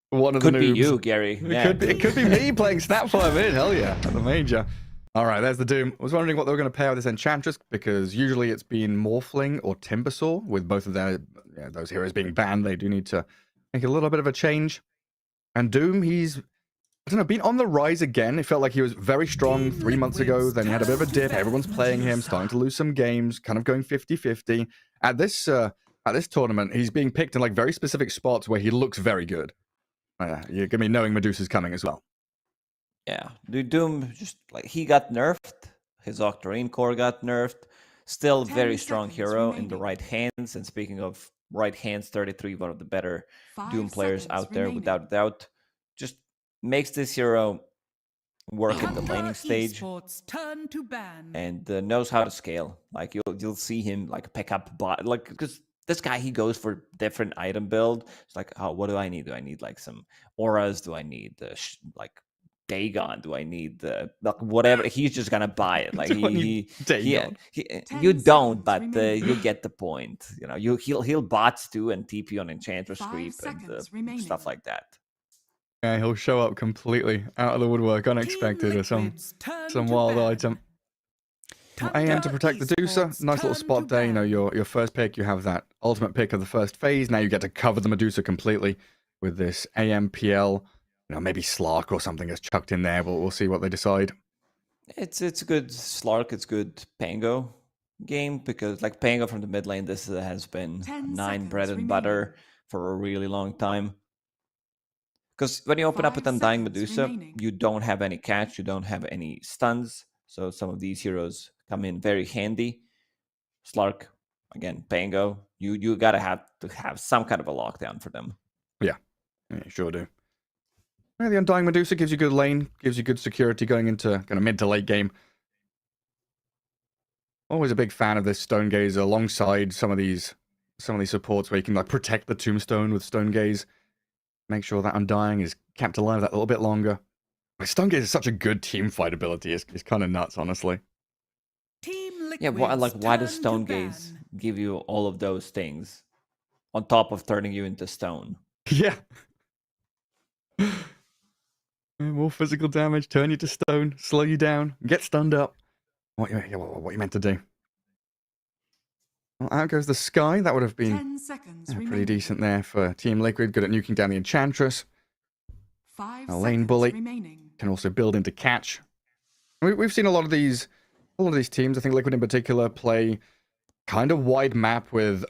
One of could the be noobs. you, Gary. It could be me playing Snapfire mid. Hell yeah, at the major. All right, there's the Doom. I was wondering what they were going to pair with this Enchantress because usually it's been Morphling or Timbersaw with both of those heroes being banned. They do need to make a little bit of a change. And Doom, he's, I don't know, been on the rise again. It felt like he was very strong 3 months ago. Then he had a bit of a dip. Everyone's playing him, starting to lose some games, kind of going 50-50. At this tournament, he's being picked in like very specific spots where he looks very good. You're going to be knowing Medusa's coming as well. Yeah, the Doom, just like he got nerfed. His Octarine core got nerfed. Still very strong hero in the right hands. And speaking of right hands, 33, one of the better Doom players out there, without doubt. Just makes this hero work at the laning stage and knows how to scale. Like you'll see him like pick up bot, like because this guy, he goes for different item build. It's like, oh, what do I need? Do I need like some auras? Do I need like Dagon? Do I need like whatever? He's just gonna buy it. Like you don't, but you get the point. He'll bots too and TP on Enchantress creep and stuff like that. Yeah, he'll show up completely out of the woodwork, unexpected, or some wild item. AM to protect the Medusa. Nice little spot there. Your first pick, you have that ultimate pick of the first phase. Now you get to cover the Medusa completely with this AMPL. Maybe Slark or something gets chucked in there, but we'll see what they decide. It's a good Slark. It's good Pango game because like Pango from the mid lane, this has been 9 bread and butter for a really long time. Because when you open up with Undying Medusa, you don't have any catch, you don't have any stuns. So some of these heroes come in very handy. Slark, again, Pango, you gotta have some kind of a lockdown for them. Yeah, you sure do. Yeah, the Undying Medusa gives you good lane, gives you good security going into kind of mid to late game. Always a big fan of this Stone Gaze alongside some of these supports where you can like protect the Tombstone with Stone Gaze. Make sure that Undying is kept alive that little bit longer. Stone Gaze is such a good team fight ability. It's kind of nuts, honestly. Yeah, why does Stone Gaze give you all of those things on top of turning you into stone? Yeah. More physical damage, turn you to stone, slow you down, get stunned up. What you meant to do. Well, out goes the Sky. That would have been 10 seconds pretty decent there for Team Liquid. Good at nuking down the Enchantress. 5 A lane bully can also build into catch. We've seen a lot of these teams. I think Liquid in particular play kind of wide map with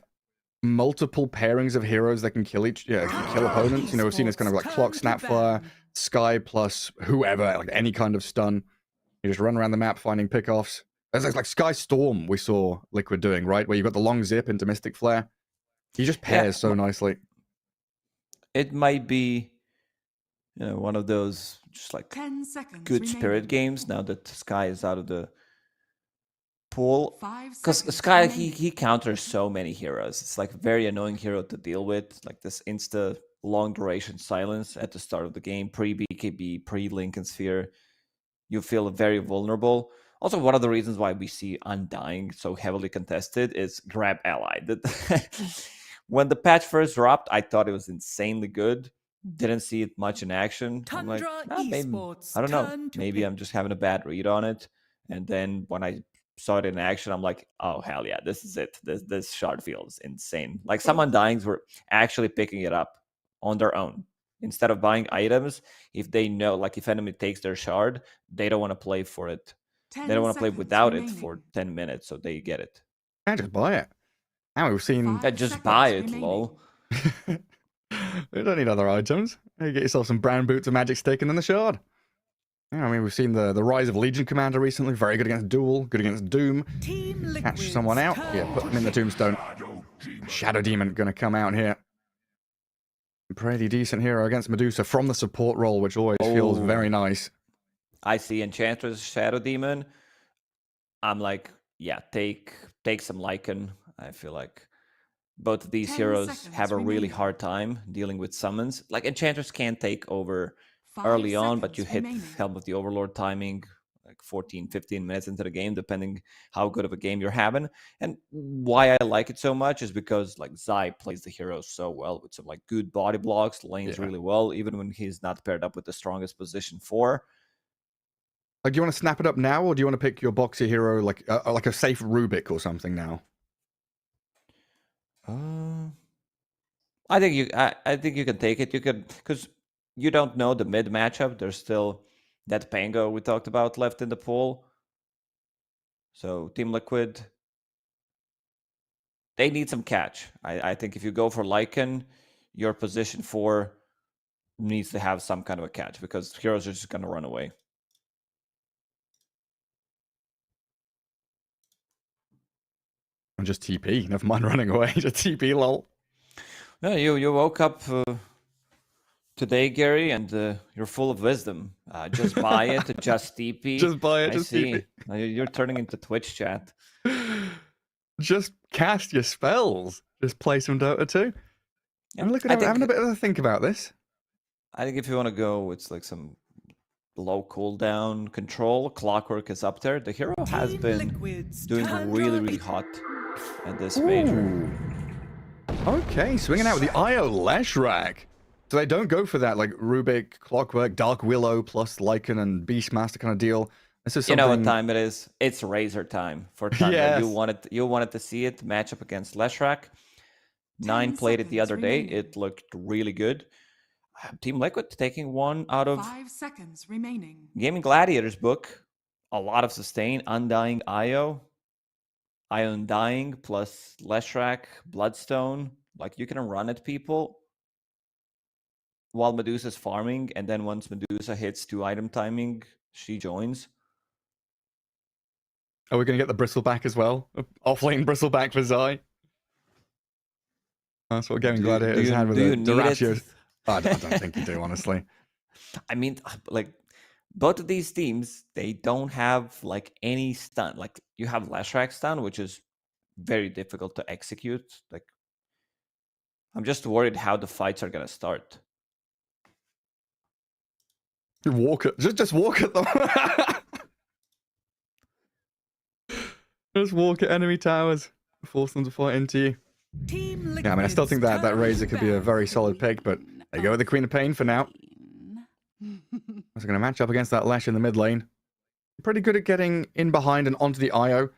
multiple pairings of heroes that can kill opponents. We've seen this kind of like Clock, Snapfire, Sky plus whoever, like any kind of stun. You just run around the map finding pickoffs. There's like Sky Storm we saw Liquid doing, right? Where you've got the long zip into Mystic Flare. He just pairs so nicely. It might be one of those just like good spirit games now that Sky is out of the pool. 5 Because seconds Sky, remaining. he counters so many heroes. It's like a very annoying hero to deal with. Like this insta long duration silence at the start of the game, pre BKB, pre Lincoln Sphere. You feel very vulnerable. Also, one of the reasons why we see Undying so heavily contested is grab ally. When the patch first dropped, I thought it was insanely good. Didn't see it much in action. I'm like, Tundra maybe, Esports I don't know. turn to Maybe pick. I'm just having a bad read on it. And then when I saw it in action, I'm like, oh hell yeah, this is it. This shard feels insane. Like some Undyings were actually picking it up on their own. Instead of buying items, if they know, like if enemy takes their shard, they don't want to play for it. They 10 don't want to play seconds without it remaining. for 10 minutes, so they get it. Yeah, just buy it. Now we've seen. 5 Just seconds buy it, remaining. lol. You don't need other items. You get yourself some brown boots, a magic stick, and then the shard. Yeah, I mean, we've seen the rise of Legion Commander recently. Very good against Duel, good against Doom. Team Catch Liquid's someone out. turn Yeah, put to them in the pick. Tombstone. Shadow Demon going to come out here. Pretty decent hero against Medusa from the support role, which always feels very nice. I see Enchantress Shadow Demon. I'm like, yeah, take some Lycan. I feel like both of these 10 heroes seconds have a really remaining. hard time dealing with summons. Like Enchantress can take over 5 early on, but you seconds hit remaining. Helm of the Overlord timing like 14, 15 minutes into the game, depending how good of a game you're having. And why I like it so much is because like Zai plays the hero so well with some like good body blocks, lanes really well, even when he's not paired up with the strongest position 4. Like, do you want to snap it up now, or do you want to pick your boxy hero like a safe Rubik or something now? I think you can take it. You can, because you don't know the mid matchup. There's still that Pango we talked about left in the pool. So Team Liquid, they need some catch. I think if you go for Lycan, your position 4 needs to have some kind of a catch because heroes are just going to run away. And just TP. Never mind running away. Just TP, lol. No, you woke up today, Gary, and you're full of wisdom. Just buy it, just TP. Just buy it, I just see. TP. Now you're turning into Twitch chat. Just cast your spells. Just play some Dota 2. Yeah, I'm looking at having a bit of a think about this. I think if you want to go, it's like some low cooldown control. Clockwork is up there. The hero has been doing really hot at this major. Okay, swinging out with the Io Leshrac. So they don't go for that like Rubik, Clockwork, Dark Willow plus Lycan and Beastmaster kind of deal. This is something... You know what time it is? It's Razor time for Thunder. Yes. You wanted to see it match up against Leshrac. 9 played it the other day. It looked really good. Team Liquid taking one out of 5 seconds remaining. Gaming Gladiators book. A lot of sustain. Undying Io. Io Undying plus Leshrac, Bloodstone. Like you can run at people while Medusa's farming, and then once Medusa hits 2 item timing, she joins. Are we going to get the Bristleback as well? Offlane Bristleback for Zai? That's what Gaming Gladiators had with the Duratios. I don't think you do, honestly. I mean, like, both of these teams, they don't have, like, any stun. Like, you have Leshrac stun, which is very difficult to execute. Like, I'm just worried how the fights are going to start. Walk at, just walk at them. Just walk at enemy towers. Force them to fight into you. Yeah, I mean, I still think that Razor could be a very solid pick, but there you go with the Queen of Pain for now. What's going to match up against that Lesh in the mid lane? Pretty good at getting in behind and onto the Io.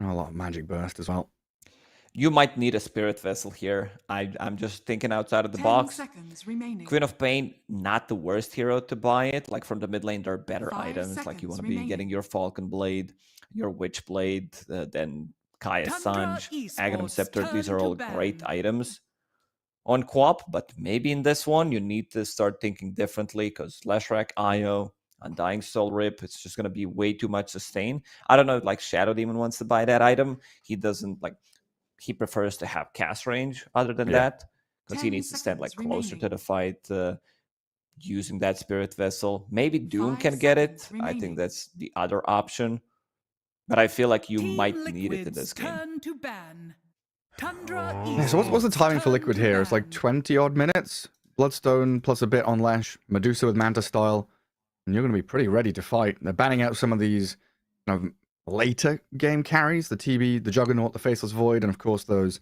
Oh, a lot of Magic Burst as well. You might need a Spirit Vessel here. I'm just thinking outside of the 10 box. seconds remaining. Queen of Pain, not the worst hero to buy it. Like from the mid lane, there are better 5 items. Like you seconds want to be remaining. getting your Falcon Blade, your Witch Blade, then Kaya Tundra Sanj, Esports Aghanim Scepter. These turn are to all ban. great items on Quap, but maybe in this one, you need to start thinking differently because Leshrac, Io, Undying Soul Rip, it's just going to be way too much sustain. I don't know, like Shadow Demon wants to buy that item. He doesn't, like, he prefers to have cast range other than that because he 10 needs to stand like seconds closer to remaining. the fight using that Spirit Vessel. Maybe Doom 5 can get it. seconds I remaining. think that's the other option. but I feel like you Team might need it in Liquid's this game. turn to ban. Tundra Yeah, so what's the timing for Liquid here? It's like 20 odd minutes. Bloodstone plus a bit on Lash, Medusa with Manta style, and you're going to be pretty ready to fight. They're banning out some of these kind of later game carries, the TB, the Juggernaut, the Faceless Void, and of course those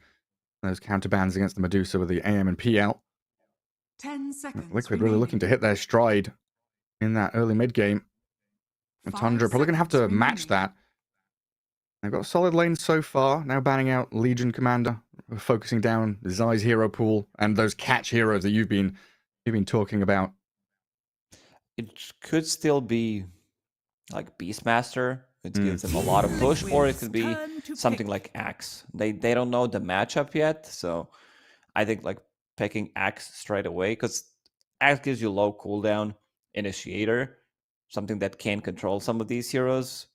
counter bans against the Medusa with the AM and PL. 10 seconds. Liquid really looking to hit their stride in that early mid game. And Tundra probably going to have to match that. They've got a solid lane so far. Now banning out Legion Commander, focusing down Zai's hero pool and those catch heroes that you've been talking about. It could still be like Beastmaster. It gives them a lot of push, or it could be something like Axe. They don't know the matchup yet, so I think like picking Axe straight away, because Axe gives you low cooldown, Initiator, something that can control some of these heroes.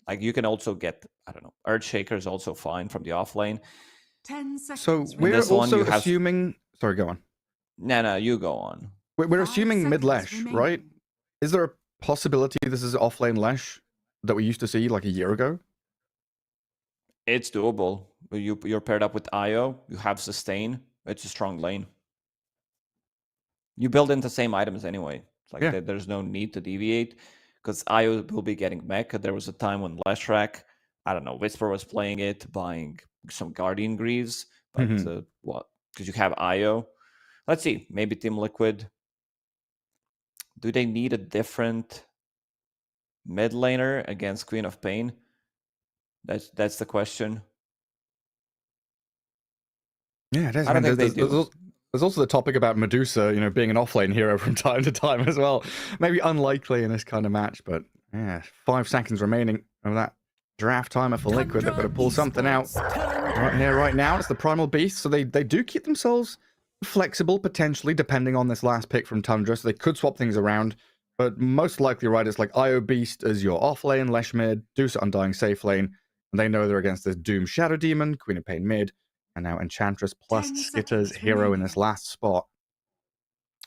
Like you can also get, I don't know, Earthshaker is also fine from the offlane. 10 seconds. So we're also assuming. Sorry, go on. No, you go on. We're assuming mid Lesh, right? Is there a possibility this is offlane Lesh that we used to see like a year ago? It's doable. You're paired up with Io. You have sustain. It's a strong lane. You build in the same items anyway. It's like there's no need to deviate, because Io will be getting mech. There was a time when Leshrac, I don't know, Whisper was playing it, buying some Guardian Greaves, but what? Because you have Io. Let's see. Maybe Team Liquid. Do they need a different mid laner against Queen of Pain? That's the question. Yeah, it is. I don't think they do. There's also the topic about Medusa, being an offlane hero from time to time as well. Maybe unlikely in this kind of match, but yeah, 5 seconds remaining of that draft timer for Liquid. They've got to pull something out right here, right now. It's the Primal Beast, so they do keep themselves flexible, potentially, depending on this last pick from Tundra, so they could swap things around, but most likely, right, it's like Io Beast as your offlane, Lesh mid, Dusa Undying safe lane, and they know they're against this Doom Shadow Demon, Queen of Pain mid, and now Enchantress plus Skitter's hero in this last spot.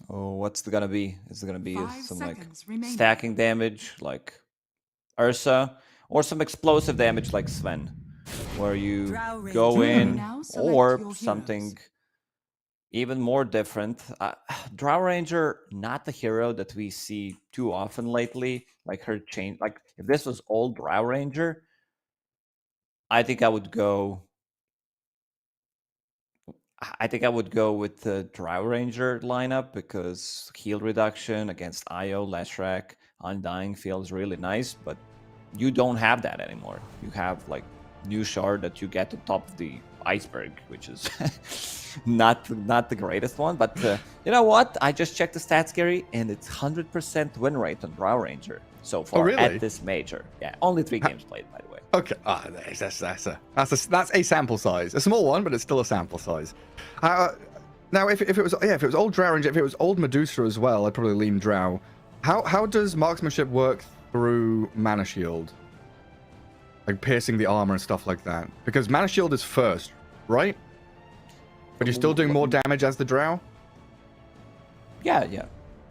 Oh, what's it gonna be? Is it gonna be some like stacking damage like Ursa, or some explosive damage like Sven, where you go in, or something even more different? Drow Ranger, not the hero that we see too often lately. Like her change, like if this was old Drow Ranger, I think I would go with the Drow Ranger lineup, because heal reduction against Io, Leshrac, Undying feels really nice, but you don't have that anymore. You have like New Shard that you get on top of the iceberg, which is not the greatest one. But you know what? I just checked the stats, Gary, and it's 100% win rate on Drow Ranger so far at this major. Yeah, only 3 games played, by the way. Okay, that's a sample size, a small one, but it's still a sample size. Now, if it was old Drow Ranger, if it was old Medusa as well, I'd probably lean Drow. How does marksmanship work through Mana Shield, like piercing the armor and stuff like that? Because Mana Shield is first, right? But you're still doing more damage as the Drow. Yeah.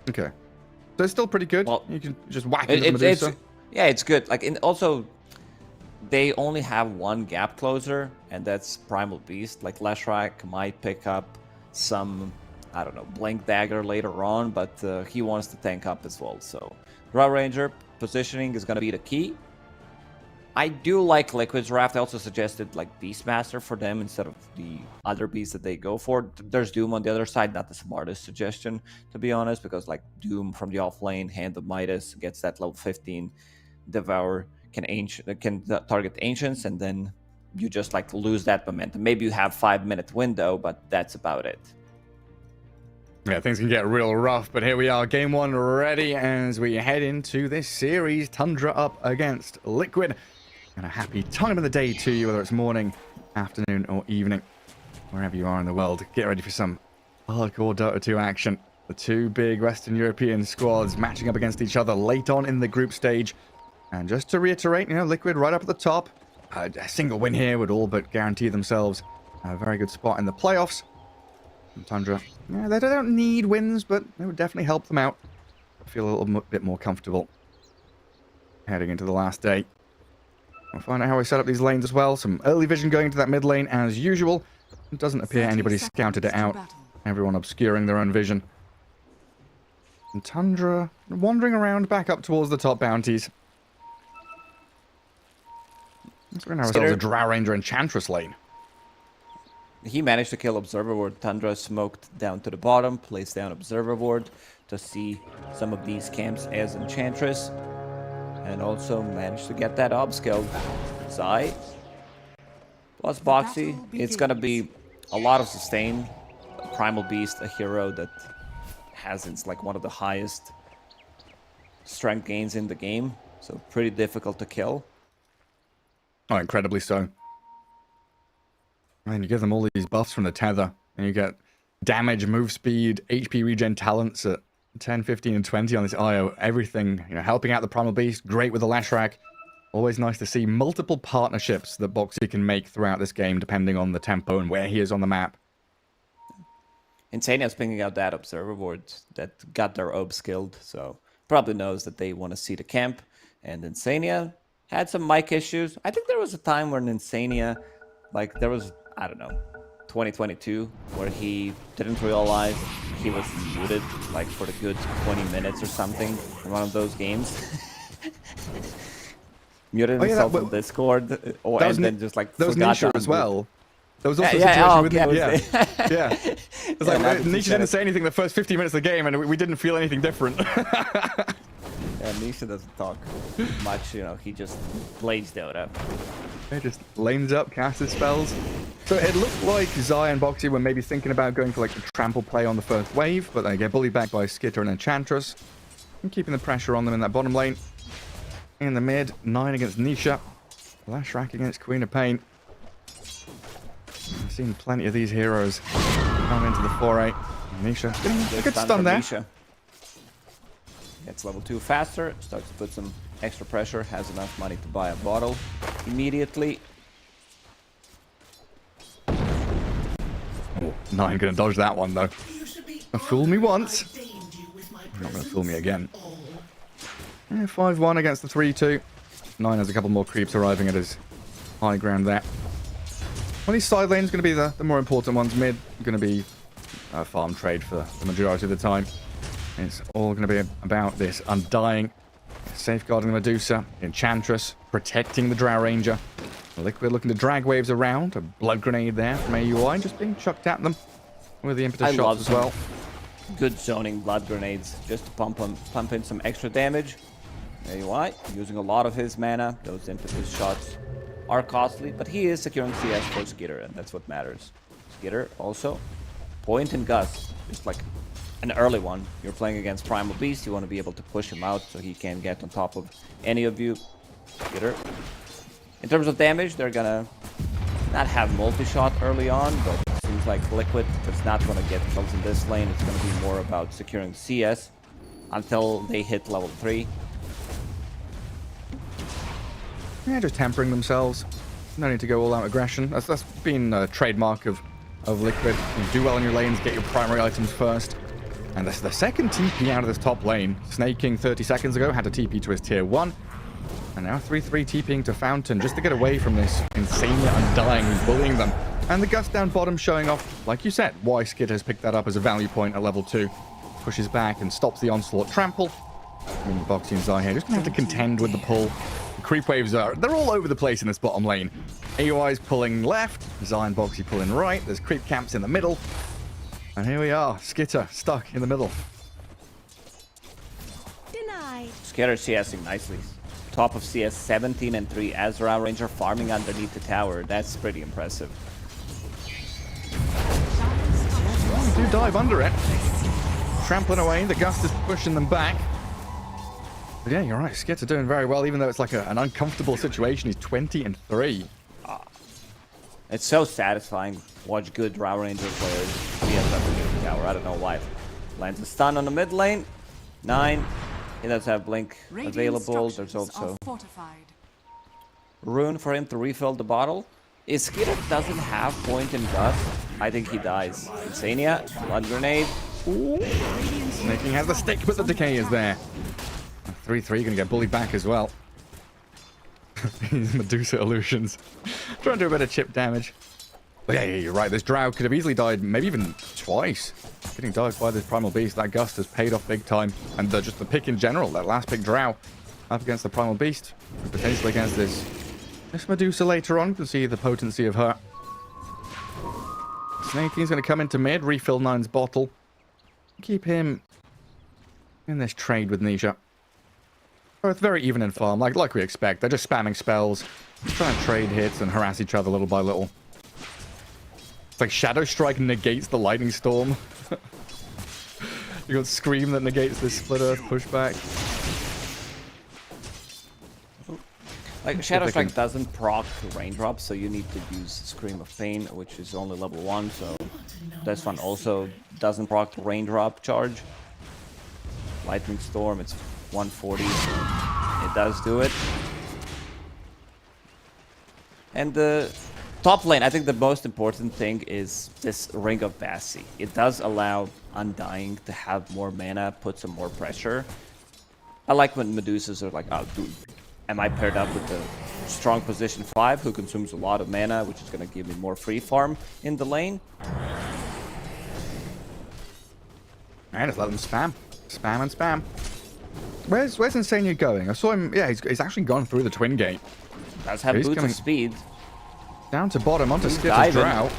Okay, so it's still pretty good. Well, you can just whack into Medusa. It's good. Like, also, they only have one gap closer, and that's Primal Beast. Like, Leshrac might pick up some, I don't know, Blink Dagger later on, but he wants to tank up as well. So, Drow Ranger positioning is going to be the key. I do like Liquid's draft. I also suggested like Beastmaster for them instead of the other beasts that they go for. There's Doom on the other side, not the smartest suggestion, to be honest, because like Doom from the offlane, Hand of Midas, gets that level 15 Devour, can target Ancients, and then you just like lose that momentum. Maybe you have 5-minute window, but that's about it. Yeah, things can get real rough, but here we are, game 1 ready as we head into this series. Tundra up against Liquid. And a happy time of the day to you, whether it's morning, afternoon, or evening, wherever you are in the world. Get ready for some hardcore Dota 2 action. The 2 big Western European squads matching up against each other late on in the group stage. And just to reiterate, Liquid right up at the top. A single win here would all but guarantee themselves a very good spot in the playoffs. And Tundra, they don't need wins, but they would definitely help them out. I feel a little bit more comfortable heading into the last day. We'll find out how we set up these lanes as well. Some early vision going into that mid lane as usual. It doesn't appear anybody scouted it out. Everyone obscuring their own vision. And Tundra wandering around back up towards the top bounties. Let's bring ourselves a Drow Ranger Enchantress lane. He managed to kill Observer Ward. Tundra smoked down to the bottom, placed down Observer Ward to see some of these camps as Enchantress. And also managed to get that Ob skill. Zai plus Boxy. It's going to be a lot of sustain. Primal Beast, a hero that has it's like one of the highest strength gains in the game. So pretty difficult to kill. Oh, incredibly so. And you give them all these buffs from the tether, and you get damage, move speed, HP regen talents at 10, 15, and 20 on this IO. Everything, you know, helping out the Primal Beast, great with the Lashrak. Always nice to see multiple partnerships that Boxy can make throughout this game, depending on the tempo and where he is on the map. Insania's picking out that Observer Ward that got their Ob skilled, so probably knows that they want to see the camp. And Insania had some mic issues. I think there was a time when Insania, like there was, I don't know, 2022, where he didn't realize he was muted like for the good 20 minutes or something in one of those games. Muted himself on Discord, and then just like that was forgot Nisha to as unmute. well. There was also a situation with yeah. It's like Nisha didn't say anything the first 50 minutes of the game, and we didn't feel anything different. Yeah, Nisha doesn't talk much, you know, he just plays Dota. He just lanes up, casts his spells. So it looked like Zai and Boxy were maybe thinking about going for like a trample play on the first wave, but they get bullied back by Skitter and Enchantress. And keeping the pressure on them in that bottom lane. In the mid, 9 against Nisha. Lashrak against Queen of Pain. I've seen plenty of these heroes come into the foray. Nisha getting a good stun there. Nisha. Gets level 2 faster, starts to put some extra pressure, has enough money to buy a bottle immediately. Oh, 9 gonna dodge that one though. Fool me once. Not gonna fool me again. Yeah, 5-1 against the 3-2. 9 has a couple more creeps arriving at his high ground there. Well, these side lanes going to be the more important ones. Mid going to be farm trade for the majority of the time. It's all going to be about this Undying, safeguarding the Medusa, Enchantress, protecting the Drow Ranger. Liquid looking to drag waves around. A blood grenade there from AUI, just being chucked at them with the impetus shots as well. Good zoning blood grenades just to pump in some extra damage. AUI using a lot of his mana. Those impetus shots are costly, but he is securing CS for Skitter, and that's what matters. Skitter also point and gust, just like an early one. You're playing against Primal Beast, you want to be able to push him out so he can't get on top of any of you. Skitter. In terms of damage, they're gonna not have multi-shot early on, but it seems like Liquid is not gonna get kills in this lane. It's gonna be more about securing CS until they hit level 3. Yeah, just tempering themselves. No need to go all-out aggression. That's been a trademark of Liquid. You do well in your lanes, get your primary items first. And this is the second TP out of this top lane. Snake King 30 seconds ago had a TP to his tier 1. And now 3-3 TPing to Fountain just to get away from this Insania Undying who's bullying them. And the Gust down bottom showing off, like you said, why Skid has picked that up as a value point at level 2. Pushes back and stops the onslaught trample. And Boxy and Zai here just going to have to contend with the pull. The creep waves they're all over the place in this bottom lane. AUI's pulling left, Zai and Boxy pulling right. There's creep camps in the middle. And here we are, Skitter stuck in the middle. Denied. Skitter CSing nicely. Top of CS 17 and 3 Azra Ranger farming underneath the tower. That's pretty impressive. They do dive under it. Trampling away, the Gust is pushing them back. But yeah, you're right, Skitter doing very well, even though it's like an uncomfortable situation. He's 20 and 3. It's so satisfying. Watch good Drow Ranger players CS underneath the tower. I don't know why. Lands a stun on the mid lane. 9. He does have Blink available. There's also Rune for him to refill the bottle. If Skitter doesn't have point and gust, I think he dies. Insania, blood grenade. Ooh. Snaking has the stick, but the decay is there. 3-3 gonna get bullied back as well. These Medusa illusions. Trying to do a bit of chip damage. But yeah, you're right. This Drow could have easily died, maybe even twice. Getting dived by this Primal Beast, that Gust has paid off big time. And just the pick in general, that last pick Drow up against the Primal Beast, potentially against this Medusa later on. You can see the potency of her. Snake's going to come into mid, refill Nine's bottle. Keep him in this trade with Nisha. Both very even in farm, like we expect. They're just spamming spells, trying to trade hits and harass each other little by little. It's like Shadow Strike negates the Lightning Storm. You got Scream that negates this Split Earth pushback. Like, Shadow Strike doesn't proc Raindrop, so you need to use Scream of Pain, which is only level 1, so this one also doesn't proc Raindrop charge. Lightning Storm, it's 140, so it does do it. And the top lane, I think the most important thing is this Ring of Bassi. It does allow Undying to have more mana, put some more pressure. I like when Medusas are like, oh, dude, am I paired up with the strong position 5 who consumes a lot of mana, which is going to give me more free farm in the lane? And just let them spam. Spam and spam. Where's Insania going? I saw him, yeah, he's actually gone through the Twin Gate. Does have boots of speed. Down to bottom, onto Skitter's Drow.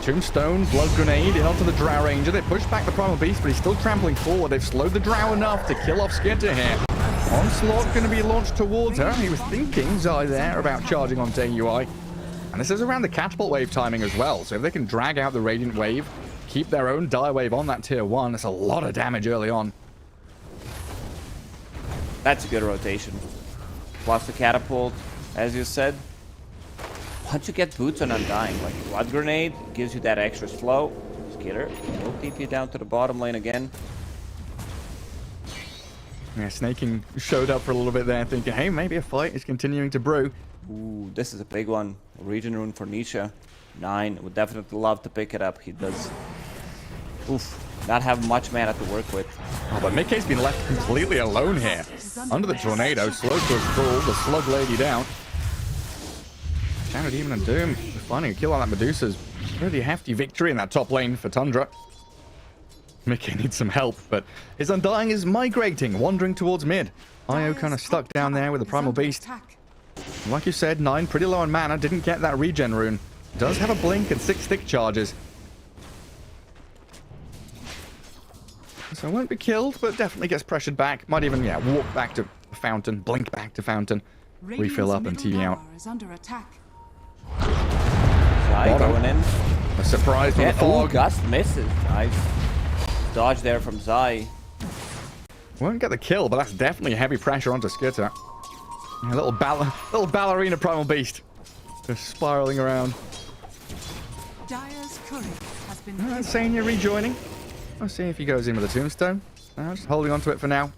Tombstone, Blood Grenade, in onto the Drow Ranger. They push back the Primal Beast, but he's still trampling forward. They've slowed the Drow enough to kill off Skitter here. Onslaught going to be launched towards her. He was thinking, Zai there, about charging onto AUI. And this is around the catapult wave timing as well. So if they can drag out the Radiant Wave, keep their own Dire Wave on that tier 1, that's a lot of damage early on. That's a good rotation. Plus the catapult, as you said. Once you get boots on Undying, like Blood Grenade gives you that extra slow. Skitter will keep you down to the bottom lane again. Yeah, Snaking showed up for a little bit there, thinking, hey, maybe a fight is continuing to brew. Ooh, this is a big one. A Region Rune for Nisha. 9 would definitely love to pick it up. He does, not have much mana to work with. Oh, but Mickey's been left completely alone here. Under the tornado, slow to a crawl, the Slug Lady down. Shadow Demon and Doom finding a kill on that Medusa's pretty hefty victory in that top lane for Tundra. Mickey needs some help, but his Undying is migrating, wandering towards mid. Io kind of stuck down there with the Primal Beast. Like you said, 9 pretty low on mana, didn't get that regen rune. Does have a blink and 6 stick charges. So won't be killed, but definitely gets pressured back. Might even, yeah, walk back to Fountain, blink back to Fountain, refill up and TV out. Zai going in. A surprise from the fog. Gust misses. Nice dodge there from Zai. Won't get the kill, but that's definitely heavy pressure onto Skitter. A little ballerina Primal Beast. Just spiraling around. Dire's courier has been Sania rejoining. Let's see if he goes in with a tombstone. Just holding on to it for now.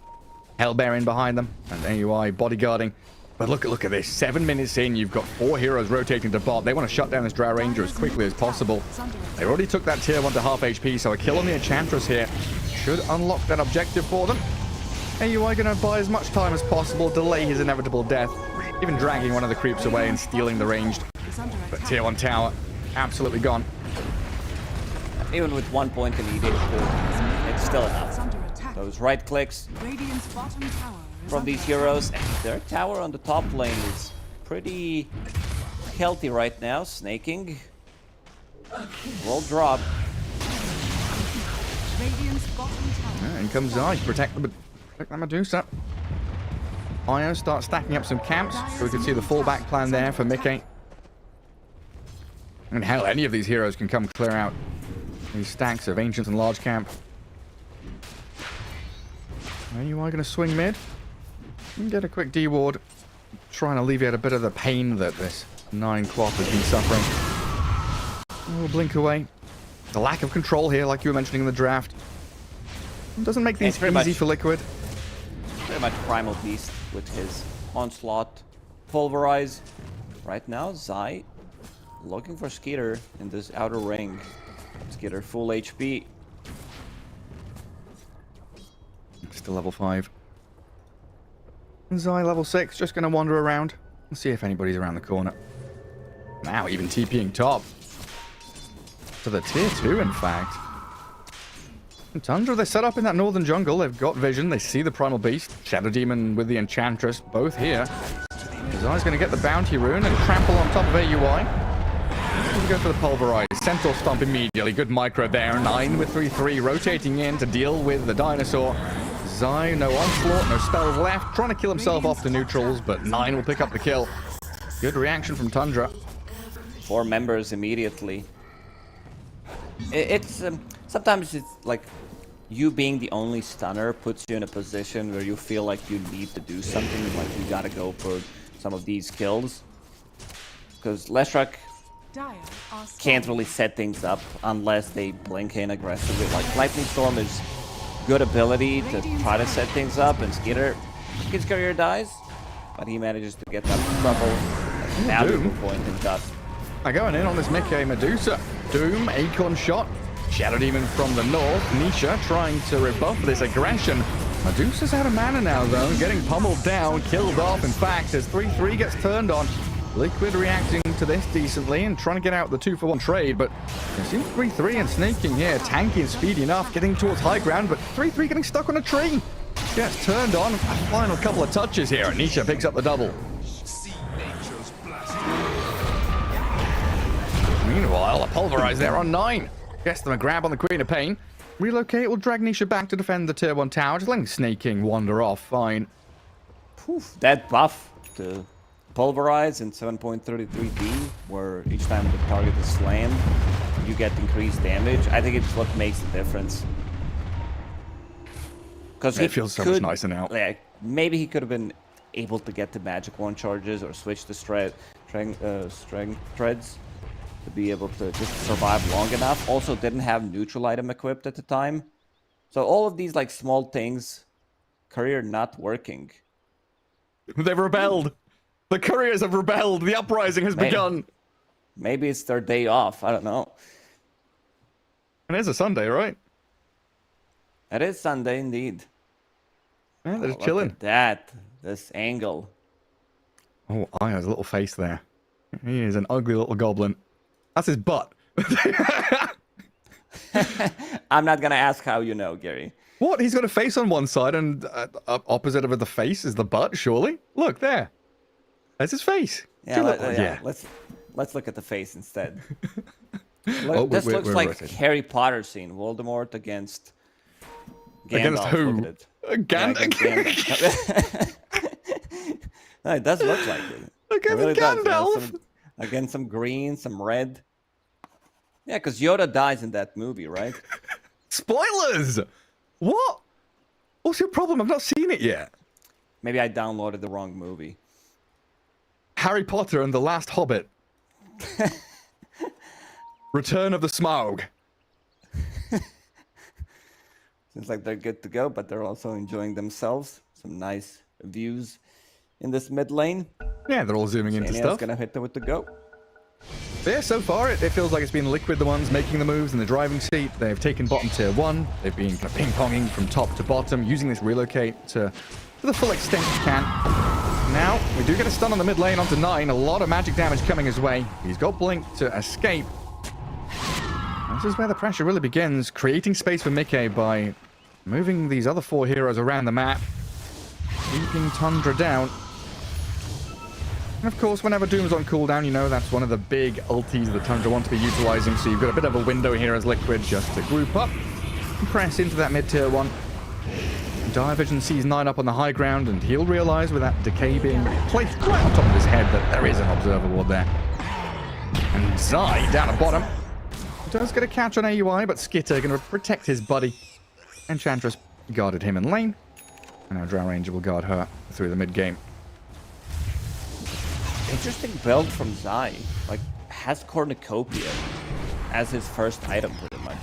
Hellbear in behind them. And AUI bodyguarding. But look at this. 7 minutes in, you've got 4 heroes rotating to bot. They want to shut down this Drow Ranger as quickly as possible. They already took that tier 1 to half HP, so a kill on the Enchantress here should unlock that objective for them. AUI going to buy as much time as possible, delay his inevitable death, even dragging one of the creeps away and stealing the ranged. But tier 1 tower, absolutely gone. Even with 1 point in edict, it's still enough. Those right clicks from these heroes. And their tower on the top lane is pretty healthy right now. Snaking. Roll drop. In comes Zai, protect the Medusa. Io starts stacking up some camps, so we can see the fallback plan there for Mickey. And hell, any of these heroes can come clear out these stacks of Ancients and Large Camp. Are you going to swing mid? Get a quick D-ward. Try and alleviate a bit of the pain that this 9 Quaff has been suffering. We'll blink away. The lack of control here, like you were mentioning in the draft. It doesn't make things easy for Liquid. Pretty much Primal Beast with his Onslaught. Pulverize. Right now, Zai looking for Skitter in this outer ring. Skitter full HP. Still level 5. Zai level 6, just going to wander around. Let's see if anybody's around the corner. Now even TPing top. To the tier 2, in fact. And Tundra, they're set up in that northern jungle. They've got vision. They see the Primal Beast. Shadow Demon with the Enchantress, both here. Zai's going to get the Bounty Rune and trample on top of AUI. We'll go for the Pulverize. Centaur Stomp immediately. Good micro there. 9 with 3-3. Rotating in to deal with the Dinosaur. Zai, no onslaught, no spells left. Trying to kill himself off the neutrals, but 9 will pick up the kill. Good reaction from Tundra. 4 members immediately. It's sometimes it's like you being the only stunner puts you in a position where you feel like you need to do something, like you gotta go for some of these kills. Because Leshrac can't really set things up unless they blink in aggressively. Like Lightning Storm is good ability to try to set things up, and Skid's career dies, but he manages to get that trouble valuable point in dust. Going in on this Mickey Medusa. Doom, Acorn shot. Shadow Demon from the north. Nisha trying to rebuff this aggression. Medusa's out of mana now, though. Getting pummeled down, killed off, in fact, as 3-3 gets turned on. Liquid reacting to this decently and trying to get out the 2-for-1 trade, but it seems 3-3 and snaking here. Tanky and speedy enough, getting towards high ground, but 3-3 getting stuck on a tree. Gets turned on. A final couple of touches here, and Nisha picks up the double. Meanwhile, a Pulverize there on 9. Gets them a grab on the Queen of Pain. Relocate will drag Nisha back to defend the tier 1 tower. Just letting Snaking wander off. Fine. Poof. That buff to Pulverize in 7.33D, where each time the target is slammed, you get increased damage. I think it's what makes the difference. Because it feels so much nicer now. Yeah, maybe he could have been able to get the Magic Wand charges or switch to Strength Treads to be able to just survive long enough. Also didn't have neutral item equipped at the time. So all of these like small things, career not working. They've rebelled. The couriers have rebelled. The uprising has begun. Maybe it's their day off. I don't know. And it's a Sunday, right? It is Sunday indeed. Yeah, they're just chilling. Look at that. This angle. Oh, I has a little face there. He is an ugly little goblin. That's his butt. I'm not going to ask how you know, Gary. What? He's got a face on one side and opposite of the face is the butt, surely? Look, there. That's his face. Yeah, let's look at the face instead. This looks like Harry Potter scene. Voldemort against Gandalf. Against who? Gandalf. No, it does look like it. Against really Gandalf. Against some green, some red. Yeah, because Yoda dies in that movie, right? Spoilers! What? What's your problem? I've not seen it yet. Maybe I downloaded the wrong movie. Harry Potter and the Last Hobbit. Return of the Smaug. Seems like they're good to go, but they're also enjoying themselves. Some nice views in this mid lane. Yeah, they're all zooming into stuff. Gonna hit them with the go. Yeah, so far it feels like it's been Liquid the ones making the moves in the driving seat. They've taken bottom tier 1. They've been kind of ping-ponging from top to bottom, using this relocate to the full extent you can. Now, we do get a stun on the mid lane onto 9. A lot of magic damage coming his way. He's got Blink to escape. This is where the pressure really begins, creating space for Mickey by moving these other 4 heroes around the map, keeping Tundra down. And of course, whenever Doom's on cooldown, you know that's one of the big ultis that Tundra want to be utilizing, so you've got a bit of a window here as Liquid just to group up and press into that mid-tier 1. Dire Vision sees 9 up on the high ground, and he'll realize with that decay being placed right on top of his head that there is an observer ward there. And Zai down at bottom does get a catch on AUI, but Skitter going to protect his buddy. Enchantress guarded him in lane, and now Drow Ranger will guard her through the mid-game. Interesting build from Zai. Like, has Cornucopia as his first item, pretty much.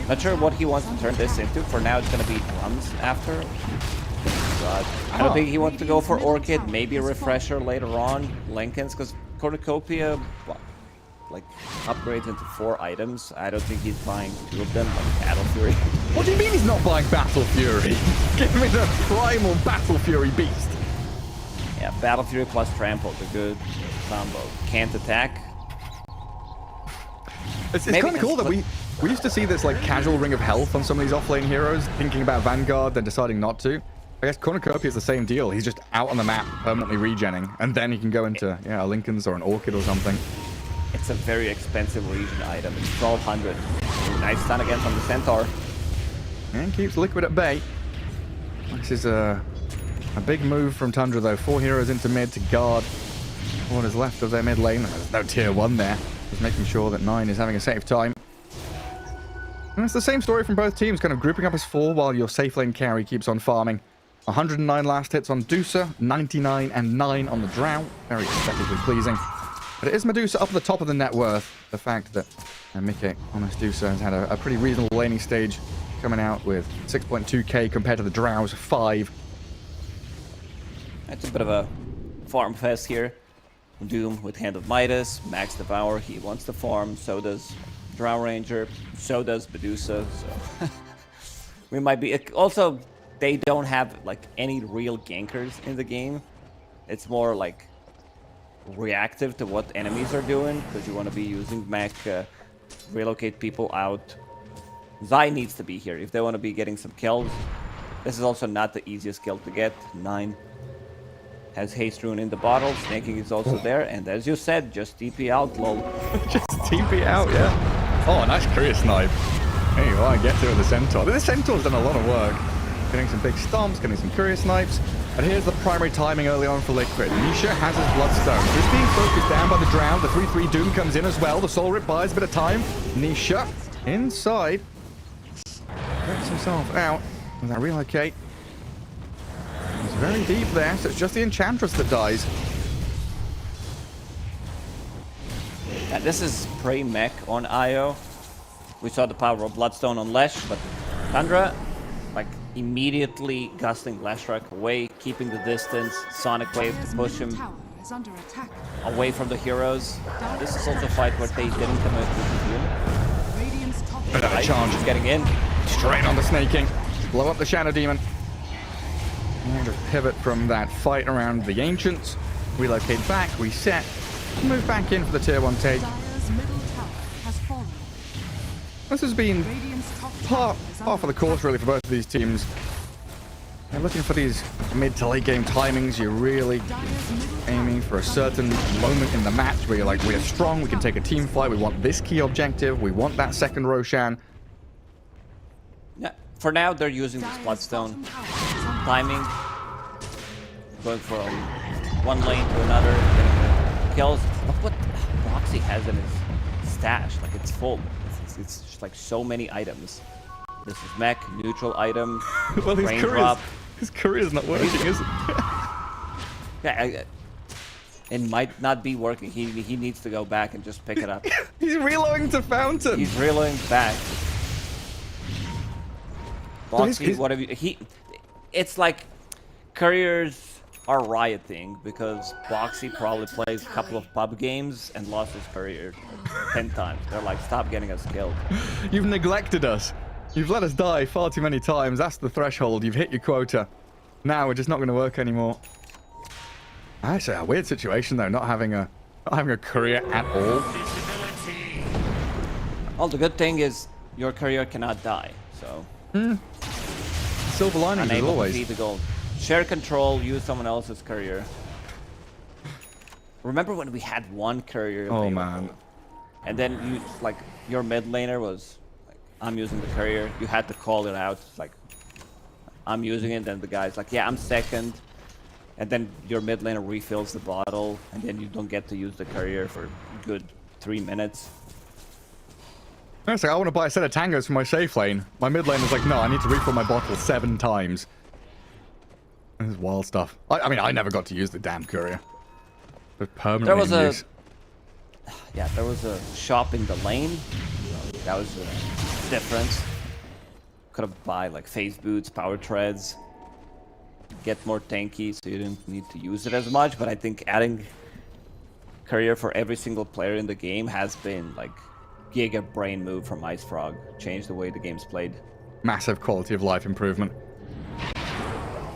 Not sure what he wants to turn this into. For now, it's going to be drums after. But I don't think he wants to go for Orchid. Maybe a refresher later on. Lincoln's, because Cornucopia, like, upgrades into 4 items. I don't think he's buying 2 of them, like Battle Fury. What do you mean he's not buying Battle Fury? Give me the primal Battle Fury beast. Yeah, Battle Fury plus Trample, the good combo. Can't attack. It's kind of cool that we used to see this like casual ring of health on some of these offlane heroes, thinking about Vanguard, then deciding not to. I guess Cornucopia is the same deal. He's just out on the map, permanently regenning, and then he can go into a Lincoln's or an Orchid or something. It's a very expensive regen item. It's 1200. Nice stun again from the Centaur. And keeps Liquid at bay. This is a big move from Tundra, though. 4 heroes into mid to guard what is left of their mid lane. There's no tier 1 there. Just making sure that 9 is having a safe time. And it's the same story from both teams, kind of grouping up as 4 while your safe lane carry keeps on farming. 109 last hits on Dusa, 99 and 9 on the Drow. Very aesthetically pleasing. But it is Medusa up at the top of the net worth. The fact that Mikke Honest Dusa has had a pretty reasonable laning stage, coming out with 6.2k compared to the Drow's 5. That's a bit of a farm fest here. Doom with Hand of Midas, Max Devour, he wants to farm, so does Drow Ranger, so does Medusa, so we might be... Also, they don't have like any real gankers in the game. It's more like reactive to what enemies are doing, because you want to be using mech, relocate people out. Zai needs to be here if they want to be getting some kills. This is also not the easiest kill to get. 9 has Haste Rune in the bottle. Snaking is also there, and as you said, just TP out, lol. Just TP out, yeah. Oh, nice career snipe. There you are, get to it with the Centaur. The Centaur's done a lot of work. Getting some big stomps, getting some courier snipes. And here's the primary timing early on for Liquid. Nisha has his Bloodstone. Just being focused down by the Drow. The 3-3 Doom comes in as well. The Soul Rip buys a bit of time. Nisha inside. Breaks himself out with that relocate. He's very deep there, so it's just the Enchantress that dies. Yeah, this is pre-mech on Io. We saw the power of Bloodstone on Lesh, but Tundra, like, immediately gusting Leshrac away, keeping the distance, Sonic Wave to push him away from the heroes. This is also a fight where they didn't commit to the Another charge is getting in. Straight on the snaking. Blow up the Shadow Demon. And just pivot from that fight around the Ancients. Relocate back, reset. Move back in for the tier 1 take. This has been part of the course, really, for both of these teams. They're looking for these mid to late game timings. You're really aiming for a certain moment in the match where you're like, we are strong, we can take a team fight, we want this key objective, we want that second Roshan. Yeah, for now, they're using this Bloodstone timing. Going from one lane to another, getting the kills. Look what Roxy has in his stash. Like, it's full. It's just like so many items. This is mech, neutral item, well, raindrop. His career's not working, is it? Yeah, it might not be working. He needs to go back and just pick it up. He's reloading to Fountain. He's reloading back. Boxy, what have you? It's like couriers are rioting because Boxy probably plays a couple of pub games and lost his courier 10 times. They're like, stop getting us killed. You've neglected us. You've let us die far too many times. That's the threshold. You've hit your quota. Now we're just not going to work anymore. Actually, a weird situation though, not having a courier at all. Well, the good thing is your courier cannot die, so. Silver linings as unable always. to feed the gold. Share control, use someone else's courier. Remember when we had one courier available? Oh man. And then you, like, your mid laner was like, I'm using the courier. You had to call it out, like, I'm using it. Then the guy's like, yeah, I'm second. And then your mid laner refills the bottle, and then you don't get to use the courier for a good 3 minutes. Honestly, I want to buy a set of tangos for my safe lane. My mid lane is like, no, I need to refill my bottle 7 times. This is wild stuff. I mean, I never got to use the damn courier. But permanently There was in a... use. Yeah, there was a shop in the lane. That was a difference. Could have buy like phase boots, power treads, get more tanky, so you didn't need to use it as much. But I think adding courier for every single player in the game has been like giga brain move from Ice Frog. Changed the way the game's played. Massive quality of life improvement.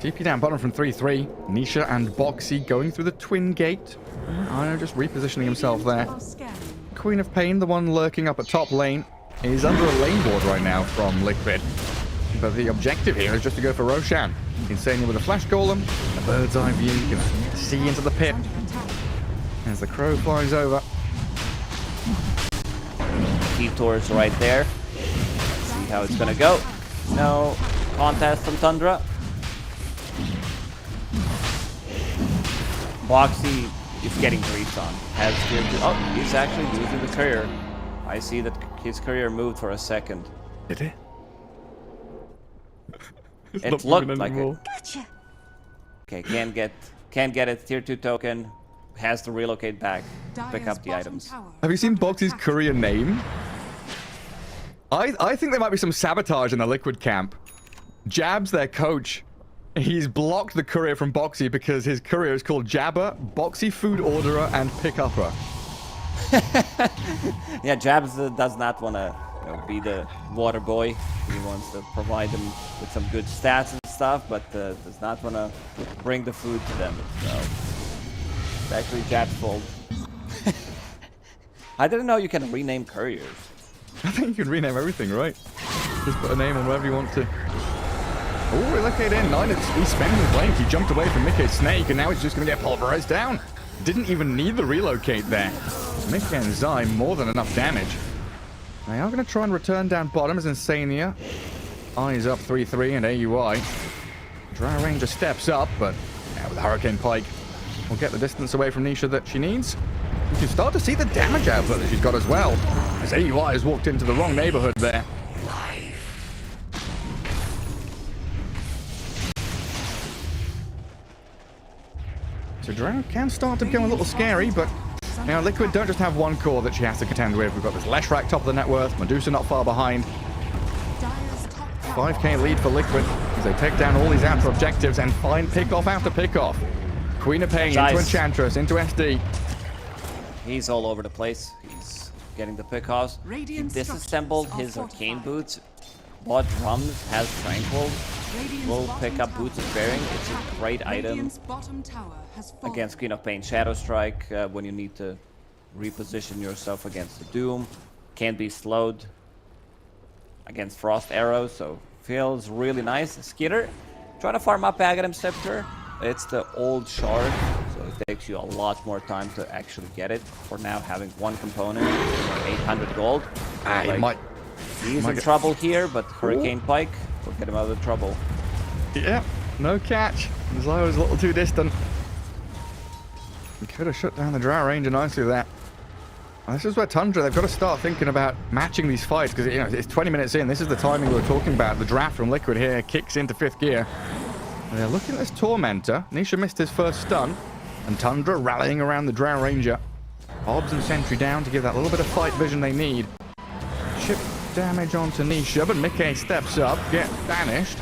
TP down bottom from 3-3. Nisha and Boxy going through the twin gate. Io just repositioning himself there. Queen of Pain, the one lurking up at top lane, is under a lane board right now from Liquid. But the objective here is just to go for Roshan. Insania with a flash golem, a bird's eye view, you can see into the pit as the crow flies over. Detour's right there. See how it's gonna go. No contest from Tundra. Boxy is getting briefed on. Has to. Oh, he's actually losing the courier. I see that his courier moved for a second. Did it? It looked like it. Gotcha. Okay, can't get it. Tier 2 token. Has to relocate back. Pick up the items. Have you seen Boxy's courier name? I think there might be some sabotage in the Liquid camp. Jab's their coach. He's blocked the courier from Boxy because his courier is called Jabber, Boxy Food Orderer, and Pickupper. Yeah, Jabs does not want to be the water boy. He wants to provide them with some good stats and stuff, but does not want to bring the food to them. So it's actually Jab's fault. I didn't know you can rename couriers. I think you can rename everything, right? Just put a name on whatever you want to. Oh, relocate in. 9 he's spending his blink. He jumped away from Mickey's snake, and now he's just going to get pulverized down. Didn't even need the relocate there. Mickey and Zai, more than enough damage. They are going to try and return down bottom as Insania. Eyes up 3-3 and AUI. Drow Ranger steps up, but yeah, with Hurricane Pike, will get the distance away from Nisha that she needs. You can start to see the damage output that she's got as well, as AUI has walked into the wrong neighborhood there. So Drow can start to become a little scary, but now Liquid don't just have one core that she has to contend with. We've got this Leshrac top of the net worth, Medusa not far behind. 5k lead for Liquid as they take down all these outer objectives and find pickoff after pickoff. Queen of Pain into Enchantress, into SD. He's all over the place. He's getting the pickoffs. He disassembled his arcane boots. Bought drums, has Tranquil. Will pick up Boots of Bearing. It's a great item against Queen of Pain Shadow Strike when you need to reposition yourself against the Doom. Can't be slowed against Frost Arrow, so feels really nice. Skitter, trying to farm up Aghanim Scepter. It's the old shard, so it takes you a lot more time to actually get it. For now, having one component, 800 gold. He's in trouble here, but Hurricane Pike will get him out of trouble. Yeah, no catch. Zai was a little too distant. He could have shut down the Drow Ranger nicely with that. Well, this is where Tundra, they've got to start thinking about matching these fights, because it's 20 minutes in. This is the timing we were talking about. The draft from Liquid here kicks into 5th gear. And they're looking at this Tormentor. Nisha missed his first stun, and Tundra rallying around the Drow Ranger. Hobbs and Sentry down to give that little bit of fight vision they need. Chip damage onto Nisha, but Mickey steps up, gets banished.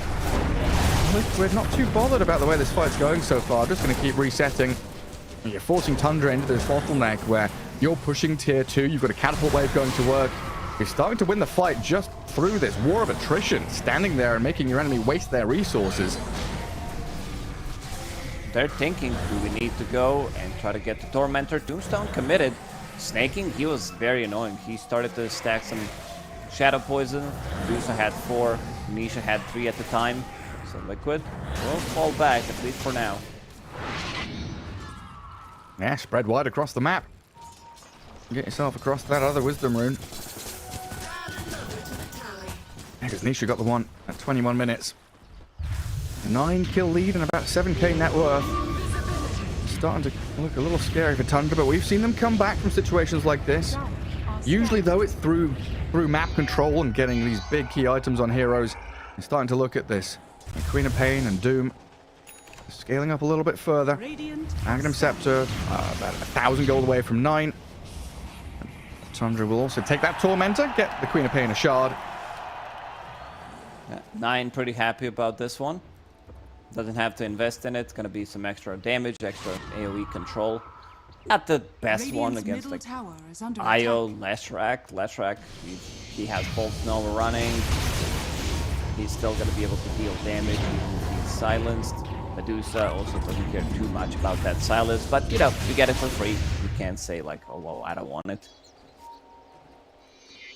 Liquid not too bothered about the way this fight's going so far, just going to keep resetting. And you're forcing Tundra into this bottleneck where you're pushing tier 2, you've got a catapult wave going to work. You're starting to win the fight just through this war of attrition, standing there and making your enemy waste their resources. They're thinking, do we need to go and try to get the Tormentor? Tombstone committed. Snaking, he was very annoying. He started to stack some Shadow Poison. Medusa had 4, Nisha had 3 at the time. So Liquid will fall back, at least for now. Yeah, spread wide across the map. Get yourself across that other Wisdom Rune. Yeah, because Nisha got the one at 21 minutes. 9 kill lead and about 7k net worth. Starting to look a little scary for Tundra, but we've seen them come back from situations like this. Usually, though, it's through map control and getting these big key items on heroes. They're starting to look at this. And Queen of Pain and Doom scaling up a little bit further. Aghanim Scepter, about 1,000 gold away from 9. Tundra will also take that Tormentor, get the Queen of Pain a shard. Yeah, 9 pretty happy about this one. Doesn't have to invest in it. It's going to be some extra damage, extra AoE control. Not the best one against like Io, Leshrac. Leshrac, he has Bolt Nova running. He's still going to be able to deal damage even if he's silenced. Medusa also doesn't care too much about that Silas, but you know, you get it for free. You can't say like, oh, well, I don't want it.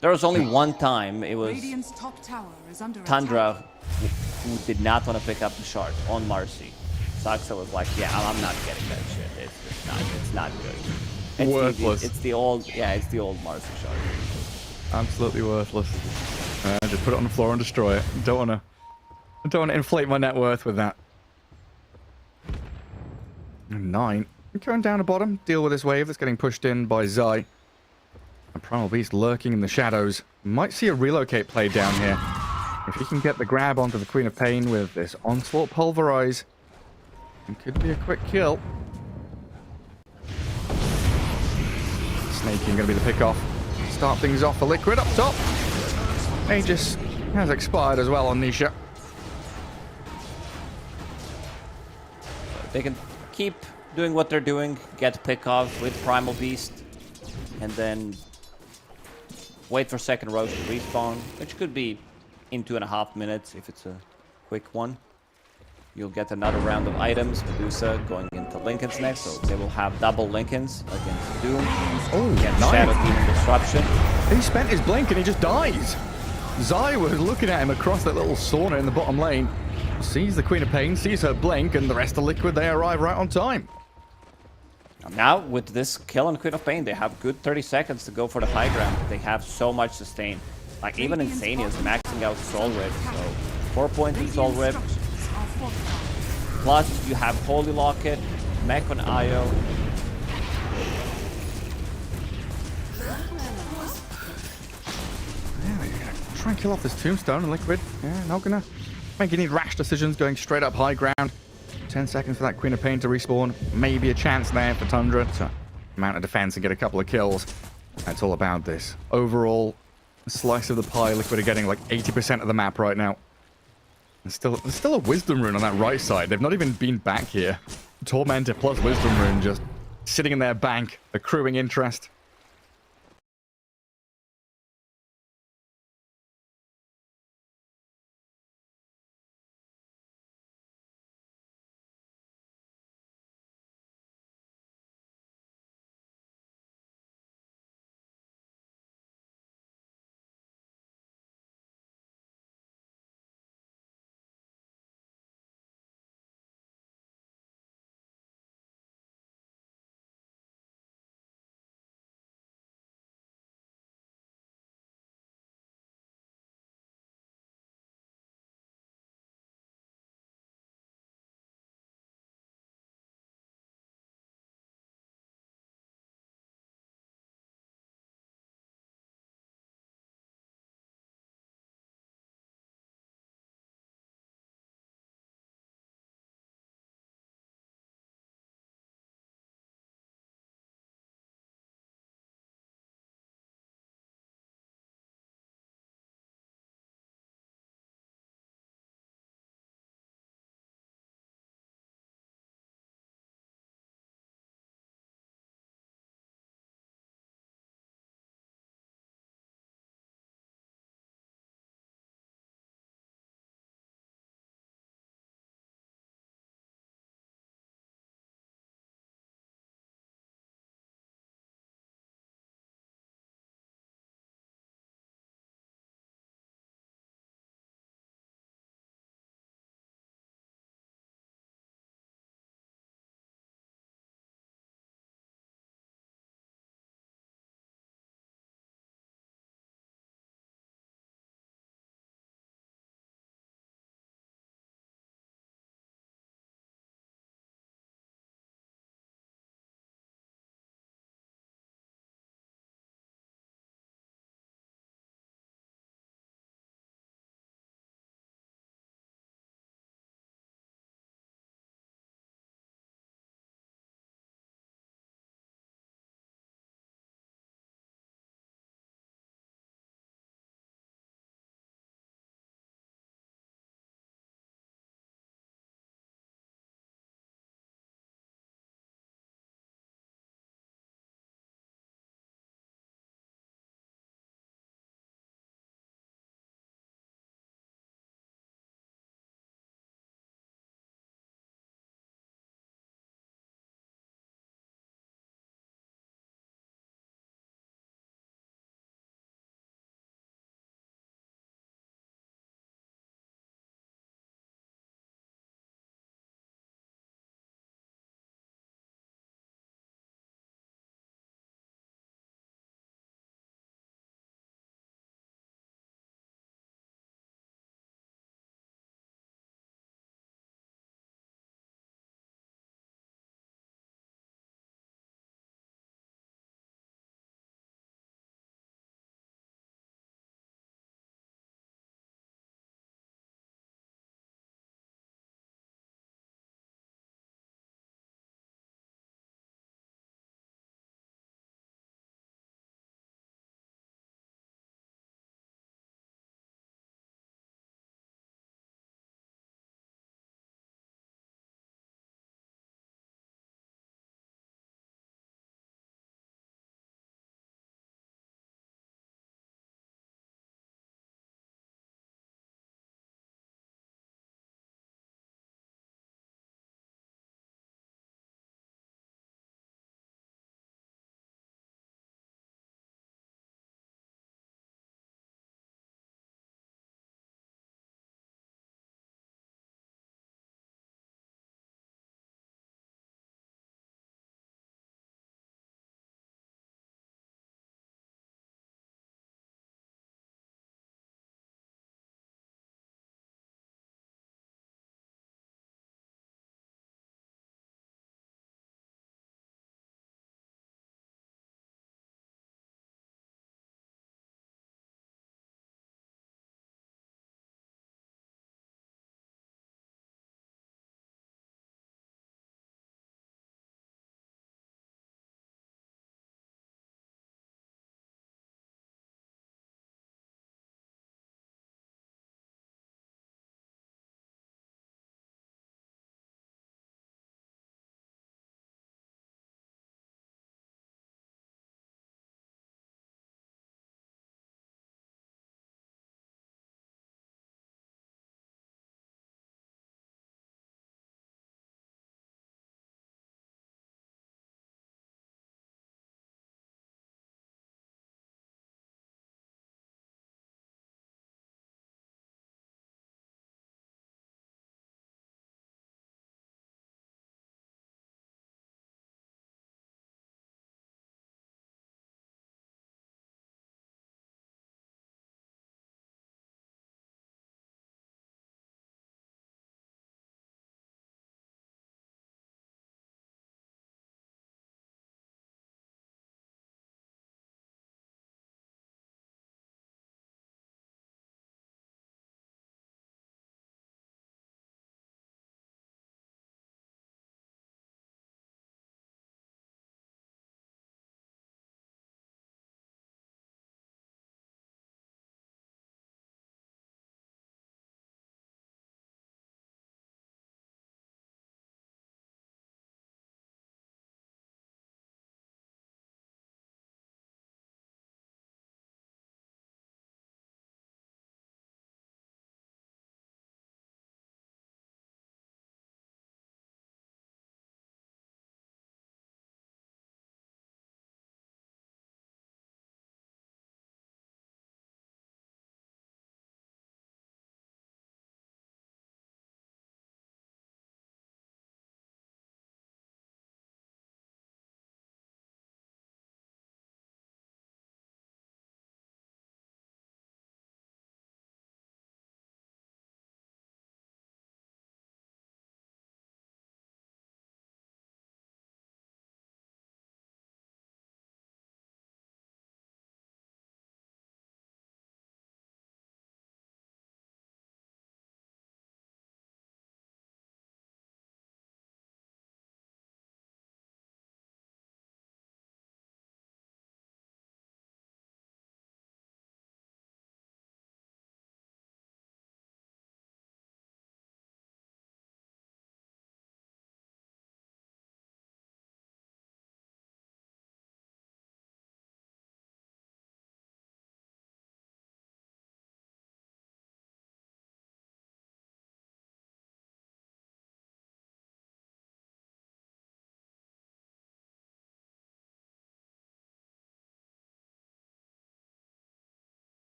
There was only one time it was Radiant's top tower is under Tundra attack. who did not want to pick up the shard on Marcy. Saxa was like, yeah, I'm not getting that shit. It's not good. Worthless. It's the old Marcy shard. Absolutely worthless. Just put it on the floor and destroy it. Don't want to inflate my net worth with that. 9. Going down the bottom. Deal with this wave that's getting pushed in by Zai. And Primal Beast lurking in the shadows. Might see a relocate play down here. If he can get the grab onto the Queen of Pain with this Onslaught Pulverize, it could be a quick kill. Snaking going to be the pickoff. Start things off for Liquid up top. Aegis has expired as well on Nisha. They can keep doing what they're doing, get pickoff with Primal Beast, and then wait for second rows to respawn, which could be in 2.5 minutes if it's a quick one. You'll get another round of items. Medusa going into Linken's next, so they will have double Linken's against Doom. Against nice. Shadow Demon Disruption. He spent his blink and he just dies. Zai was looking at him across that little sauna in the bottom lane. Sees the Queen of Pain, sees her blink, and the rest of Liquid, they arrive right on time. Now, with this kill on Queen of Pain, they have good 30 seconds to go for the high ground. They have so much sustain. Like, even Insania is maxing out Soul Rip, so 4 points in Soul Rip. Plus, you have Holy Locket, Mech on Io. Try and kill off this Tombstone and Liquid. Yeah, not gonna make any rash decisions going straight up high ground. 10 seconds for that Queen of Pain to respawn. Maybe a chance there for Tundra to mount a defense and get a couple of kills. That's all about this. Overall, slice of the pie, Liquid are getting like 80% of the map right now. There's still a Wisdom Rune on that right side. They've not even been back here. Tormentor plus Wisdom Rune just sitting in their bank, accruing interest.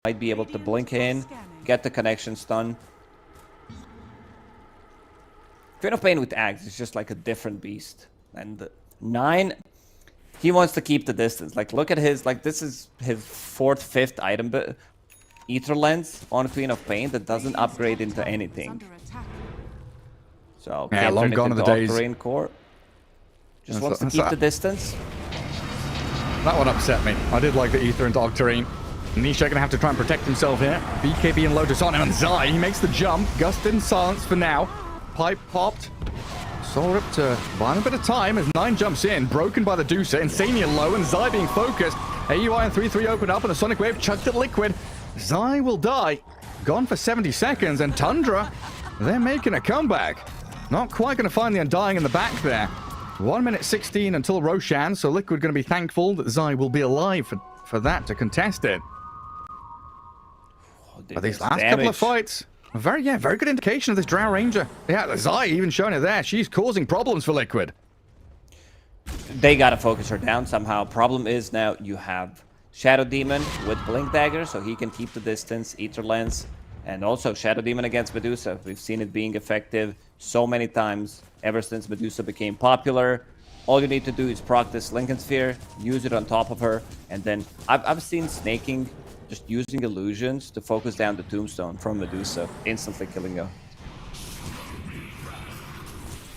might be able to blink in, get the connection stun. Queen of Pain with Axe is just like a different beast. And 9, he wants to keep the distance. Like, look at his, like, this is his 4th, 5th item, but Ether Lens on Queen of Pain that doesn't upgrade into anything. So, yeah, long gone are the days. Core. Just wants to keep the distance. That one upset me. I did like the Ether and Octarine. Nisha gonna have to try and protect himself here. BKB and Lotus on him, and Zai, he makes the jump. Gust in silence for now. Pipe popped. Soul Rip to buy him a bit of time as 9 jumps in. Broken by the Deucer. Insania low, and Zai being focused. AUI and 3-3 open up, and the Sonic Wave chucked at Liquid. Zai will die. Gone for 70 seconds, and Tundra, they're making a comeback. Not quite going to find the Undying in the back there. 1 minute 16 until Roshan, so Liquid going to be thankful that Zai will be alive for that to contest it. But these last couple of fights, very good indication of this Drow Ranger. Yeah, Zai even showing it there. She's causing problems for Liquid. They got to focus her down somehow. Problem is now you have Shadow Demon with Blink Dagger, so he can keep the distance, Ether Lens, and also Shadow Demon against Medusa. We've seen it being effective so many times ever since Medusa became popular. All you need to do is proc this Lincoln Sphere, use it on top of her, and then I've seen Snaking just using illusions to focus down the Tombstone from Medusa, instantly killing her.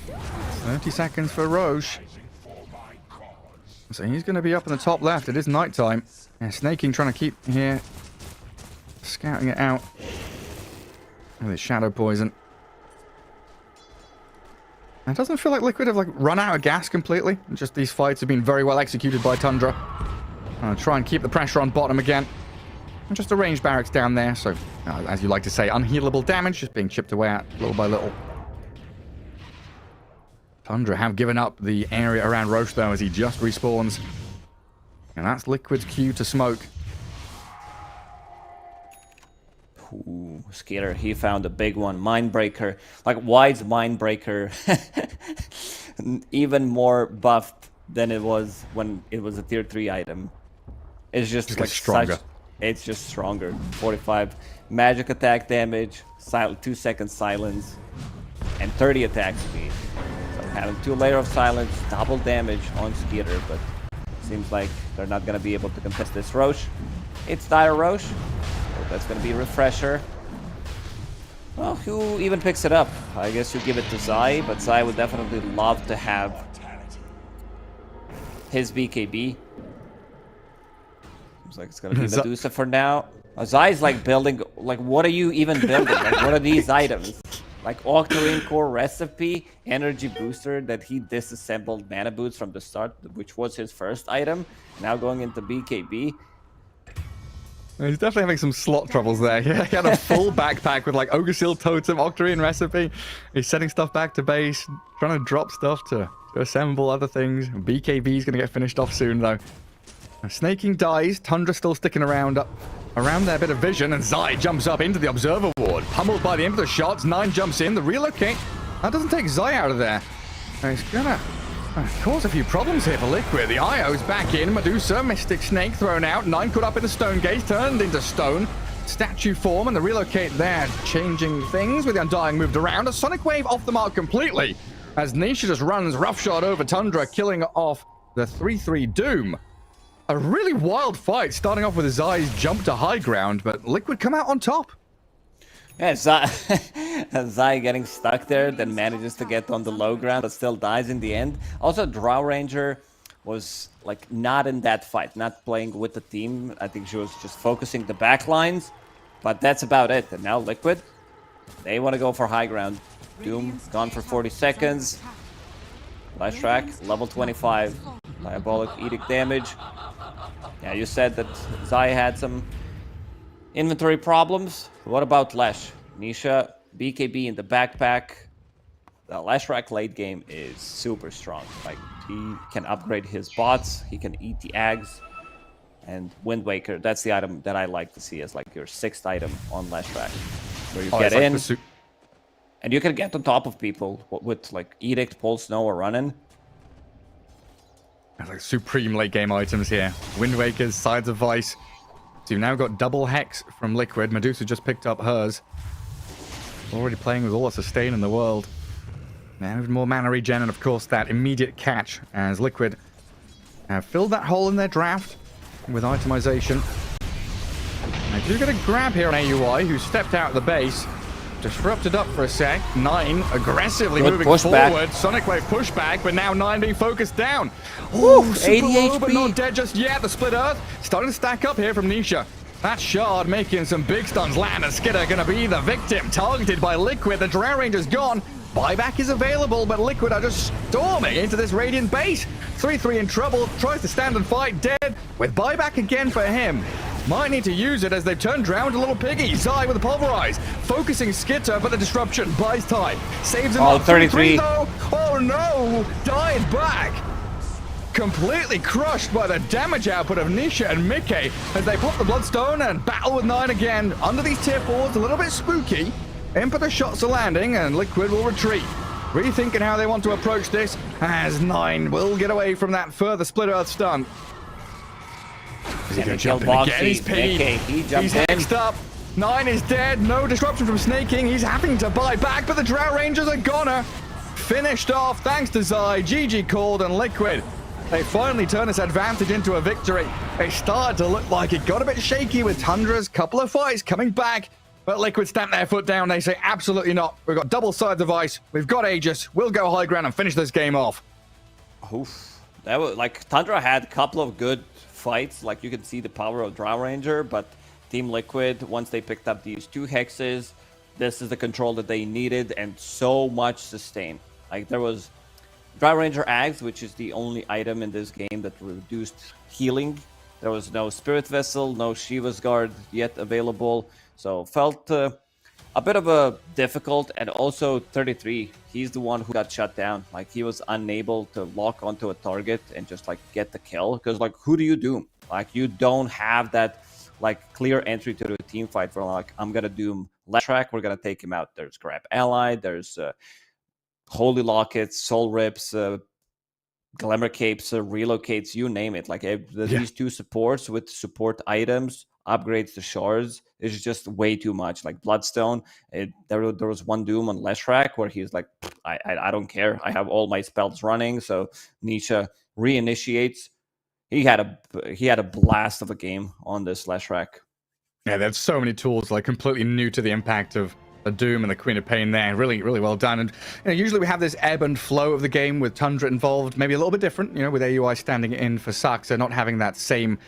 30 seconds for Roche. So he's going to be up in the top left. It is nighttime. Yeah, Snaking trying to keep here, scouting it out with his Shadow Poison. It doesn't feel like Liquid have run out of gas completely. Just these fights have been very well executed by Tundra. Try and keep the pressure on bottom again. And just a ranged barracks down there, so as you like to say, unhealable damage just being chipped away at little by little. Tundra have given up the area around Roche though as he just respawns. And that's Liquid's cue to smoke. Ooh, Skater, he found a big one. Mindbreaker. Like, why is Mindbreaker even more buffed than it was when it was a tier 3 item? It's just like stronger. It's just stronger. 45 magic attack damage, 2 seconds silence, and 30 attack speed. So having 2 layers of silence, double damage on Skater, but seems like they're not going to be able to contest this Roche. It's Dire Roche. So that's going to be a refresher. Well, who even picks it up? I guess you give it to Zai, but Zai would definitely love to have his BKB. Seems like it's going to be Medusa for now. Zai's like building, like, what are you even building? Like, what are these items? Like Octarine Core Recipe, Energy Booster that he disassembled Mana Boots from the start, which was his first item. Now going into BKB. He's definitely having some slot troubles there. Yeah, he had a full backpack with like Ogre Seal Totem, Octarine Recipe. He's sending stuff back to base, trying to drop stuff to assemble other things. BKB's going to get finished off soon though. Snaking dies, Tundra still sticking around there, a bit of vision, and Zai jumps up into the Observer Ward. Pummeled by the end of the shots, 9 jumps in, the relocate. That doesn't take Zai out of there. It's gonna cause a few problems here for Liquid. The IO's back in, Medusa, Mystic Snake thrown out, 9 caught up in the Stone Gate, turned into stone. Statue form, and the relocate there, changing things with the Undying moved around. A Sonic Wave off the mark completely, as Nisha just runs roughshod over Tundra, killing off the 3-3 Doom. A really wild fight, starting off with Zai's jump to high ground, but Liquid come out on top. Yeah, Zai getting stuck there, then manages to get on the low ground, but still dies in the end. Also, Drow Ranger was like not in that fight, not playing with the team. I think she was just focusing the back lines, but that's about it. And now Liquid, they want to go for high ground. Doom gone for 40 seconds. Last track, level 25. Diabolic Edict damage. Yeah, you said that Zai had some inventory problems. What about Lesh? Nisha, BKB in the backpack. The Leshrac late game is super strong. Like, he can upgrade his bots, he can eat the eggs. And Wind Waker, that's the item that I like to see as like your 6th item on Leshrac. Where you get in, and you can get on top of people with like Edict, Pole Snow, or Running. Like supreme late game items here. Wind Waker's, Sides of Vice. So you've now got double Hex from Liquid. Medusa just picked up hers. Already playing with all the sustain in the world. Now even more mana regen, and of course that immediate catch as Liquid have filled that hole in their draft with itemization. Now do get a grab here on AUI, who stepped out of the base. Disrupted up for a sec. 9 aggressively Good moving pushback. forward. Sonic Wave pushback, but now 9 being focused down. Woo, Super 80 low, but HP. not dead just yet. The Split Earth starting to stack up here from Nisha. That shard making some big stuns land, and Skidder gonna be the victim. Targeted by Liquid. The Drow Ranger's gone. Buyback is available, but Liquid are just storming into this Radiant base. 3-3 in trouble. Tries to stand and fight. Dead. With buyback again for him. Might need to use it as they've turned Drow into little piggy. Zai with the pulverize. Focusing Skitter, but the disruption buys time. Saves him Oh, up. 33. 3-3 though. Oh no! Died back. Completely crushed by the damage output of Nisha and Mickey as they pop the Bloodstone and battle with 9 again. Under these tier 4s, a little bit spooky. Impetus shots are landing and Liquid will retreat. Rethinking how they want to approach this as 9 will get away from that further Split Earth stun. Is he going to jump in again? He's piggy. He jumped He's in. hexed up. 9 is dead. No disruption from Snaking. He's having to buy back, but the Drow Rangers are goner. Finished off thanks to Zai. GG called, and Liquid, they finally turn this advantage into a victory. It started to look like it got a bit shaky with Tundra's couple of fights coming back, but Liquid stamped their foot down. They say, absolutely not. We've got double side device. We've got Aegis. We'll go high ground and finish this game off. Oof. That was like Tundra had a couple of good fights. Like you could see the power of Drow Ranger, but Team Liquid, once they picked up these 2 hexes, this is the control that they needed, and so much sustain. Like there was Drow Ranger Axe, which is the only item in this game that reduced healing. There was no Spirit Vessel, no Shiva's Guard yet available. So felt a bit of a difficult, and also 33, he's the one who got shut down. Like he was unable to lock onto a target and just like get the kill, because like who do you doom? Like you don't have that like clear entry to the team fight for like I'm gonna doom Leshrac, we're gonna take him out. There's Grab Ally, there's Holy Lockets, Soul Rips, Glamour Capes, Relocates, you name it. Like these 2 supports with support items, upgrades to shards is just way too much. Like Bloodstone, there was one Doom on Leshrac where he's like, I don't care. I have all my spells running. So Nisha reinitiates. He had a blast of a game on this Leshrac. Yeah, there's so many tools, like completely new to the impact of the Doom and the Queen of Pain there. Really, really well done. And usually we have this ebb and flow of the game with Tundra involved, maybe a little bit different, with AUI standing in for Saxa, not having that same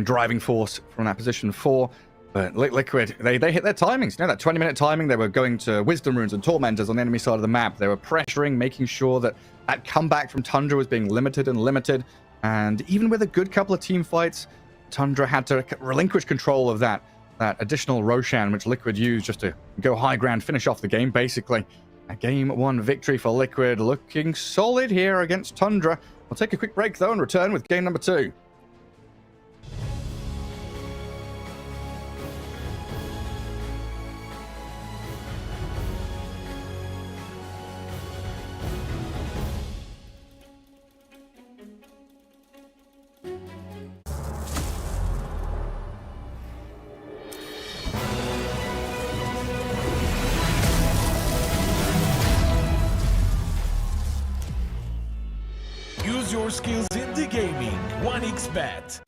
driving force from that position 4. But Liquid, they hit their timings. That 20-minute timing, they were going to Wisdom Runes and Tormentors on the enemy side of the map. They were pressuring, making sure that comeback from Tundra was being limited. And even with a good couple of team fights, Tundra had to relinquish control of that additional Roshan, which Liquid used just to go high ground, finish off the game, basically. A game 1 victory for Liquid, looking solid here against Tundra. We'll take a quick break, though, and return with game number 2. Use your skills in the gaming. 1xBet.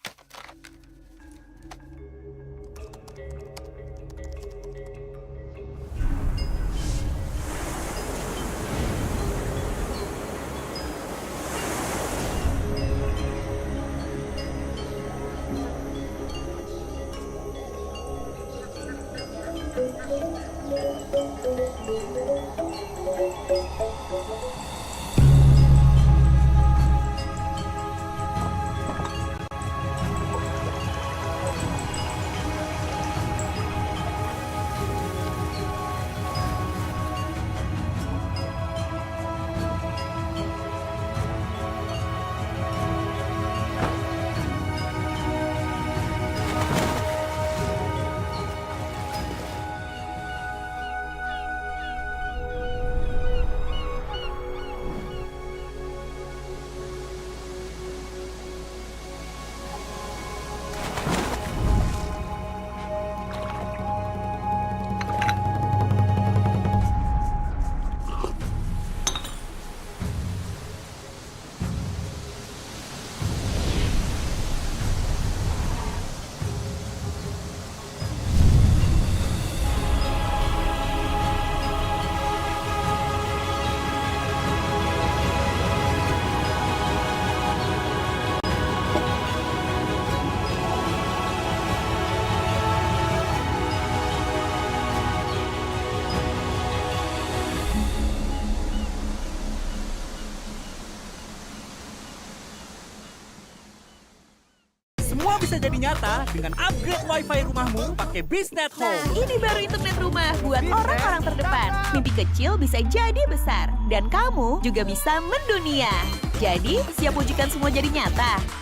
Semua bisa jadi nyata dengan upgrade wifi rumahmu pakai BizNet Nah, Home. ini baru internet rumah buat orang-orang terdepan. Mimpi kecil bisa jadi besar. Dan kamu juga bisa mendunia. Jadi, siap wujudkan semua jadi nyata?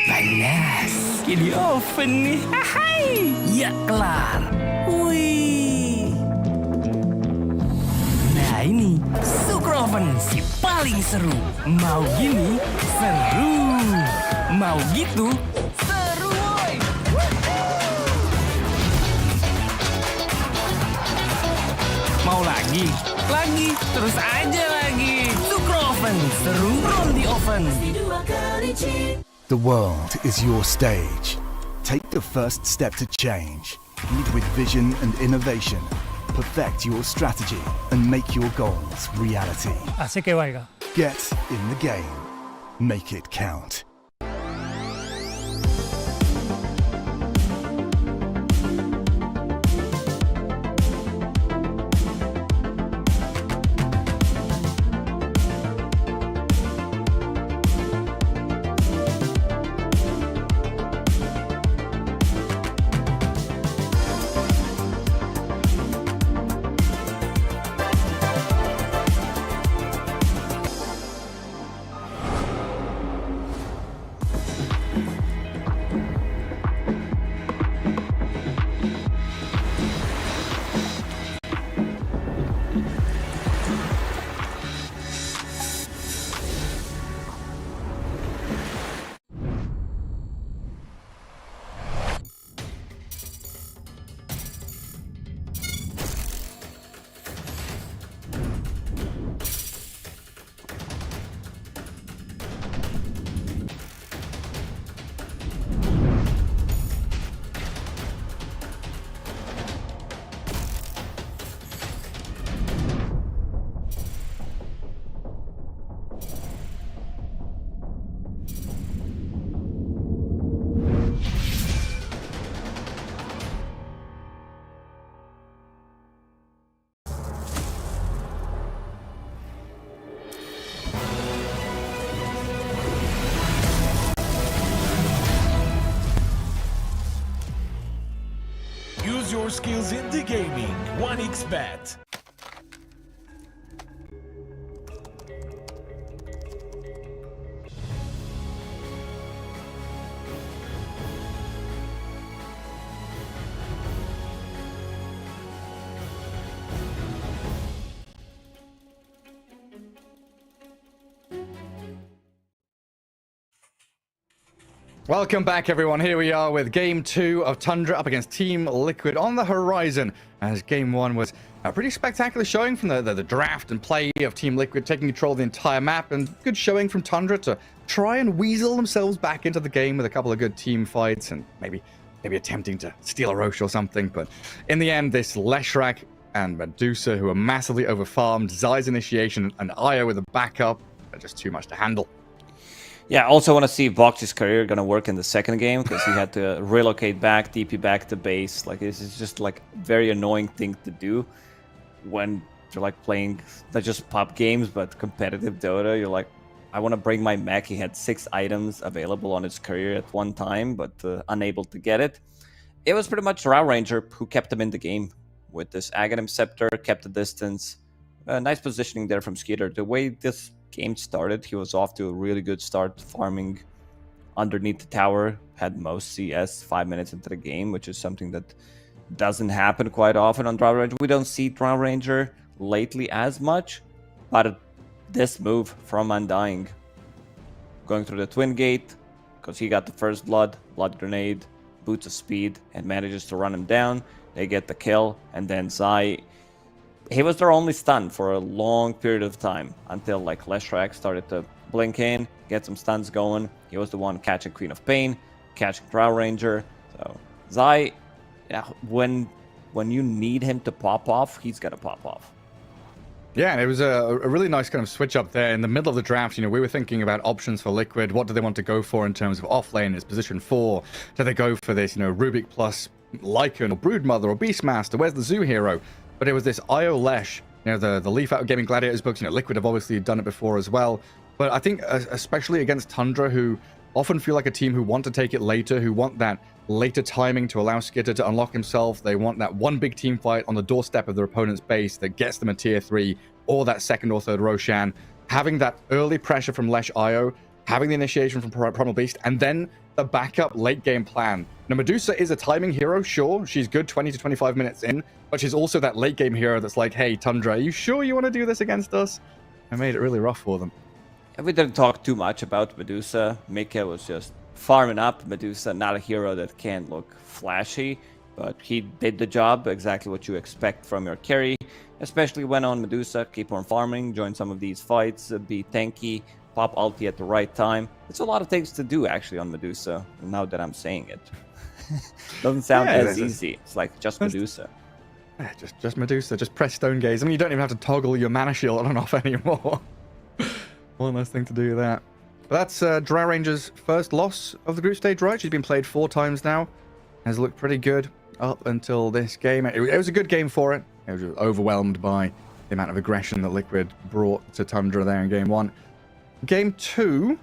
Panas. Ini oven nih. Hai. Ya kelar. Wih. Nah ini Super Oven si paling seru. Mau gini seru. Mau gitu seru woy. Mau lagi? Lagi. Terus aja lagi. Super Oven seru roll di oven. The world is your stage. Take the first step to change. Lead with vision and innovation. Perfect your strategy and make your goals reality. Asik ya, Waika. Get in the game. Make it count. Use your skills in the gaming. 1xBet. Welcome back, everyone. Here we are with Game 2 of Tundra up against Team Liquid on the horizon, as Game 1 was a pretty spectacular showing from the draft and play of Team Liquid, taking control of the entire map, and good showing from Tundra to try and weasel themselves back into the game with a couple of good team fights and maybe attempting to steal a Roche or something. But in the end, this Leshrac and Medusa, who are massively overfarmed, Zai's initiation and Io with a backup, are just too much to handle. Yeah, I also want to see if Vox's career gonna work in the second game, because he had to relocate back, TP back to base. Like, this is just like a very annoying thing to do when you're like playing not just pop games but competitive Dota. You're like, I want to bring my mech. He had 6 items available on his career at one time, but unable to get it. It was pretty much Drow Ranger who kept him in the game with this Aghanim Scepter, kept the distance. Nice positioning there from Skeeter. The way this game started, he was off to a really good start, farming underneath the tower, had most CS 5 minutes into the game, which is something that doesn't happen quite often on Drow Ranger. We don't see Drow Ranger lately as much, but this move from Undying, going through the Twin Gate, because he got the first blood grenade, boots of speed, and manages to run him down. They get the kill, and then Zai, he was their only stun for a long period of time until like Leshrac started to blink in, get some stuns going. He was the one catching Queen of Pain, catching Drow Ranger. So Zai, yeah, when you need him to pop off, he's gonna pop off. Yeah, and it was a really nice kind of switch up there in the middle of the draft. You know, we were thinking about options for Liquid. What do they want to go for in terms of offlane? Is position 4? Do they go for this, you know, Rubik plus Lycan or Broodmother or Beastmaster? Where's the Zoo hero? But it was this Io Lesh, you know, the Leaf Out of Gaming Gladiators books. You know, Liquid have obviously done it before as well. But I think especially against Tundra, who often feel like a team who want to take it later, who want that later timing to allow Skitter to unlock himself. They want that one big team fight on the doorstep of their opponent's base that gets them a tier 3 or that second or third Roshan. Having that early pressure from Lesh Io, having the initiation from Primal Beast, and then the backup late game plan. Now, Medusa is a timing hero, sure. She's good 20 to 25 minutes in, but she's also that late game hero that's like, hey, Tundra, are you sure you want to do this against us? I made it really rough for them. We didn't talk too much about Medusa. Mika was just farming up. Medusa, not a hero that can look flashy, but he did the job, exactly what you expect from your carry, especially when on Medusa. Keep on farming, join some of these fights, be tanky, pop ulti at the right time. It's a lot of things to do actually on Medusa, now that I'm saying it. Doesn't sound as easy. It's like just Medusa. Yeah, just Medusa, just press Stone Gaze. I mean, you don't even have to toggle your mana shield on and off anymore. One less thing to do that. But that's Drow Ranger's first loss of the group stage, right? She's been played 4 times now. Has looked pretty good up until this game. It was a good game for it. It was overwhelmed by the amount of aggression that Liquid brought to Tundra there in game 1. Game 2,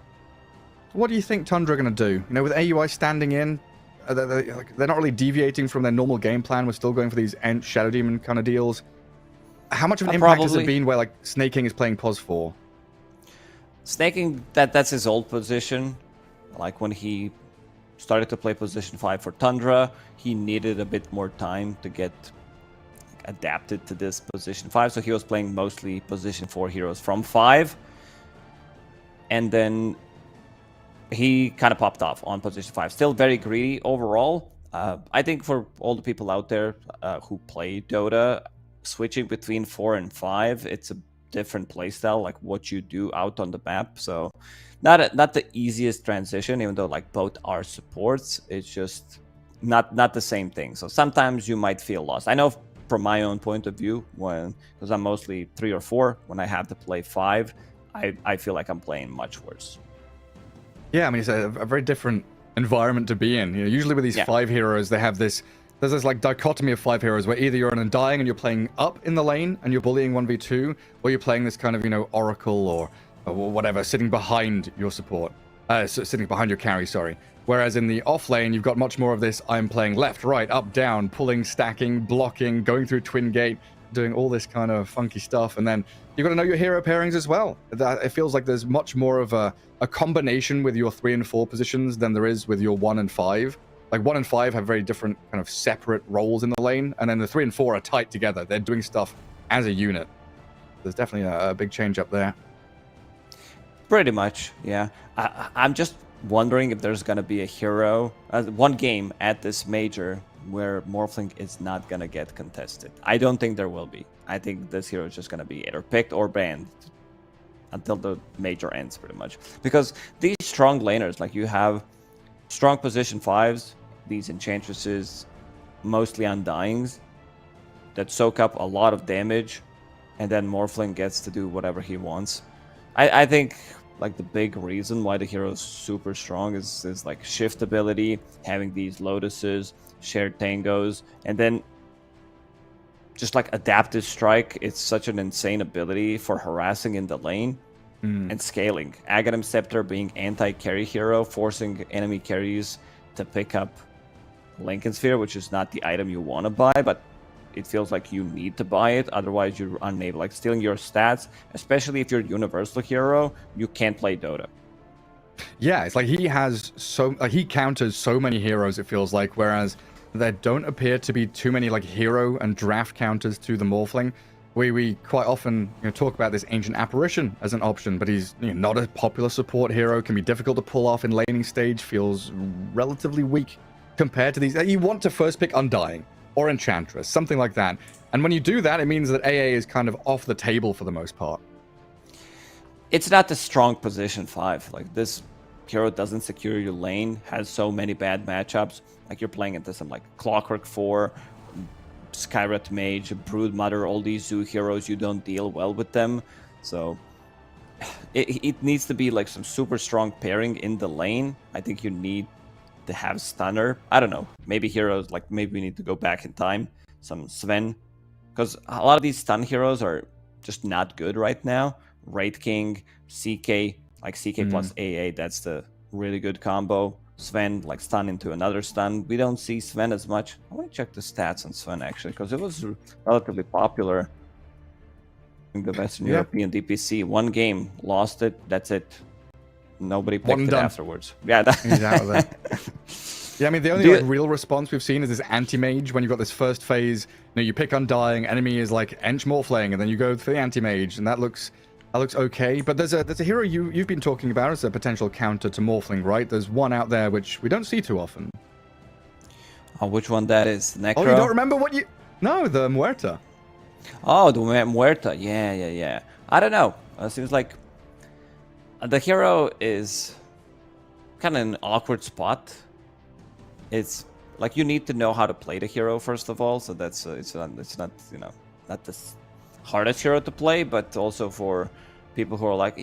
what do you think Tundra are going to do? You know, with AUI standing in, they're not really deviating from their normal game plan. We're still going for these Shadow Demon kind of deals. How much of an impact has it been where, like, Snake King is playing Pos 4? Snaking, that's his old position. Like when he started to play position 5 for Tundra, he needed a bit more time to get adapted to this position 5. So he was playing mostly position 4 heroes from 5. And then he kind of popped off on position 5. Still very greedy overall. I think for all the people out there who play Dota, switching between 4 and 5, it's a different playstyle, like what you do out on the map. So not the easiest transition, even though like both are supports. It's just not the same thing. So sometimes you might feel lost. I know from my own point of view, because I'm mostly 3 or 4, when I have to play 5, I feel like I'm playing much worse. Yeah, I mean, it's a very different environment to be in. You know, usually with these 5 heroes, they have this. There's this like dichotomy of 5 heroes where either you're an Undying and you're playing up in the lane and you're bullying 1v2, or you're playing this kind of, you know, Oracle or whatever, sitting behind your support. Sitting behind your carry, sorry. Whereas in the off lane, you've got much more of this, I'm playing left, right, up, down, pulling, stacking, blocking, going through Twin Gate, doing all this kind of funky stuff. And then you've got to know your hero pairings as well. It feels like there's much more of a combination with your 3 and 4 positions than there is with your 1 and 5. Like 1 and 5 have very different kind of separate roles in the lane, and then the 3 and 4 are tight together. They're doing stuff as a unit. There's definitely a big change up there. Pretty much, yeah. I'm just wondering if there's going to be a hero, one game at this major where Morphling is not going to get contested. I don't think there will be. I think this hero is just going to be either picked or banned until the major ends, pretty much. Because these strong laners, like you have strong position 5s, these Enchantresses, mostly Undyings, that soak up a lot of damage, and then Morphling gets to do whatever he wants. I think like the big reason why the hero is super strong is like shift ability, having these Lotuses, shared Tangos, and then just like adaptive strike. It's such an insane ability for harassing in the lane. And scaling. Aghanim Scepter being anti-carry hero, forcing enemy carries to pick up Lincoln Sphere, which is not the item you want to buy, but it feels like you need to buy it, otherwise you're unable. Like stealing your stats, especially if you're a universal hero, you can't play Dota. Yeah, it's like he has he counters so many heroes, it feels like, whereas there don't appear to be too many like hero and draft counters to the Morphling. We quite often talk about this Ancient Apparition as an option, but he's not a popular support hero, can be difficult to pull off in laning stage, feels relatively weak compared to these. You want to first pick Undying or Enchantress, something like that. And when you do that, it means that AA is kind of off the table for the most part. It's not the strong position 5. Like this hero doesn't secure your lane, has so many bad matchups. Like you're playing into some like Clockwork 4, Skyrat Mage, Broodmother, all these zoo heroes, you don't deal well with them. So it needs to be like some super strong pairing in the lane. I think you need to have Stunner. I don't know. Maybe heroes, like maybe we need to go back in time. Some Sven. Because a lot of these stun heroes are just not good right now. Raid King, CK, like CK plus AA, that's the really good combo. Sven, like stun into another stun. We don't see Sven as much. I want to check the stats on Sven actually, because it was relatively popular in the Western European DPC. One game, lost it, that's it. Nobody picked it afterwards. Yeah, he's out of there. Yeah, I mean, the only real response we've seen is this anti-mage. When you've got this first phase, you pick Undying, enemy is like Ench Morphling, and then you go for the anti-mage, and that looks okay. But there's a hero you've been talking about as a potential counter to Morphling, right? There's one out there which we don't see too often. Oh, which one that is? Necro? Oh, you don't remember what you... No, the Muerta. Oh, the Muerta. Yeah. I don't know. It seems like the hero is kind of an awkward spot. It's like you need to know how to play the hero first of all, so that's it's not not the hardest hero to play, but also for people who are like,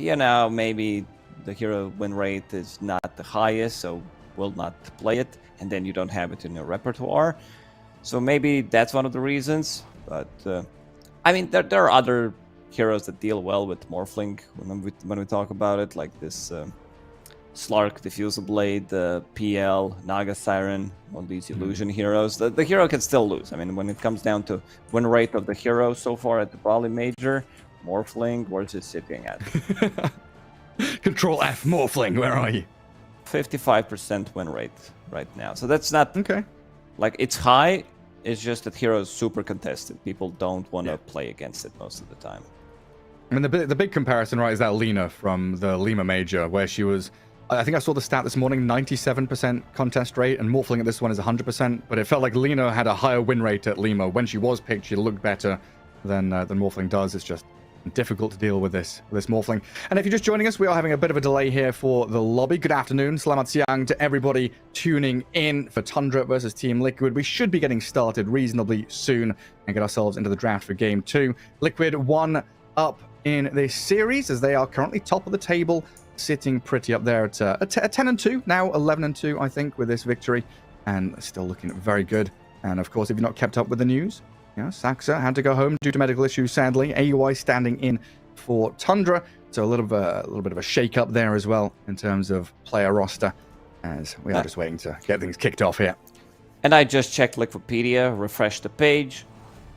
maybe the hero win rate is not the highest, so will not play it, and then you don't have it in your repertoire. So maybe that's one of the reasons. But I mean, there are other heroes that deal well with Morphling when we talk about it, like this. Slark, Diffusal Blade, PL, Naga Siren, all these illusion heroes. The hero can still lose. I mean, when it comes down to win rate of the hero so far at the Bali Major, Morphling, where's it sitting at? Control F, Morphling, where are you? 55% win rate right now. So that's not... Okay. Like, it's high, it's just that hero is super contested. People don't want to play against it most of the time. I mean, the big comparison, right, is that Lena from the Lima Major, where she was... I think I saw the stat this morning, 97% contest rate, and Morphling at this one is 100%, but it felt like Lena had a higher win rate at Lima. When she was picked, she looked better than Morphling does. It's just difficult to deal with this Morphling. And if you're just joining us, we are having a bit of a delay here for the lobby. Good afternoon, Selamat Siang to everybody tuning in for Tundra versus Team Liquid. We should be getting started reasonably soon and get ourselves into the draft for Game 2. Liquid 1 up in this series as they are currently top of the table, sitting pretty up there at 10-2, now 11-2, I think, with this victory, and still looking very good. And of course, if you've not kept up with the news, Saxa had to go home due to medical issues, sadly. AUI standing in for Tundra, so a little bit of a shake-up there as well in terms of player roster, as we are just waiting to get things kicked off here. And I just checked Liquipedia, refreshed the page.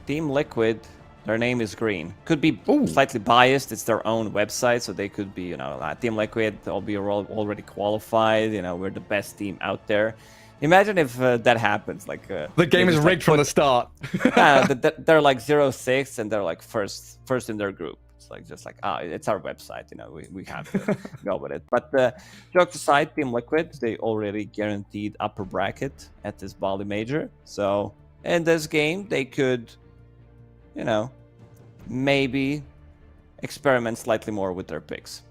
Team Liquid, their name is green. Could be slightly biased. It's their own website, so they could be, Team Liquid, they'll be already qualified. We're the best team out there. Imagine if that happens. Like the game is rigged from the start. They're like 0-6, and they're like first in their group. It's like it's our website. We have to go with it. But jokes aside, Team Liquid, they already guaranteed upper bracket at this Bali Major. So in this game, they could, maybe experiment slightly more with their picks.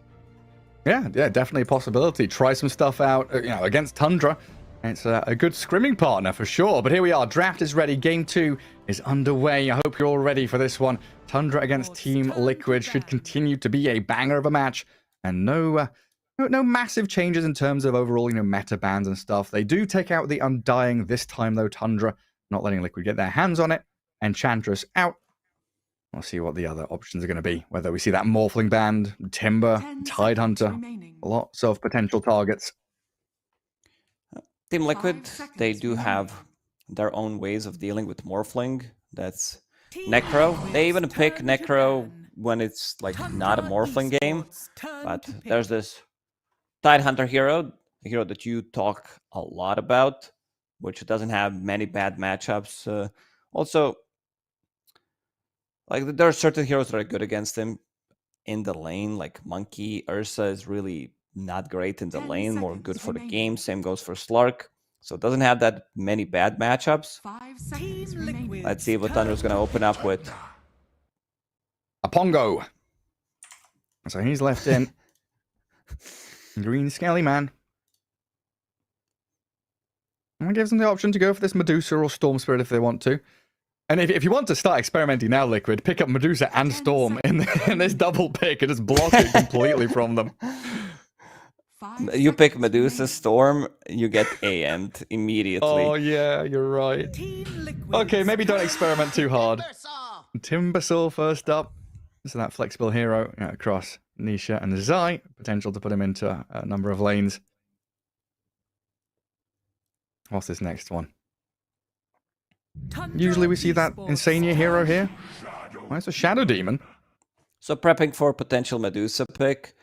Yeah, definitely a possibility. Try some stuff out, against Tundra. It's a good scrimming partner for sure. But here we are. Draft is ready. Game 2 is underway. I hope you're all ready for this one. Tundra against Team Liquid should continue to be a banger of a match. And no massive changes in terms of overall, meta bans and stuff. They do take out the Undying this time, though. Tundra not letting Liquid get their hands on it. Enchantress out. We'll see what the other options are going to be. Whether we see that Morphling band, Timber, Tidehunter. Lots of potential targets. Team Liquid, they do have their own ways of dealing with Morphling. That's Necro. They even pick Necro when it's like not a Morphling game. But there's this Tidehunter hero, a hero that you talk a lot about, which doesn't have many bad matchups. Also, like there are certain heroes that are good against him in the lane, like Monkey. Ursa is really not great in the lane, more good for the game. Same goes for Slark. So it doesn't have that many bad matchups. Let's see what Thunder's going to open up with. A Pongo. So he's left in. Green Skelly Man. And it gives them the option to go for this Medusa or Storm Spirit if they want to. And if you want to start experimenting now, Liquid, pick up Medusa and Storm in this double pick and just block it completely from them. You pick Medusa, Storm, you get AM'd immediately. Oh, yeah, you're right. Okay, maybe don't experiment too hard. Timbersaw first up. So that flexible hero across Nisha and Zai. Potential to put him into a number of lanes. What's this next one? Usually we see that Insania hero here. Why is a Shadow Demon? So prepping for potential Medusa pick.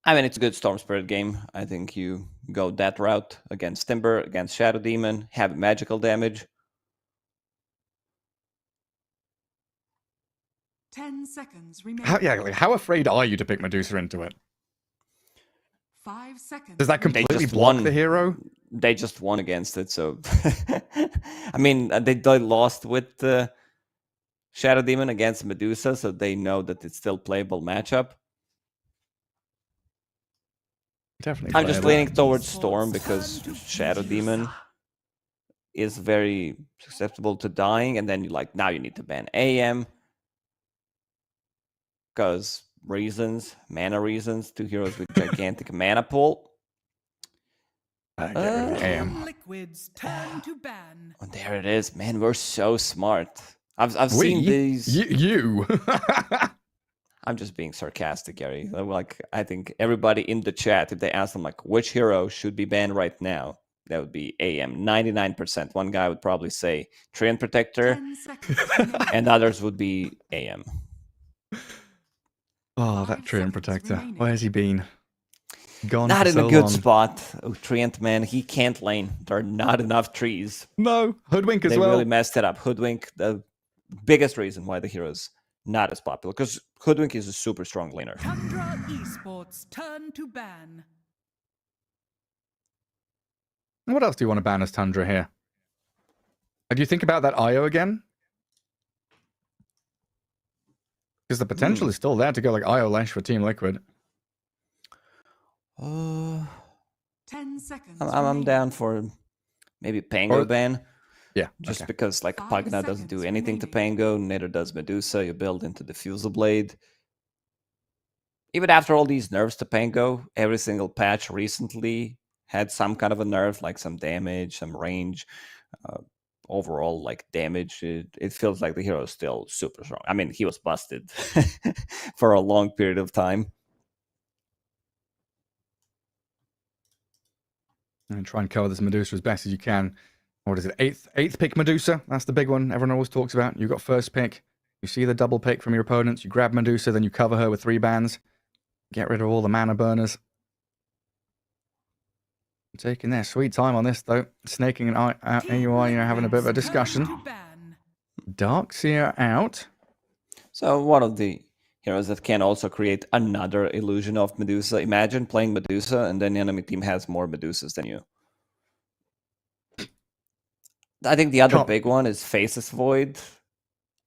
I mean, it's a good Storm Spirit game. I think you go that route against Timber, against Shadow Demon, have magical damage. 10 seconds remaining. How afraid are you to pick Medusa into it? 5 seconds. Does that completely block the hero? They just won against it, so... I mean, they lost with the Shadow Demon against Medusa, so they know that it's still playable matchup. Definitely I'm just leaning towards Storm because Shadow Demon is very susceptible to dying, and then now you need to ban AM because mana reasons, 2 heroes with gigantic mana pool. Liquid's turn to ban. Oh, there it is, man. We're so smart. I've seen these. You. I'm just being sarcastic, Gary. I think everybody in the chat, if they ask them which hero should be banned right now, that would be AM. 99%. One guy would probably say Treant Protector, and others would be AM. Oh, that Treant Protector. Where's he been? Gone not in so a good long. spot. Oh, Treant, man, he can't lane. There are not enough trees. No, Hoodwink as they well. They really messed it up. Hoodwink, the biggest reason why the hero's not as popular, because Hoodwink is a super strong laner. Tundra Esports turn to ban. What else do you want to ban as Tundra here? Do you think about that IO again? Because the potential is still there to go IO Lash for Team Liquid. 10 seconds. I'm down for maybe Pango ban. Yeah. Just because Pugna doesn't do anything to Pango, neither does Medusa. You build into the Fusel Blade. Even after all these nerfs to Pango, every single patch recently had some kind of a nerf, like some damage, some range, overall damage. It feels like the hero is still super strong. I mean, he was busted for a long period of time. And try and cover this Medusa as best as you can. What is it? Eighth pick Medusa. That's the big one everyone always talks about. You got first pick. You see the double pick from your opponents. You grab Medusa, then you cover her with 3 bans. Get rid of all the mana burners. Taking their sweet time on this, though. Snaking and AUI, having a bit of a discussion. Darkseer out. So one of the heroes that can also create another illusion of Medusa. Imagine playing Medusa and then the enemy team has more Medusas than you. I think the other big one is Faceless Void,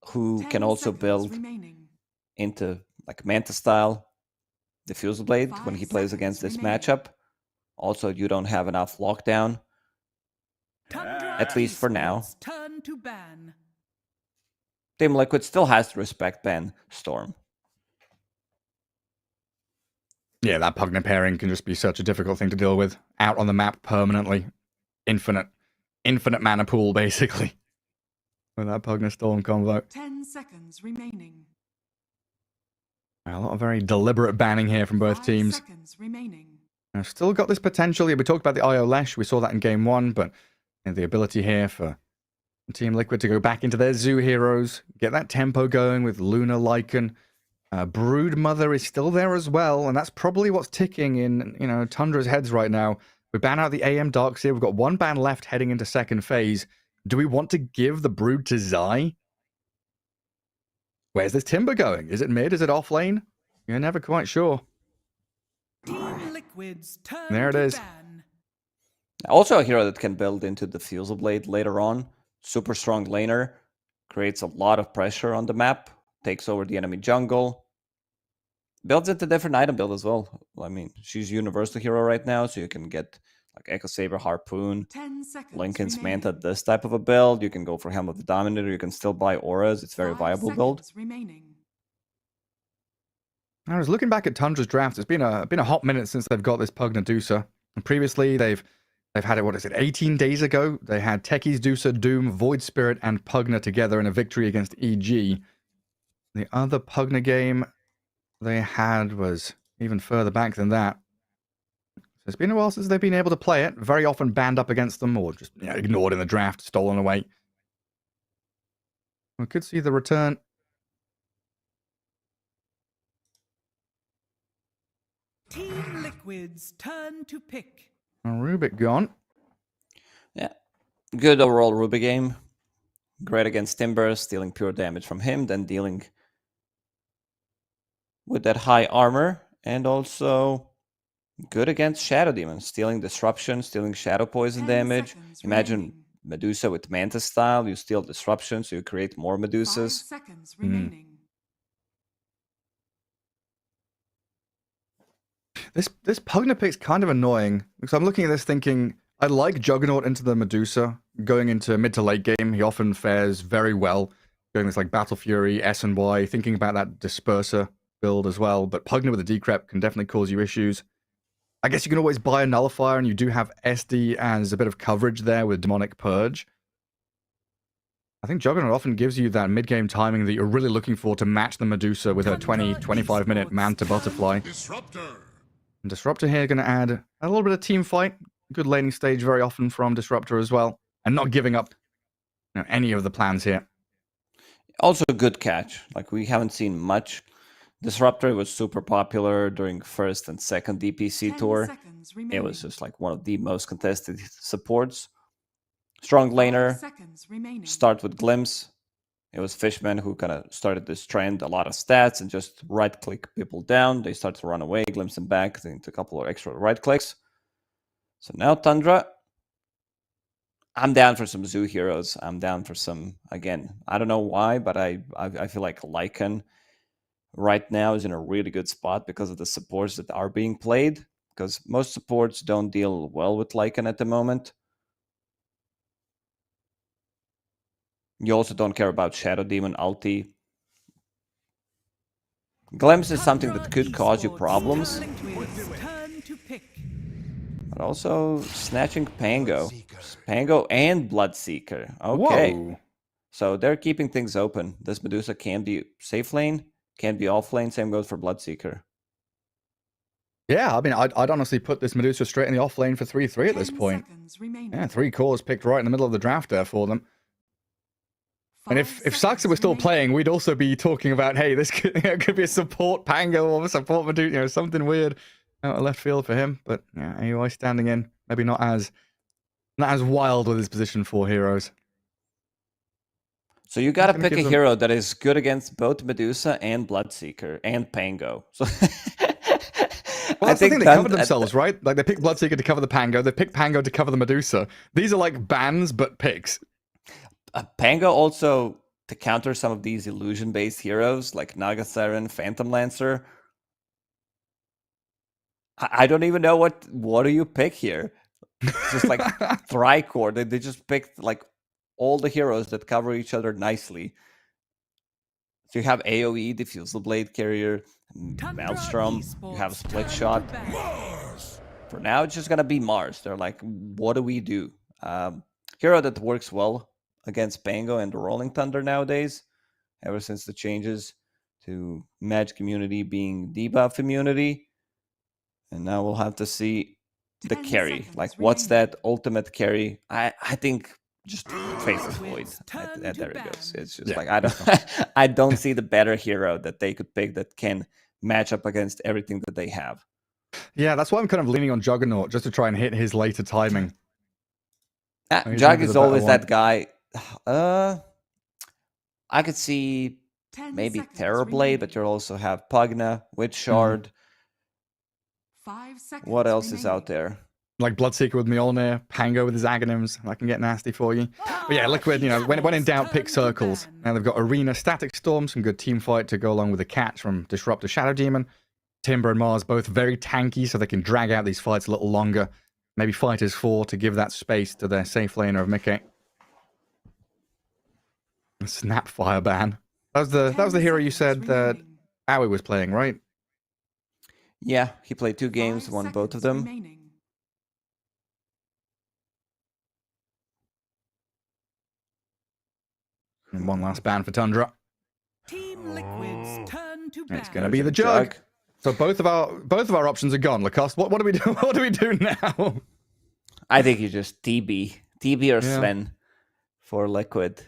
who can also build into Manta style Diffusal Blade when he plays against this matchup. Also, you don't have enough lockdown, at least for now. Turn to ban. Team Liquid still has to respect ban Storm. Yeah, that Pugna pairing can just be such a difficult thing to deal with. Out on the map permanently. Infinite mana pool, basically. With that Pugna Storm combo. 10 seconds remaining. A lot of very deliberate banning here from both teams. 5 seconds remaining. I've still got this potential. Yeah, we talked about the IO Lash. We saw that in game 1, but the ability here for Team Liquid to go back into their zoo heroes, get that tempo going with Luna, Lycan. Brood Mother is still there as well, and that's probably what's ticking in Tundra's heads right now. We ban out the AM Darkseer. We've got 1 ban left heading into second phase. Do we want to give the Brood to Zai? Where's this Timber going? Is it mid? Is it off lane? You're never quite sure. Team Liquid's turn There it to is. ban. Also a hero that can build into the Fusel Blade later on. Super strong laner. Creates a lot of pressure on the map. Takes over the enemy jungle. Builds into different item build as well. I mean, she's universal hero right now, so you can get like Echo Saber, Harpoon, 10 seconds Lincoln's remaining. Manta, this type of a build. You can go for Helm of the Dominator. You can still buy auras. It's a very 5 viable build. seconds remaining. I was looking back at Tundra's draft. It's been a hot minute since they've got this Pugna Dusa. And previously, they've had it, what is it, 18 days ago? They had Techies, Dusa, Doom, Void Spirit, and Pugna together in a victory against EG. The other Pugna game they had was even further back than that. So it's been a while since they've been able to play it. Very often banned up against them or just ignored in the draft, stolen away. We could see the return. Team Liquid's turn to pick. Rubik gone. Yeah, good overall Ruby game. Great against Timber, stealing pure damage from him, then dealing with that high armor, and also good against Shadow Demon, stealing Disruption, stealing Shadow Poison 10 damage. seconds Imagine remaining. Medusa with Manta style, you steal Disruption, so you create more 5 Medusas. seconds remaining. This Pugna pick's kind of annoying because I'm looking at this thinking I like Juggernaut into the Medusa. Going into mid to late game, he often fares very well. Going this like Battle Fury, S&Y, thinking about that Disperser build as well. But Pugna with a Decrep can definitely cause you issues. I guess you can always buy a Nullifier, and you do have SD as a bit of coverage there with Demonic Purge. I think Juggernaut often gives you that mid-game timing that you're really looking for to match the Medusa with her 20-25 minute Manta Butterfly. Disruptor. And Disruptor here going to add a little bit of team fight. Good laning stage very often from Disruptor as well. And not giving up any of the plans here. Also a good catch. Like, we haven't seen much. Disruptor was super popular during first and second DPC 10 tour. seconds It remaining. was just like one of the most contested supports. Strong 5 laner. seconds remaining. Start with Glimpse. It was Fishman who kind of started this trend, a lot of stats, and just right-click people down. They start to run away, glimpse them back, then a couple of extra right-clicks. So now Tundra. I'm down for some Zoo heroes. I'm down for some, again, I don't know why, but I feel like Lycan right now is in a really good spot because of the supports that are being played, because most supports don't deal well with Lycan at the moment. You also don't care about Shadow Demon ulti. Glimpse is something that could cause you problems, Turn to pick. but also snatching Pango. Pango and Bloodseeker. Okay. Whoa. So they're keeping things open. This Medusa can be safe lane, can be off lane. Same goes for Bloodseeker. Yeah, I mean, I'd honestly put this Medusa straight in the off lane for 3-3 at this 10 point. seconds remaining. Yeah, 3 cores picked right in the middle of the draft there for them. And 5 if Saxa was still seconds playing, we'd also be talking about, hey, this could be a support Pango or a support Medusa, something weird out of left field for him. But yeah, AUI standing in, maybe not as wild with his position for heroes. So you gotta gonna pick a give them- hero that is good against both Medusa and Bloodseeker and Pango. So Well, that's the thing, they covered themselves, right? Like, they picked Bloodseeker to cover the Pango, they picked Pango to cover the Medusa. These are like bans, but picks. Pango also, to counter some of these illusion-based heroes like Naga Siren, Phantom Lancer. I don't even know what do you pick here. It's just like Thrycore. They just picked like all the heroes that cover each other nicely. So you have AoE, Diffusal Blade Carrier, Maelstrom, you have Split Shot. For now, it's just gonna be Mars. They're like, what do we do? Hero that works well against Pango and the Rolling Thunder nowadays, ever since the changes to Magic Immunity being debuff immunity. And now we'll have to see the 10 carry. seconds Like, what's remaining. that ultimate carry? I think just Faceless Void. And there it goes. It's just like, I don't see the better hero that they could pick that can match up against everything that they have. Yeah, that's why I'm kind of leaning on Juggernaut, just to try and hit his later timing. He's Jug maybe is the better always one. that guy. I could see 10 maybe seconds Terrorblade, remaining. but you also have Pugna, Witch Shard. 5 seconds What else is remaining. out there? Like Bloodseeker with Mjolnir, Pango with his Aghanims. That can get nasty for you. But yeah, Liquid, when in doubt, pick circles. Now they've got Arena, Static Storm, some good team fight to go along with the catch from Disruptor Shadow Demon. Timber and Mars both very tanky, so they can drag out these fights a little longer. maybe Fighters 4 to give that space to their safe laner of Mickey. Snapfire ban. That was the hero you said that Aoi was playing, right? Yeah, he played 2 games, won both of them. And one last ban for Tundra. Team Liquid's turn to It's ban. going to be the Jug. So both of our options are gone. Lacoste, what do we do? What do we do now? I think you just TB or Sven for Liquid.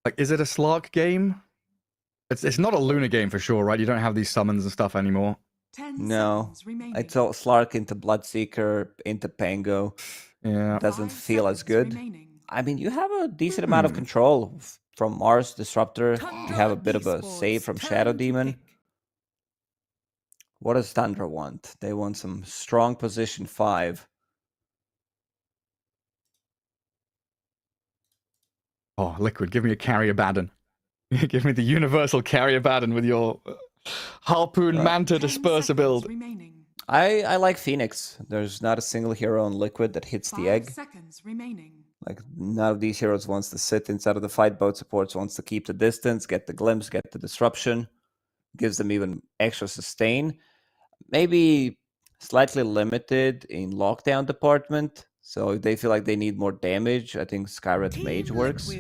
Like, is it a Slark game? It's not a Luna game for sure, right? You don't have these summons and stuff anymore. No, I thought Slark into Bloodseeker, into Pango. Yeah, doesn't feel as good. I mean, you have a decent amount of control from Mars Disruptor. You have a bit of a save from Shadow Demon. What does Tundra want? They want some strong position 5. Oh, Liquid, give me a Carrier Baden. Give me the universal Carrier Baden with your Harpoon Manta Disperser build. I like Phoenix. There's not a single hero on Liquid that hits the egg. Like, none of these heroes wants to sit inside of the fight. Both supports wants to keep the distance, get the glimpse, get the disruption. Gives them even extra sustain. Maybe slightly limited in lockdown department. So if they feel like they need more damage, I think Skyret Mage works.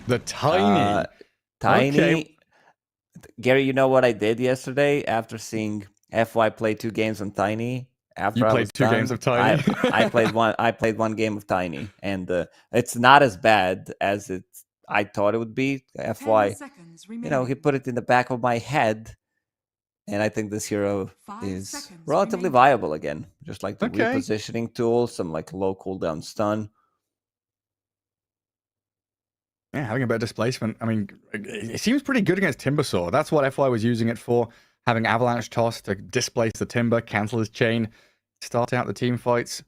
The Tiny. Tiny. Okay. Gary, you know what I did yesterday after seeing FY play 2 games on Tiny? After You I played was 2 done, games of Tiny. I played one. I played 1 game of Tiny, and it's not as bad as I thought it would be. FY, he put it in the back of my head, and I think this hero is relatively viable again. Just like the repositioning tool, some like low cooldown stun. Yeah, having a better displacement. I mean, it seems pretty good against Timbersaw. That's what FY was using it for. Having Avalanche Toss to displace the Timber, cancel his chain, start out the team fights.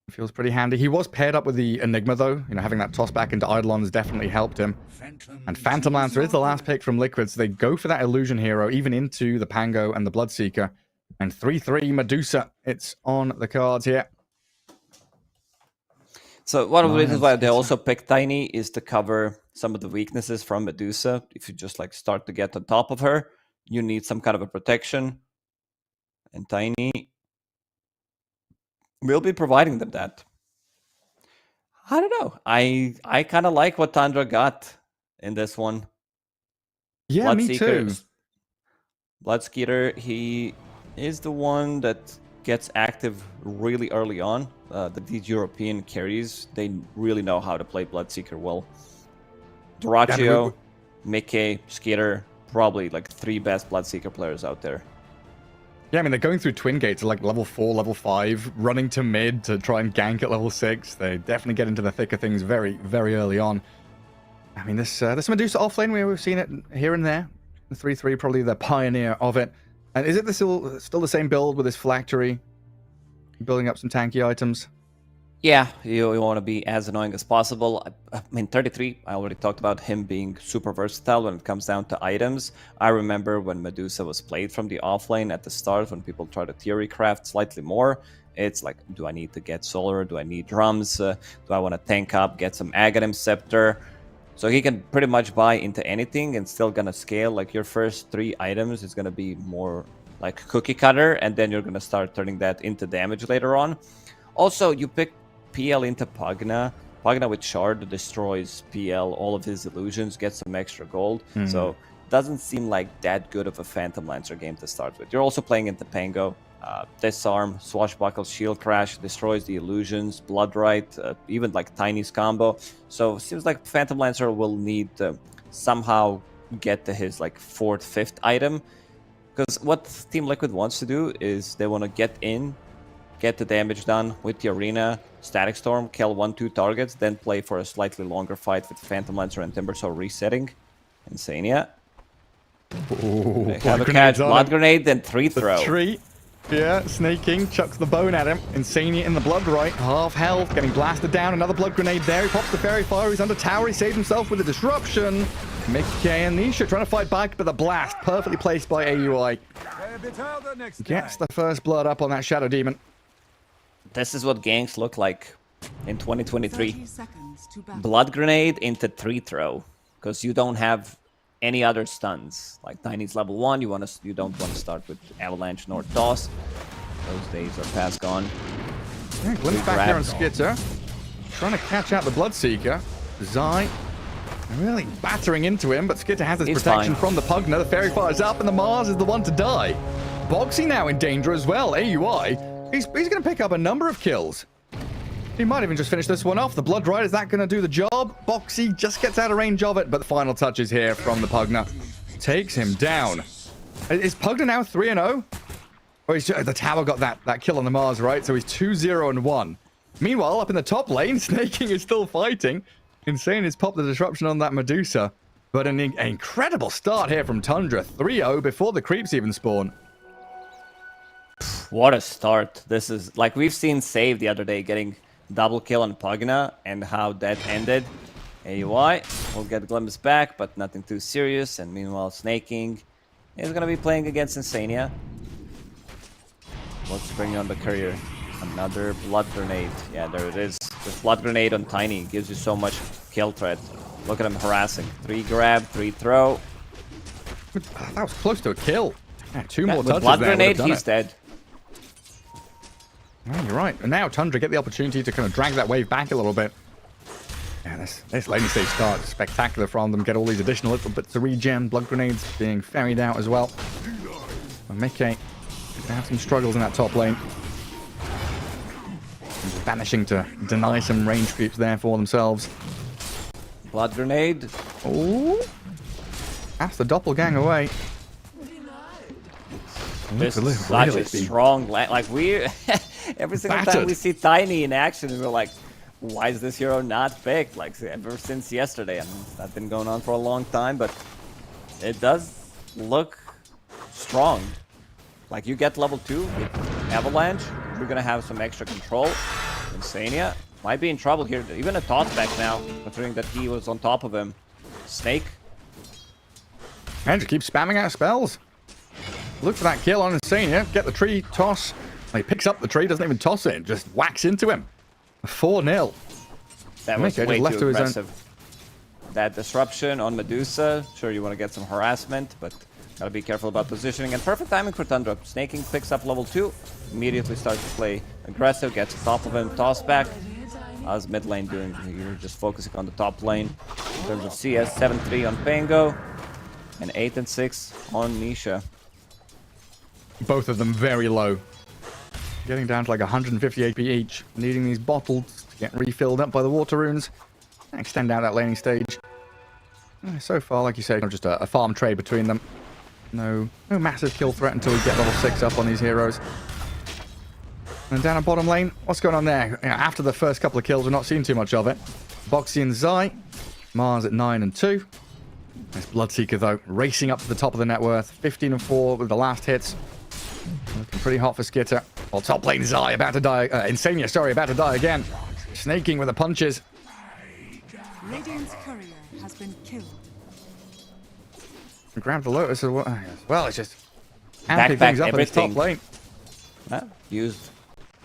It feels pretty handy. He was paired up with the Enigma, though. Having that toss back into Eidolon's definitely helped him. And Phantom Lancer is the last pick from Liquid, so they go for that Illusion hero, even into the Pango and the Bloodseeker. And 3-3 Medusa. It's on the cards here. So one of the reasons why they also picked Tiny is to cover some of the weaknesses from Medusa. If you just like start to get on top of her, you need some kind of a protection. And Tiny will be providing them that. I don't know. I kind of like what Tundra got in this one. Yeah, me too. Bloodskeeter, he is the one that gets active really early on. These European carries, they really know how to play Bloodseeker well. Duraccio, Mickey, Skeeter, probably like 3 best Bloodseeker players out there. Yeah, I mean, they're going through Twin Gates at like level 4, level 5, running to mid to try and gank at level 6. They definitely get into the thick of things very, very early on. I mean, this Medusa offlane, we've seen it here and there. The 3-3, probably the pioneer of it. And is it still the same build with this phylactery? Building up some tanky items? Yeah, you want to be as annoying as possible. I mean, 33, I already talked about him being super versatile when it comes down to items. I remember when Medusa was played from the offlane at the start, when people try to theory craft slightly more. It's like, do I need to get Solar? Do I need drums? Do I want to tank up, get some Aghanim Scepter? So he can pretty much buy into anything and still gonna scale. Like your first 3 items is gonna be more like cookie cutter, and then you're gonna start turning that into damage later on. Also, you pick PL into Pugna. Pugna with Shard destroys PL, all of his illusions, gets some extra gold. So doesn't seem like that good of a Phantom Lancer game to start with. You're also playing into Pango. Disarm, Swashbuckle, Shield Crash, destroys the illusions, Bloodright, even like Tiny's combo. So it seems like Phantom Lancer will need to somehow get to his like 4th, 5th item. Because what Team Liquid wants to do is they want to get in, get the damage done with the arena, Static Storm, kill 1-2 targets, then play for a slightly longer fight with Phantom Lancer and Timbersaw resetting. Insania. Ooh, Have a catch, Blood Grenade, then 3-throw. Yeah, snaking, chucks the bone at him. Insania in the Bloodright, half health, getting blasted down. Another Blood Grenade there. He pops the Fairy Fire. He's under tower. He saves himself with a disruption. Mickey and Nisha trying to fight back, but the blast perfectly placed by AUI. Gets the first blood up on that Shadow Demon. this is what ganks look like in 2023. 30 seconds to battle. Blood grenade into 3-throw, because you don't have any other stuns. Like Tiny's level 1, you don't want to start with avalanche nor toss. Those days are past gone. Yeah, glimpse back here on Skitter. Trying to catch out the Bloodseeker. Zai really battering into him, but Skitter has his He's protection fine. from the Pugna. The Fairy fires up, and the Mars is the one to die. Boxy now in danger as well. AUI, he's going to pick up a number of kills. He might even just finish this one off. The Blood Ride, is that going to do the job? Boxy just gets out of range of it, but the final touches here from the Pugna. Takes him down. Is Pugna now 3-0? Oh, the tower got that kill on the Mars, right? So he's 2-0-1. Meanwhile, up in the top lane, Snaking is still fighting. Insane has popped the disruption on that Medusa. But an incredible start here from Tundra. 3-0 before the creeps even spawn. What a start. This is like we've seen Save the other day getting double kill on Pugna and how that ended. AUI will get Glimpse back, but nothing too serious. And meanwhile, Snaking is going to be playing against Insania. Let's bring on the courier. Another blood grenade. Yeah, there it is. This blood grenade on Tiny gives you so much kill threat. Look at him harassing. 3 grab, 3 throw. That was close to a kill. Yeah, two more With touches blood there, grenade, would've he's done it. dead. Yeah, you're right. And now Tundra get the opportunity to kind of drag that wave back a little bit. Yeah, this laning stage start is spectacular from them. Get all these additional little bits of regen. Blood grenades being ferried out as well. And Mickey gonna have some struggles in that top lane. Just managing to deny some range creeps there for themselves. Blood grenade. Oh, that's the doppelganger away. This Look, is such really a strong like we every single time battered. we see Tiny in action, we're like, why is this hero not picked? Like ever since yesterday. I mean, that's been going on for a long time, but it does look strong. Like you get level 2 with Avalanche, you're gonna have some extra control. Insania might be in trouble here. Even a toss back now, considering that he was on top of him. Snake. And just keep spamming out spells. Look for that kill on Insania. Get the tree, toss. He picks up the tree, doesn't even toss it, just whacks into him. 4-0. That was Mickey way just left too to his own- aggressive. That disruption on Medusa. Sure, you want to get some harassment, but gotta be careful about positioning. And perfect timing for Tundra. Snaking picks up level 2. Immediately starts to play aggressive. Gets top of him. Toss back. How's mid lane doing? You're just focusing on the top lane. In terms of CS, 7-3 on Pango. And 8-6 on Nisha. Both of them very low. Getting down to like 150 AP each. Needing these bottles to get refilled up by the water runes. Extend out that laning stage. So far, like you say, just a farm trade between them. No massive kill threat until we get level 6 up on these heroes. And down at bottom lane, what's going on there? After the first couple of kills, we're not seeing too much of it. Boxy and Zai. Mars at 9 and 2. This Bloodseeker, though, racing up to the top of the net worth. 15 and 4 with the last hits. Looking pretty hot for Skitter. Well, top lane Zai about to die. Insania, sorry, about to die again. Snaking with the punches. Radiant's courier has been killed. Grab the Lotus as well. It's just Back amping things up in this everything. top lane. Used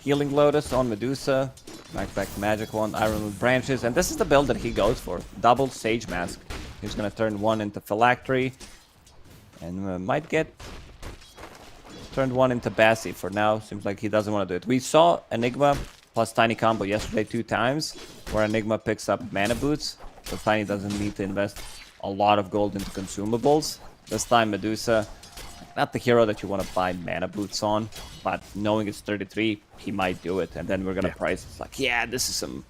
Healing Lotus on Medusa. Back the magic one. Ironwood Branches. And this is the build that he goes for. Double Sage Mask. He's going to turn 1 into Phylactery. And might get turned 1 into Bassi for now. Seems like he doesn't want to do it. We saw Enigma plus Tiny combo yesterday 2 times, where Enigma picks up mana boots, so Tiny doesn't need to invest a lot of gold into consumables. This time Medusa, not the hero that you want to buy mana boots on, but knowing it's 33, he might do it. And then we're going to price it. It's like, yeah, this is some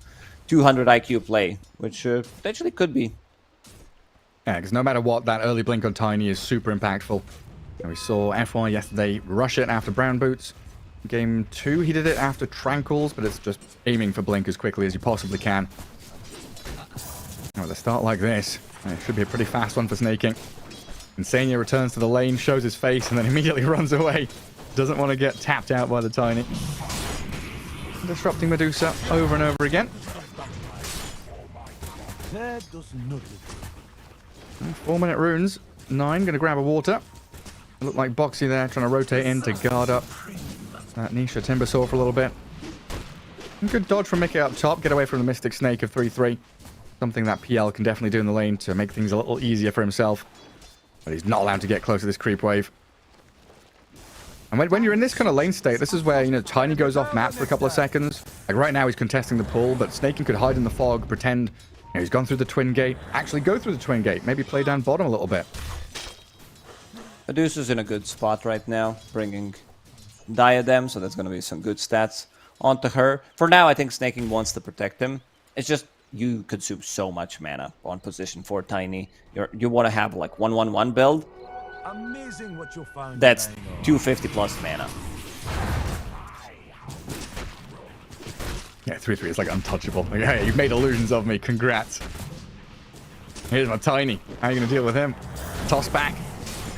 200 IQ play, which potentially could be. Yeah, because no matter what, that early blink on Tiny is super impactful. And we saw F1 yesterday rush it after Brown Boots. Game 2, he did it after Tranquils, but it's just aiming for blink as quickly as you possibly can. With a start like this, it should be a pretty fast one for Snaking. Insania returns to the lane, shows his face, and then immediately runs away. Doesn't want to get tapped out by the Tiny. Disrupting Medusa over and over again. 4-minute runes. 9 going to grab a water. Look like Boxy there trying to rotate in to guard up that Nisha Timbersaw for a little bit. Good dodge from Mickey up top. Get away from the Mystic Snake of 3-3. Something that PL can definitely do in the lane to make things a little easier for himself. But he's not allowed to get close to this creep wave. And when you're in this kind of lane state, this is where, you know, Tiny goes off maps for a couple of seconds. Like right now he's contesting the pull, but Snaking could hide in the fog, pretend, you know, he's gone through the Twin Gate. Actually go through the Twin Gate. Maybe play down bottom a little bit. Medusa's in a good spot right now, bringing Diadem, so that's going to be some good stats onto her. For now, I think Snaking wants to protect him. It's just you consume so much mana on position for Tiny. You want to have like 1/1/1 build. Amazing what you'll find. That's 250 plus mana. Yeah, 3-3 is like untouchable. Like, hey, you've made illusions of me. Congrats. Here's my Tiny. How are you going to deal with him? Toss back.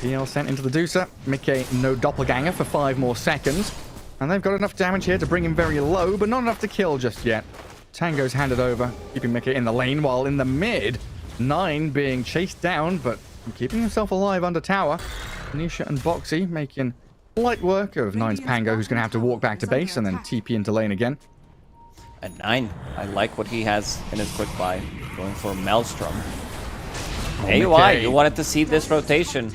PL sent into the Deucer. Mickey no doppelganger for 5 more seconds. And they've got enough damage here to bring him very low, but not enough to kill just yet. Tango's handed over, keeping Mickey in the lane, while in the mid, 9 being chased down, but keeping himself alive under tower. Nisha and Boxy making light work of 9's Pango, who's going to have to walk back to base and then TP into lane again. At 9, I like what he has in his quick buy, going for Maelstrom. AUI, you wanted to see this rotation.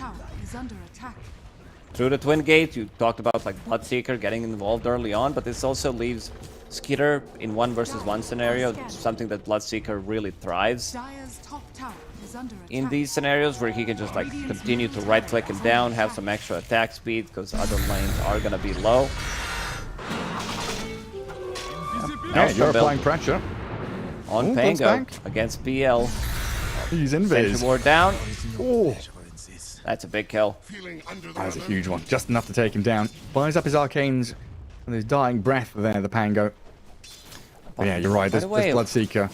Through the Twin Gate, you talked about like Bloodseeker getting involved early on, but this also leaves Skitter in 1 versus 1 scenario, something that Bloodseeker really thrives in these scenarios, where he can just like continue to right click him down, have some extra attack speed because other lanes are gonna be low. Yeah, you're applying pressure on Pango against PL. He's invis. Ward down. Oh, that's a big kill. That's a huge one. Just enough to take him down. Buys up his arcanes with his dying breath there, the Pango. But yeah, you're right. This Bloodseeker.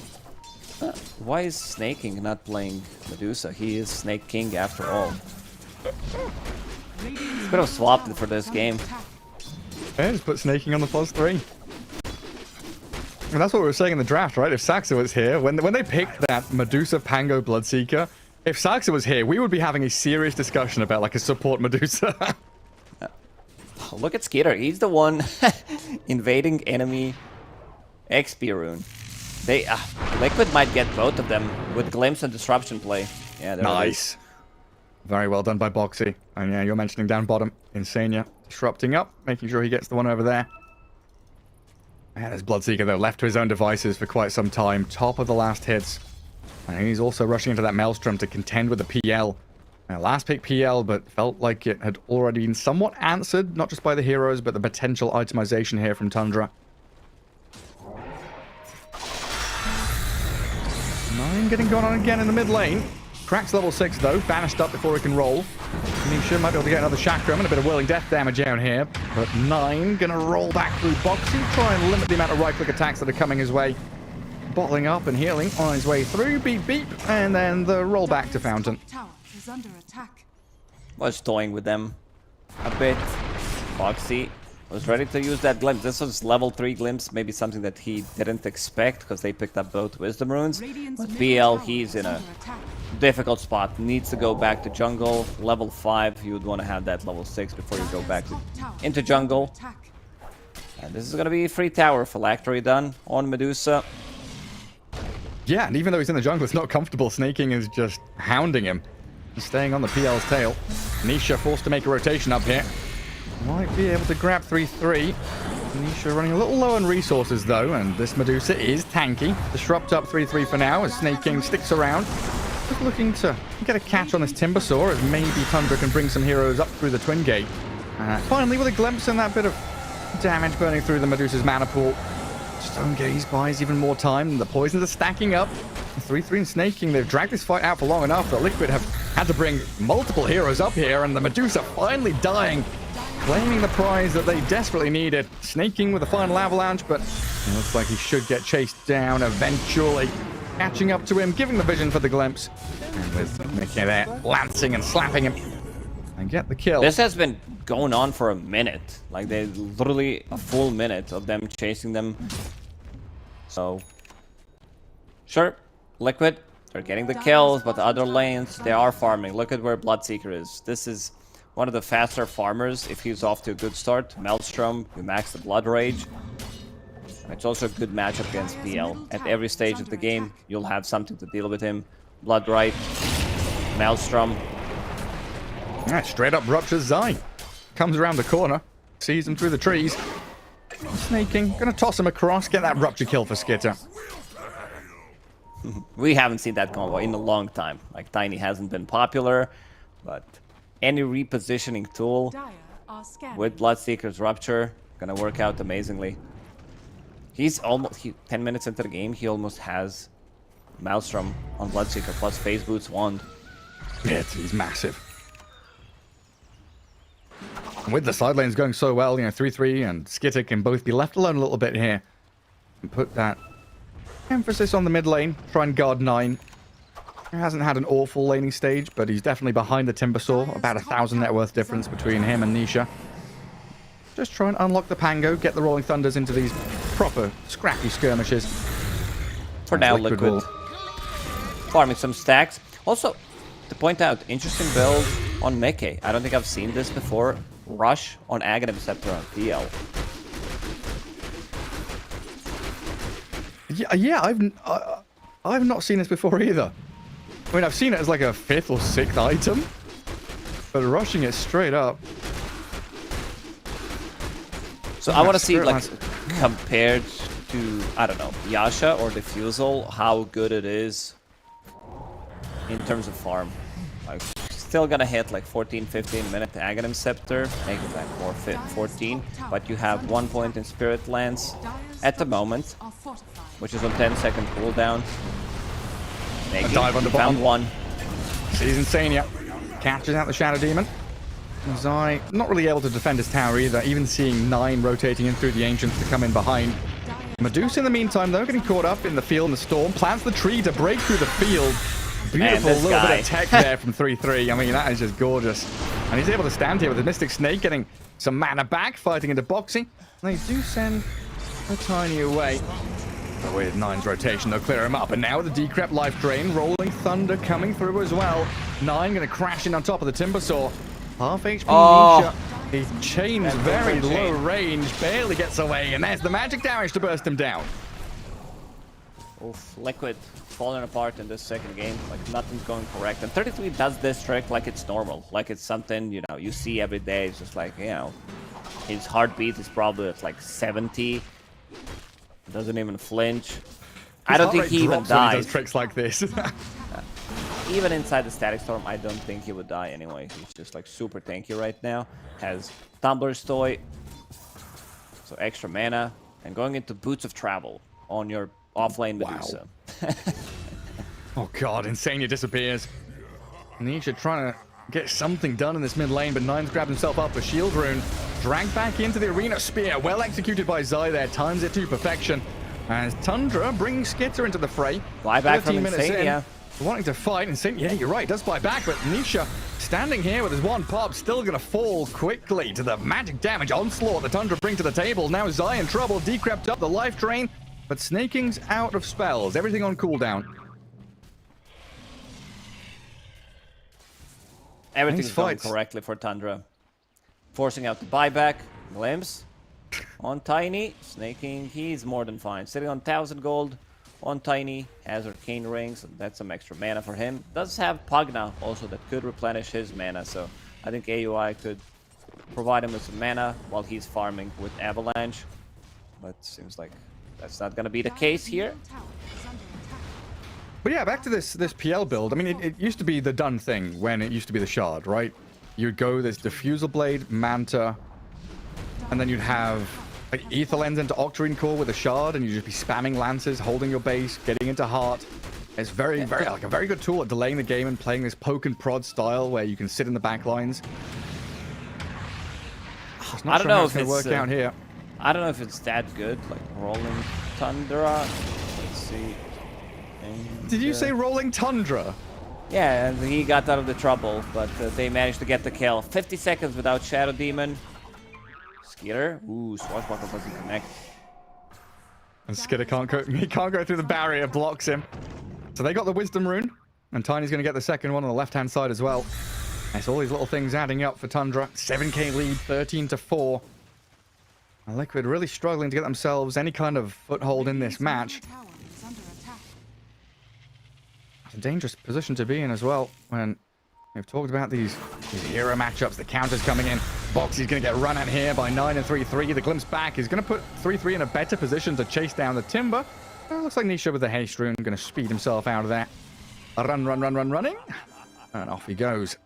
Why is Snaking not playing Medusa? He is Snake King after all. Could have swapped it for this game. Yeah, just put Snaking on the +3. And that's what we were saying in the draft, right? If Saxa was here, when they picked that Medusa Pango Bloodseeker, if Saxa was here, we would be having a serious discussion about like a support Medusa. Look at Skitter. He's the one invading enemy XP rune. They Liquid might get both of them with Glimpse and Disruption play. Yeah, nice. Very well done by Boxy. And yeah, you're mentioning down bottom. Insania disrupting up, making sure he gets the one over there. And there's Bloodseeker, though, left to his own devices for quite some time. Top of the last hits. And he's also rushing into that Maelstrom to contend with the PL. Last pick PL, but felt like it had already been somewhat answered, not just by the heroes, but the potential itemization here from Tundra. 9 getting gone on again in the mid lane. Cracks level 6, though. Banished up before he can roll. Nisha might be able to get another Chakram and a bit of Whirling Death damage down here. But 9 going to roll back through Boxy, try and limit the amount of right-click attacks that are coming his way. Bottling up and healing on his way through. Beep, beep. And then the roll back to Fountain. Was toying with them a bit. Boxy was ready to use that Glimpse. This was level 3 Glimpse, maybe something that he didn't expect because they picked up both Wisdom Runes. But BL, he's in a difficult spot. Needs to go back to jungle. Level 5, you would want to have that level 6 before you go back into jungle. And this is going to be free tower phylactery done on Medusa. Yeah, and even though he's in the jungle, it's not comfortable. Snaking is just hounding him. He's staying on the PL's tail. Nisha forced to make a rotation up here. Might be able to grab 3-3. Nisha running a little low on resources, though, and this Medusa is tanky. Disrupt up 3-3 for now as Snaking sticks around. Just looking to get a catch on this Timbersaw as maybe Tundra can bring some heroes up through the Twin Gate. Finally, with a glimpse and that bit of damage burning through the Medusa's mana pool. Stone Gaze buys even more time. The poisons are stacking up. 3-3 and Snaking, they've dragged this fight out for long enough that Liquid have had to bring multiple heroes up here, and the Medusa finally dying, claiming the prize that they desperately needed. Snaking with a final avalanche, but it looks like he should get chased down eventually. Catching up to him, giving the vision for the glimpse. And with Mickey there, lancing and slapping him. And get the kill. This has been going on for a minute. Like, they literally a full minute of them chasing them. So, sure, Liquid, they're getting the kills, but the other lanes, they are farming. Look at where Bloodseeker is. This is one of the faster farmers if he's off to a good start. Maelstrom, you max the Blood Rage. It's also a good matchup against PL. At every stage of the game, you'll have something to deal with him. Blood Right, Maelstrom. Yeah, straight up ruptures Zai. Comes around the corner, sees him through the trees. Snaking, gonna toss him across, get that rupture kill for Skitter. We haven't seen that combo in a long time. Like, Tiny hasn't been popular, but any repositioning tool with Bloodseeker's Rupture gonna work out amazingly. He's almost 10 minutes into the game. He almost has Maelstrom on Bloodseeker plus Phase Boots Wand. Yeah, he's massive. And with the side lanes going so well, you know, 3-3 and Skitter can both be left alone a little bit here. And put that emphasis on the mid lane. Try and guard 9. He hasn't had an awful laning stage, but he's definitely behind the Timbersaw. About 1,000 net worth difference between him and Nisha. Just try and unlock the Pango, get the Rolling Thunders into these proper scrappy skirmishes. For now, Liquid farming some stacks. Also, to point out, interesting build on Meke. I don't think I've seen this before. Rush on Aghanim Scepter on PL. Yeah, I've not seen this before either. I mean, I've seen it as like a 5th or 6th item, but rushing it straight up. So I want to see, like, compared to, I don't know, Yasha or Diffusal, how good it is in terms of farm. Like, still gonna hit like 14-15 minute Aghanim Scepter, make it like more 14, but you have 1 point in Spirit Lance at the moment, which is on 10-second cooldown. A dive on the bottom. Found one. Sees Insania. Catches out the Shadow Demon. Zai not really able to defend his tower either, even seeing 9 rotating in through the Ancients to come in behind. Medusa in the meantime, though, getting caught up in the field and the storm, plants the tree to break through the field. Beautiful little bit of tech there from 3-3. I mean, that is just gorgeous. And he's able to stand here with the Mystic Snake, getting some mana back, fighting into boxing. And they do send a Tiny away. Oh, with 9's rotation, they'll clear him up. And now with the Decrep life drain, Rolling Thunder coming through as well. 9 going to crash in on top of the Timbersaw. Half HP Nisha. He chains very low range, barely gets away, and there's the magic damage to burst him down. Oof, Liquid falling apart in this second game, like nothing's going correct. And 33 does this trick like it's normal, like it's something, you know, you see every day. It's just like, you know, his heartbeat is probably at like 70. Doesn't even flinch. I don't think he even dies. He does tricks like this. Even inside the Static Storm, I don't think he would die anyway. He's just like super tanky right now. Has Tumbler's Toy, so extra mana, and going into Boots of Travel on your offlane Medusa. Wow. Oh god, Insania disappears. Nisha trying to get something done in this mid lane, but 9's grabbed himself up for Shield Rune. Dragged back into the arena spear. Well executed by Zai there. Times it to perfection. As Tundra brings Skitter into the fray. Fly back from Insania. Wanting to fight, and yeah, you're right, does buy back, but Nisha standing here with his one pop, still gonna fall quickly to the magic damage onslaught the Tundra bring to the table. Now Zai in trouble, decrept up the life drain, but Snaking's out of spells, everything on cooldown. Everything's going correctly for Tundra. Forcing out the buyback, Glimpse on Tiny, Snaking, he's more than fine. Sitting on 1,000 gold. On Tiny, has Arcane Rings, that's some extra mana for him. Does have Pugna also that could replenish his mana, so I think AUI could provide him with some mana while he's farming with Avalanche. But seems like that's not going to be the case here. But yeah, back to this PL build. I mean, it used to be the done thing when it used to be the Shard, right? You'd go this Diffusal Blade, Manta, and then you'd have like Ether Lens into Octarine Core with a Shard, and you just be spamming Lances, holding your base, getting into Heart. It's very like a very good tool at delaying the game and playing this poke and prod style where you can sit in the back lines. I don't know if it's going to work out here. I don't know if it's that good, like Rolling Tundra. Let's see. And, did you say Rolling Tundra? Yeah, and he got out of the trouble, but they managed to get the kill. 50 seconds without Shadow Demon. Skitter. Ooh, Swashbuckle doesn't connect. And Skitter can't go through the barrier, blocks him. So they got the Wisdom Rune, and Tiny's going to get the second one on the left-hand side as well. That's all these little things adding up for Tundra. 7k lead, 13-4. Liquid really struggling to get themselves any kind of foothold in this match. Tower is under attack. It's a dangerous position to be in as well when we've talked about these hero matchups, the counters coming in. Boxy's going to get run at here by 9 and 3-3. The glimpse back is going to put 3-3 in a better position to chase down the Timber. Looks like Nisha with the haste rune going to speed himself out of there. Running. And off he goes.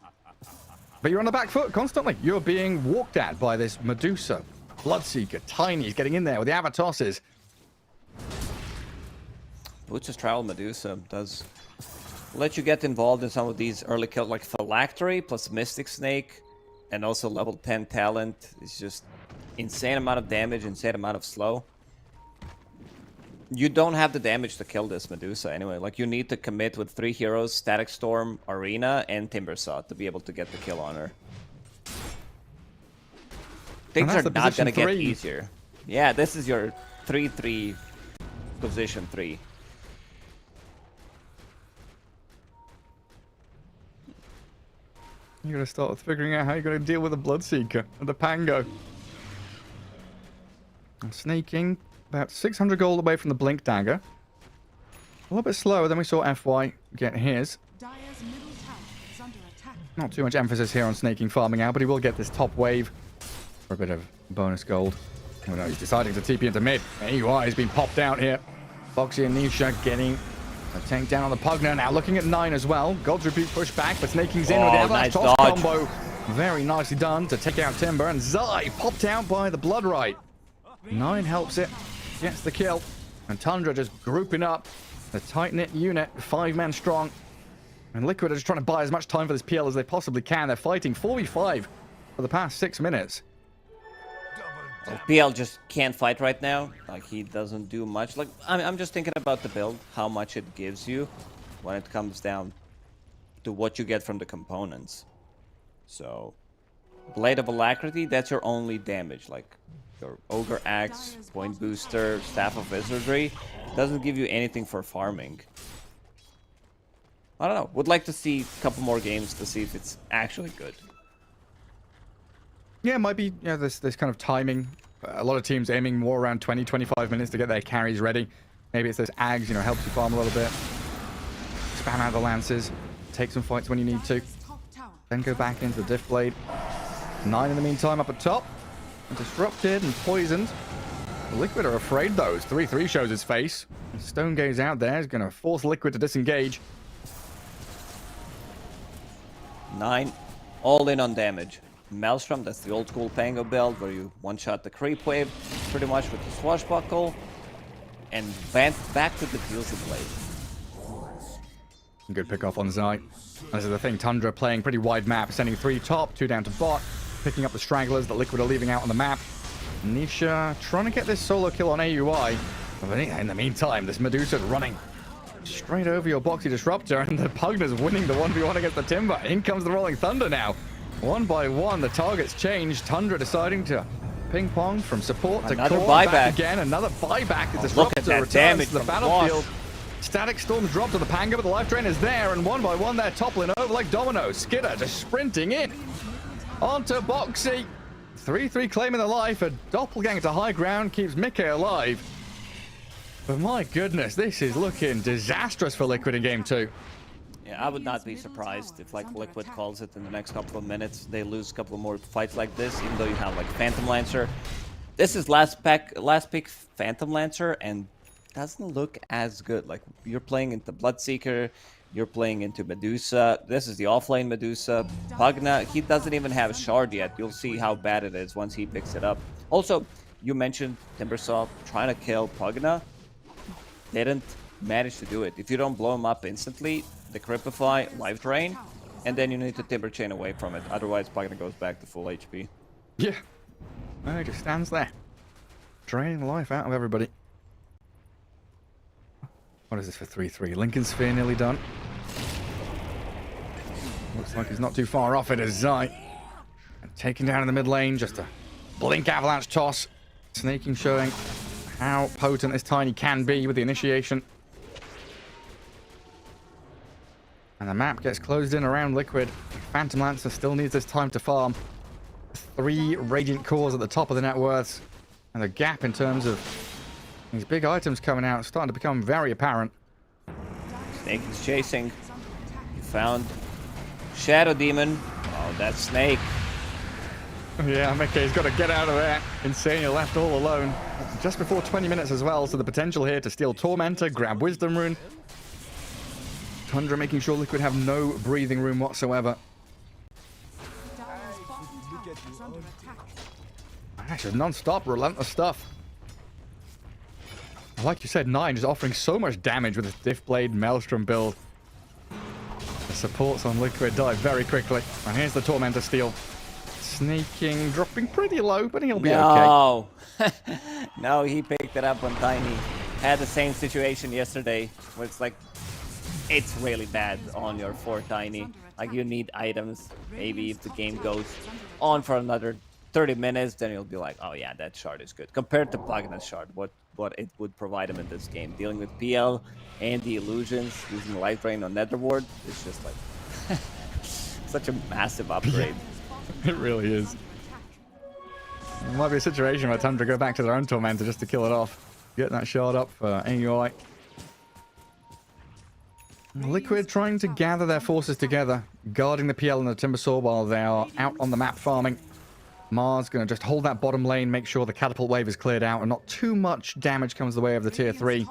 But you're on the back foot constantly. You're being walked at by this Medusa. Bloodseeker, Tiny's getting in there with the Avatosses. Butcher's Travel Medusa does let you get involved in some of these early kills, like Phylactery plus Mystic Snake, and also level 10 talent. It's just insane amount of damage, insane amount of slow. You don't have the damage to kill this Medusa anyway. Like, you need to commit with 3 heroes, Static Storm, Arena, and Timbersaw to be able to get the kill on her. Things are not going to get easier. Yeah, this is your 3-3 position 3. You're going to start figuring out how you're going to deal with the Bloodseeker and the Pango. And snaking about 600 gold away from the Blink Dagger. A little bit slower than we saw FY get his. Dire's middle tower is under attack. Not too much emphasis here on snaking farming out, but he will get this top wave for a bit of bonus gold. Oh no, he's deciding to TP into mid. AUI has been popped out here. Boxy and Nisha getting a tank down on the Pugna. Now looking at 9 as well. God's Repeat push back, but Snaking's in with the Avalanche toss combo. Very nicely done to take out Timber. And Zai popped out by the Bloodright. 9 helps it. Gets the kill. And Tundra just grouping up the tight-knit unit. 5 men strong. And Liquid are just trying to buy as much time for this PL as they possibly can. They're fighting 4v5 for the past 6 minutes. Well, PL just can't fight right now. Like, he doesn't do much. Like, I'm just thinking about the build, how much it gives you when it comes down to what you get from the components. So, Blade of Alacrity, that's your only damage. Like, your Ogre Axe, Point Booster, Staff of Wizardry doesn't give you anything for farming. I don't know. Would like to see a couple more games to see if it's actually good. Yeah, it might be, this kind of timing. A lot of teams aiming more around 20-25 minutes to get their carries ready. Maybe it's those Ags, helps you farm a little bit. Spam out the Lances. Take some fights when you need to. Then go back into the Diff Blade. 9 in the meantime up at top. Disrupted and poisoned. The Liquid are afraid, though. 3-3 shows his face. Stone Gaze out there is going to force Liquid to disengage. 9, all in on damage. Maelstrom, that's the old school Pango build where you one-shot the creep wave pretty much with the swashbuckle and back to the Fusel Blade. Good pick off on Zai. This is the thing, Tundra playing pretty wide map, sending 3 top, 2 down to bot, picking up the stragglers that Liquid are leaving out on the map. Nisha trying to get this solo kill on AUI. But in the meantime, this Medusa's running straight over your Boxy Disruptor, and the Pugna's winning the 1v1 against the Timber. In comes the Rolling Thunder now. 1 by 1, the targets changed. Tundra deciding to ping pong from support to another core, buyback back again. Another buyback. The Disruptor look at that returns damage to the from battlefield. Boss. Static Storm dropped to the Panga, but the life drain is there, and 1 by 1 they're toppling over like dominoes. Skidder just sprinting in onto Boxy. 3-3 claiming the life. A doppelganger to high ground keeps Mickey alive. But my goodness, this is looking disastrous for Liquid in game 2. Yeah, I would not be surprised if like Liquid calls it in the next couple of minutes. They lose a couple more fights like this, even though you have like Phantom Lancer. This is last pick Phantom Lancer, and doesn't look as good. Like, you're playing into Bloodseeker, you're playing into Medusa. This is the offlane Medusa. Pugna, he doesn't even have a shard yet. You'll see how bad it is once he picks it up. Also, you mentioned Timbersaw trying to kill Pugna. Didn't manage to do it. If you don't blow him up instantly, the Cripify, Life Drain, and then you need to Timber Chain away from it. Otherwise, Pugna goes back to full HP. Yeah. No, he just stands there, draining the life out of everybody. What is this for 3-3? Lincoln Sphere nearly done. Looks like he's not too far off it as Zai. And taken down in the mid lane, just a blink avalanche toss. Snaking showing how potent this Tiny can be with the initiation. And the map gets closed in around Liquid. Phantom Lancer still needs this time to farm. 3 Radiant Cores at the top of the net worths. And the gap in terms of these big items coming out is starting to become very apparent. Snake is chasing. He found Shadow Demon. Oh, that's Snake. Yeah, Mickey's got to get out of there. Insania left all alone. Just before 20 minutes as well, so the potential here to steal Tormentor, grab Wisdom Rune. Tundra making sure Liquid have no breathing room whatsoever. Actually, non-stop, relentless stuff. Like you said, 9 just offering so much damage with his Diff Blade Maelstrom build. The supports on Liquid die very quickly. And here's the Tormentor steal. Sneaking, dropping pretty low, but he'll be okay. No, he picked it up on Tiny. Had the same situation yesterday, where it's like, it's really bad on your 4 Tiny. Like, you need items. Maybe if the game goes on for another 30 minutes, then you'll be like, oh yeah, that shard is good. Compared to Pugna's shard, what it would provide him in this game. Dealing with PL and the illusions, using Light Rain on Netherward, it's just like such a massive upgrade. It really is. It might be a situation where Tundra go back to their own Tormentor just to kill it off. Get that shard up for AUI. Liquid trying to gather their forces together, guarding the PL and the Timbersaw while they are out on the map farming. Mars going to just hold that bottom lane, make sure the catapult wave is cleared out and not too much damage comes the way of the tier 3.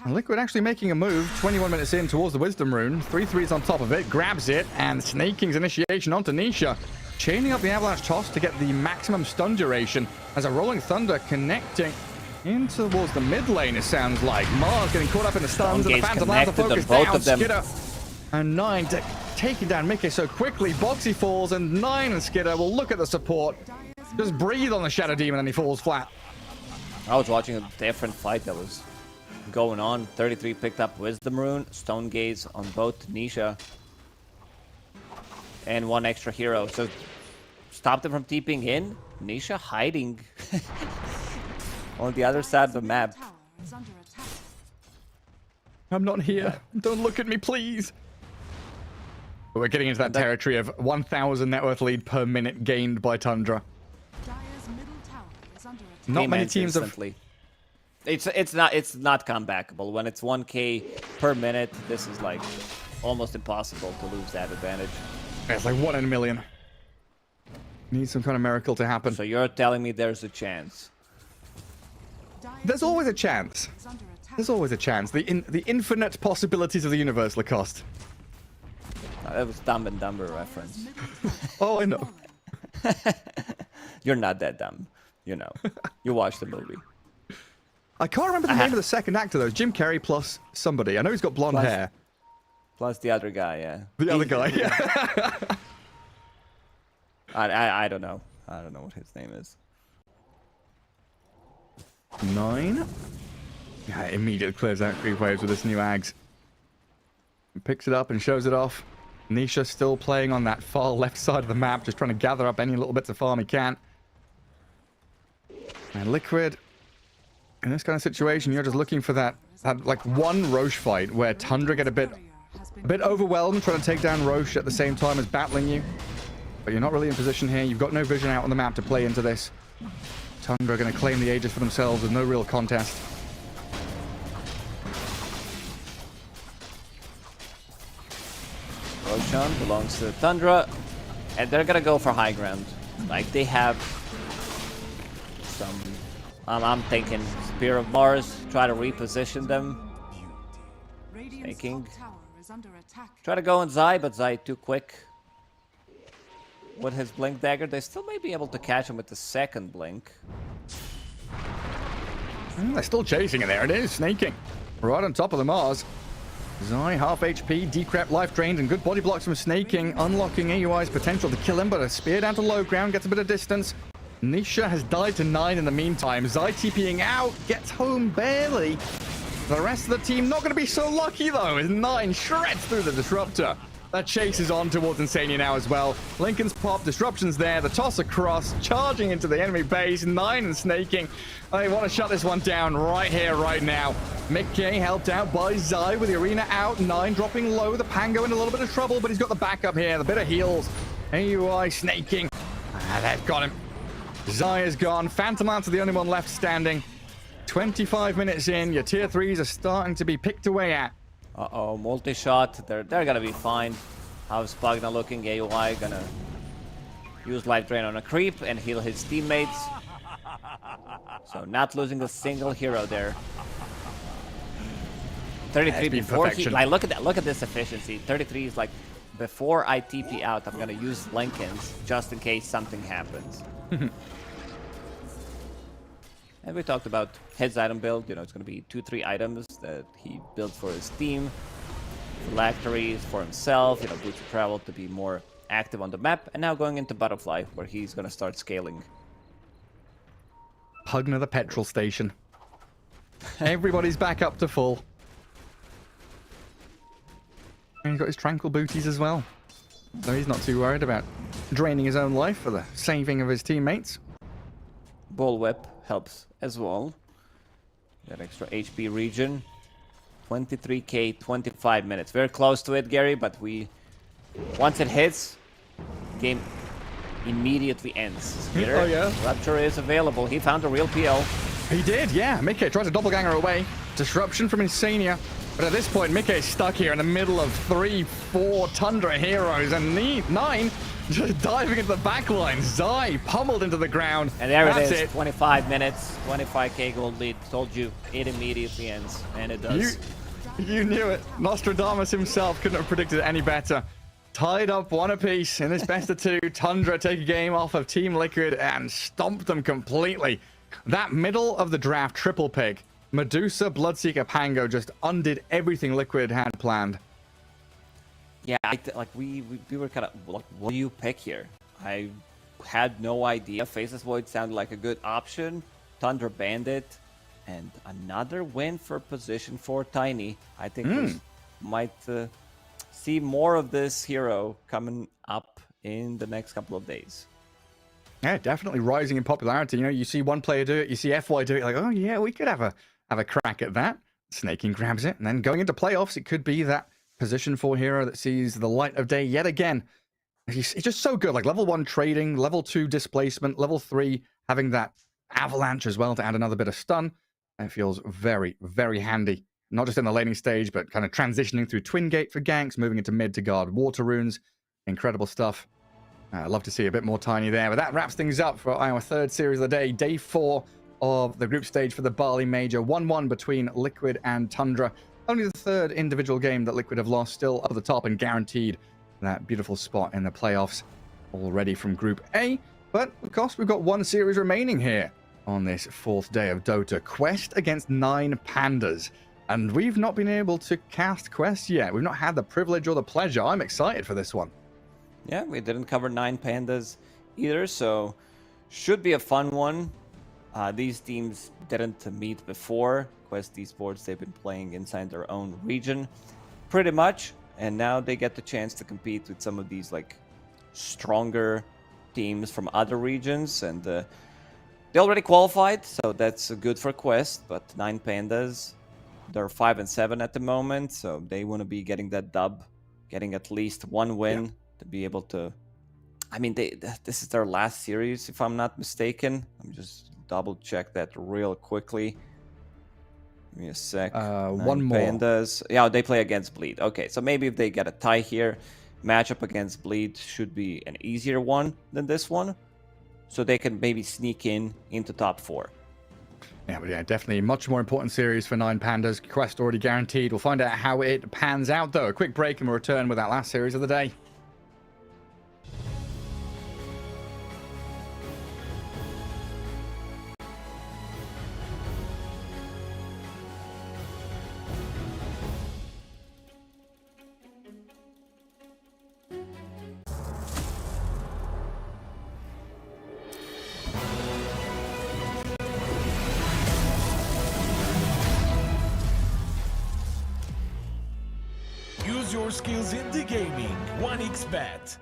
And Liquid actually making a move, 21 minutes in towards the Wisdom Rune. 3-3's on top of it, grabs it, and Snaking's initiation onto Nisha. Chaining up the Avalanche Toss to get the maximum stun duration as a Rolling Thunder connecting in towards the mid lane, it sounds like. Mars getting caught up in the stuns, and the Phantom lands the focus down. Skidder and 9 taking down Mickey so quickly. Boxy falls, and 9 and Skidder will look at the support. Just breathe on the Shadow Demon, and he falls flat. I was watching a different fight that was going on. 33 picked up Wisdom Rune, Stone Gaze on both Nisha, and 1 extra hero. So stopped them from TPing in. Nisha hiding on the other side of the map. I'm not here. Don't look at me, please. But we're getting into that territory of 1,000 net worth lead per minute gained by Tundra. Not many teams have... It's not comebackable. When it's 1k per minute, this is like almost impossible to lose that advantage. It's like 1 in a million. Needs some kind of miracle to happen. So you're telling me there's a chance? There's always a chance. There's always a chance. The infinite possibilities of the universe, Lacoste. That was Dumb and Dumber reference. Oh, I know. You're not that dumb. You know. You watched the movie. I can't remember the name of the second actor, though. Jim Carrey plus somebody. I know he's got blonde hair. Plus the other guy, yeah. The other guy, yeah. I don't know. I don't know what his name is. 9. Yeah, immediately clears out creep waves with this new Ags. Picks it up and shows it off. Nisha still playing on that far left side of the map, just trying to gather up any little bits of farm he can. And Liquid, in this kind of situation, you're just looking for that like one Roche fight where Tundra get a bit overwhelmed trying to take down Roche at the same time as battling you. But you're not really in position here. You've got no vision out on the map to play into this. Tundra are going to claim the Aegis for themselves with no real contest. Roshan belongs to Tundra, and they're gonna go for high ground. Like, they have some... I'm thinking Spear of Mars, try to reposition them. Thinking. Try to go on Zai, but Zai too quick. With his Blink Dagger, they still may be able to catch him with the second Blink. They're still chasing it. There it is, snaking. Right on top of the Mars. Zai, half HP, decrep, life drained, and good body blocks from Snaking, unlocking AUI's potential to kill him, but a spear down to low ground, gets a bit of distance. Nisha has died to 9 in the meantime. Zai TPing out, gets home barely. The rest of the team not going to be so lucky, though, as 9 shreds through the Disruptor. That chase is on towards Insania now as well. Lincoln's pop, disruptions there, the toss across, charging into the enemy base, 9 and Snaking. They want to shut this one down right here, right now. Mickey helped out by Zai with the arena out, 9 dropping low, the Pango in a little bit of trouble, but he's got the backup here, the bit of heals. AUI Snaking. They've got him. Zai is gone. Phantom Lance are the only one left standing. 25 minutes in, your tier 3s are starting to be picked away at. Uh-oh, multi-shot. They're gonna be fine. How's Pugna looking? AOI gonna use Life Drain on a creep and heal his teammates. So not losing a single hero there. 33 before he, like, look at this efficiency. 33 is like, before I TP out, I'm gonna use Lincoln's just in case something happens. And we talked about his item build. You know, it's gonna be 2-3 items that he built for his team, phylacteries for himself. You know, boots of travel to be more active on the map, and now going into Butterfly, where he's gonna start scaling. Pugna the petrol station. Everybody's back up to full. And he's got his tranquil booties as well. So he's not too worried about draining his own life for the saving of his teammates. Bullwhip helps as well. That extra HP region. 23k, 25 minutes. Very close to it, Gary, but once it hits, game immediately ends. Here, oh yeah. Rupture is available. He found a real PL. He did, yeah. Mickey tries a doppelganger away. Disruption from Insania. But at this point, Mickey's stuck here in the middle of 3-4 Tundra heroes, and 9 just diving into the backline. Zai pummeled into the ground. And there it is, 25 minutes, 25k gold lead. Told you, it immediately ends, and it does. You knew it. Nostradamus himself couldn't have predicted it any better. Tied up 1 apiece in this best of 2. Tundra take a game off of Team Liquid and stomped them completely. That middle of the draft triple pick, Medusa, Bloodseeker, Pango just undid everything Liquid had planned. Yeah, we were kind of, what do you pick here? I had no idea. Faceless Void sounded like a good option. Tundra Bandit, and another win for position 4 Tiny. I think we might see more of this hero coming up in the next couple of days. Yeah, definitely rising in popularity. You know, you see one player do it, you see FY do it, like, oh yeah, we could have a crack at that. Snaking grabs it, and then going into playoffs, it could be that position 4 hero that sees the light of day yet again. He's just so good, like level 1 trading, level 2 displacement, level 3 having that avalanche as well to add another bit of stun. It feels very, very handy. Not just in the laning stage, but kind of transitioning through Twin Gate for ganks, moving into mid to guard water runes. Incredible stuff. I'd love to see a bit more Tiny there, but that wraps things up for our 3rd series of the day, day 4 of the group stage for the Bali Major. 1-1 between Liquid and Tundra. Only the 3rd individual game that Liquid have lost, still up at the top and guaranteed that beautiful spot in the playoffs already from Group A. But, of course, we've got 1 series remaining here on this 4th day of Dota. Quest against 9 Pandas. And we've not been able to cast Quest yet. We've not had the privilege or the pleasure. I'm excited for this one. Yeah, we didn't cover 9 Pandas either, so should be a fun one. These teams didn't meet before. Quest Esports, they've been playing inside their own region pretty much, and now they get the chance to compete with some of these like stronger teams from other regions, and they already qualified, so that's good for Quest. But 9 Pandas, they're 5-7 at the moment, so they want to be getting that dub, getting at least 1 win to be able to. I mean, this is their last series, if I'm not mistaken. I'm just double check that real quickly. Give me a sec. 1 more. Pandas. Yeah, they play against Bleed. Okay, so maybe if they get a tie here, matchup against Bleed should be an easier one than this one. So they can maybe sneak into top 4. Yeah, but yeah, definitely much more important series for 9 Pandas. Quest already guaranteed. We'll find out how it pans out, though. A quick break and we'll return with that last series of the day. Use your skills in the gaming. 1xBet.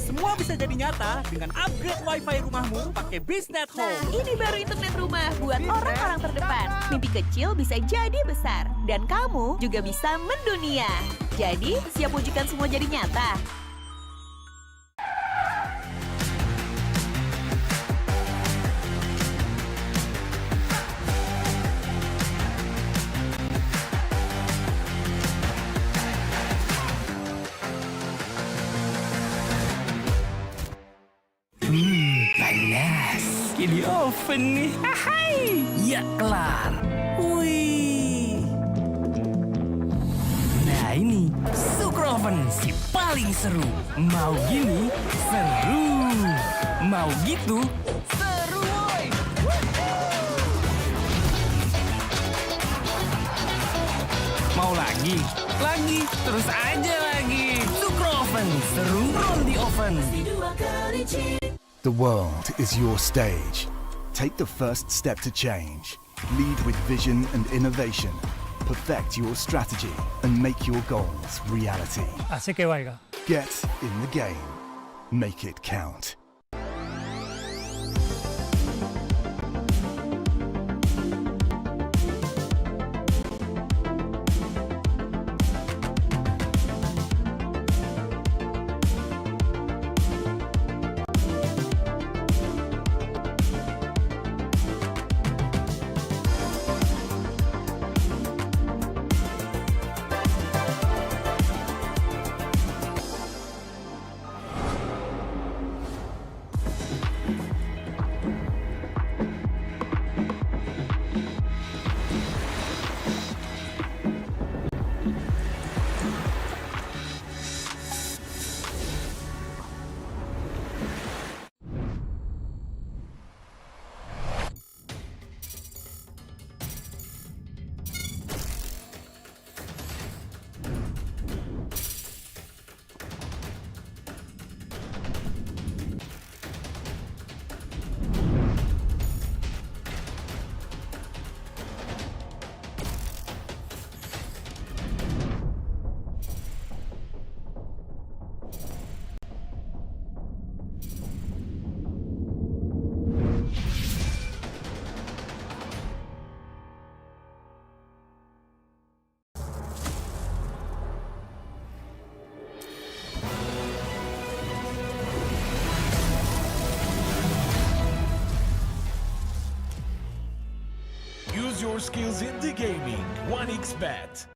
Semua bisa jadi nyata dengan upgrade wifi rumahmu pakai Biznet Nah, Home. ini baru internet rumah buat orang-orang terdepan. Mimpi kecil bisa jadi besar. Dan kamu juga bisa mendunia. Jadi, siap wujudkan semua jadi nyata? Panas. Di oven nih. Hai. Ya kelar. Wih. Nah ini Sugar Oven si paling seru. Mau gini seru. Mau gitu seru woy. Mau lagi? Lagi. Terus aja lagi. Sugar Oven seru from the oven. The world is your stage. Take the first step to change. Lead with vision and innovation. Perfect your strategy and make your goals reality. Así que vaya. Get in the game. Make it count. Use your skills in the gaming. 1xBet.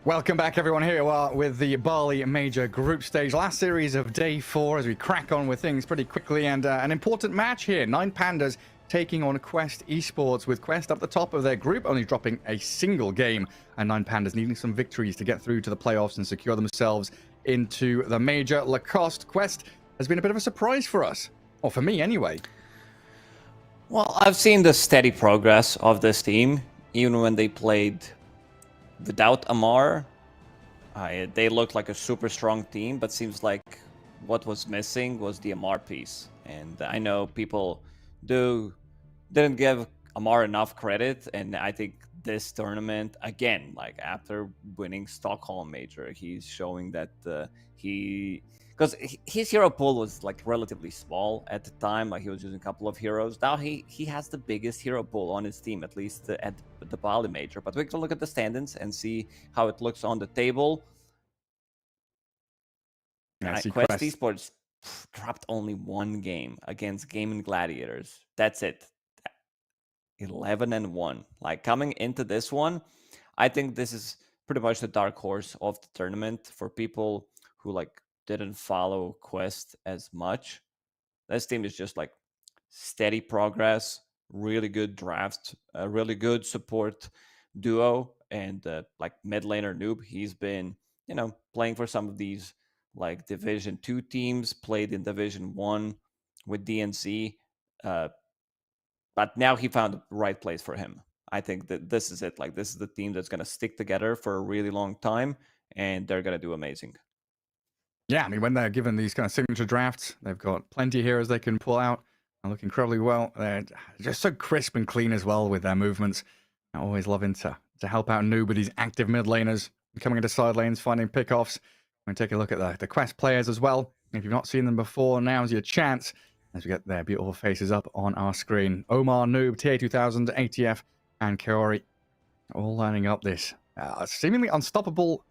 Welcome back, everyone. Here we are with the Bali Major Group Stage. Last series of day 4 as we crack on with things pretty quickly. And an important match here. 9 Pandas taking on Quest Esports, with Quest up the top of their group, only dropping a single game. And 9 Pandas needing some victories to get through to the playoffs and secure themselves into the Major. Lacoste, Quest has been a bit of a surprise for us. Or for me, anyway. Well, I've seen the steady progress of this team, even when they played without Amar. They looked like a super strong team, but seems like what was missing was the Amar piece. And I know people didn't give Amar enough credit, and I think this tournament, again, like after winning Stockholm Major, he's showing that because his hero pool was like relatively small at the time, like he was using a couple of heroes. Now he has the biggest hero pool on his team, at least at the Bali Major. But we can look at the standings and see how it looks on the table. Quest Esports dropped only 1 game against Gaming Gladiators. That's it. 11-1. Like, coming into this one, I think this is pretty much the dark horse of the tournament for people who like didn't follow Quest as much. This team is just like steady progress, really good draft, a really good support duo, and like mid laner Noob. He's been, playing for some of these like Division 2 teams, played in Division 1 with DNC, but now he found the right place for him. I think that this is it. Like, this is the team that's going to stick together for a really long time, and they're going to do amazing. Yeah, I mean, when they're given these kind of signature drafts, they've got plenty of heroes they can pull out and look incredibly well. They're just so crisp and clean as well with their movements. Always loving to help out Noob with these active mid laners, coming into side lanes, finding pickoffs. We're going to take a look at the Quest players as well. If you've not seen them before, now's your chance as we get their beautiful faces up on our screen. Omar, Noob, TA2000, ATF, and Kaori all lining up this seemingly unstoppable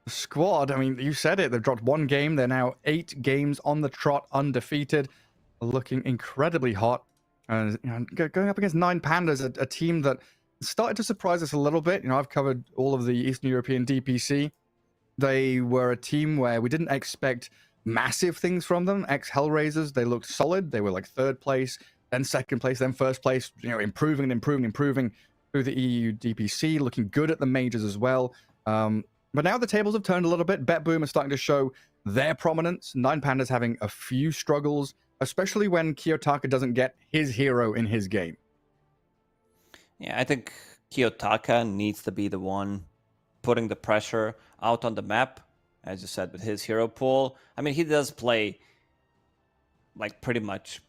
squad. I mean, you said it. They've dropped 1 game. They're now 8 games on the trot, undefeated, looking incredibly hot. And going up against 9 Pandas, a team that started to surprise us a little bit. I've covered all of the Eastern European DPC. They were a team where we didn't expect massive things from them. Ex-Hellraisers, they looked solid. They were like 3rd place, then 2nd place, then 1st place, improving through the EU DPC, looking good at the majors as well. But now the tables have turned a little bit. BetBoom is starting to show their prominence. 9 Pandas having a few struggles, especially when Kiyotaka doesn't get his hero in his game. Yeah, I think Kiyotaka needs to be the one putting the pressure out on the map, as you said, with his hero pool. I mean, he does play like pretty much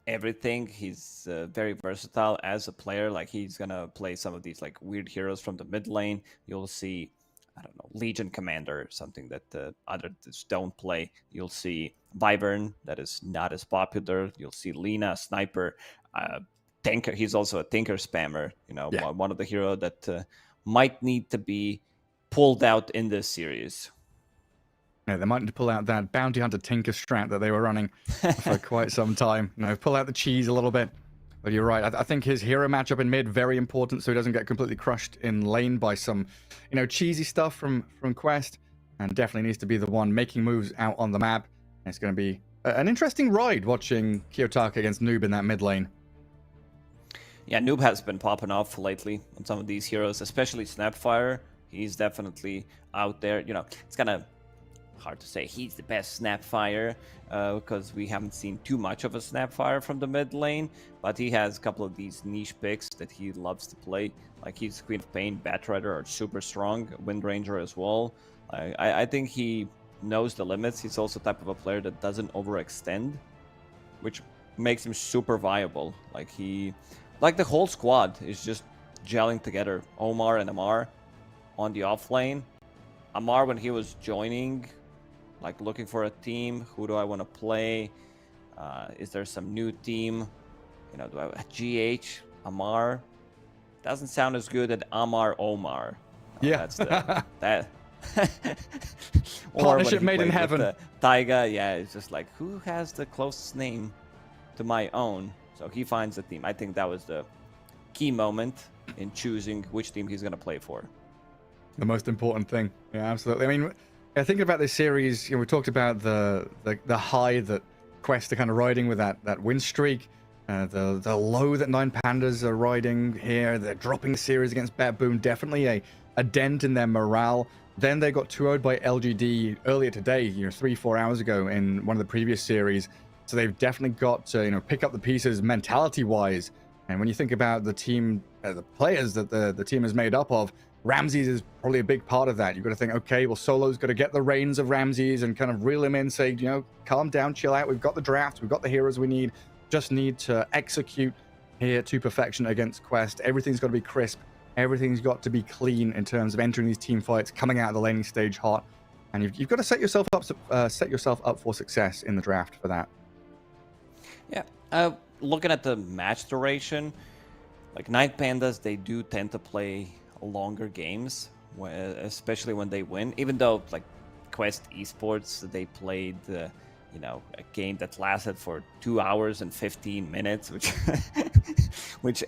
everything. He's very versatile as a player. Like, he's gonna play some of these like weird heroes from the mid lane. You'll see, I don't know, Legion Commander, something that others don't play. You'll see Wyvern, that is not as popular. You'll see Lina, Sniper, Tinker. He's also a Tinker spammer. One of the hero that might need to be pulled out in this series. Yeah, they might need to pull out that Bounty Hunter Tinker strat that they were running for quite some time. Pull out the cheese a little bit. But you're right. I think his hero matchup in mid, very important, so he doesn't get completely crushed in lane by some, cheesy stuff from Quest. And definitely needs to be the one making moves out on the map. And it's going to be an interesting ride watching Kiyotaka against Noob in that mid lane. Yeah, Noob has been popping off lately on some of these heroes, especially Snapfire. He's definitely out there. It's kind of hard to say he's the best Snapfire because we haven't seen too much of a Snapfire from the mid lane, but he has a couple of these niche picks that he loves to play. Like, he's Queen of Pain, Batrider are super strong, Wind Ranger as well. I think he knows the limits. He's also the type of a player that doesn't overextend, which makes him super viable. Like, the whole squad is just gelling together. Omar and Amar on the off lane. Amar, when he was joining, like looking for a team, who do I want to play? Is there some new team? Do I have GH, Amar? Doesn't sound as good as Amar Omar. Yeah. That's that. Partnership made in heaven. Taiga, yeah, it's just like, who has the closest name to my own? So he finds a team. I think that was the key moment in choosing which team he's going to play for. The most important thing. Yeah, absolutely. I mean, yeah, thinking about this series, we talked about the high that Quest are kind of riding with that win streak, the low that Nine Pandas are riding here. They're dropping the series against Bet Boom, definitely a dent in their morale. Then they got 2-0'd by LGD earlier today, 3-4 hours ago in one of the previous series. So they've definitely got to pick up the pieces mentality-wise. And when you think about the team, the players that the team is made up of, Ramses is probably a big part of that. You've got to think, okay, well, Solo's got to get the reins of Ramses and kind of reel him in, say, calm down, chill out. We've got the draft. We've got the heroes we need. Just need to execute here to perfection against Quest. Everything's got to be crisp. Everything's got to be clean in terms of entering these team fights, coming out of the laning stage hot. And you've got to set yourself up for success in the draft for that. Yeah. Looking at the match duration, like Nine Pandas, they do tend to play longer games, especially when they win. Even though like Quest Esports, they played a game that lasted for 2 hours and 15 minutes, which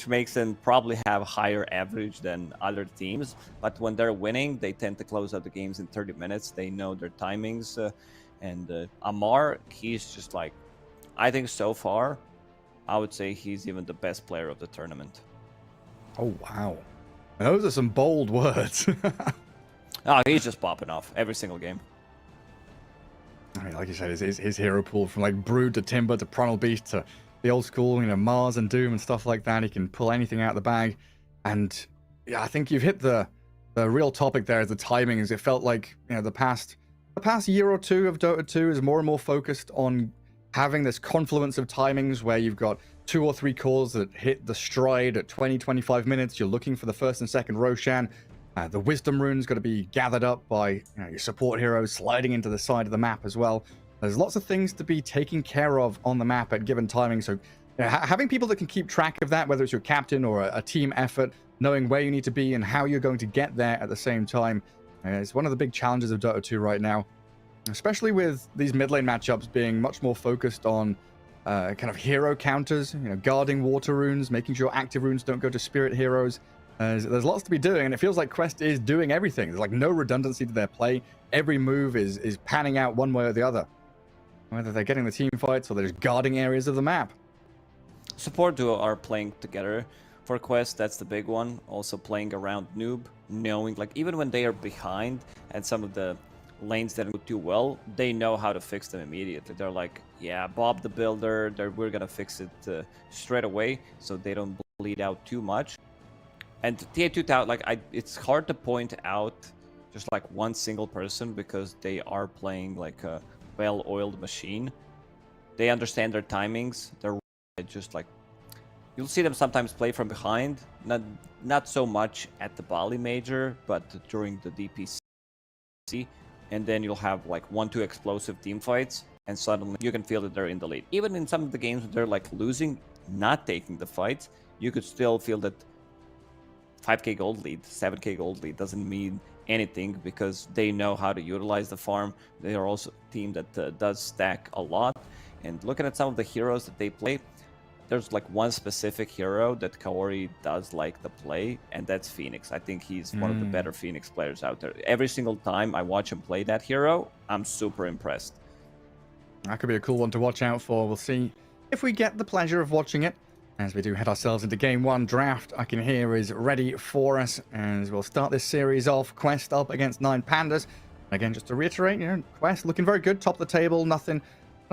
makes them probably have higher average than other teams. But when they're winning, they tend to close out the games in 30 minutes. They know their timings, and Amar, he's just like, I think so far, I would say he's even the best player of the tournament. Oh wow. Those are some bold words. Oh, he's just popping off every single game. I mean, like you said, his hero pool from like Brood to Timber to Primal Beast to the old school, Mars and Doom and stuff like that. He can pull anything out of the bag. And yeah, I think you've hit the real topic there is the timings. It felt like, the past year or two of Dota 2 is more and more focused on having this confluence of timings where you've got 2 or 3 calls that hit the stride at 20-25 minutes. You're looking for the first and second Roshan. The Wisdom Rune's got to be gathered up by your support heroes sliding into the side of the map as well. There's lots of things to be taken care of on the map at given timing. So having people that can keep track of that, whether it's your captain or a team effort, knowing where you need to be and how you're going to get there at the same time, is one of the big challenges of Dota 2 right now. Especially with these mid lane matchups being much more focused on kind of hero counters, guarding water runes, making sure active runes don't go to spirit heroes. There's lots to be doing, and it feels like Quest is doing everything. There's like no redundancy to their play. Every move is panning out one way or the other. Whether they're getting the team fights or they're just guarding areas of the map. Support duo are playing together for Quest, that's the big one. Also playing around Noob, knowing like even when they are behind and some of the lanes that don't do well, they know how to fix them immediately. They're like, yeah, Bob the Builder, we're gonna fix it straight away so they don't bleed out too much. And TA2000, like it's hard to point out just like one single person because they are playing like a well-oiled machine. They understand their timings. They're just like, you'll see them sometimes play from behind, not so much at the Bali major, but during the DPC. And then you'll have like 1-2 explosive team fights, and suddenly you can feel that they're in the lead. Even in some of the games when they're like losing, not taking the fights, you could still feel that 5k gold lead, 7k gold lead doesn't mean anything because they know how to utilize the farm. They are also a team that does stack a lot. And looking at some of the heroes that they play, there's like one specific hero that Kaori does like to play, and that's Phoenix. I think he's one of the better Phoenix players out there. Every single time I watch him play that hero, I'm super impressed. That could be a cool one to watch out for. We'll see if we get the pleasure of watching it. As we do head ourselves into Game 1, draft I can hear is ready for us. As we'll start this series off, Quest up against Nine Pandas. Again, just to reiterate, Quest looking very good, top of the table. Nothing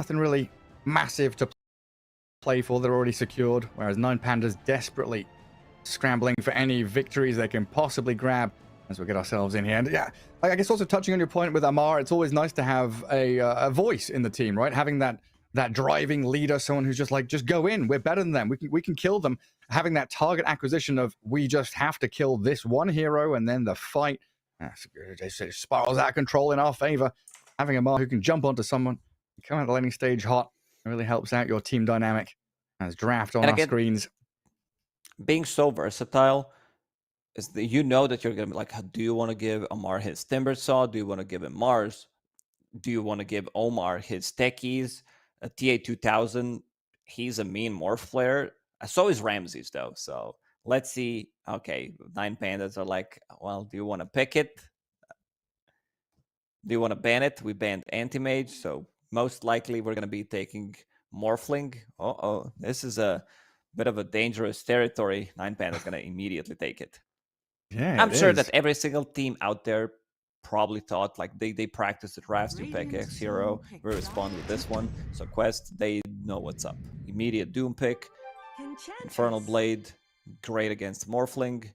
really massive to play for. They're already secured, whereas Nine Pandas desperately scrambling for any victories they can possibly grab as we get ourselves in here. And yeah, I guess also touching on your point with Amar, it's always nice to have a voice in the team, right? Having that driving leader, someone who's just like, just go in, we're better than them, we can kill them. Having that target acquisition of, we just have to kill this one hero, and then the fight spirals out of control in our favor. Having Amar who can jump onto someone, come out the laning stage hot, really helps out your team dynamic. As draft on our screens. Being so versatile is that you know that you're going to be like, do you want to give Amar his Timber Saw? Do you want to give him Mars? Do you want to give Omar his techies? TA2000, he's a mean morph player. So is Ramses, though. So let's see. Okay, 9 pandas are like, well, do you want to pick it? Do you want to ban it? We banned anti-mage, so most likely we're going to be taking Morphling. Uh-oh, this is a bit of a dangerous territory. 9 panda's going to immediately take it. Yeah, I'm it sure is. that every single team out there probably thought, like, they practiced the drafts. You pick X hero, we respond with this one. So Quest, they know what's up. Immediate Doom pick, Infernal Blade, great against Morphling,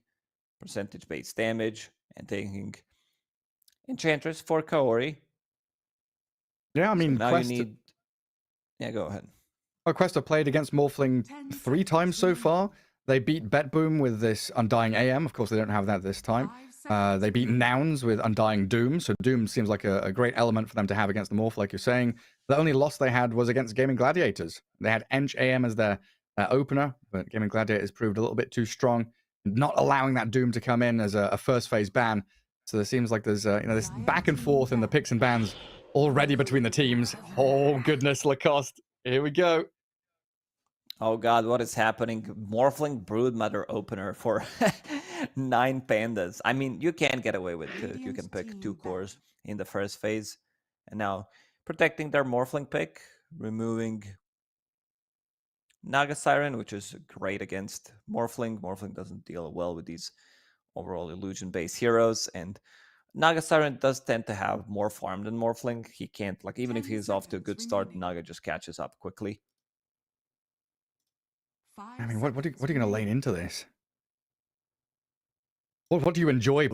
percentage based damage, and taking Enchantress for Kaori. Yeah, I mean, so now Quest. you need. Yeah, go ahead. Quest have played against Morphling 3 times so far. They beat Betboom with this Undying AM. Of course, they don't have that this time. They beat Nouns with Undying Doom. So Doom seems like a great element for them to have against the Morph, like you're saying. The only loss they had was against Gaming Gladiators. They had Ench AM as their opener, but Gaming Gladiators proved a little bit too strong, not allowing that Doom to come in as a first phase ban. So there seems like there's this back and forth in the picks and bans already between the teams. Oh, goodness, Lacoste. Here we go. Oh god, what is happening? Morphling Broodmother opener for 9 pandas. I mean, you can get away with it. You can pick 2 cores in the first phase. And now, protecting their Morphling pick, removing Naga Siren, which is great against Morphling. Morphling doesn't deal well with these overall illusion-based heroes. And Naga Siren does tend to have more farm than Morphling. He can't, like, even if he's off to a good start, Naga just catches up quickly. I mean, what are you going to lane into this? What do you enjoy?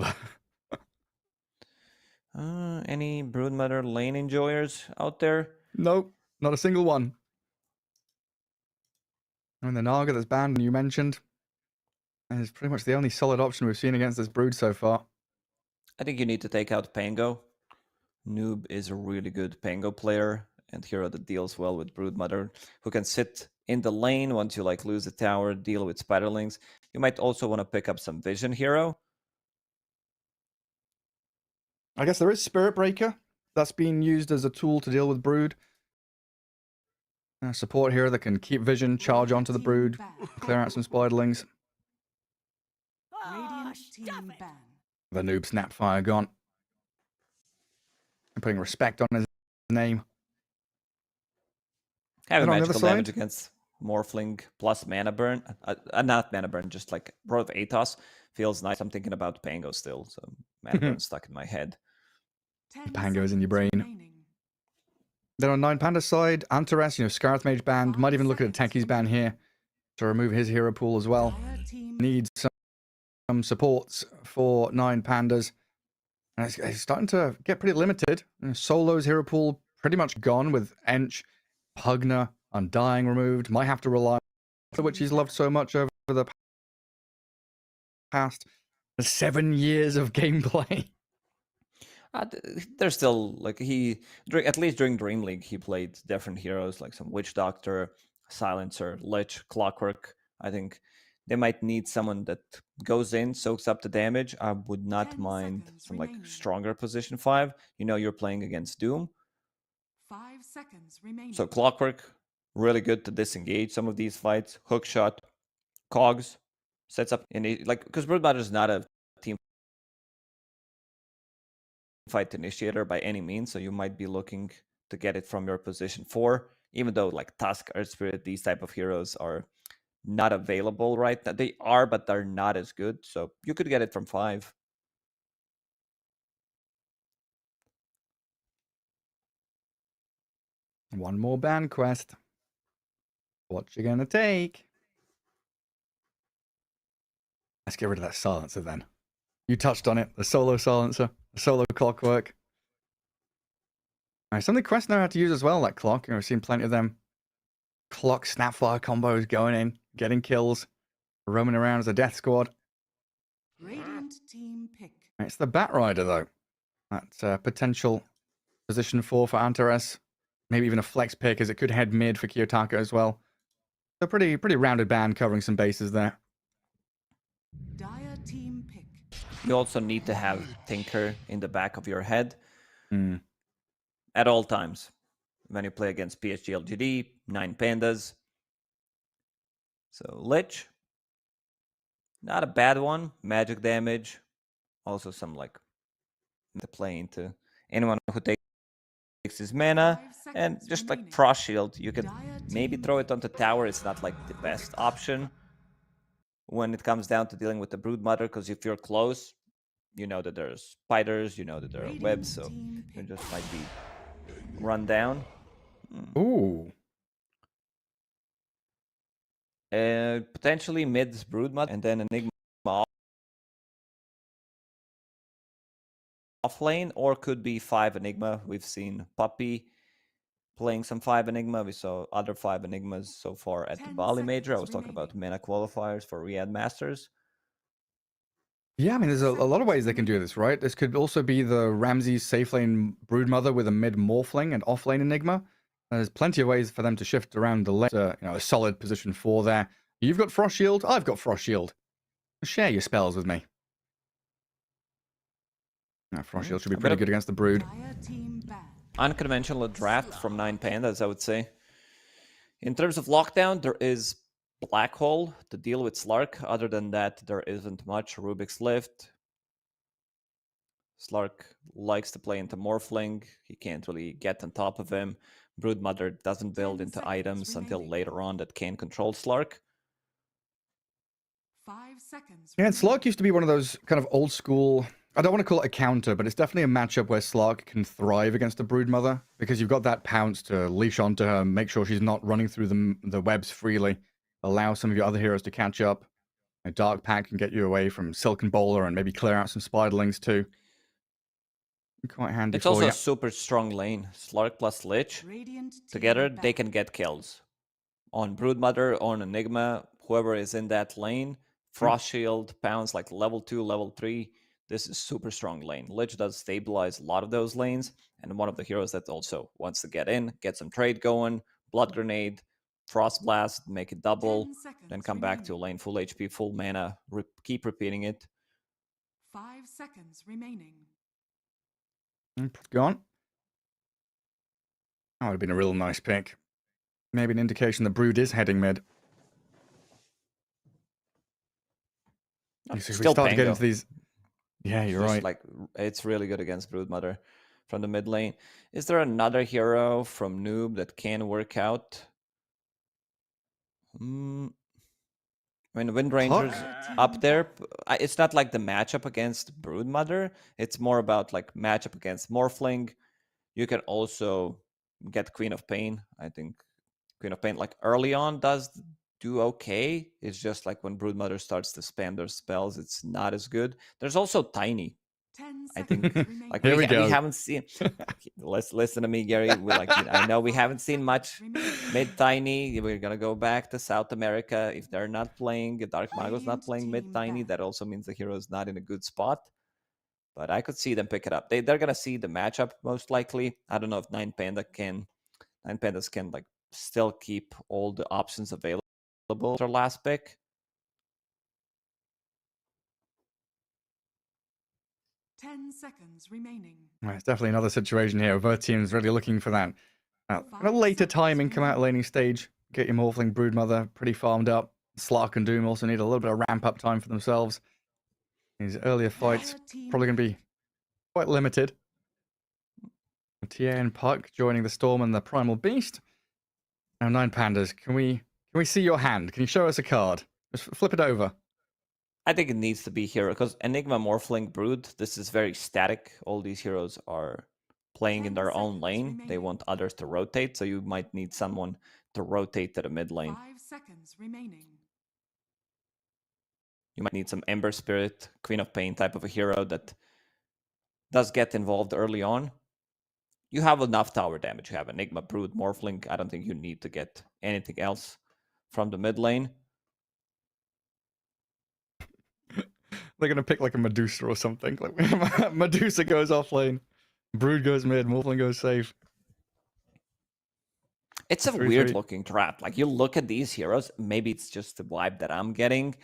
Any Broodmother lane enjoyers out there? Nope, not a single one. I mean, the Naga that's banned, you mentioned, is pretty much the only solid option we've seen against this Brood so far. I think you need to take out Pango. Noob is a really good Pango player and hero that deals well with Broodmother, who can sit in the lane once you like lose a tower, deal with Spiderlings. You might also want to pick up some Vision hero. I guess there is Spirit Breaker that's being used as a tool to deal with Brood. Support hero that can keep Vision, charge onto the Brood, clear out some Spiderlings. The Noob Snapfire gone. I'm putting respect on his name. Having magical damage against Morphling plus mana burn, not mana burn, just like Road of Atos feels nice. I'm thinking about Pango still, so mana burn stuck in my head. Pango is in your brain. Then on 9 Panda's side, Antares, Scarlet Mage banned. Might even look at a Techies ban here to remove his hero pool as well. Needs some supports for 9 Pandas. And it's starting to get pretty limited. Solo's hero pool pretty much gone with Ench, Pugna, Undying removed. Might have to rely on which he's loved so much over the past 7 years of gameplay. There's still, like, at least during Dream League, he played different heroes, like some Witch Doctor, Silencer, Lich, Clockwork. I think they might need someone that goes in, soaks up the damage. I would not mind some, like, stronger position 5. You're playing against Doom. 5 seconds remaining. So Clockwork, really good to disengage some of these fights. Hookshot, Cogs, sets up, because Broodmother is not a team fight initiator by any means, so you might be looking to get it from your position 4, even though like Tusk, Earth Spirit, these type of heroes are not available right now. They are, but they're not as good, so you could get it from 5. One more ban quest. What you gonna take? Let's get rid of that silencer then. You touched on it. The solo silencer. The solo Clockwork. Something Quest know how to use as well, like Clock. We've seen plenty of them. Clock Snapfire combos going in, getting kills, roaming around as a death squad. Radiant team pick. It's the Bat Rider, though. That's potential position 4 for Antares. Maybe even a flex pick, as it could head mid for Kiyotaka as well. So pretty rounded band covering some bases there. Dire team pick. You also need to have Tinker in the back of your head Mm. at all times. When you play against PSG LGD, 9 Pandas. So Lich, Not a bad one. Magic damage. Also some like the play into anyone who takes his mana. And just like Frost Shield, you could maybe throw it onto tower. It's not like the best option when it comes down to dealing with the Brood Mother, because if you're close, you know that there's spiders, you know that there are webs, so you just might be run down. Ooh. Potentially mid's Brood Mother, and then Enigma off lane, or could be 5 Enigma. We've seen Puppy playing some 5 Enigma. We saw other 5 Enigmas so far at the Bali Major. I was talking about mana qualifiers for Riyadh Masters. Yeah, I mean, there's a lot of ways they can do this, right? This could also be the Ramsey safe lane Broodmother with a mid Morphling and off lane Enigma. There's plenty of ways for them to shift around the lane. A solid position 4 there. You've got Frost Shield. I've got Frost Shield. Share your spells with me. Frost Shield should be pretty good against the Brood. Unconventional draft from 9 Pandas, I would say. In terms of lockdown, there is Black Hole to deal with Slark. Other than that, there isn't much. Rubik's Lift. Slark likes to play into Morphling. He can't really get on top of him. Broodmother doesn't build into items until later on that can control Slark. 5 seconds. Yeah, and Slark used to be one of those kind of old school... I don't want to call it a counter, but it's definitely a matchup where Slark can thrive against a Broodmother, because you've got that pounce to leash onto her, make sure she's not running through the webs freely, allow some of your other heroes to catch up. A Dark Pack can get you away from Silken Bowler and maybe clear out some Spiderlings too. Quite handy. It's also a super strong lane. Slark plus Lich. Together, they can get kills. On Broodmother, on Enigma, whoever is in that lane, Frost Shield, pounds like level 2, level 3. This is super strong lane. Lich does stabilize a lot of those lanes, and one of the heroes that also wants to get in, get some trade going, Blood Grenade, Frost Blast, make it double, then come back to a lane full HP, full mana, keep repeating it. 5 seconds remaining. Gone. That would have been a real nice pick. Maybe an indication the Brood is heading mid. So we start to get into these... Yeah, you're right. Like, it's really good against Broodmother from the mid lane. Is there another hero from Noob that can work out? I mean, Wind Ranger's up there. It's not like the matchup against Broodmother. It's more about like matchup against Morphling. You can also get Queen of Pain. I think Queen of Pain, like early on, does do okay. It's just like when Broodmother starts to spam their spells, it's not as good. There's also Tiny. I think like we haven't seen. Let's listen to me, Gary. I know we haven't seen much mid Tiny. We're gonna go back to South America. If they're not playing, Dark Mago's not playing mid Tiny, that also means the hero is not in a good spot. But I could see them pick it up. They're gonna see the matchup most likely. I don't know if 9 Pandas can like still keep all the options available. Their last pick. 10 seconds remaining. It's definitely another situation here. Both teams really looking for that a later timing, come out laning stage, get your Morphling Broodmother pretty farmed up. Slark and Doom also need a little bit of ramp up time for themselves. These earlier fights probably going to be quite limited. Tier and Puck joining the Storm and the Primal Beast. Now 9 Pandas, can we see your hand? Can you show us a card? Just flip it over. I think it needs to be hero because Enigma, Morphling, Brood, this is very static. All these heroes are playing in their own lane. They want others to rotate, so you might need someone to rotate to the mid lane. 5 seconds remaining. You might need some Ember Spirit, Queen of Pain type of a hero that does get involved early on. You have enough tower damage. You have Enigma, Brood, Morphling. I don't think you need to get anything else from the mid lane. They're going to pick like a Medusa or something. Like Medusa goes off lane, Brood goes mid, Morphling goes safe. It's a weird looking draft. Like you look at these heroes, maybe it's just the vibe that I'm getting,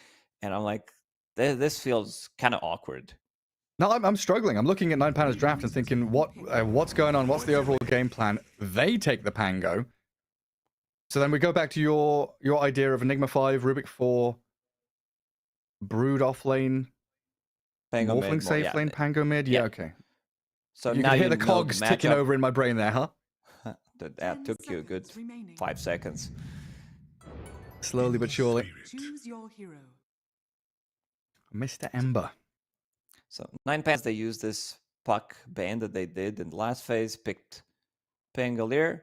and I'm like, this feels kind of awkward. No, I'm struggling. I'm looking at 9 Pandas draft and thinking, what's going on? What's the overall game plan? They take the Pango. So then we go back to your idea of Enigma 5, Rubik 4, Brood off lane, Pango Morphling mid, safe yeah. lane, Pango mid. Yeah, okay. So You now can hear you the know cogs ticking matchup. over in my brain there, huh? That took you a good 5 seconds. Slowly but surely. Choose your hero. Mr. Ember. So 9 Pans, they used this puck ban that they did in the last phase, picked Pangolier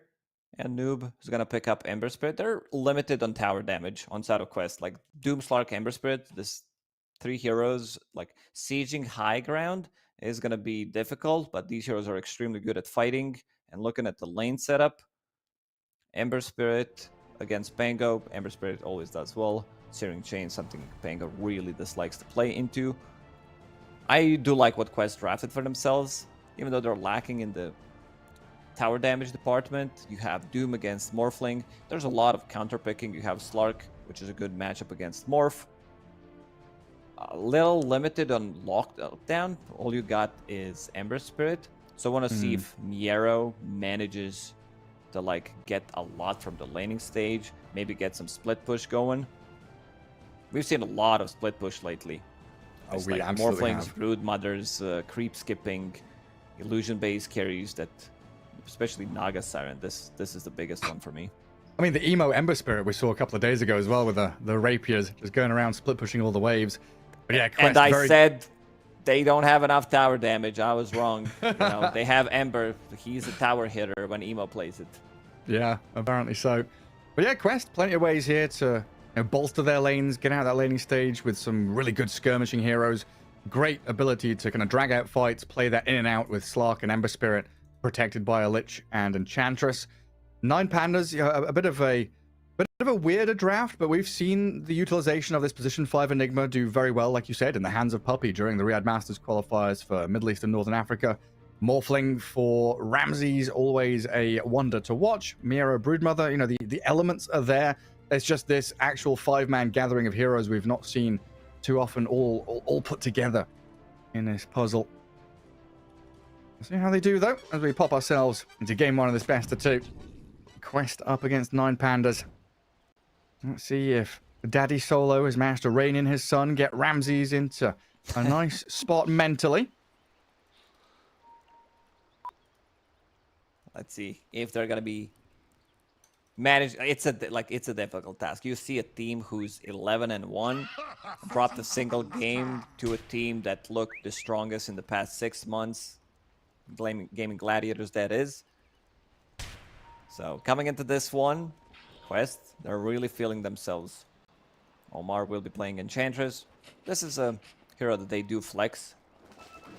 and Noob, who's gonna pick up Ember Spirit. They're limited on tower damage on side of quest. Like Doom, Slark, Ember Spirit, this 3 heroes, like sieging high ground is gonna be difficult, but these heroes are extremely good at fighting. And looking at the lane setup, Ember Spirit against Pango. Ember Spirit always does well. Searing Chain, something Pango really dislikes to play into. I do like what Quest drafted for themselves, even though they're lacking in the tower damage department. You have Doom against Morphling. There's a lot of counter picking. You have Slark, which is a good matchup against Morph. A little limited on lockdown. All you got is Ember Spirit. So I want to see if Miero manages to like get a lot from the laning stage, maybe get some split push going. We've seen a lot of split push lately. Oh, It's we like absolutely Morphlings, have. Brood Mothers, creep skipping, illusion based carries that, especially Naga Siren. This is the biggest one for me. I mean, the emo Ember Spirit we saw a couple of days ago as well with the rapiers just going around split pushing all the waves. But yeah, Quest And I very... said they don't have enough tower damage. I was wrong. They have Ember. He's a tower hitter when emo plays it. Yeah, apparently so. But yeah, Quest, plenty of ways here to bolster their lanes, get out of that laning stage with some really good skirmishing heroes. Great ability to kind of drag out fights, play that in and out with Slark and Ember Spirit, protected by a Lich and Enchantress. 9 Pandas, a bit of a weirder draft, but we've seen the utilization of this position 5 Enigma do very well, like you said, in the hands of Puppy during the Riyadh Masters qualifiers for Middle East and Northern Africa. Morphling for Ramses, always a wonder to watch. Miero Broodmother, the elements are there. It's just this actual 5-man gathering of heroes we've not seen too often all put together in this puzzle. Let's see how they do, though, as we pop ourselves into game 1 of this best of 2. Quest up against 9 Pandas. Let's see if Daddy Solo has managed to rein in his son, get Ramses into a nice spot mentally. Let's see if they're gonna be managed. It's a difficult task. You see a team who's 11-1 dropped a single game to a team that looked the strongest in the past 6 months. Gaming Gladiators, that is. So coming into this one, Quest, they're really feeling themselves. Omar will be playing Enchantress. This is a hero that they do flex.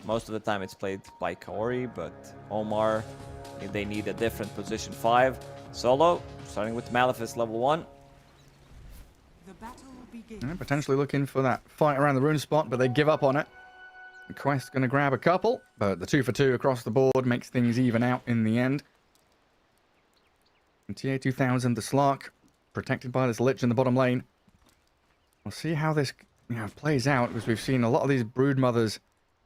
Most of the time it's played by Kaori, but Omar, if they need a different position 5. Solo, starting with Malefice level 1. The battle begins. Yeah, potentially looking for that fight around the rune spot, but they give up on it. The Quest going to grab a couple, but the 2 for 2 across the board makes things even out in the end. And TA2000, the Slark, protected by this Lich in the bottom lane. We'll see how this plays out, because we've seen a lot of these Brood Mothers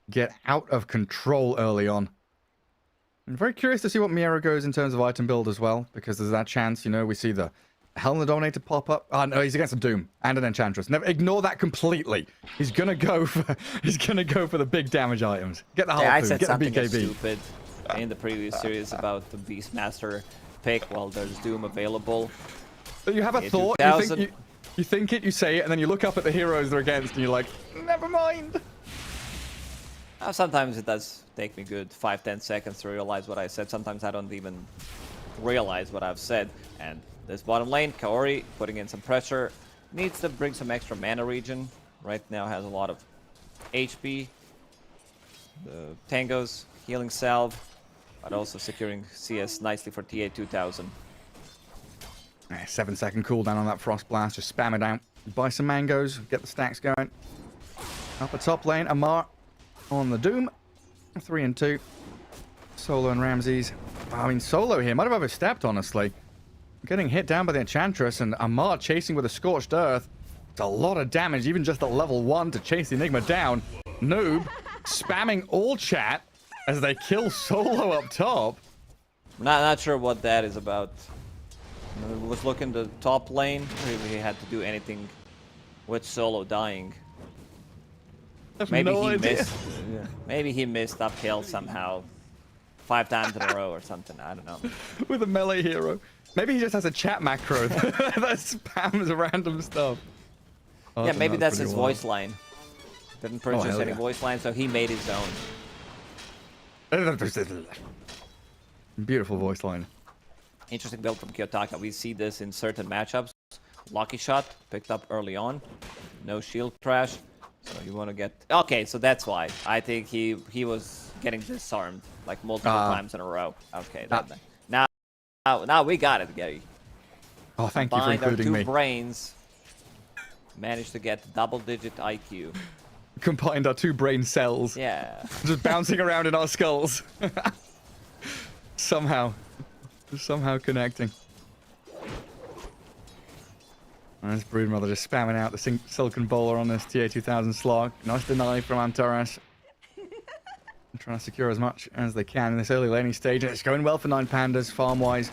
get out of control early on. I'm very curious to see what Miero goes in terms of item build as well, because there's that chance, we see the Helm of the Dominator pop up. Oh no, he's against a Doom and an Enchantress. Never ignore that completely. He's gonna go for the big damage items. Get the I Harpoon, said get the something BKB. stupid in the previous series about the Beastmaster pick while there's Doom available. But you have a Yeah, thought, 2000. you think it, you say it, and then you look up at the heroes they're against, and you're like, never mind. Sometimes it does take me good 5-10 seconds to realize what I said. Sometimes I don't even realize what I've said. And this bottom lane, Kaori putting in some pressure. Needs to bring some extra mana regen. Right now has a lot of HP. The Tango's healing salve, but also securing CS nicely for TA2000. 7-second cooldown on that Frost Blast. Just spam it out. Buy some mangoes. Get the stacks going. Up the top lane, Amar on the Doom. 3 and 2. Solo and Ramses. I mean, Solo here might have overstepped, honestly. Getting hit down by the Enchantress, and Amar chasing with a Scorched Earth. It's a lot of damage, even just at level 1 to chase the Enigma down. Noob spamming all chat as they kill Solo up top. Not sure what that is about. Was looking the top lane. If he had to do anything with Solo dying. Maybe no he idea. missed. Maybe he missed uphill somehow, 5 times in a row or something. I don't know. With a melee hero. Maybe he just has a chat macro that spams random stuff. Oh, Yeah, I think maybe that's pretty his wild. voice line. Didn't purchase hell any yeah. voice line, so he made his own. Beautiful voice line. Interesting build from Kiyotaka. We see this in certain matchups. Lucky shot picked up early on. No shield crash. So you want to get... Okay, so that's why. I think he was getting disarmed like multiple times in a row. Okay, now we got it, Gary. Oh, thank you for Combined our including two me. brains. Managed to get double-digit IQ. Combined our 2 brain cells. Yeah. Just bouncing around in our skulls. Somehow connecting. Nice Broodmother just spamming out the Silken Bowler on this TA2000 slog. Nice deny from Antares. Trying to secure as much as they can in this early laning stage. And it's going well for 9 Pandas, farm-wise.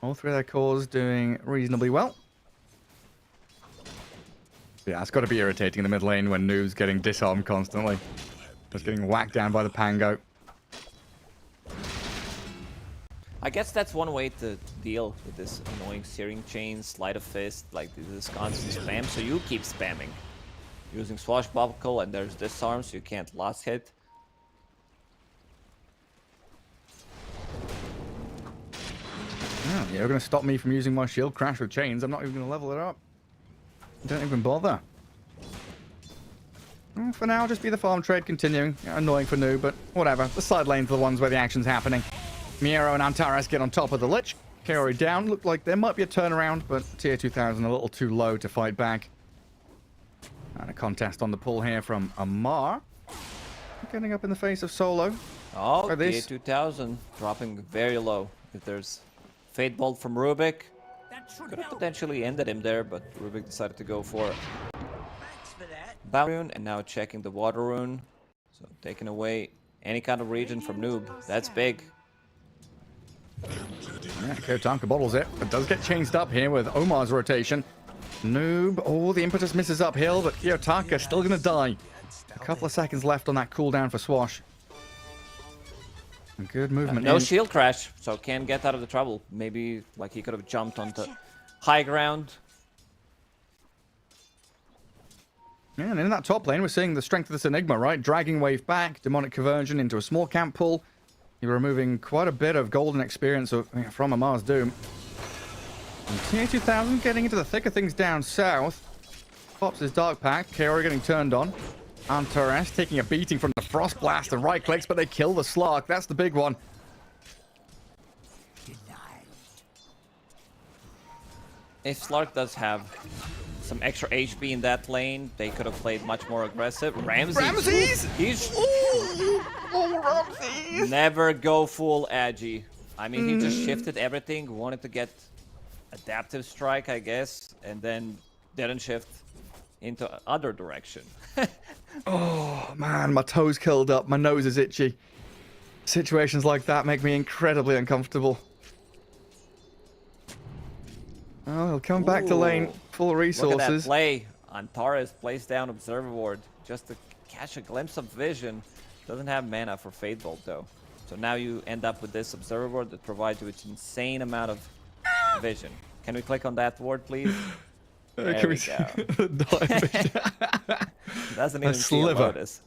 All 3 of their cores doing reasonably well. Yeah, it's got to be irritating in the mid lane when Noob's getting disarmed constantly. Just getting whacked down by the Pango. I guess that's one way to deal with this annoying searing chain, sleight of fist, like this constant spam. So you keep spamming. Using swashbuckle and there's disarm so you can't last hit. Oh, you're going to stop me from using my shield crash with chains. I'm not even going to level it up. Don't even bother. Well, for now, just be the farm trade continuing. Yeah, annoying for Noob, but whatever. The side lanes are the ones where the action's happening. Miero and Antares get on top of the Lich. Kaori down. Looked like there might be a turnaround, but tier 2000 a little too low to fight back. And a contest on the pull here from Amar. Getting up in the face of Solo. Oh, tier 2000 dropping very low. If there's Fate Bolt from Rubik, could have potentially ended him there, but Rubik decided to go for Battle Rune, and now checking the Water Rune. So taking away any kind of region from Noob. That's big. Yeah, Kiyotaka bottles it, but does get changed up here with Omar's rotation. Noob, oh, the impetus misses uphill, but Kiyotaka still going to die. A couple of seconds left on that cooldown for Swash. Good movement. No shield crash, so can't get out of the trouble. Maybe like he could have jumped onto high ground. Yeah, and in that top lane, we're seeing the strength of this Enigma, right? Dragging wave back, demonic conversion into a small camp pull. You're removing quite a bit of golden experience from Amar's Doom. And tier 2000 getting into the thick of things down south. Pops his Dark Pack. Kaori getting turned on. Antares taking a beating from the Frost Blast and right clicks, but they kill the Slark. That's the big one. If Slark does have some extra HP in that lane, they could have played much more aggressive. Ramses! He's Ramses! never go full Agi. I mean, he just shifted everything, wanted to get adaptive strike, I guess, and then didn't shift into other direction. Oh, man, my toes curled up. My nose is itchy. Situations like that make me incredibly uncomfortable. Oh, he'll come back to lane full of resources. Look at that play. Antares plays down Observer Ward just to catch a glimpse of vision. Doesn't have mana for Fate Bolt, though. So now you end up with this Observer Ward that provides you with an insane amount of vision. Can we click on that ward, please? There Can we see go. Doesn't even feel sliver. Lotus.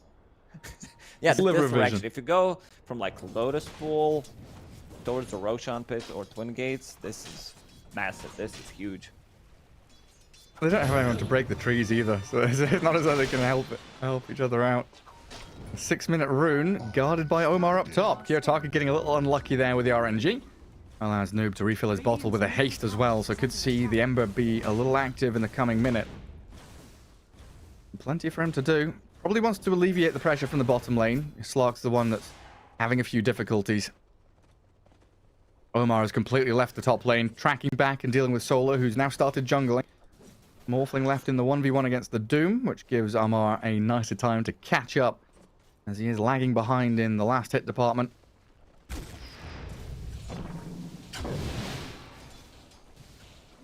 Yeah, Sliver this direction. vision. If you go from like Lotus Pool towards the Roshan Pit or Twin Gates, this is massive. This is huge. They don't have anyone to break the trees either, so it's not as though they can help each other out. 6-minute rune guarded by Omar up top. Kiyotaka getting a little unlucky there with the RNG. Allows Noob to refill his bottle with a haste as well, so could see the Ember be a little active in the coming minute. Plenty for him to do. Probably wants to alleviate the pressure from the bottom lane. Slark's the one that's having a few difficulties. Omar has completely left the top lane, tracking back and dealing with Solo, who's now started jungling. Morphling left in the 1v1 against the Doom, which gives Amar a nicer time to catch up, as he is lagging behind in the last hit department.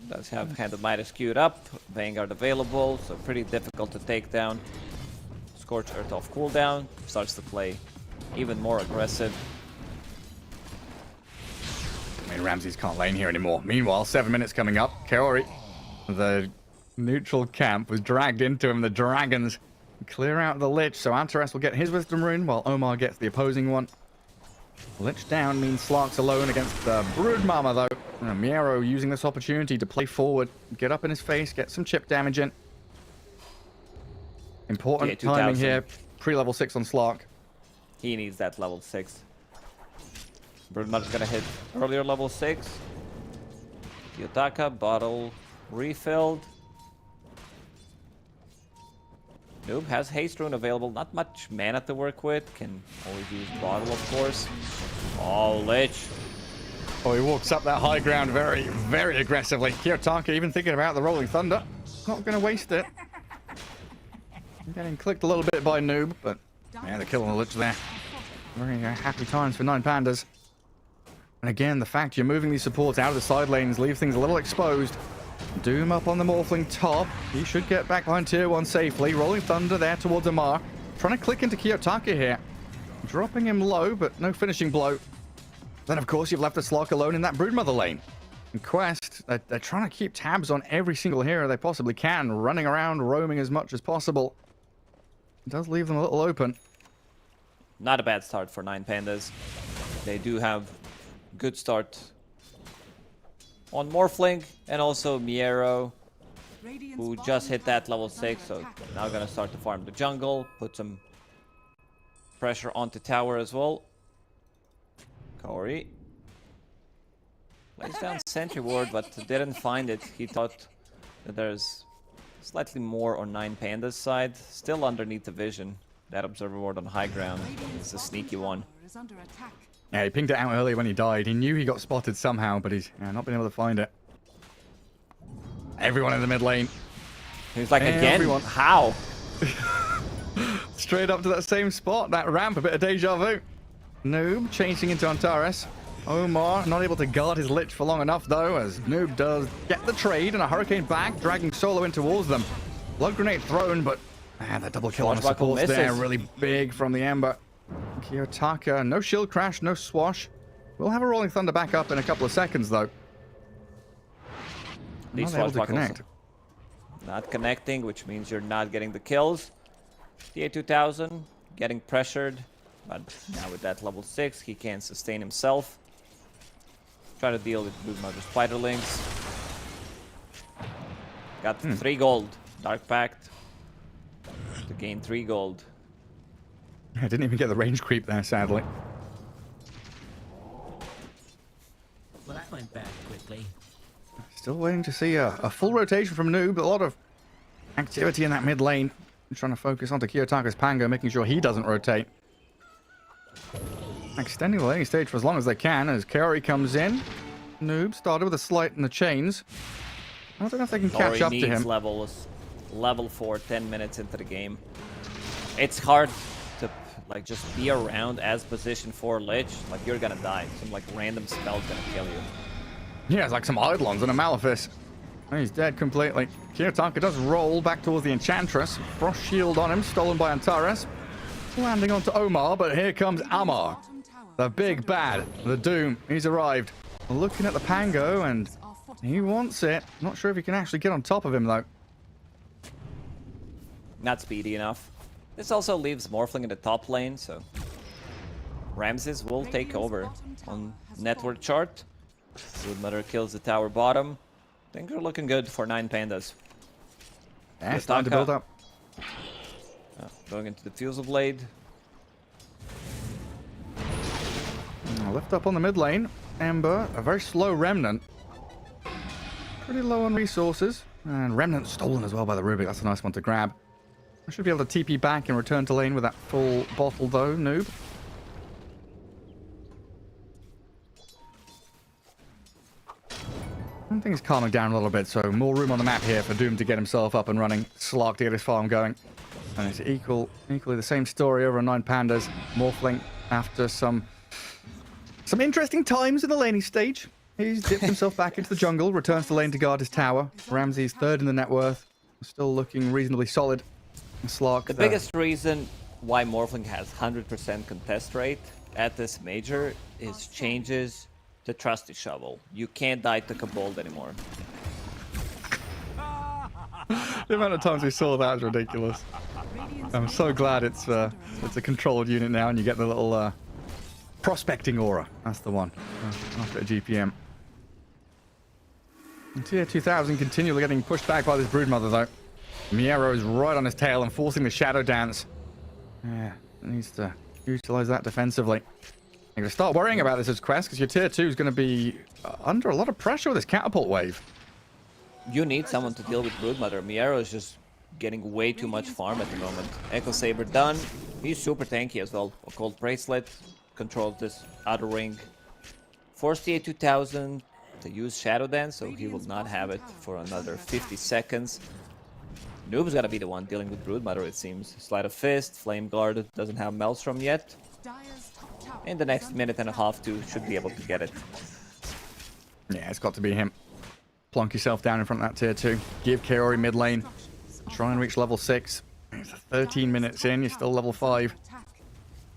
Does have Hand of Midas queued up, Vanguard available, so pretty difficult to take down. Scorch Earth off cooldown, starts to play even more aggressive. I mean, Ramses can't lane here anymore. Meanwhile, 7 minutes coming up. Kaori, the neutral camp, was dragged into him. The dragons clear out the Lich, so Antares will get his Wisdom Rune while Omar gets the opposing one. Lich down means Slark's alone against the Brood Mama, though. Miero using this opportunity to play forward, get up in his face, get some chip damage in. Important timing here. Pre-level 6 on Slark. He needs that level 6. Broodmother's gonna hit earlier level 6. Yotaka, bottle refilled. Noob has Haste Rune available. Not much mana to work with. Can always use bottle, of course. Oh, Lich. Oh, he walks up that high ground very, very aggressively. Kiyotaka even thinking about the Rolling Thunder. Not going to waste it. Getting clicked a little bit by Noob, but yeah, they're killing the Lich there. Very happy times for 9 Pandas. And again, the fact you're moving these supports out of the side lanes leaves things a little exposed. Doom up on the Morphling top. He should get back behind tier 1 safely. Rolling Thunder there towards Amar. Trying to click into Kiyotaka here. Dropping him low, but no finishing blow. Then, of course, you've left the Slark alone in that Broodmother lane. And Quest, they're trying to keep tabs on every single hero they possibly can, running around, roaming as much as possible. It does leave them a little open. Not a bad start for 9 Pandas. They do have good start on Morphling and also Miero, who just hit that level 6, so now gonna start to farm the jungle, put some pressure onto tower as well. Kaori lays down sentry ward, but didn't find it. He thought that there's slightly more on 9 Panda's side, still underneath the vision. That observer ward on high ground is a sneaky one. Yeah, he pinged it out earlier when he died. He knew he got spotted somehow, but he's not been able to find it. Everyone in the mid lane. He's like, again? How? Straight up to that same spot. That ramp, a bit of deja vu. Noob chasing into Antares. Omar not able to guard his Lich for long enough, though, as Noob does get the trade and a Hurricane back, dragging Solo in towards them. Blood grenade thrown, but that double kill on the supports there. Really big from the Ember. Kiyotaka, no shield crash, no swash. We'll have a Rolling Thunder back up in a couple of seconds, though. These not able to connect. Not connecting, which means you're not getting the kills. TA2000 getting pressured, but now with that level 6, he can't sustain himself. Try to deal with Broodmother Spiderlings. Got 3 gold. Dark Pact to gain 3 gold. I didn't even get the range creep there, sadly. Well, that went bad quickly. Still waiting to see a full rotation from Noob. A lot of activity in that mid lane. I'm trying to focus onto Kiyotaka's Pango, making sure he doesn't rotate. Extending the laning stage for as long as they can as Kaori comes in. Noob started with a slight in the chains. I don't know if they can catch up to him. Level 4, 10 minutes into the game. It's hard to like just be around as position 4 Lich. Like, you're gonna die. Some like random spell's gonna kill you. Yeah, it's like some Eidolons and a Malefice. And he's dead completely. Kiyotaka does roll back towards the Enchantress. Frost shield on him, stolen by Antares. Landing onto Omar, but here comes Amar. The big bad, the Doom. He's arrived. Looking at the Pango, and he wants it. Not sure if he can actually get on top of him, though. Not speedy enough. This also leaves Morphling in the top lane, so Ramses will take over on network chart. Broodmother kills the tower bottom. Things are looking good for 9 Pandas. Yeah, starting to build up. Going into the Fusel Blade. Lift up on the mid lane. Ember, a very slow Remnant. Pretty low on resources. And Remnant stolen as well by the Rubik. That's a nice one to grab. I should be able to TP back and return to lane with that full bottle, though, Noob. I think it's calming down a little bit, so more room on the map here for Doom to get himself up and running. Slark to get his farm going. And it's equally the same story over on 9 Pandas. Morphling after some interesting times in the laning stage. He's dipped himself back into the jungle, returns to lane to guard his tower. Ramsey's 3rd in the net worth. Still looking reasonably solid. Slark. The biggest reason why Morphling has 100% contest rate at this major is changes to Trusty Shovel. You can't die to Kabold anymore. The amount of times we saw that is ridiculous. I'm so glad it's a controlled unit now, and you get the little prospecting aura. That's the one. After a GPM. And Tier 2000 continually getting pushed back by this Broodmother, though. Miero is right on his tail and forcing the Shadow Dance. Yeah, needs to utilize that defensively. You're going to start worrying about this as Quest, because your Tier 2 is going to be under a lot of pressure with this Catapult Wave. You need someone to deal with Broodmother. Miero is just getting way too much farm at the moment. Echo Saber done. He's super tanky as well. Occult Bracelet controls this outer ring. Force TA 2000 to use Shadow Dance, so he will not have it for another 50 seconds. Noob's gotta be the one dealing with Broodmother, it seems. Sleight of Fist, Flame Guard doesn't have Maelstrom yet. In the next minute and a half, too, should be able to get it. Yeah, it's got to be him. Plonk yourself down in front of that Tier 2. Give Kaori mid lane. Try and reach level 6. It's 13 minutes in, you're still level 5.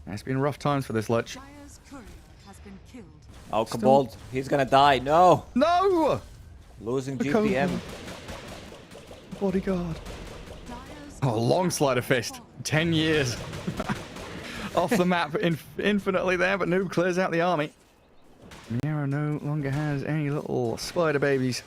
It's been rough times for this Lich. Oh, Kabold, he's gonna die. No! No! Losing GPM. Bodyguard. Oh, long Sleight of Fist. 10 years. Off the map infinitely there, but Noob clears out the army. Miero no longer has any little spider babies.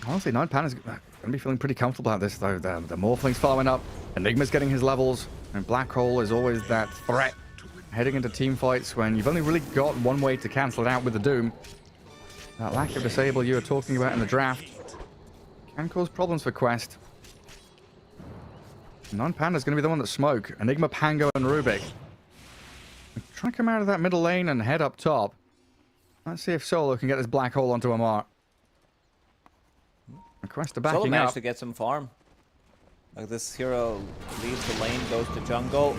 Honestly, 9 Panda's going to be feeling pretty comfortable about this, though. The Morphling's farming up. Enigma's getting his levels. And Black Hole is always that threat. Heading into team fights when you've only really got one way to cancel it out with the Doom. That lack of disable you were talking about in the draft can cause problems for Quest. 9 Panda's going to be the one that smoke. Enigma, Pango, and Rubik. Try and come out of that middle lane and head up top. Let's see if Solo can get this Black Hole onto Amar. Quest are backing Solo managed up. to get some farm. Like this hero leaves the lane, goes to jungle.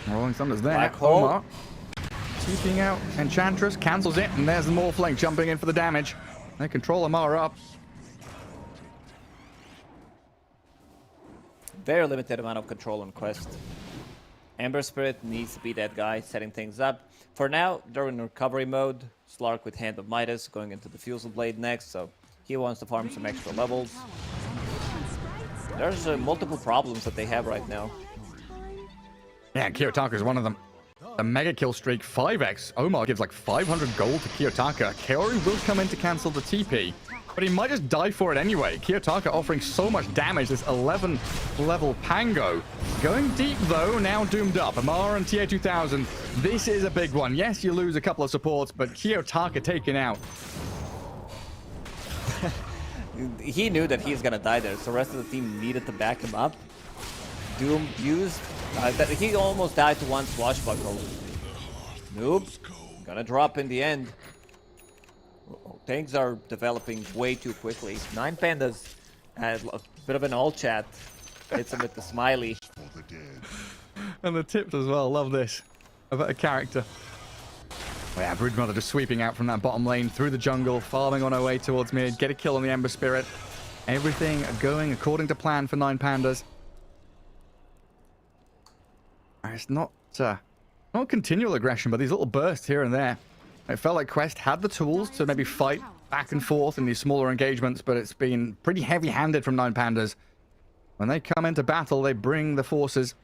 Rolling Thunder's there. Black Hole. Omar keeping out Enchantress, cancels it, and there's the Morphling jumping in for the damage. They control Amar up. Very limited amount of control on Quest. Ember Spirit needs to be that guy setting things up. For now, they're in recovery mode. Slark with Hand of Midas going into the Fusel Blade next, so he wants to farm some extra levels. There's multiple problems that they have right now. Yeah, Kiyotaka is one of them. The mega kill streak 5x. Omar gives like 500 gold to Kiyotaka. Kaori will come in to cancel the TP, but he might just die for it anyway. Kiyotaka offering so much damage. This 11 level Pango. Going deep though, now doomed up. Amar and TA 2000. This is a big one. Yes, you lose a couple of supports, but Kiyotaka taken out. He knew that he's gonna die there, so the rest of the team needed to back him up. Doom used. He almost died to one swashbuckle. Noob. Gonna drop in the end. Things are developing way too quickly. 9 Pandas had a bit of an all chat. Hits him with the smiley. And the tips as well. Love this. About a character. Oh yeah, Broodmother just sweeping out from that bottom lane through the jungle, farming on her way towards mid, get a kill on the Ember Spirit. Everything going according to plan for 9 Pandas. It's not continual aggression, but these little bursts here and there. It felt like Quest had the tools to maybe fight back and forth in these smaller engagements, but it's been pretty heavy-handed from 9 Pandas. When they come into battle, they bring the forces.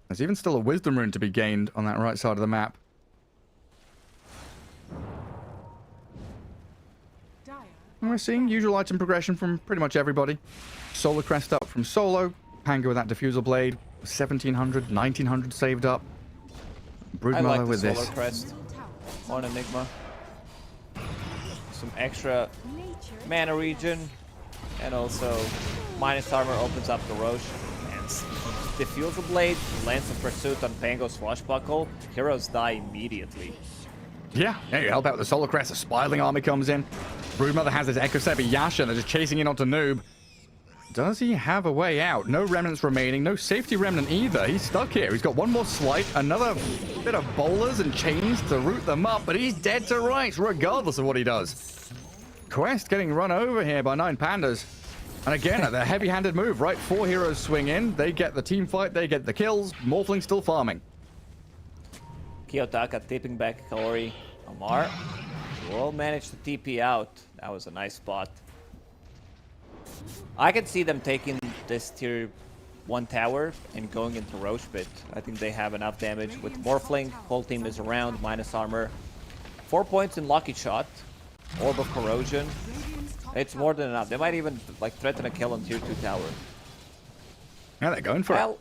There's even still a Wisdom Rune to be gained on that right side of the map. And we're seeing usual item progression from pretty much everybody. Solar Crest up from Solo. Pango with that Diffusal Blade. 1700, 1900 saved up. Broodmother with this. Solar Crest on Enigma. Some extra mana regen. And also, minus armor opens up the Roche. And Diffusal Blade, Lance of Pursuit on Pango Swashbuckle. Heroes die immediately. Yeah, you help out with the Solar Crest. A Spiraling Army comes in. Broodmother has this Echo Saber Yasha, and they're just chasing in onto Noob. Does he have a way out? No remnants remaining. No safety remnant either. He's stuck here. He's got one more slight. Another bit of bowlers and chains to root them up. But he's dead to rights regardless of what he does. Quest getting run over here by 9 Pandas. And again, the heavy-handed move, right? 4 heroes swing in. They get the team fight. They get the kills. Morphling still farming. Kiyotaka tipping back Kaori. Amar will manage to TP out. That was a nice spot. I can see them taking this tier 1 tower and going into Roche Pit. I think they have enough damage with Morphling. Whole team is around, minus armor. 4 points in Lucky Shot. Orb of Corrosion. It's more than enough. They might even like threaten a kill on tier 2 tower. Yeah, they're going for it.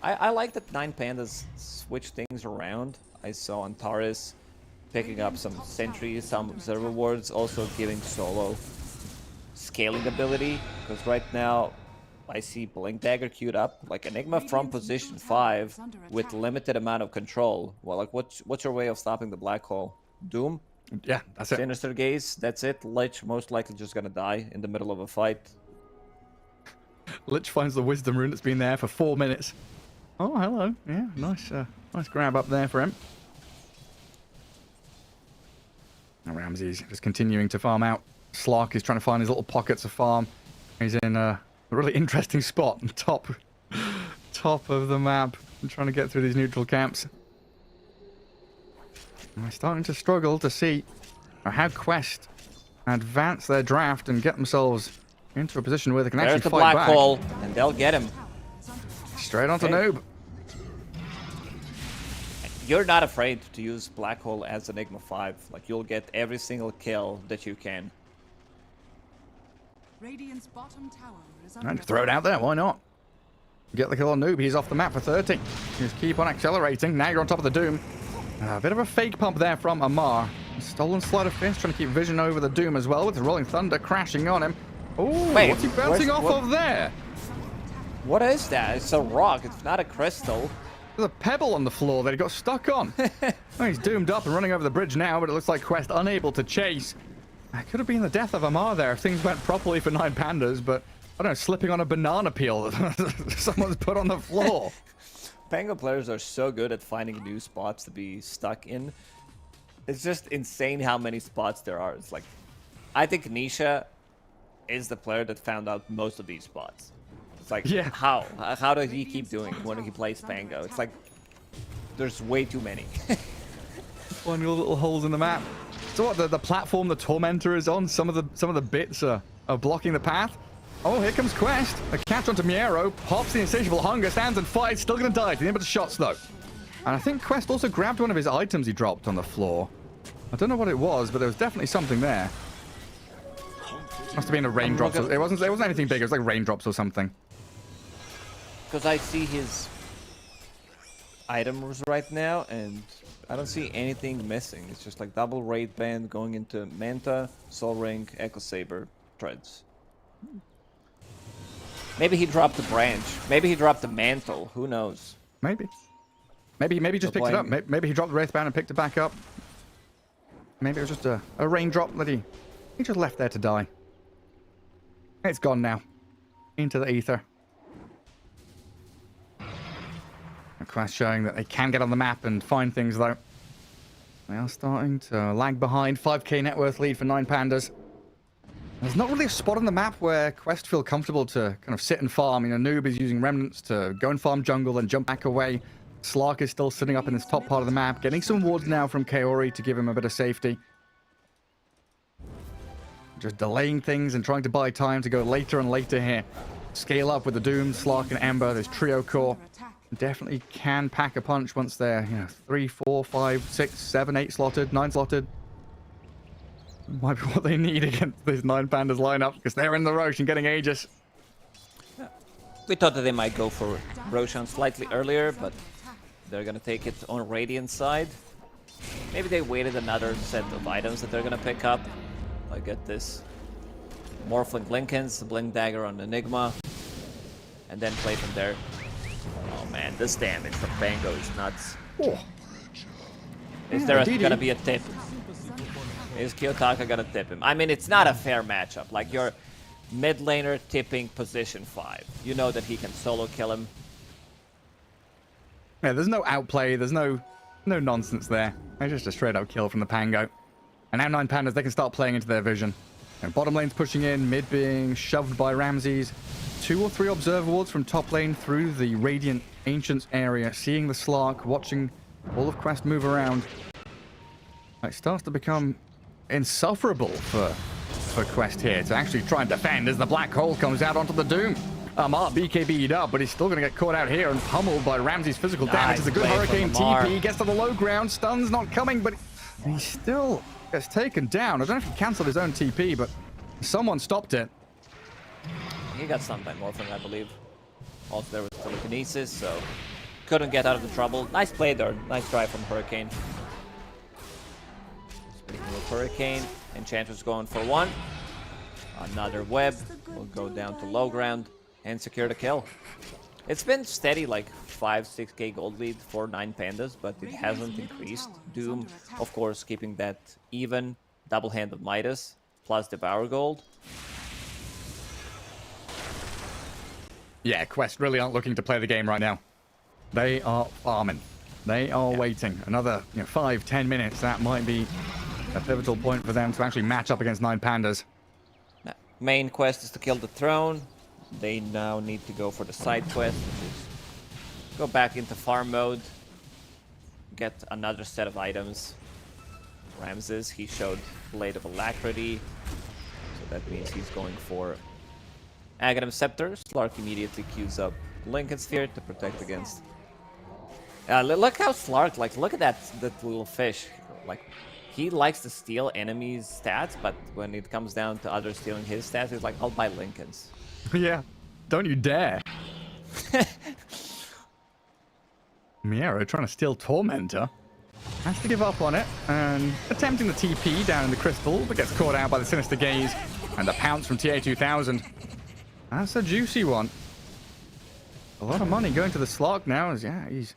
I like that 9 Pandas switch things around. I saw Antares picking up some sentries, some observer wards, also giving solo scaling ability. Because right now I see Blink Dagger queued up, like Enigma from position 5 with limited amount of control. Well, like what's your way of stopping the black hole? Doom? Yeah, that's it. Sinister Gaze, that's it. Lich most likely just gonna die in the middle of a fight. Lich finds the wisdom rune that's been there for 4 minutes. Oh, hello. Yeah, nice nice grab up there for him. Now Ramsey's just continuing to farm out. Slark is trying to find his little pockets of farm. He's in a really interesting spot, top of the map, and trying to get through these neutral camps. And they're starting to struggle to see how Quest advance their draft and get themselves into a position where they can There's actually the fight black back. hole, and they'll get him. Straight onto Noob. You're not afraid to use black hole as Enigma 5. Like, you'll get every single kill that you can. Radiant's bottom tower is And under throw it out there, why not? Get the kill on Noob, he's off the map for 30. Just keep on accelerating. Now you're on top of the Doom. A bit of a fake pump there from Amar. Stolen Sleight of Fist, trying to keep vision over the Doom as well, with the Rolling Thunder crashing on him. Oh, what's he bouncing off of there? What is that? It's a rock, it's not a crystal. There's a pebble on the floor that he got stuck on. Oh, he's doomed up and running over the bridge now, but it looks like Quest unable to chase. That could have been the death of Amar there if things went properly for 9 Pandas, but I don't know, slipping on a banana peel that someone's put on the floor. Pango players are so good at finding new spots to be stuck in. It's just insane how many spots there are. It's like, I think Nisha is the player that found out most of these spots. It's like, yeah. How does he keep doing it when he plays Pango? It's like, there's way too many. Finding little holes in the map. So what, the platform the Tormentor is on, some of the bits are blocking the path. Oh, here comes Quest. A catch onto Miero. Pops the Insatiable Hunger. Stands and fights. Still going to die. He's able to shots, though. And I think Quest also grabbed one of his items he dropped on the floor. I don't know what it was, but there was definitely something there. Must have been a raindrops. It wasn't anything big. It was like raindrops or something. Because I see his items right now, and I don't see anything missing. It's just like double raid band going into Manta, Soul Ring, Echo Saber, Treads. Maybe he dropped the branch. Maybe he dropped the mantle. Who knows? Maybe he just picked it up. Maybe he dropped the Wraithband and picked it back up. Maybe it was just a raindrop that he just left there to die. It's gone now. Into the ether. A Quest showing that they can get on the map and find things, though. They are starting to lag behind. 5k net worth lead for 9 Pandas. There's not really a spot on the map where Quest feel comfortable to kind of sit and farm. You know, Noob is using Remnants to go and farm jungle and jump back away. Slark is still sitting up in this top part of the map, getting some wards now from Kaori to give him a bit of safety. Just delaying things and trying to buy time to go later and later here. Scale up with the Doom, Slark, and Ember. There's Trio Core. Definitely can pack a punch once they're, 3, 4, 5, 6, 7, 8 slotted, 9 slotted. Might be what they need against this 9 Pandas lineup, because they're in the Roshan getting Aegis. We thought that they might go for Roshan slightly earlier, but they're gonna take it on Radiant side. Maybe they waited another set of items that they're gonna pick up. I get this. Morphling Blinkens, Blink Dagger on Enigma, and then play from there. Oh man, this damage from Pango is nuts. Oh. Is there gonna be a tip? Is Kiyotaka gonna tip him? I mean, it's not a fair matchup. Like, your mid laner tipping position 5. You know that he can solo kill him. Yeah, there's no outplay. There's no nonsense there. It's just a straight up kill from the Pango. And now 9 Pandas, they can start playing into their vision. And bottom lane's pushing in, mid being shoved by Ramses. 2 or 3 observer wards from top lane through the Radiant Ancients area, seeing the Slark, watching all of Quest move around. It starts to become insufferable for Quest here to actually try and defend as the black hole comes out onto the Doom. Amar BKB'd up, but he's still going to get caught out here and pummeled by Ramsey's physical damage. It's a good Hurricane TP, gets to the low ground, stun's not coming, but he still gets taken down. I don't know if he cancelled his own TP, but someone stopped it. He got stunned by Morphin, I believe. Also, there was telekinesis, so couldn't get out of the trouble. Nice play there. Nice try from Hurricane. Speaking of Hurricane, Enchantress going for 1. Another web. Will go down to low ground and secure the kill. It's been steady, like 5-6k gold lead for 9 Pandas, but it hasn't increased. Doom, of course, keeping that even. Double-handed Midas, plus Devour Gold. Yeah, Quest really aren't looking to play the game right now. They are farming. They are waiting. Another 5-10 minutes. That might be a pivotal point for them to actually match up against 9 Pandas. Main quest is to kill the throne. They now need to go for the side quest, which is go back into farm mode, get another set of items. Ramses, he showed Blade of Alacrity, so that means he's going for Aghanim Scepter. Slark immediately queues up Lincoln Sphere to protect against. Look how Slark, like, look at that little fish. Like, he likes to steal enemies' stats, but when it comes down to others stealing his stats, he's like, I'll buy Lincoln's. Yeah, don't you dare. Miero trying to steal Tormentor. Has to give up on it, and attempting the TP down in the crystal, but gets caught out by the Sinister Gaze, and the pounce from TA2000. That's a juicy one. A lot of money going to the Slark now, as he's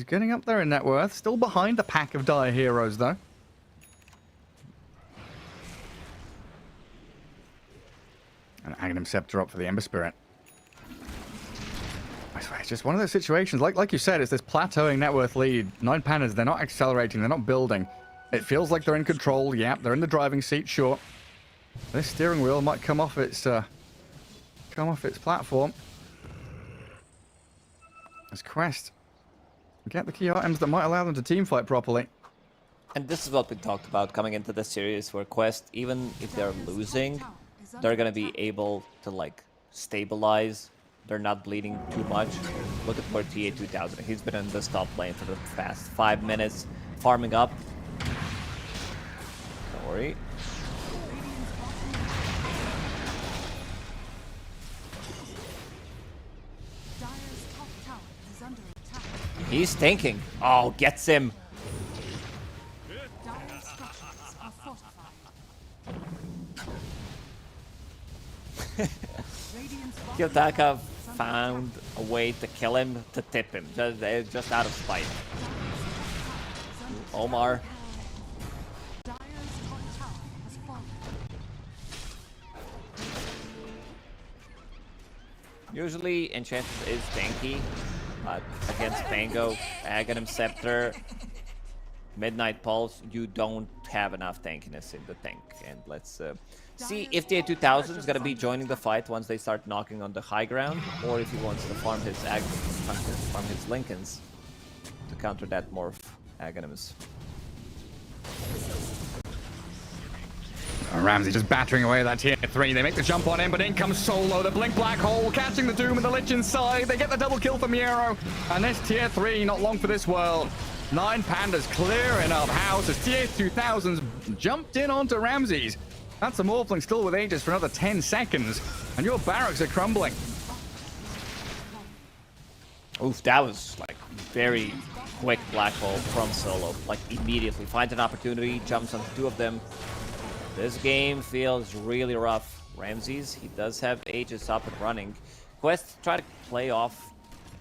getting up there in net worth. Still behind the pack of Dire Heroes, though. And Aghanim Scepter up for the Ember Spirit. I swear, it's just one of those situations. Like you said, it's this plateauing net worth lead. 9 Pandas, they're not accelerating, they're not building. It feels like they're in control. Yep, they're in the driving seat, sure. This steering wheel might come off its platform. As Quest get the key items that might allow them to teamfight properly. And this is what we talked about coming into this series, where Quest, even if they're losing, they're gonna be able to like stabilize. They're not bleeding too much. Look at where TA2000. He's been in this top lane for the past 5 minutes, farming up. Don't worry. He's tanking. Oh, gets him. Kiyotaka found a way to kill him, to tip him, just out of spite. Omar. Usually Enchantress is tanky, but against Pango, Aghanim Scepter, Midnight Pulse, you don't have enough tankiness in the tank. And let's see if the 2000 is going to be joining the fight once they start knocking on the high ground, or if he wants to farm his farm his Lincolns to counter that morph Aghanims. Ramsey just battering away at that tier 3. They make the jump on him, but in comes Solo, the Blink Black Hole, catching the Doom and the Lich inside. They get the double kill for Miero, and this tier 3, not long for this world. 9 Pandas clearing up house as TA2000's jumped in onto Ramses. That's a Morphling still with Aegis for another 10 seconds, and your barracks are crumbling. Oof, that was like very quick Black Hole from Solo. Like immediately finds an opportunity, jumps on 2 of them. This game feels really rough. Ramses, he does have Aegis up and running. Quest try to play off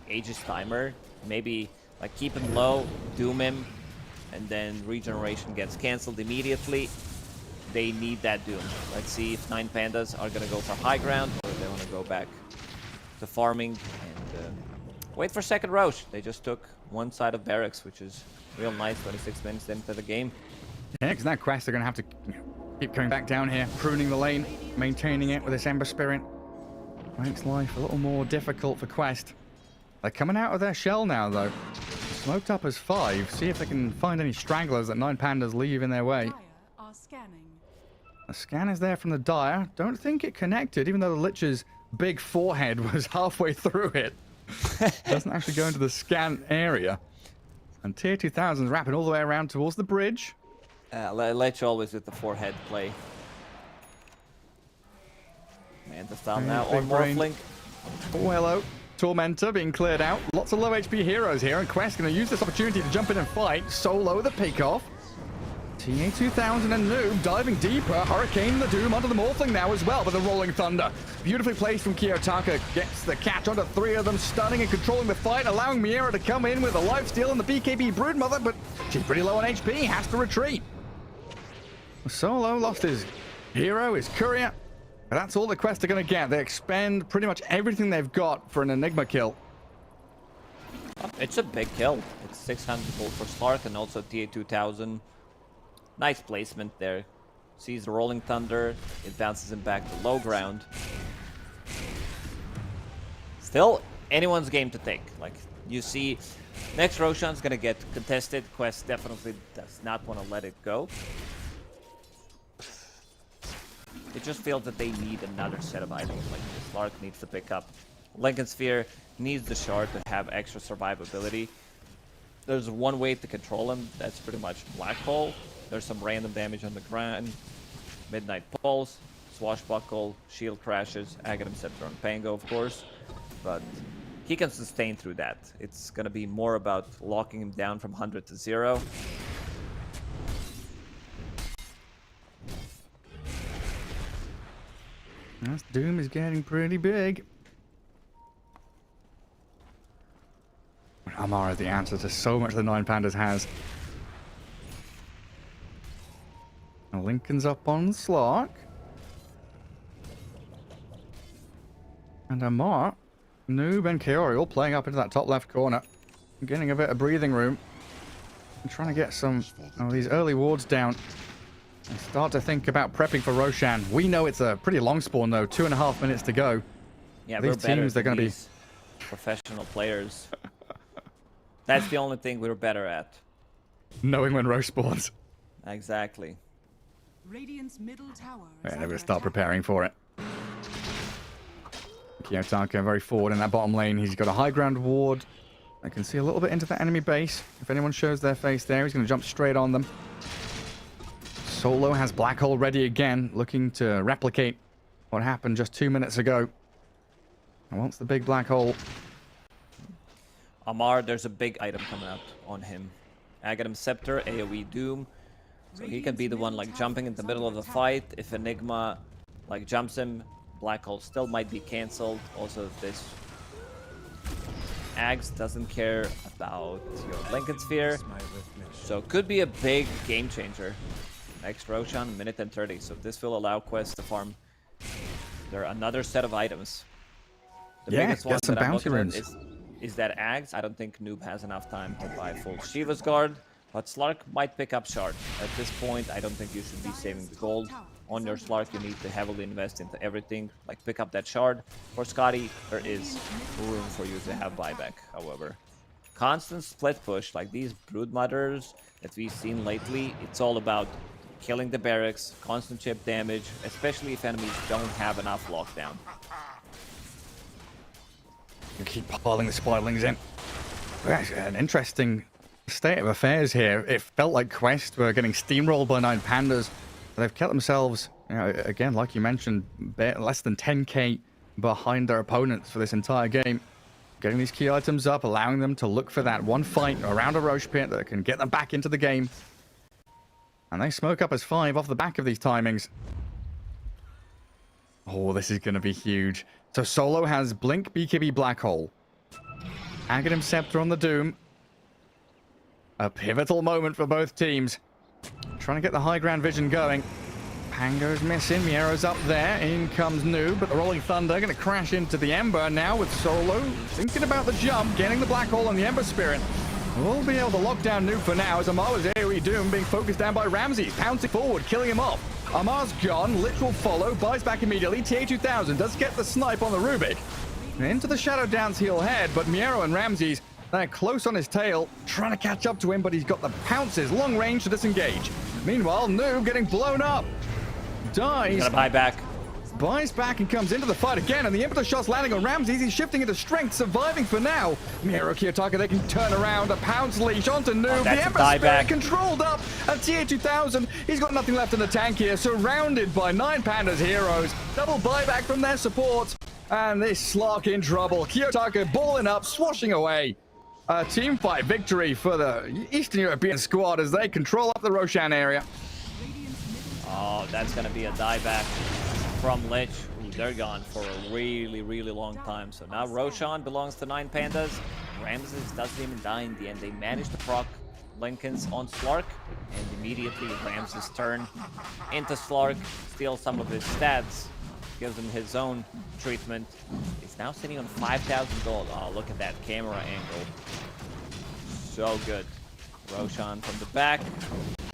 Aegis timer, maybe like keep him low, doom him, and then regeneration gets cancelled immediately. They need that doom. Let's see if 9 Pandas are gonna go for high ground, or if they want to go back to farming and wait for second Roche. They just took one side of barracks, which is real nice. 26 minutes into the game. Yeah, because now Quest are gonna have to Keep coming back down here, pruning the lane, maintaining it with this Ember Spirit. Makes life a little more difficult for Quest. They're coming out of their shell now, though. Smoked up as 5. See if they can find any stragglers that 9 Pandas leave in their way. Are scanning. A scan is there from the Dire. Don't think it connected, even though the Lich's big forehead was halfway through it. Doesn't actually go into the scan area. And Tier 2000's wrapping all the way around towards the bridge. Lich always with the forehead play. Man, the style now on Morphling. Oh, hello. Tormentor being cleared out. Lots of low HP heroes here, and Quest going to use this opportunity to jump in and fight. Solo the pick-off. TA2000 and Noob diving deeper. Hurricane the Doom onto the Morphling now as well, but the Rolling Thunder. Beautifully placed from Kiyotaka. Gets the catch onto 3 of them, stunning and controlling the fight, allowing Miera to come in with a lifesteal and the BKB Broodmother, but she's pretty low on HP, has to retreat. Solo lost his hero, his courier. But that's all the Quest are going to get. They expend pretty much everything they've got for an Enigma kill. It's a big kill. It's 600 gold for Slark and also TA2000. Nice placement there. Sees the Rolling Thunder. It bounces him back to low ground. Still, anyone's game to take. Like, you see, next Roshan's going to get contested. Quest definitely does not want to let it go. It just feels that they need another set of items. Like, Slark needs to pick up. Lincoln Sphere needs the shard to have extra survivability. There's one way to control him. That's pretty much Black Hole. There's some random damage on the ground. Midnight Pulse, Swashbuckle, Shield Crashes, Aghanim Scepter on Pango, of course. But he can sustain through that. It's going to be more about locking him down from 100 to 0. This Doom is getting pretty big. Amara is the answer to so much the 9 Pandas has. Now Lincoln's up on Slark. And Amar, Noob and Kaori all playing up into that top left corner. Getting a bit of breathing room. And trying to get some of these early wards down. And start to think about prepping for Roshan. We know it's a pretty long spawn though, 2.5 minutes to go. Yeah, these teams, they're going to be professional players. That's the only thing we're better at. Knowing when Rosh spawns. Exactly. Radiant's middle tower. Yeah, they're going to start preparing for it. Kiyotaka very forward in that bottom lane. He's got a high ground ward. I can see a little bit into the enemy base. If anyone shows their face there, he's going to jump straight on them. Solo has Black Hole ready again, looking to replicate what happened just 2 minutes ago. And wants the big Black Hole. Amar, there's a big item coming out on him. Aghanim Scepter, AoE Doom. So he can be the one like jumping in the middle of the fight. If Enigma like jumps him, Black Hole still might be cancelled. Also, this Ags doesn't care about your Lincoln Sphere. So could be a big game changer. Next Roshan, minute and 30. So this will allow Quest to farm there are another set of items. The biggest one that I'm looking at is that Ags. I don't think Noob has enough time to buy full Shiva's Guard, but Slark might pick up Shard. At this point, I don't think you should be saving the gold. On your Slark, you need to heavily invest into everything, like pick up that Shard. For Scotty, there is room for you to have buyback, however. Constant split push, like these Broodmothers that we've seen lately, it's all about killing the barracks, constant chip damage, especially if enemies don't have enough lockdown. You keep piling the Spirelings in. That's an interesting state of affairs here. It felt like Quest were getting steamrolled by 9 Pandas. They've kept themselves, you know, again, like you mentioned, less than 10k behind their opponents for this entire game. Getting these key items up, allowing them to look for that one fight around a Roche pit that can get them back into the game. And they smoke up as 5 off the back of these timings. Oh, this is going to be huge. So Solo has Blink, BKB, Black Hole. Aghanim Scepter on the Doom. A pivotal moment for both teams. Trying to get the high ground vision going. Pango's missing. Miero's up there. In comes Noob, but the Rolling Thunder going to crash into the Ember now with Solo. Thinking about the jump, getting the Black Hole on the Ember Spirit. We'll be able to lock down Noob for now as Amala's AoE Doom being focused down by Ramses. Pouncing forward, killing him off. Amar's gone. Literal follow. Buys back immediately. TA2000 does get the snipe on the Rubik. Into the Shadow Dance he'll head, but Miero and Ramses, they're close on his tail, trying to catch up to him, but he's got the pounces, long range to disengage. Meanwhile, Noob getting blown up. Dies. Gonna buy back. Buys back and comes into the fight again, and the impetus shot's landing on Ramses. He's shifting into strength, surviving for now. Miero, Kiyotaka, they can turn around. A pounce leash onto Noob. The Emperor Spirit controlled up. And TA2000, he's got nothing left in the tank here, surrounded by 9 Pandas heroes. Double buyback from their support. And this Slark in trouble. Kiyotaka balling up, swashing away. A team fight victory for the Eastern European squad as they control up the Roshan area. Oh, that's gonna be a dieback from Lich. Ooh, they're gone for a really, really long time. So now Roshan belongs to 9 Pandas. Ramses doesn't even die in the end. They managed to proc Lincoln's on Slark, and immediately Ramses' turn into Slark, steals some of his stats, gives him his own treatment. He's now sitting on 5,000 gold. Oh, look at that camera angle. So good. Roshan from the back.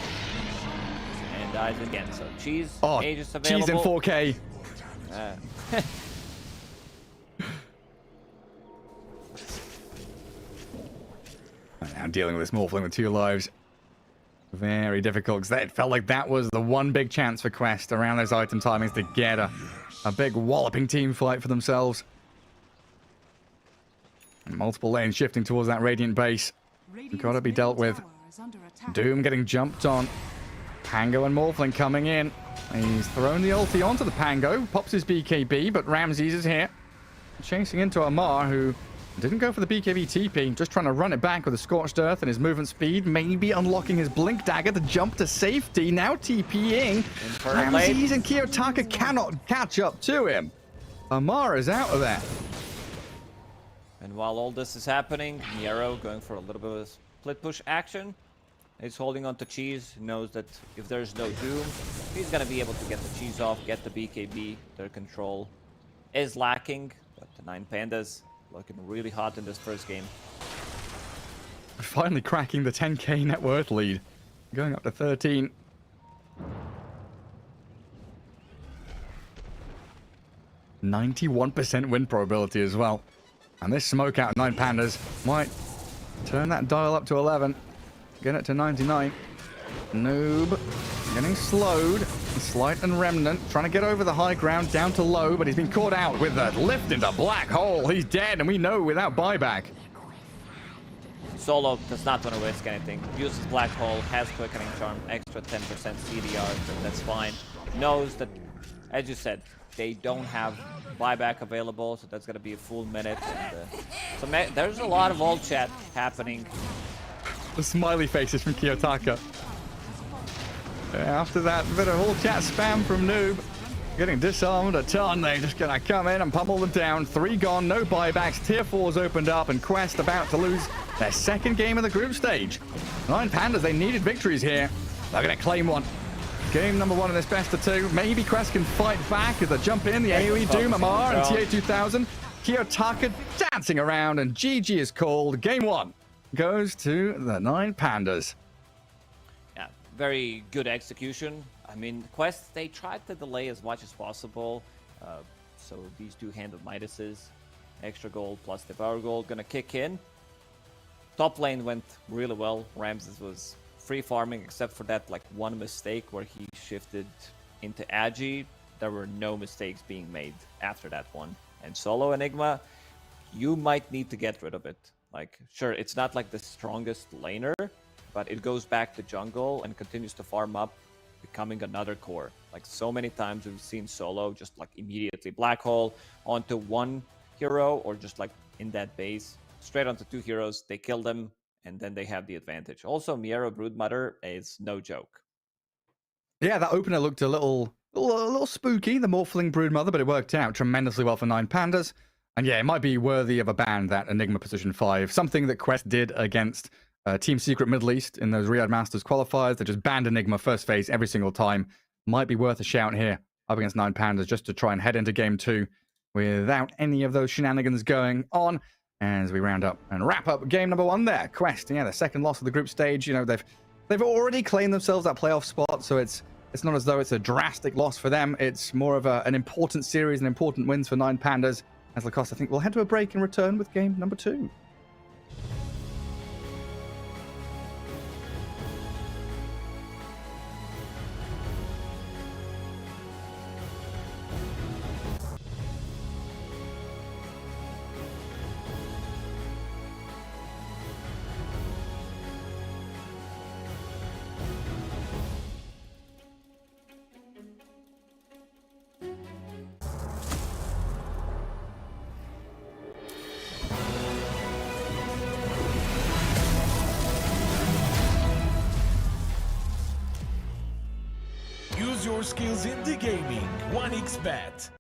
And dies again. So Cheese, Aegis available. Cheese in 4K. Now dealing with this Morphling with 2 lives. Very difficult, because it felt like that was the one big chance for Quest around those item timings to get a big walloping team fight for themselves. And multiple lanes shifting towards that Radiant base. Got to be dealt with. Doom getting jumped on. Pango and Morphling coming in. He's thrown the ulti onto the Pango. Pops his BKB, but Ramses is here. Chasing into Amar, who didn't go for the BKB TP. Just trying to run it back with a Scorched Earth and his movement speed. Maybe unlocking his Blink Dagger to jump to safety. Now TPing. Ramses and Kiyotaka cannot catch up to him. Amar is out of there. And while all this is happening, Miero going for a little bit of split push action. He's holding on to Cheese, knows that if there's no Doom, he's going to be able to get the Cheese off, get the BKB. Their control is lacking, but the 9 Pandas looking really hot in this first game. Finally cracking the 10k net worth lead. Going up to 13. %91% win probability as well. And this smoke out 9 Pandas might turn that dial up to 11. Get it to 99. Noob getting slowed. Slight and Remnant trying to get over the high ground down to low, but he's been caught out with a lift into Black Hole. He's dead, and we know without buyback. Solo does not want to risk anything. Uses Black Hole, has Quickening Charm, extra 10% CDR, so that's fine. Knows that, as you said, they don't have buyback available, so that's going to be a full minute. And, so there's a lot of old chat happening. The smiley faces from Kiyotaka. After that bit of all chat spam from Noob, getting disarmed a ton. They're just gonna come in and pummel them down. 3 gone, no buybacks. Tier 4's opened up, and Quest about to lose their second game of the group stage. 9 Pandas, they needed victories here. They're gonna claim one. Game number 1 in this best of 2. Maybe Quest can fight back as they jump in. The AoE Doom, Amar, and TA2000. Kiyotaka dancing around, and GG is called. Game 1 goes to the 9 Pandas. Yeah, very good execution. I mean, Quest, they tried to delay as much as possible. So these 2-handed Midases, extra gold plus the power gold, gonna kick in. Top lane went really well. Ramses was free farming, except for that like one mistake where he shifted into Agi. There were no mistakes being made after that one. And solo Enigma, you might need to get rid of it. Like, sure, it's not like the strongest laner, but it goes back to jungle and continues to farm up, becoming another core. Like, so many times we've seen solo just like immediately Black Hole onto one hero, or just like in that base, straight onto 2 heroes, they kill them, and then they have the advantage. Also, Miero Broodmother is no joke. Yeah, that opener looked a little spooky, the Morphling Broodmother, but it worked out tremendously well for 9 Pandas. And yeah, it might be worthy of a ban, that Enigma position 5. Something that Quest did against Team Secret Middle East in those Riyadh Masters qualifiers. They just banned Enigma first phase every single time. Might be worth a shout here up against 9 Pandas, just to try and head into game 2 without any of those shenanigans going on. As we round up and wrap up game number 1 there. Quest, yeah, the second loss of the group stage. You know, they've already claimed themselves that playoff spot, so it's it's not as though it's a drastic loss for them. It's more of an important series and important wins for Nine Pandas. As Lacoste, I think we'll head to a break and return with game number 2. Use your skills in the gaming. 1xBet.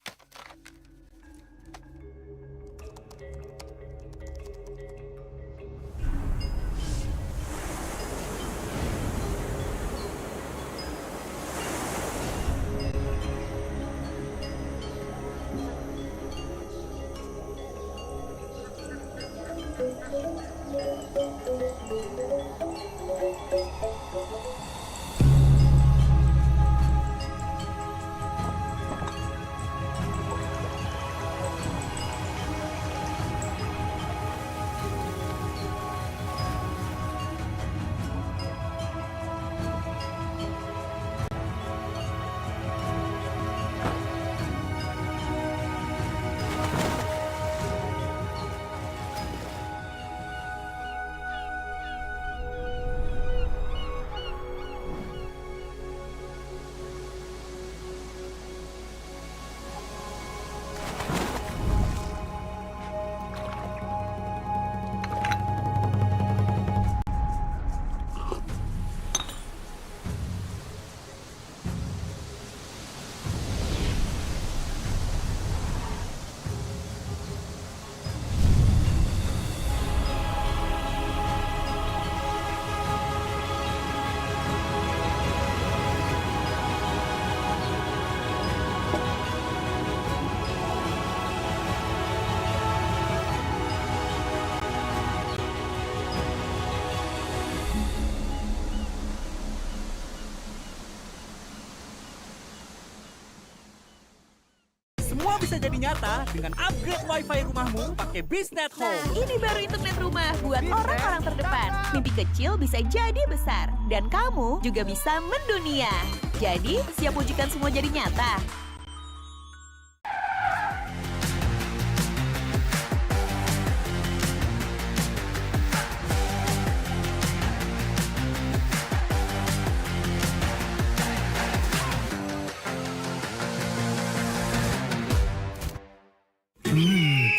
Semua bisa jadi nyata dengan upgrade wifi rumahmu pakai Biznet Nah, Home. ini baru internet rumah buat orang-orang terdepan. Mimpi kecil bisa jadi besar. Dan kamu juga bisa mendunia. Jadi, siap wujudkan semua jadi nyata?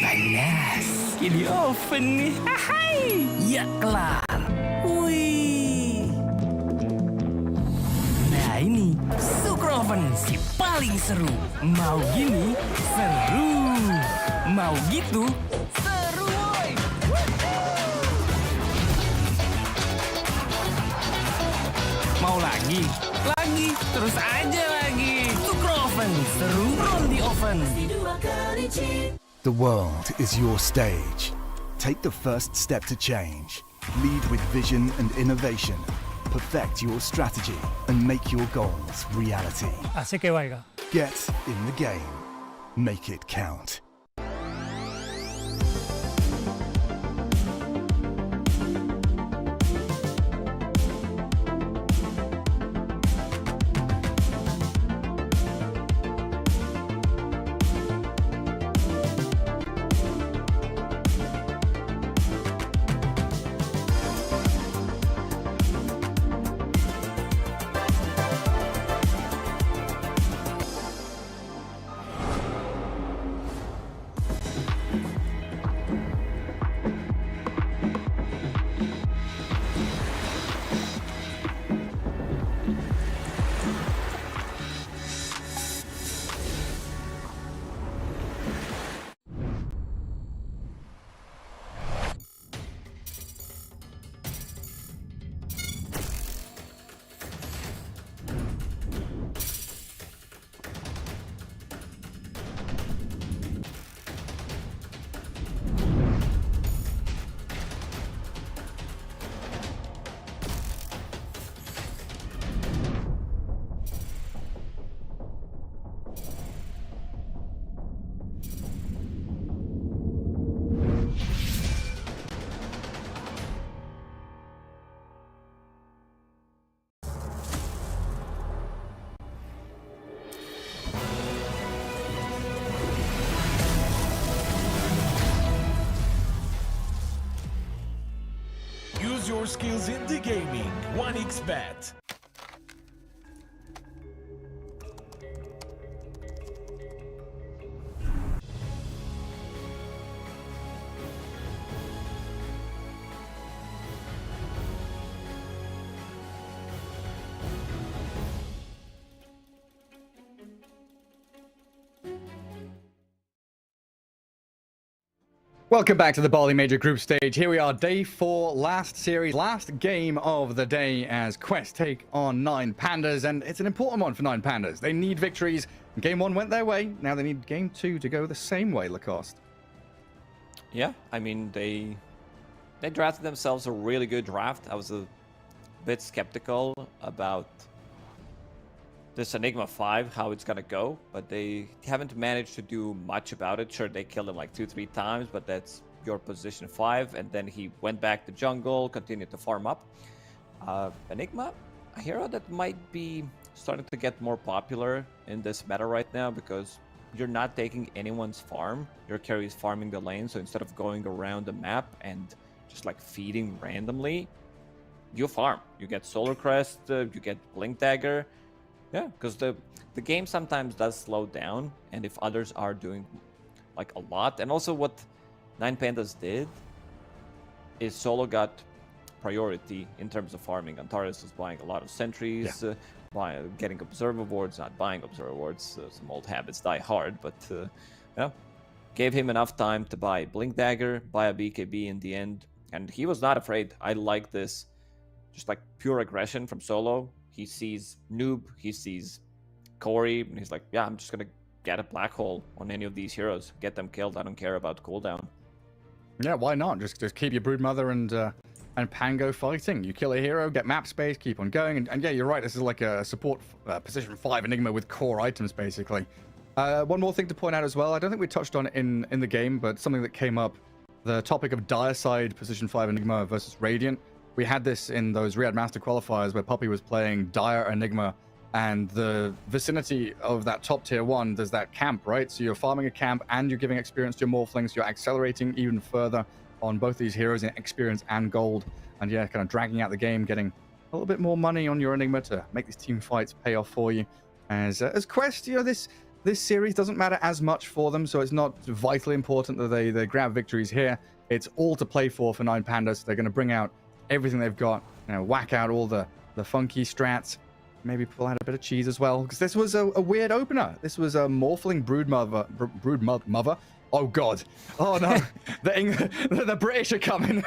Panas. Ini oven nih. Hai. Ya kelar. Wih. Nah ini Sugar Oven si paling seru. Mau gini seru. Mau gitu seru woy. Mau lagi? Lagi. Terus aja lagi. Sugar Oven seru roll di oven. The world is your stage. Take the first step to change. Lead with vision and innovation. Perfect your strategy and make your goals reality. Get in the game. Make it count. Use your skills in the gaming. 1xBet. Welcome back to the Bali Major Group Stage. Here we are, day 4, last series, last game of the day as Quest take on 9 Pandas, and it's an important one for 9 Pandas. They need victories. Game 1 went their way, now they need Game 2 to go the same way, Lacoste. Yeah, I mean, they drafted themselves a really good draft. I was a bit skeptical about this Enigma 5, how it's gonna go, but they haven't managed to do much about it. Sure, they killed him like 2-3 times, but that's your position 5, and then he went back to jungle, continued to farm up. Enigma, a hero that might be starting to get more popular in this meta right now, because you're not taking anyone's farm. Your carry is farming the lane, so instead of going around the map and just like feeding randomly, you farm. You get Solar Crest, you get Blink Dagger. Yeah, because the game sometimes does slow down, and if others are doing like a lot, and also what 9 Pandas did is Solo got priority in terms of farming. Antares was buying a lot of sentries, getting observer wards, not buying observer wards. Some old habits die hard, but yeah, gave him enough time to buy Blink Dagger, buy a BKB in the end, and he was not afraid. I like this, just like pure aggression from Solo. He sees Noob, he sees Corey, and he's like, yeah, I'm just going to get a black hole on any of these heroes. Get them killed. I don't care about cooldown. Yeah, why not? Just keep your Broodmother and Pango fighting. You kill a hero, get map space, keep on going. And yeah, you're right. This is like a support position 5 Enigma with core items, basically. One more thing to point out as well. I don't think we touched on it in the game, but something that came up, the topic of dire side position 5 Enigma versus Radiant. We had this in those Riyadh Master qualifiers where Puppy was playing Dire Enigma, and the vicinity of that top tier 1, there's that camp, right? So you're farming a camp and you're giving experience to your Morphlings. You're accelerating even further on both these heroes in experience and gold. And yeah, kind of dragging out the game, getting a little bit more money on your Enigma to make these team fights pay off for you. As Quest, you know, this series doesn't matter as much for them, so it's not vitally important that they grab victories here. It's all to play for 9 Pandas. They're going to bring out everything they've got, you know, whack out all the funky strats, maybe pull out a bit of cheese as well, because this was a weird opener. This was a Morphling Broodmother. Oh god, oh no, the British are coming.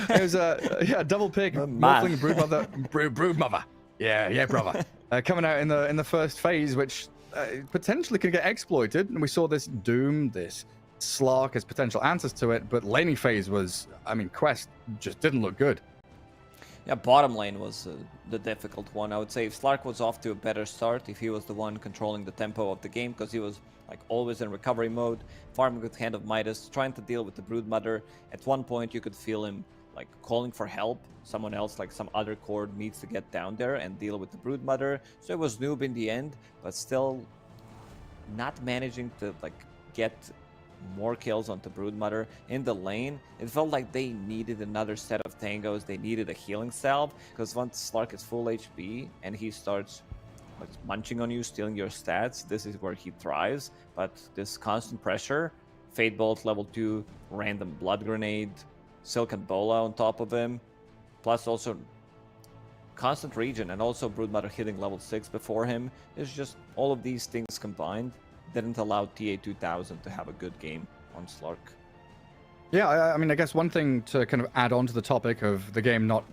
It was a double pick Morphling Broodmother. Yeah, brother. Coming out in the first phase, which potentially can get exploited, and we saw this Doom, this Slark as potential answers to it, but laning phase was, I mean, Quest just didn't look good. Yeah, bottom lane was the difficult one. I would say if Slark was off to a better start, if he was the one controlling the tempo of the game, because he was like always in recovery mode, farming with Hand of Midas, trying to deal with the Broodmother. At one point you could feel him like calling for help. Someone else, like some other core, needs to get down there and deal with the Broodmother. So it was Noob in the end, but still not managing to like get more kills onto Broodmother in the lane. It felt like they needed another set of tangos. They needed a healing salve, because once Slark is full HP and he starts like munching on you, stealing your stats, this is where he thrives. But this constant pressure, Fate Bolt level 2, random Blood Grenade, Silken Bola on top of him, plus also constant regen, and also Broodmother hitting level 6 before him, is just all of these things combined didn't allow TA2000 to have a good game on Slark. Yeah, I mean, I guess one thing to kind of add on to the topic of the game not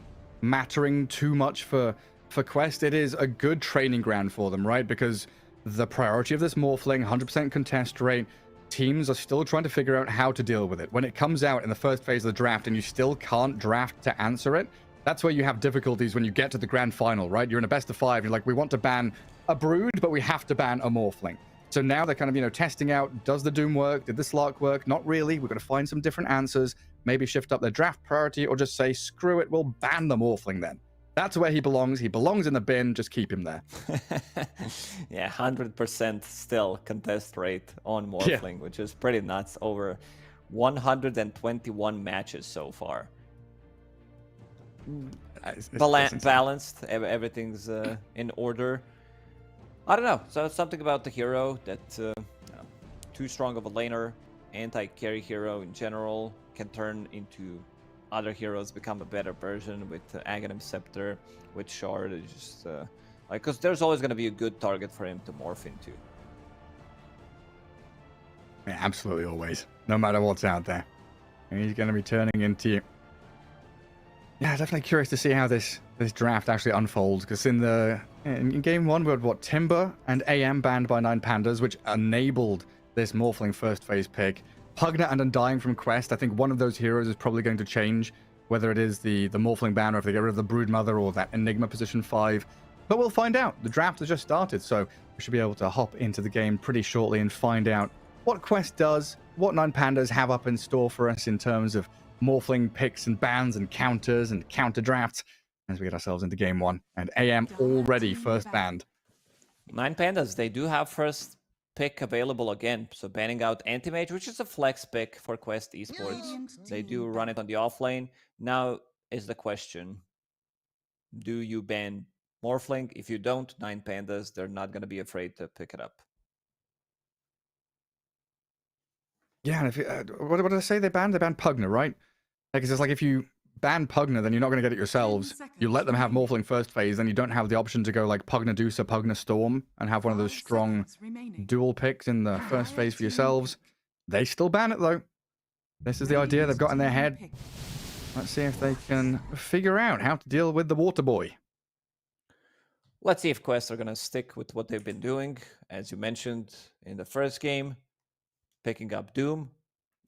mattering too much for Quest, it is a good training ground for them, right? Because the priority of this Morphling, 100% contest rate, teams are still trying to figure out how to deal with it. When it comes out in the first phase of the draft and you still can't draft to answer it, that's where you have difficulties when you get to the grand final, right? You're in a best of 5, you're like, we want to ban a Brood, but we have to ban a Morphling. So now they're kind of, you know, testing out, does the Doom work? Did the Slark work? Not really. We're going to find some different answers, maybe shift up their draft priority, or just say, screw it, we'll ban the Morphling then. That's where he belongs. He belongs in the bin. Just keep him there. Yeah, 100% still contest rate on Morphling, which is pretty nuts. Over 121 matches so far. balanced. Everything's in order. I don't know. So it's something about the hero that too strong of a laner, anti-carry hero in general, can turn into other heroes, become a better version with Aghanim Scepter, with Shard. It's just like, because there's always going to be a good target for him to morph into. Yeah, absolutely always. No matter what's out there. And he's going to be turning into you. Yeah, definitely curious to see how this draft actually unfolds, because in game one we had what, Timber and AM banned by 9 Pandas, which enabled this Morphling first phase pick. Pugna and Undying from Quest. I think one of those heroes is probably going to change, whether it is the Morphling ban or if they get rid of the Broodmother or that Enigma position 5. But we'll find out. The draft has just started, so we should be able to hop into the game pretty shortly and find out what Quest does, what 9 Pandas have up in store for us in terms of Morphling picks and bans and counters and counter drafts as we get ourselves into game one. And AM already first banned. 9 Pandas, they do have first pick available again. So banning out Anti-Mage, which is a flex pick for Quest Esports. They do run it on the offlane. Now is the question, do you ban Morphling? If you don't, 9 Pandas, they're not going to be afraid to pick it up. Yeah, and if what did I say they banned? They banned Pugna, right? Because it's like if you ban Pugna, then you're not going to get it yourselves. You let them have Morphling first phase, then you don't have the option to go like Pugna Dusa, Pugna Storm, and have one of those strong dual picks in the first phase for yourselves. They still ban it though. This is the idea they've got in their head. Let's see if they can figure out how to deal with the Water Boy. Let's see if Quests are going to stick with what they've been doing. As you mentioned in the first game, picking up Doom.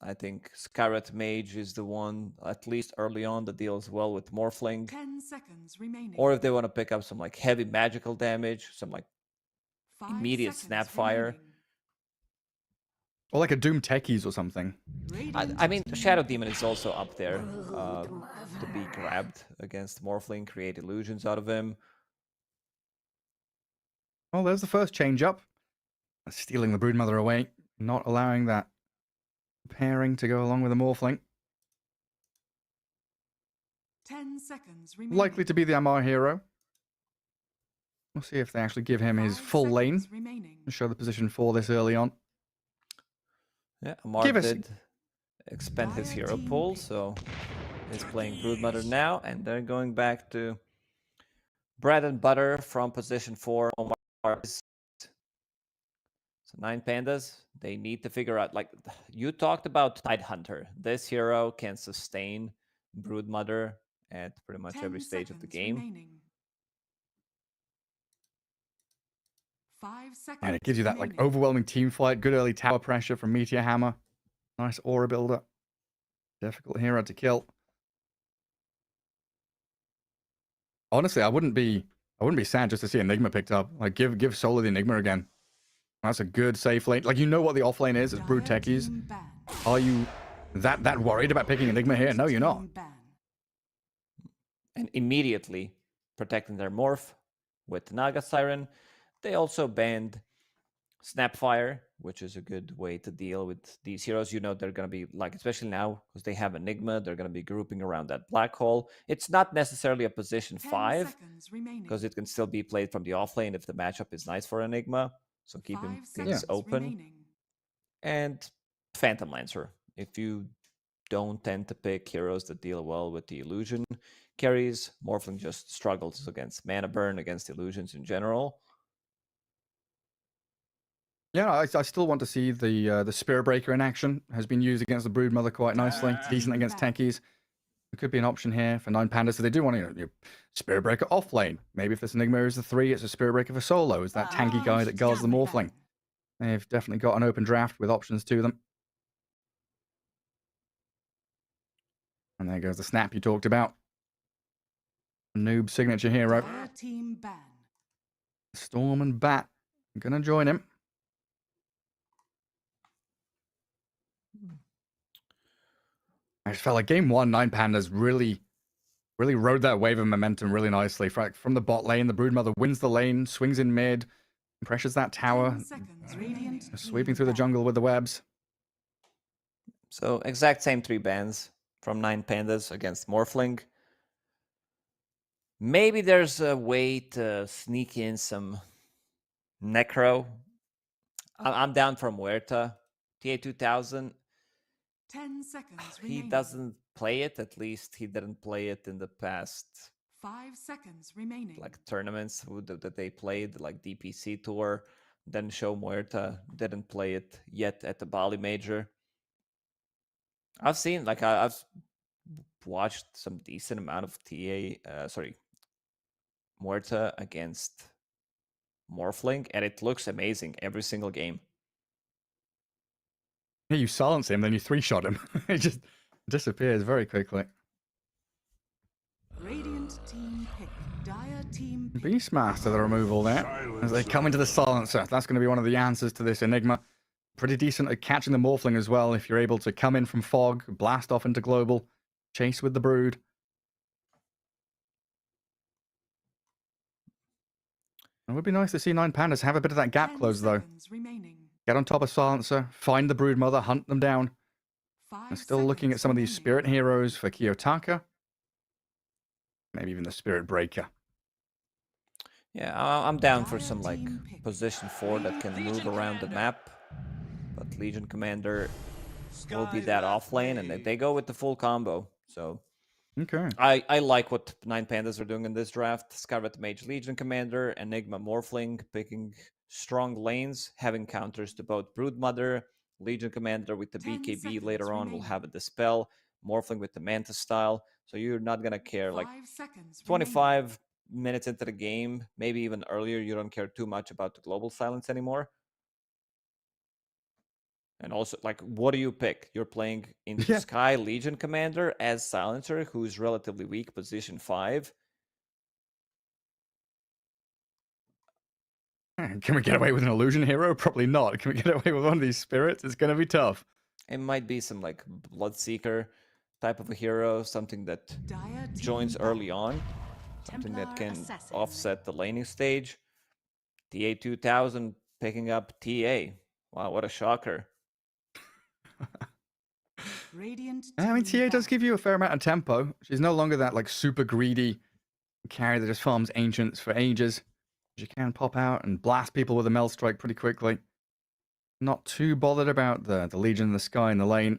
I think Scarlet Mage is the one, at least early on, that deals well with Morphling. 10 seconds remaining. Or if they want to pick up some like heavy magical damage, some like immediate Snapfire. Or like a Doom Techies or something. I mean, Shadow Demon is also up there to be grabbed against Morphling, create illusions out of him. Well, there's the first change up. Stealing the Broodmother away. Not allowing that pairing to go along with the Morphling. 10 seconds remaining. Likely to be the Amar hero. We'll see if they actually give him his full lane. And show the position for this early on. Yeah, Amar did expand his hero pool, so he's playing Broodmother now, and they're going back to bread and butter from position 4. Omar is 9 Pandas, they need to figure out, like you talked about Tidehunter. This hero can sustain Broodmother at pretty much every stage of the game. Remaining. 5 seconds And it gives you that like overwhelming team fight, good early tower pressure from Meteor Hammer. Nice aura builder. Difficult hero to kill. Honestly, I wouldn't be sad just to see Enigma picked up. Like give Solo the Enigma again. That's a good safe lane. Like, you know what the off lane is. It's Brood Techies. Are you that worried about picking Enigma here? No, you're not. And immediately protecting their morph with Naga Siren. They also banned Snapfire, which is a good way to deal with these heroes. You know they're going to be, like, especially now, because they have Enigma, they're going to be grouping around that black hole. It's not necessarily a position 5, because it can still be played from the offlane if the matchup is nice for Enigma. So keeping things open. Remaining. And Phantom Lancer. If you don't tend to pick heroes that deal well with the illusion carries, Morphling just struggles against mana burn, against illusions in general. Yeah, I still want to see the Spear Breaker in action. Has been used against the Broodmother quite nicely. Decent against Techies. It could be an option here for 9 Pandas. So they do want to, Spear Breaker off lane. Maybe if this Enigma is the 3, it's a Spear Breaker for Solo. Is that tanky guy that guards the Morphling? They've definitely got an open draft with options to them. And there goes the snap you talked about. Noob signature hero. Team ban. Storm and Bat. I'm going to join him. I just felt like game 1, 9 Pandas really rode that wave of momentum really nicely. From the bot lane, the Broodmother wins the lane, swings in mid, pressures that tower, sweeping through the jungle with the webs. So exact same 3 bans from 9 Pandas against Morphling. Maybe there's a way to sneak in some Necro. I'm down for Muerta. TA 2000. 10 seconds He remaining. doesn't play it. At least he didn't play it in the past 5 seconds remaining. like tournaments that they played, like DPC Tour. Then Show Muerta didn't play it yet at the Bali Major. I've seen, like, I've watched some decent amount of Muerta against Morphling, and it looks amazing every single game. Yeah, you silence him, then you 3-shot him. He just disappears very quickly. Radiant team pick. Dire team pick. Beastmaster, the removal there. As they come into the silencer. That's going to be one of the answers to this Enigma. Pretty decent at catching the Morphling as well, if you're able to come in from Fog, blast off into Global, chase with the Brood. It would be nice to see 9 Pandas have a bit of that gap close, though. Remaining. Get on top of Silencer, find the Brood Mother, hunt them down. I'm still looking at some of these Spirit Heroes for Kiyotaka. Maybe even the Spirit Breaker. Yeah, I'm down for some, like, position 4 that can move around the map. But Legion Commander will be that off lane, and they go with the full combo. So okay, I like what 9 Pandas are doing in this draft. Scarlet Mage Legion Commander, Enigma Morphling, picking strong lanes, having counters to both Broodmother, Legion Commander with the BKB later on will have a Dispel, Morphling with the Manta style. So you're not going to care. Like 25 minutes into the game, maybe even earlier, you don't care too much about the global silence anymore. And also, like, what do you pick? You're playing into Sky Legion Commander as Silencer, who's relatively weak, position 5. Can we get away with an Illusion Hero? Probably not. Can we get away with one of these Spirits? It's going to be tough. It might be some, like, Bloodseeker type of a hero, something that joins early on, something that can offset the laning stage. TA 2000 picking up TA. Wow, what a shocker. I mean, TA does give you a fair amount of tempo. She's no longer that, like, super greedy carry that just farms Ancients for ages. She can pop out and blast people with a Mel Strike pretty quickly. Not too bothered about the Legion in the sky in the lane.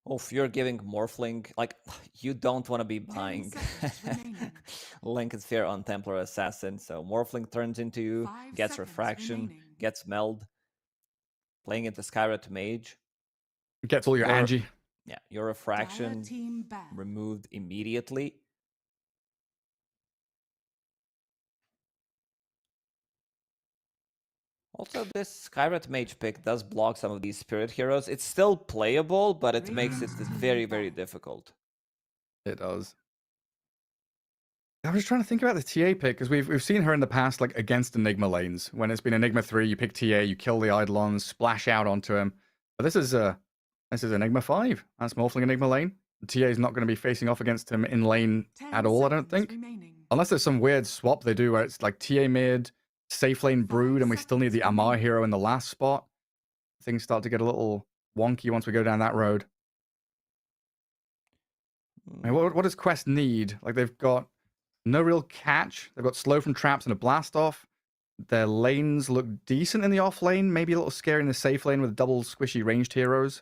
Oh, if you're giving Morphling, like, you don't want to be buying Lincoln Sphere on Templar Assassin. So Morphling turns into you, gets Refraction, gets Meld, playing into Skyrat Mage. Gets all your Angie. Yeah, your Refraction removed immediately. Also, this Skyrat Mage pick does block some of these Spirit Heroes. It's still playable, but it makes it very, very difficult. It does. I was trying to think about the TA pick, because we've seen her in the past, like, against Enigma lanes. When it's been Enigma 3, you pick TA, you kill the Eidolons, splash out onto him. But this is Enigma 5. That's Morphling Enigma lane. TA is not going to be facing off against him in lane at all, I don't think. Unless there's some weird swap they do where it's like TA mid, safe lane Brood, and we still need the Amar hero in the last spot. Things start to get a little wonky once we go down that road. I mean, what does Quest need? Like, they've got no real catch. They've got slow from traps and a blast off. Their lanes look decent in the off lane, maybe a little scary in the safe lane with double squishy ranged heroes.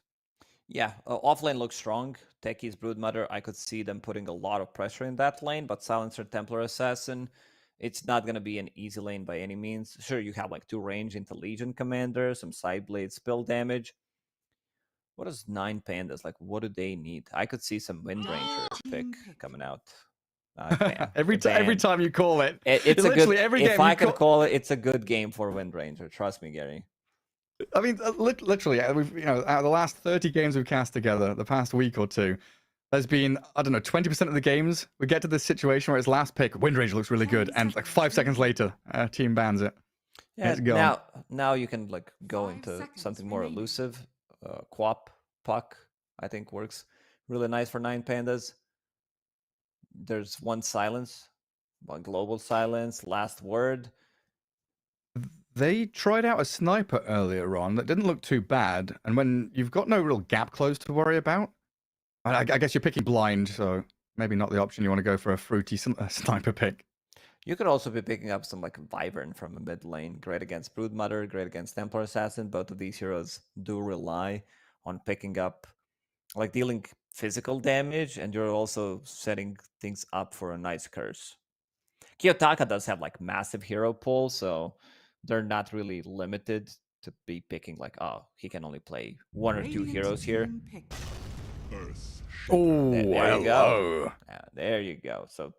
Yeah, off lane looks strong. Techie's Broodmother, I could see them putting a lot of pressure in that lane, but Silencer Templar Assassin, it's not going to be an easy lane by any means. Sure, you have like 2 range into Legion Commander, some Sideblade spill damage. What is 9 Pandas? Like, what do they need? I could see some Wind Ranger pick coming out. Every time you call it, it's a literally good. Every game if I can call it, it's a good game for Wind Ranger. Trust me, Gary. I mean, literally, we've out of the last 30 games we've cast together, the past week or two, there's been, I don't know, 20% of the games we get to this situation where it's last pick, Wind Ranger looks really good, and like 5 seconds later, team bans it. Yeah, it's gone. Now you can like go into something more elusive. Quap Puck, I think, works really nice for 9 Pandas. There's one silence, one global silence, last word. They tried out a sniper earlier on that didn't look too bad, and when you've got no real gap close to worry about, I guess you're picking blind, so maybe not the option you want to go for a fruity sniper pick. You could also be picking up some like Wyvern from a mid lane. Great against Broodmother, great against Templar Assassin. Both of these heroes do rely on picking up, like dealing physical damage, and you're also setting things up for a nice curse. Kiyotaka does have like massive hero pool, so they're not really limited to be picking like, oh, he can only play one or two heroes here. Oh, there you go. Yeah, there you go. So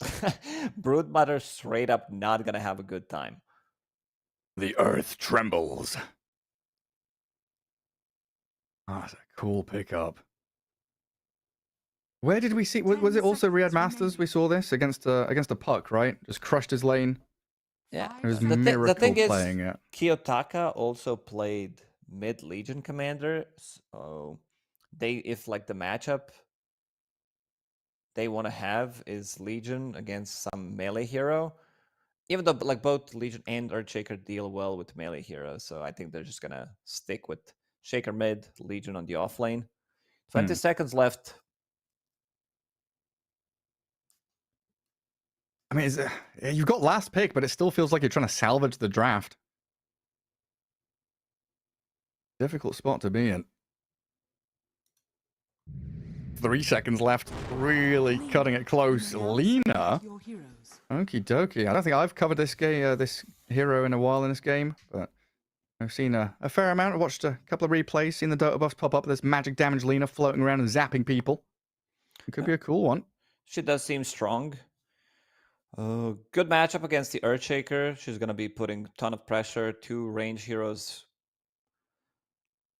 Broodmother straight up not gonna have a good time. The earth trembles. Oh, that's a cool pickup. Where did we see? Was it also Riyadh Masters? We saw this against a puck, right? Just crushed his lane. Yeah, It was the Miracle thing is, playing it. Kiyotaka also played mid Legion commander, so if like the matchup they want to have is Legion against some melee hero, even though like both Legion and Earthshaker deal well with melee heroes, so I think they're just gonna stick with Shaker mid, Legion on the off lane. 20 seconds left. I mean, you've got last pick, but it still feels like you're trying to salvage the draft. Difficult spot to be in. 3 seconds left. Really cutting it close. Lina. Okie dokie. I don't think I've covered this hero in a while in this game, but I've seen a fair amount. I watched a couple of replays, seen the Dota buffs pop up. There's magic damage Lina floating around and zapping people. It could be a cool one. She does seem strong. Good matchup against the Earthshaker. She's going to be putting a ton of pressure. 2 range heroes.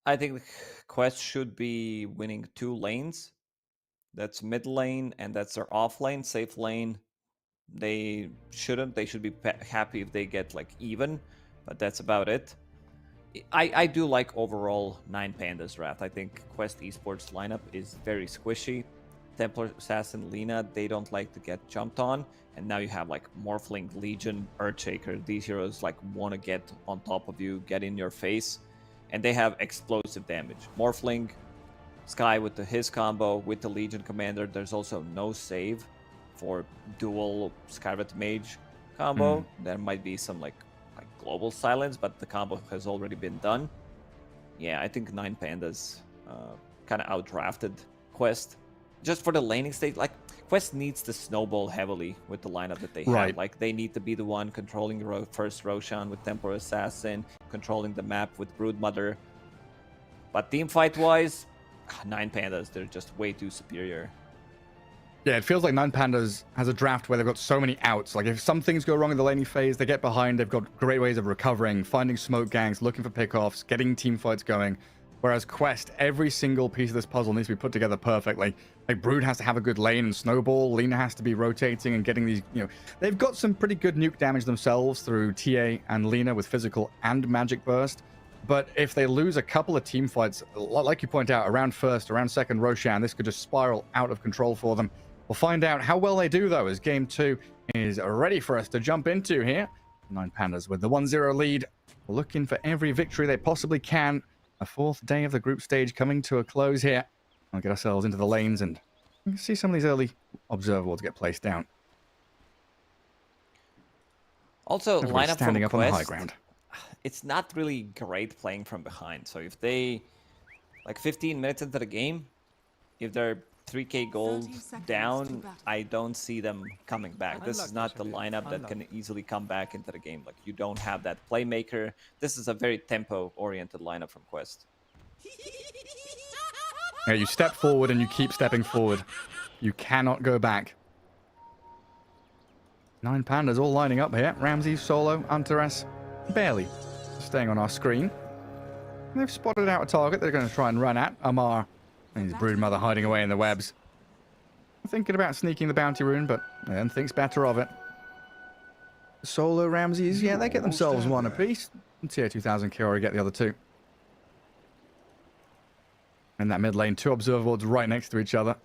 I think Quest should be winning 2 lanes. That's mid lane and that's their off lane, safe lane. They shouldn't. They should be happy if they get like even, but that's about it. I do like overall 9 Pandas draft. I think Quest Esports lineup is very squishy. Templar Assassin, Lina, they don't like to get jumped on. And now you have like Morphling, Legion, Earthshaker. These heroes like want to get on top of you, get in your face. And they have explosive damage. Morphling, Sky with his combo, with the Legion Commander. There's also no save for dual Skyvet Mage combo. There might be some like global silence, but the combo has already been done. Yeah, I think 9 Pandas kind of outdrafted Quest. Just for the laning stage, like Quest needs to snowball heavily with the lineup that they have. Like they need to be the one controlling first Roshan with Templar Assassin, controlling the map with Broodmother. But team fight wise, 9 Pandas, they're just way too superior. Yeah, it feels like 9 Pandas has a draft where they've got so many outs. Like if some things go wrong in the laning phase, they get behind, they've got great ways of recovering, finding smoke gangs, looking for pickoffs, getting team fights going. Whereas Quest, every single piece of this puzzle needs to be put together perfectly. Like Brood has to have a good lane and snowball. Lina has to be rotating and getting these, they've got some pretty good nuke damage themselves through TA and Lina with physical and magic burst. But if they lose a couple of team fights, like you point out, around first, around second Roshan, this could just spiral out of control for them. We'll find out how well they do, though, as Game 2 is ready for us to jump into here. 9 Pandas with the 1-0 lead, looking for every victory they possibly can. A 4th day of the group stage coming to a close here. We'll get ourselves into the lanes and see some of these early observer wards get placed down. Also, Everybody's lineup standing from up on the high Quest, ground. it's not really great playing from behind. So if they, like 15 minutes into the game, if they're 3k gold down, I don't see them coming back. This is not the lineup that can easily come back into the game. Like you don't have that playmaker. This is a very tempo-oriented lineup from Quest. Yeah, you step forward and you keep stepping forward. You cannot go back. 9 Pandas all lining up here. Ramsey, Solo, Antares, barely staying on our screen. They've spotted out a target they're going to try and run at. Amar and his Broodmother hiding away in the webs. Thinking about sneaking the bounty rune, but then thinks better of it. Solo, Ramses, yeah, they get themselves one apiece. Tier 2000 Kiori get the other 2. And that mid lane, 2 observer wards right next to each other.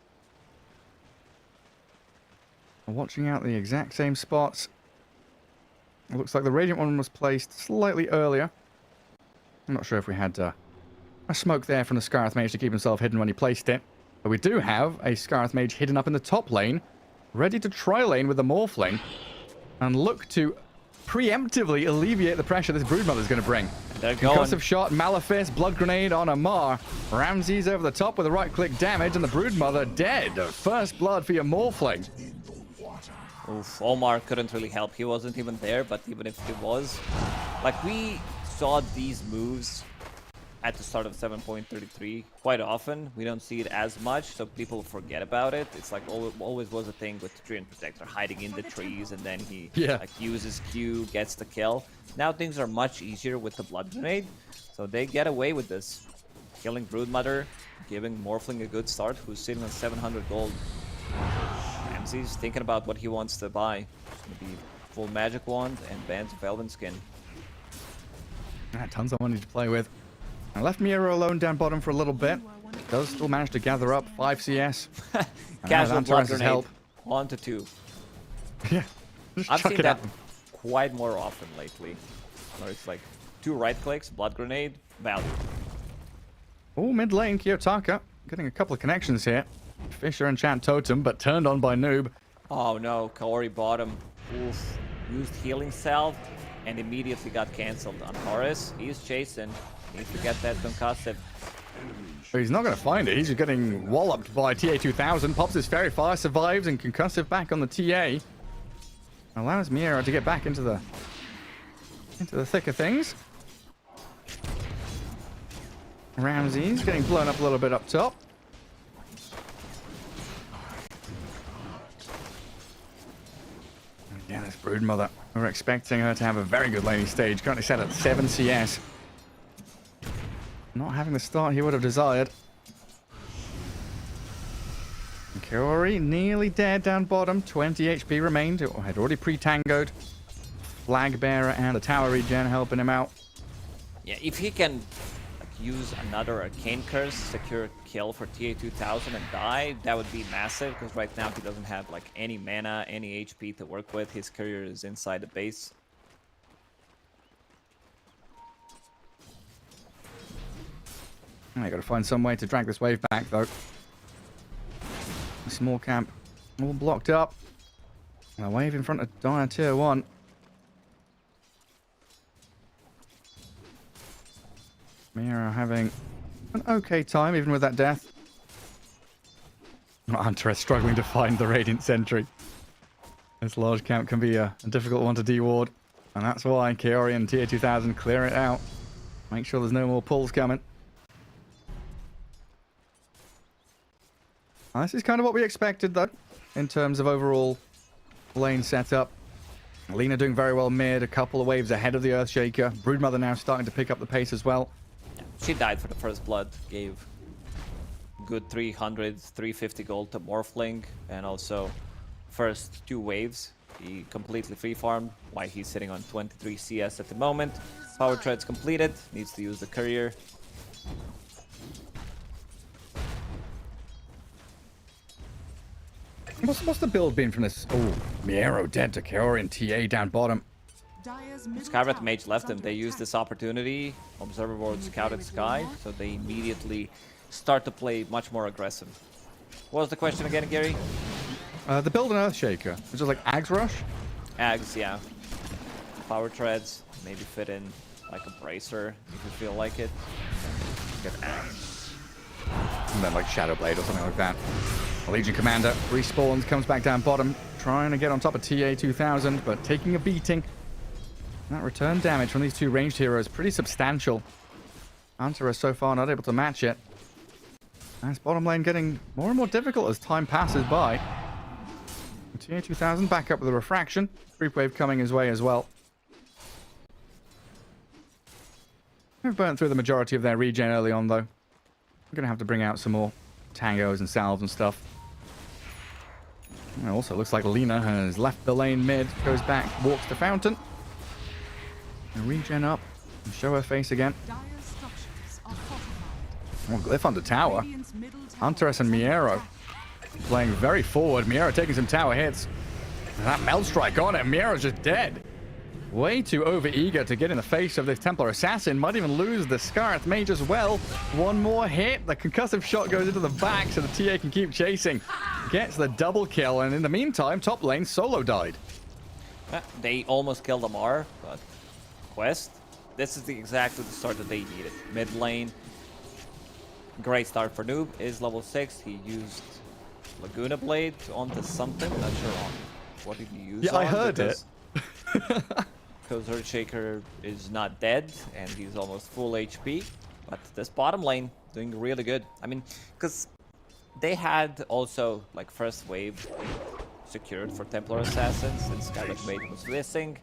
Watching out the exact same spots. It looks like the Radiant one was placed slightly earlier. I'm not sure if we had a smoke there from the Scarth Mage to keep himself hidden when he placed it. But we do have a Scarth Mage hidden up in the top lane. ready to tri-lane with the Morphling and look to preemptively alleviate the pressure this Broodmother's going to bring. They're going. Concussive shot, Malefice, Blood Grenade on Amar. Ramses over the top with a right-click damage, and the Broodmother dead. First blood for your Morphling. Oof, Omar couldn't really help. He wasn't even there, but even if he was, like, we saw these moves at the start of 7.33 quite often. We don't see it as much, so people forget about it. It's like always was a thing with the Treant Protector hiding in the trees, and then he like uses Q, gets the kill. Now things are much easier with the Blood Grenade, so they get away with this. Killing Broodmother, giving Morphling a good start, who's sitting on 700 gold. Ramsey's thinking about what he wants to buy. Maybe full Magic Wand and Bands of Elven Skin. Tons of money to play with. I left Miero alone down bottom for a little bit. Does still manage to gather up 5 CS. Casual Blood Grenade. Help. 1 to 2. Yeah. I've seen that quite more often lately. Where it's like 2 right clicks, Blood Grenade, value. Oh, mid lane, Kiyotaka. Getting a couple of connections here. Fisher and Chant Totem, but turned on by Noob. Oh no, Kaori bottom. Oof. Used Healing Salve and immediately got cancelled on Horus. He's chasing. Needs to get that concussive. But he's not going to find it. He's just getting walloped by TA2000. Pops his Fairy Fire, survives, and concussive back on the TA. Allows Miero to get back into the thick of things. Ramsey's getting blown up a little bit up top. Yeah, this Broodmother. We were expecting her to have a very good laning stage. Currently set at 7 CS. Not having the start he would have desired. Kaori nearly dead down bottom. 20 HP remained. It had already pre-tangoed. Flag Bearer and the tower regen helping him out. Yeah, if he can use another Arcane Curse, secure kill for TA2000 and die, that would be massive, because right now he doesn't have like any mana, any HP to work with. His courier is inside the base. I gotta find some way to drag this wave back though. A small camp all blocked up. And a wave in front of Dire Tier 1. Mira having an okay time even with that death. Hunter is struggling to find the Radiant Sentry. This large camp can be a difficult one to deward. And that's why Kaori and TA2000 clear it out. Make sure there's no more pulls coming. This is kind of what we expected, though, in terms of overall lane setup. Lina doing very well mid, a couple of waves ahead of the Earthshaker. Broodmother now starting to pick up the pace as well. She died for the first blood, gave good 300, 350 gold to Morphling, and also first 2 waves. He completely free farmed, while he's sitting on 23 CS at the moment. Power Tread's completed, needs to use the courier. What's the build been from this? Oh, Miero dead to Kaori and TA down bottom. Skywrath Mage left him. They used this opportunity. Observer Ward scouted Sky, so they immediately start to play much more aggressive. What was the question again, Gary? The build and Earthshaker, which is like Ags Rush? Ags, yeah. Power Treads, maybe fit in like a Bracer if you feel like it. Get Ags. And then like Shadow Blade or something like that. Legion Commander respawns, comes back down bottom, trying to get on top of TA2000, but taking a beating. That return damage from these 2 ranged heroes pretty substantial. Hunter is so far not able to match it. That's bottom lane getting more and more difficult as time passes by. TA2000 back up with a refraction. Creep wave coming his way as well. They've burnt through the majority of their regen early on though. We're going to have to bring out some more tangos and salves and stuff. It also looks like Lina has left the lane mid, goes back, walks to Fountain. And regen up and show her face again. Oh, Glyph on the tower. Huntress and Miero playing very forward. Miero taking some tower hits. And that Meld Strike on it. Miero's just dead. way too over-eager to get in the face of this Templar Assassin. Might even lose the Scarlet Mage as well. One more hit. The concussive shot goes into the back so the TA can keep chasing. Gets the double kill, and in the meantime, top lane, Solo died. They almost killed Amar, but Quest, this is exactly the start that they needed. Mid lane, great start for Noob, is level 6. He used Laguna Blade onto something, not sure on what did he use. Yeah, I heard it. Because Earthshaker is not dead, and he's almost full HP. But this bottom lane doing really good. I mean, because they had also like first wave secured for Templar Assassins, and Scarlet Mage was missing.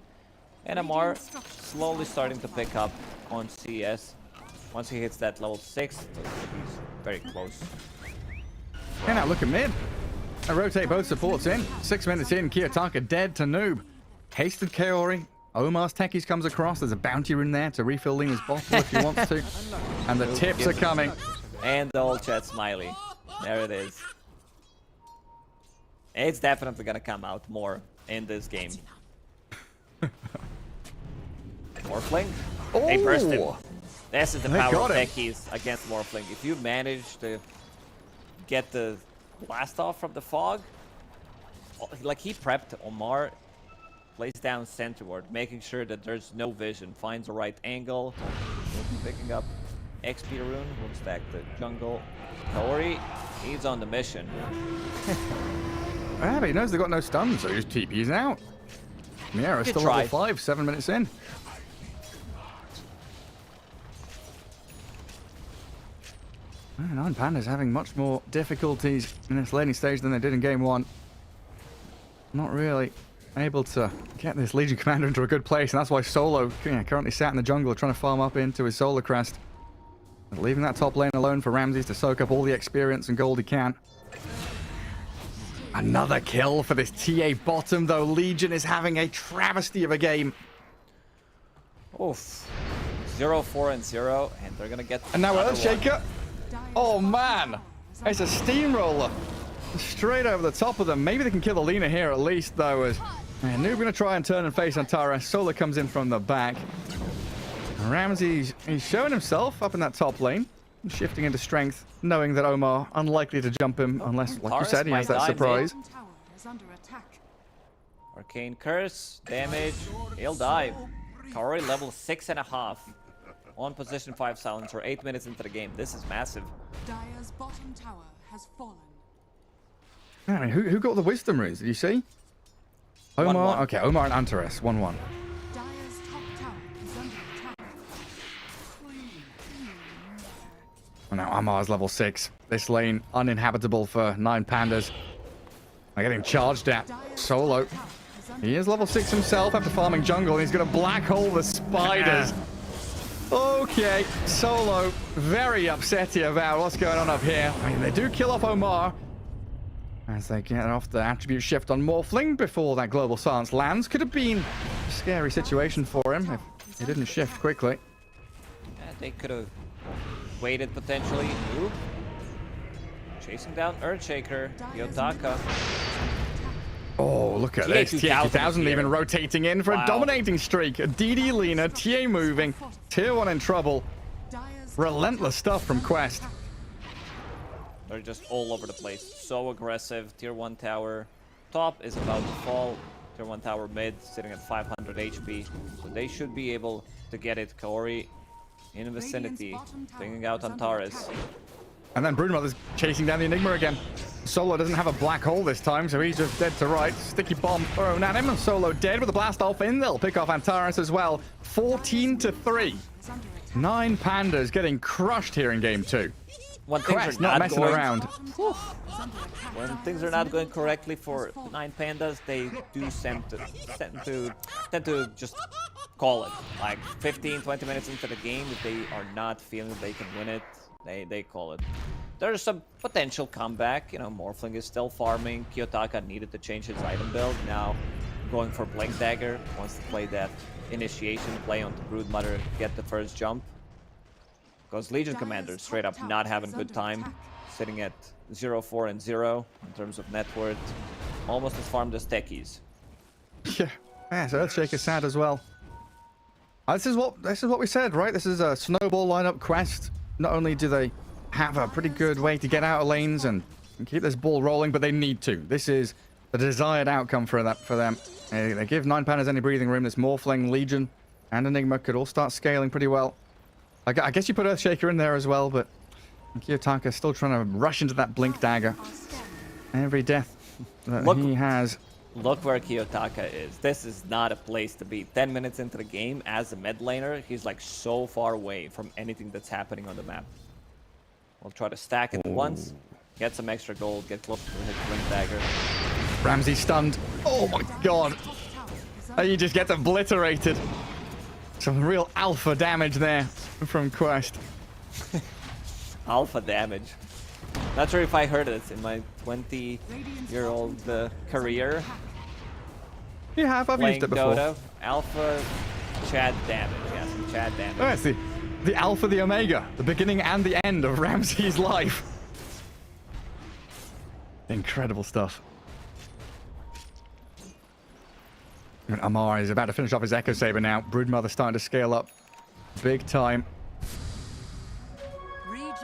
And Amar slowly starting to pick up on CS. Once he hits that level 6, he's very close. And now look at mid. I rotate both supports in. 6 minutes in, Kiyotaka dead to Noob. Hasted Kaori. Omar's techies comes across. There's a bounty rune there to refill Lena's bottle if he wants to. And the tips are coming. And the old chat smiley. There it is. It's definitely gonna come out more in this game. Morphling. Oh! They burst him. This is the They power of got him. techies against Morphling. If you manage to get the blast off from the fog, like he prepped Omar, plays down centerward, making sure that there's no vision, finds the right angle, picking up XP rune, will stack the jungle. Kaori, he's on the mission. Yeah, but he knows they've got no stuns, so he's TP's out. Miera is Good still try. level 5, 7 minutes in. Nine Pandas having much more difficulties in this laning stage than they did in game 1. Not really able to get this Legion Commander into a good place, and that's why Solo currently sat in the jungle trying to farm up into his Solar Crest. Leaving that top lane alone for Ramses to soak up all the experience and gold he can. Another kill for this TA bottom, though. Legion is having a travesty of a game. Oof. 0-4-0, and they're gonna get. And now another Earthshaker. Oh man, it's a steamroller straight over the top of them. Maybe they can kill the Lina here at least, though. As Noob gonna try and turn and face Antara. Solar comes in from the back. Ramses, he's showing himself up in that top lane, shifting into strength, knowing that Omar unlikely to jump him unless, like you said, he has that surprise. Arcane Curse, damage, he'll die. Kaori level 6.5. On position 5 silencer, 8 minutes into the game. This is massive. Dire's bottom tower has fallen. I mean, who got the wisdom runes? Did you see? Omar. 1-1. Okay, Omar and Antares. 1-1. Dire's top tower is under attack. And now Amar's level 6. This lane uninhabitable for 9 Pandas. They're getting charged at. Solo. He is level 6 himself after farming jungle, and he's going to black hole the spiders. Okay, Solo very upset here about what's going on up here. I mean, they do kill off Omar as they get off the attribute shift on Morphling before that global silence lands. Could have been a scary situation for him if he didn't shift quickly. Yeah, they could have waited potentially. Ooh. Chasing down Earthshaker, Yotaka. Oh, look at this. TA2000 TA2000 even rotating in for a dominating streak. DD Lina, TA moving. Tier 1 in trouble. Relentless stuff from Quest. They're just all over the place. So aggressive. Tier 1 tower. Top is about to fall. Tier 1 tower mid, sitting at 500 HP. So they should be able to get it. Kaori in the vicinity, bringing out Antares. And then Brunmother's chasing down the Enigma again. Solo doesn't have a black hole this time, so he's just dead to right. Sticky bomb thrown at him, and Solo dead with the blast off in. They'll pick off Antares as well. 14-3. 9 Pandas getting crushed here in game 2. When things Quest are not messing going, around. When things are not going correctly for 9 Pandas, they do tend to just call it. Like 15-20 minutes into the game, if they are not feeling they can win it, they call it. There's some potential comeback. You know, Morphling is still farming. Kiyotaka needed to change his item build. Now going for Blink Dagger. Wants to play that initiation play on the Broodmother, get the first jump. Because Legion Commander straight up not having a good time. Sitting at 0-4-0 in terms of net worth. Almost as farmed as Techies. Yeah, so Earthshaker's sad as well. This is what we said, right? This is a snowball lineup quest. Not only do they have a pretty good way to get out of lanes and keep this ball rolling, but they need to. This is the desired outcome for them. They give 9 Pandas any breathing room. This Morphling, Legion, and Enigma could all start scaling pretty well. I guess you put Earthshaker in there as well, but Kiyotaka still trying to rush into that Blink Dagger. Every death that he has. Look where Kiyotaka is. This is not a place to be. 10 minutes into the game, as a mid laner, he's like so far away from anything that's happening on the map. We'll try to stack it once, get some extra gold, get close to his Blink Dagger. Ramsey stunned. Oh my god. He just gets obliterated. Some real alpha damage there from Quest. Alpha damage. Not sure if I heard it in my 20-year-old career. You have, I've used it before. Dota, alpha Chad damage. Yes, Chad damage. Oh, it's the alpha, the omega, the beginning and the end of Ramsey's life. Incredible stuff. And Amar is about to finish off his Echo Saber now. Broodmother starting to scale up big time.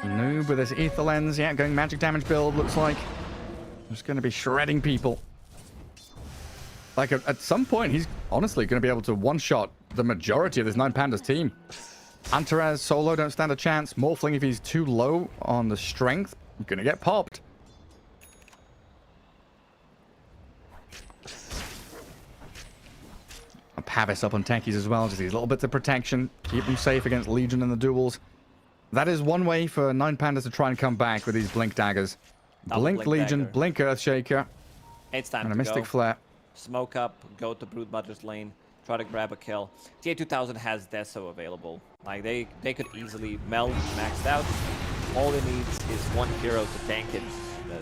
Noob with his Ether Lens, yeah, going magic damage build, looks like. Just going to be shredding people. Like, at some point, he's honestly going to be able to one-shot the majority of this 9 Pandas team. Antares, solo don't stand a chance. Morphling, if he's too low on the strength, going to get popped. Pavis up on techies as well, just these little bits of protection. Keep them safe against Legion in the duels. That is one way for 9 Pandas to try and come back with these Blink Daggers. Blink Legion, dagger. Blink Earthshaker. It's time and to a Mystic go. Flare. Smoke up, go to Broodmother's lane, try to grab a kill. TA2000 has Deso available. Like, they could easily meld maxed out. All it needs is one hero to tank it.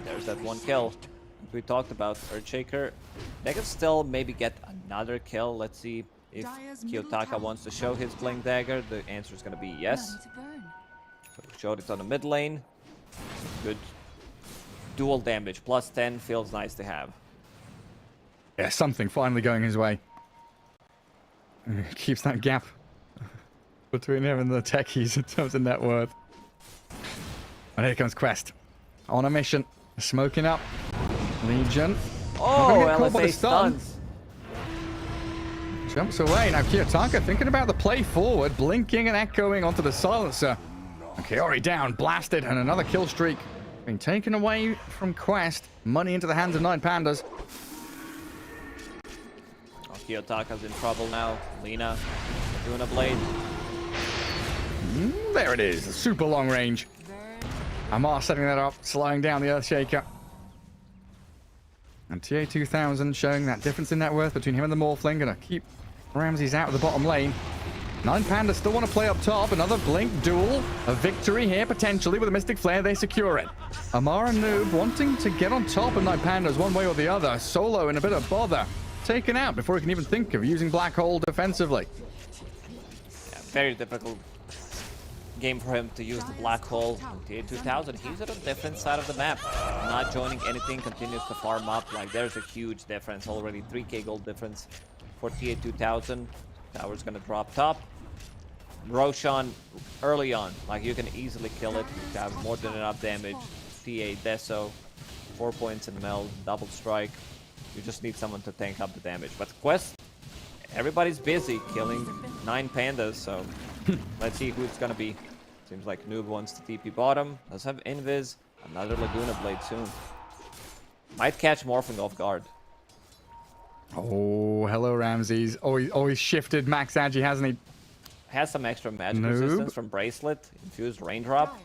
There's that one kill we talked about. Earthshaker. They can still maybe get another kill. Let's see if Kiyotaka wants to show his Blink Dagger. The answer is going to be yes. So showed it on the mid lane. Good dual damage. Plus 10 feels nice to have. Yeah, something finally going his way. Keeps that gap between him and the techies in terms of net worth. And here comes Quest. On a mission. Smoking up. Legion. Oh, LSA stuns. Jumps away. Now Kiyotaka thinking about the play forward. Blinking and echoing onto the silencer. Okay, Ori down. Blasted. And another kill streak. Being taken away from Quest. Money into the hands of 9 Pandas. Oh, Kiyotaka's in trouble now. Lina doing a blade. There it is. A super long range. Amar setting that up. Slowing down the Earthshaker. And TA2000 showing that difference in net worth between him and the Morphling. Gonna keep Ramses out of the bottom lane. 9 Pandas still want to play up top. Another Blink duel. A victory here, potentially, with a Mystic Flare. They secure it. Amar and Noob wanting to get on top of 9 Pandas one way or the other. Solo in a bit of bother. Taken out before he can even think of using Black Hole defensively. Yeah, very difficult game for him to use the Black Hole. TA2000, he's at a different side of the map. Not joining anything, continues to farm up. Like, there's a huge difference already. 3k gold difference for TA2000. Tower's gonna drop top. Roshan early on, like, you can easily kill it. You have more than enough damage. TA Deso, 4 points in meld, double strike. You just need someone to tank up the damage. But Quest, everybody's busy killing 9 Pandas, so let's see who it's gonna be. Seems like Noob wants to TP bottom. Does have Invis. Another Laguna Blade soon. Might catch Morphing off guard. Oh, hello, Ramses. Always shifted Max Agi, hasn't he? Has some extra magic resistance from Bracelet. Infused Raindrop.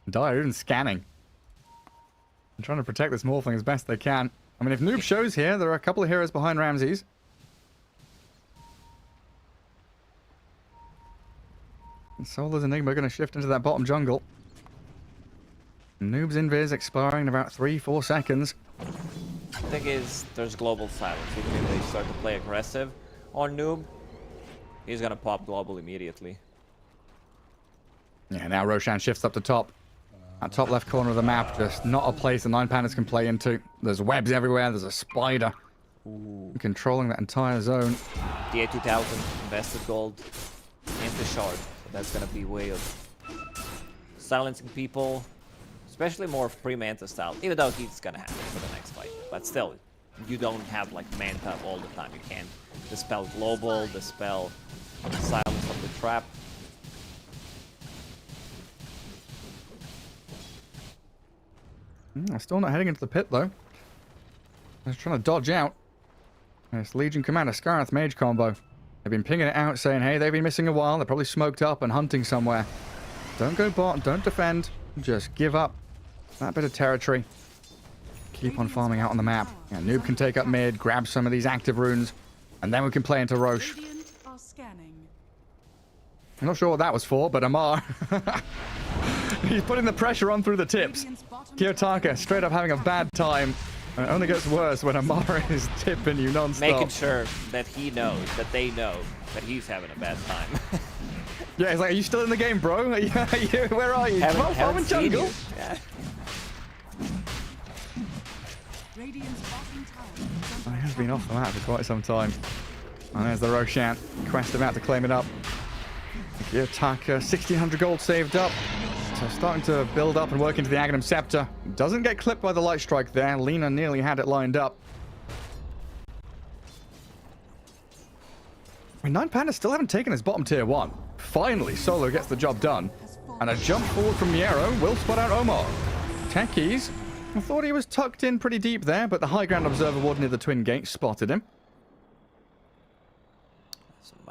Dire even scanning. I'm trying to protect this Morphling as best they can. I mean, if Noob shows here, there are a couple of heroes behind Ramses. And Solar's Enigma going to shift into that bottom jungle. Noob's Invis expiring in about 3-4 seconds. The thing is, there's global silence. Even if they start to play aggressive on Noob, he's going to pop global immediately. Yeah, now Roshan shifts up to top. That top left corner of the map, just not a place the 9 Pandas can play into. There's webs everywhere. There's a spider Controlling that entire zone. DA 2000 invested gold into shard. So that's gonna be a way of silencing people, especially more of pre-Manta style, even though he's gonna have it for the next fight. But still, you don't have like Manta all the time. You can't dispel global, dispel silence of the trap. Still not heading into the pit though. They're trying to dodge out. It's Legion Commander Scarth Mage combo. They've been pinging it out saying, hey, they've been missing a while. They're probably smoked up and hunting somewhere. Don't go bot, don't defend. Just give up that bit of territory. Keep on farming out on the map. Yeah, Noob can take up mid, grab some of these active runes, and then we can play into Roche. I'm not sure what that was for, but Amar. He's putting the pressure on through the tips. Kiyotaka straight up having a bad time. And it only gets worse when Amar is tipping you non-stop. Making sure that he knows, that they know that he's having a bad time. Yeah, he's like, are you still in the game, bro? Where are you? Haven't seen jungle. you. Yeah. Oh, he has been off the map for quite some time. And there's the Roshan. Quest about to claim it up. Kiyotaka, 1600 gold saved up. So starting to build up and work into the Aghanim Scepter. Doesn't get clipped by the Light Strike there. Lina nearly had it lined up. I mean, 9 Pandas still haven't taken his bottom tier 1. Finally, Solo gets the job done. And a jump forward from Niero will spot out Omar. Techies, I thought he was tucked in pretty deep there, but the high ground observer ward near the Twin Gate spotted him.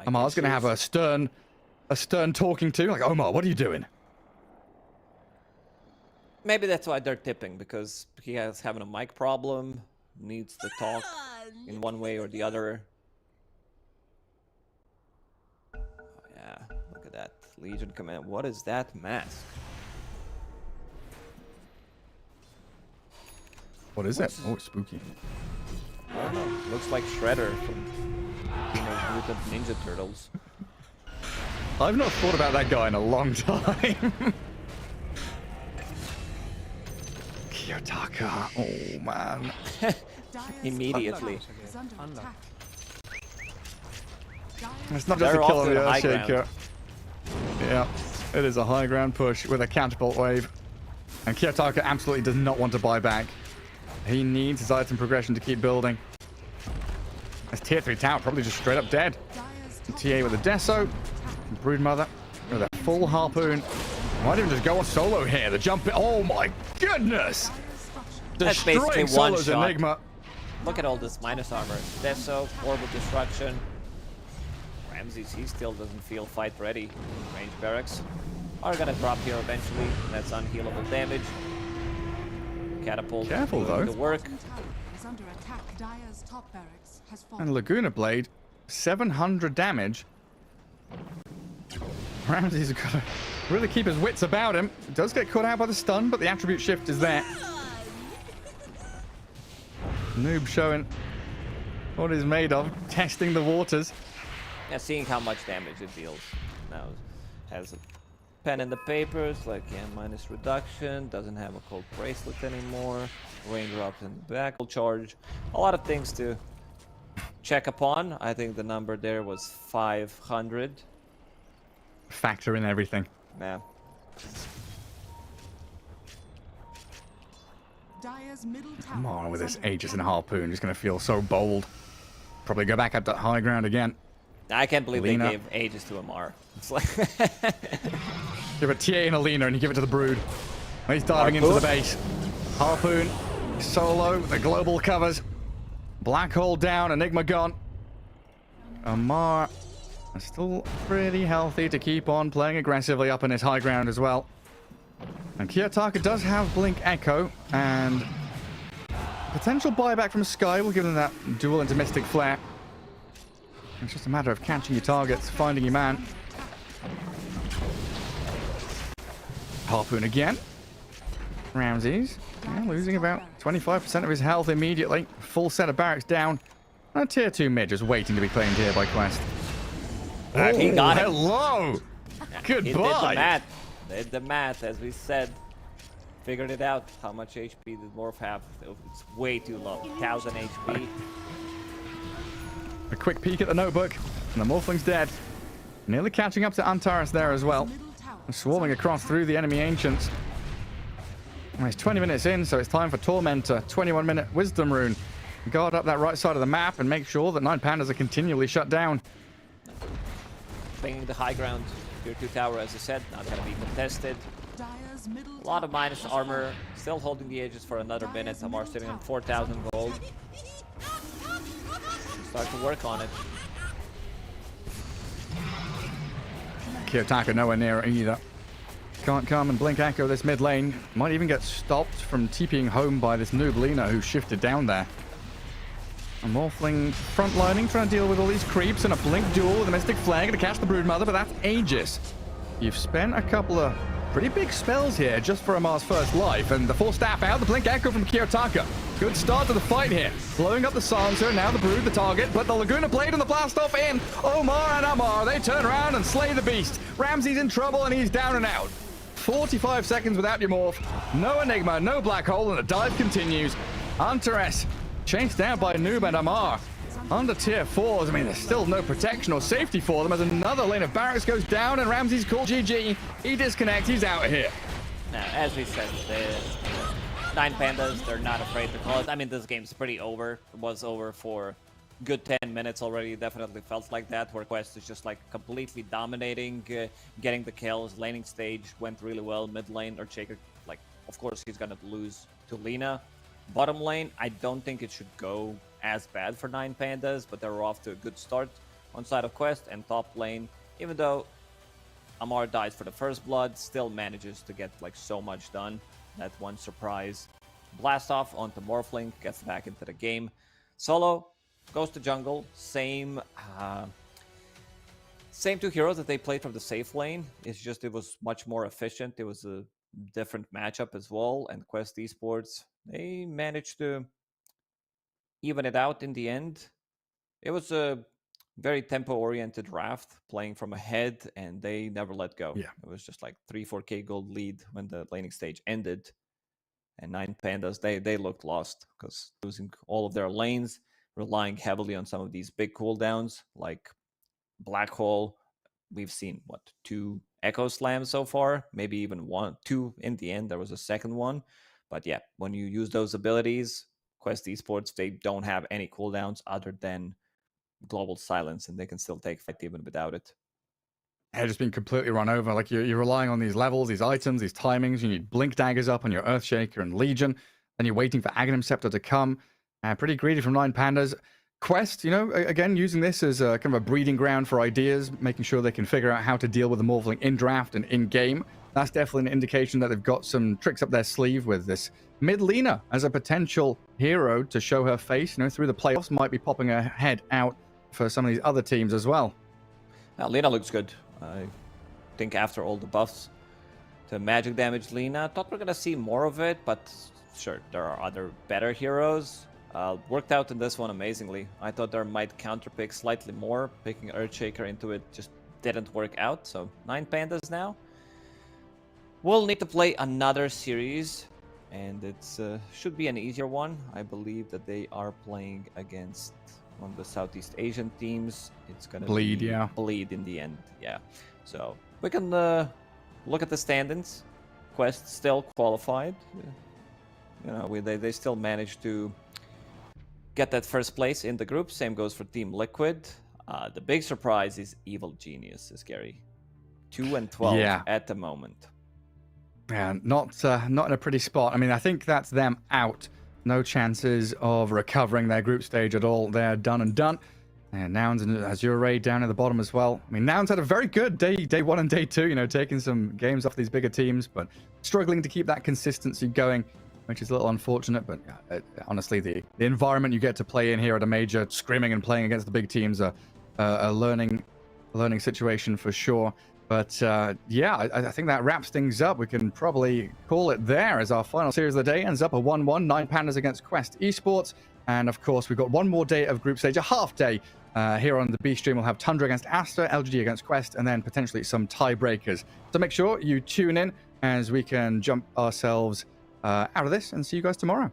Omar's going to have a stern talking to, like, Omar, what are you doing? Maybe that's why they're tipping, because he has having a mic problem, needs to talk in one way or the other. Oh, yeah, look at that. Legion Command. What is that mask? What is it? Oh, it's spooky. I don't know. Looks like Shredder from Teenage Mutant Ninja Turtles. I've not thought about that guy in a long time. Kiyotaka. Oh, man. Immediately. It's not just a kill on the Earthshaker. Yeah, it is a high ground push with a counterbolt wave. And Kiyotaka absolutely does not want to buy back. He needs his item progression to keep building. This tier 3 tower probably just straight up dead. TA with a Deso. Broodmother with a full harpoon. Why didn't just go on Solo here? The jump. Oh my goodness! That's basically one Solo's shot. Enigma. Look at all this minus armor. Deso, Orbital Destruction. Ramses, he still doesn't feel fight ready. Range barracks are gonna drop here eventually. That's unhealable damage. Catapult. Careful though. The work. And Laguna Blade, 700 damage. Ramsey's got to really keep his wits about him. Does get caught out by the stun, but the attribute shift is there. Noob showing what he's made of, testing the waters. Yeah, seeing how much damage it deals. Now has a pen in the papers, like yeah, minus reduction, doesn't have a cold bracelet anymore, raindrops in the back, charge, a lot of things to check upon. I think the number there was 500. Factor in everything. Yeah. Come on with this Aegis and Harpoon. He's going to feel so bold. Probably go back up that high ground again. I can't believe Lina. they gave Aegis to Amar. It's like give a TA and a Lina and you give it to the Brood. He's diving into the base. Harpoon, Solo, the global covers. Black hole down, Enigma gone. Amar is still pretty healthy to keep on playing aggressively up in his high ground as well. And Kiyotaka does have Blink Echo, and potential buyback from Sky will give them that dual into Mystic Flare. It's just a matter of catching your targets, finding your man. Harpoon again. Ramses losing about 25% of his health immediately. Full set of barracks down. And a tier 2 mid just waiting to be claimed here by Quest. He got it. Hello! Goodbye! He did the math. Did the math, as we said. Figured it out. How much HP did Morph have? It's way too low. 1000 HP. A quick peek at the notebook, and the Morphling's dead. Nearly catching up to Antares there as well. Swarming across through the enemy Ancients. Well, it's 20 minutes in, so it's time for Tormentor. 21-minute Wisdom Rune. Guard up that right side of the map and make sure that 9 Pandas are continually shut down. Bringing the high ground. Tier 2 tower, as I said, not going to be contested. A lot of minus armor. Still holding the edges for another minute. Amar sitting on 4,000 gold. Start to work on it. Kiyotaka nowhere near it either. Can't come and blink echo this mid lane. Might even get stopped from TPing home by this noob Lina who shifted down there. A Morphling frontlining, trying to deal with all these creeps, and a blink duel with a Mystic Flare to catch the Broodmother, but that's Aegis. You've spent a couple of pretty big spells here just for Amar's first life, and the full staff out, the blink echo from Kiyotaka. Good start to the fight here. Blowing up the Sansa, now the Brood, the target, but the Laguna Blade and the blast off in. Omar and Amar, they turn around and slay the beast. Ramsey's in trouble and he's down and out. 45 seconds without your morph. No Enigma, no Black Hole, and the dive continues. Antares chased down by Noob and Amar. Under tier 4s, I mean, there's still no protection or safety for them as another lane of barracks goes down and Ramsey's called GG. He disconnects, he's out of here. Now, as we said, the 9 Pandas, they're not afraid to call it. I mean, this game's pretty over. It was over for good 10 minutes already. Definitely felt like that, where Quest is just like completely dominating, getting the kills. Laning stage went really well. Mid lane, or Shaker, like, of course, he's gonna lose to Lina. Bottom lane, I don't think it should go as bad for 9 Pandas, but they're off to a good start on side of Quest. And top lane, even though Amar dies for the first blood, still manages to get like so much done. That one surprise blast off onto Morphling, gets back into the game. Solo goes to jungle, same 2 heroes that they played from the safe lane. It's just it was much more efficient. It was a different matchup as well, and Quest Esports, they managed to even it out in the end. It was a very tempo-oriented draft, playing from ahead, and they never let go. Yeah. It was just like 3-4k gold lead when the laning stage ended. And 9 Pandas, they looked lost because losing all of their lanes, relying heavily on some of these big cooldowns like Black Hole. We've seen, what, 2 Echo Slams so far? Maybe even 2 in the end. There was a second one. But yeah, when you use those abilities, Quest Esports, they don't have any cooldowns other than Global Silence, and they can still take fight even without it. Yeah, just being completely run over. Like you're relying on these levels, these items, these timings. You need Blink Daggers up on your Earthshaker and Legion. Then you're waiting for Aghanim Scepter to come. Pretty greedy from 9 Pandas. Quest, you know, again, using this as a kind of a breeding ground for ideas, making sure they can figure out how to deal with the Morphling in draft and in game. That's definitely an indication that they've got some tricks up their sleeve with this. Mid Lina as a potential hero to show her face, you know, through the playoffs, might be popping her head out for some of these other teams as well. Now, Lina looks good. I think after all the buffs to magic damage Lina, thought we're going to see more of it, but sure, there are other better heroes. Worked out in this one amazingly. I thought there might counterpick slightly more. Picking Earthshaker into it just didn't work out. So 9 Pandas now. We'll need to play another series, and it's should be an easier one. I believe that they are playing against one of the Southeast Asian teams. It's gonna Bleed, be yeah. Bleed in the end, yeah. So we can look at the standings. Quest still qualified. You know, they still managed to get that first place in the group. Same goes for Team Liquid. The big surprise is Evil Genius, Gary. 2-12 at the moment. Yeah, not in a pretty spot. I mean, I think that's them out. No chances of recovering their group stage at all. They're done and done. And Nouns and Azure down at the bottom as well. I mean, Nouns had a very good day 1 and day 2, you know, taking some games off these bigger teams, but struggling to keep that consistency going, which is a little unfortunate. But honestly, the environment you get to play in here at a major, scrimming and playing against the big teams, are a learning situation for sure. But yeah, I think that wraps things up. We can probably call it there as our final series of the day ends up a 1-1, 9 Pandas against Quest Esports. And of course, we've got one more day of group stage, a half day. Here on the B stream, we'll have Tundra against Asta, LGD against Quest, and then potentially some tiebreakers. So make sure you tune in as we can jump ourselves out of this and see you guys tomorrow.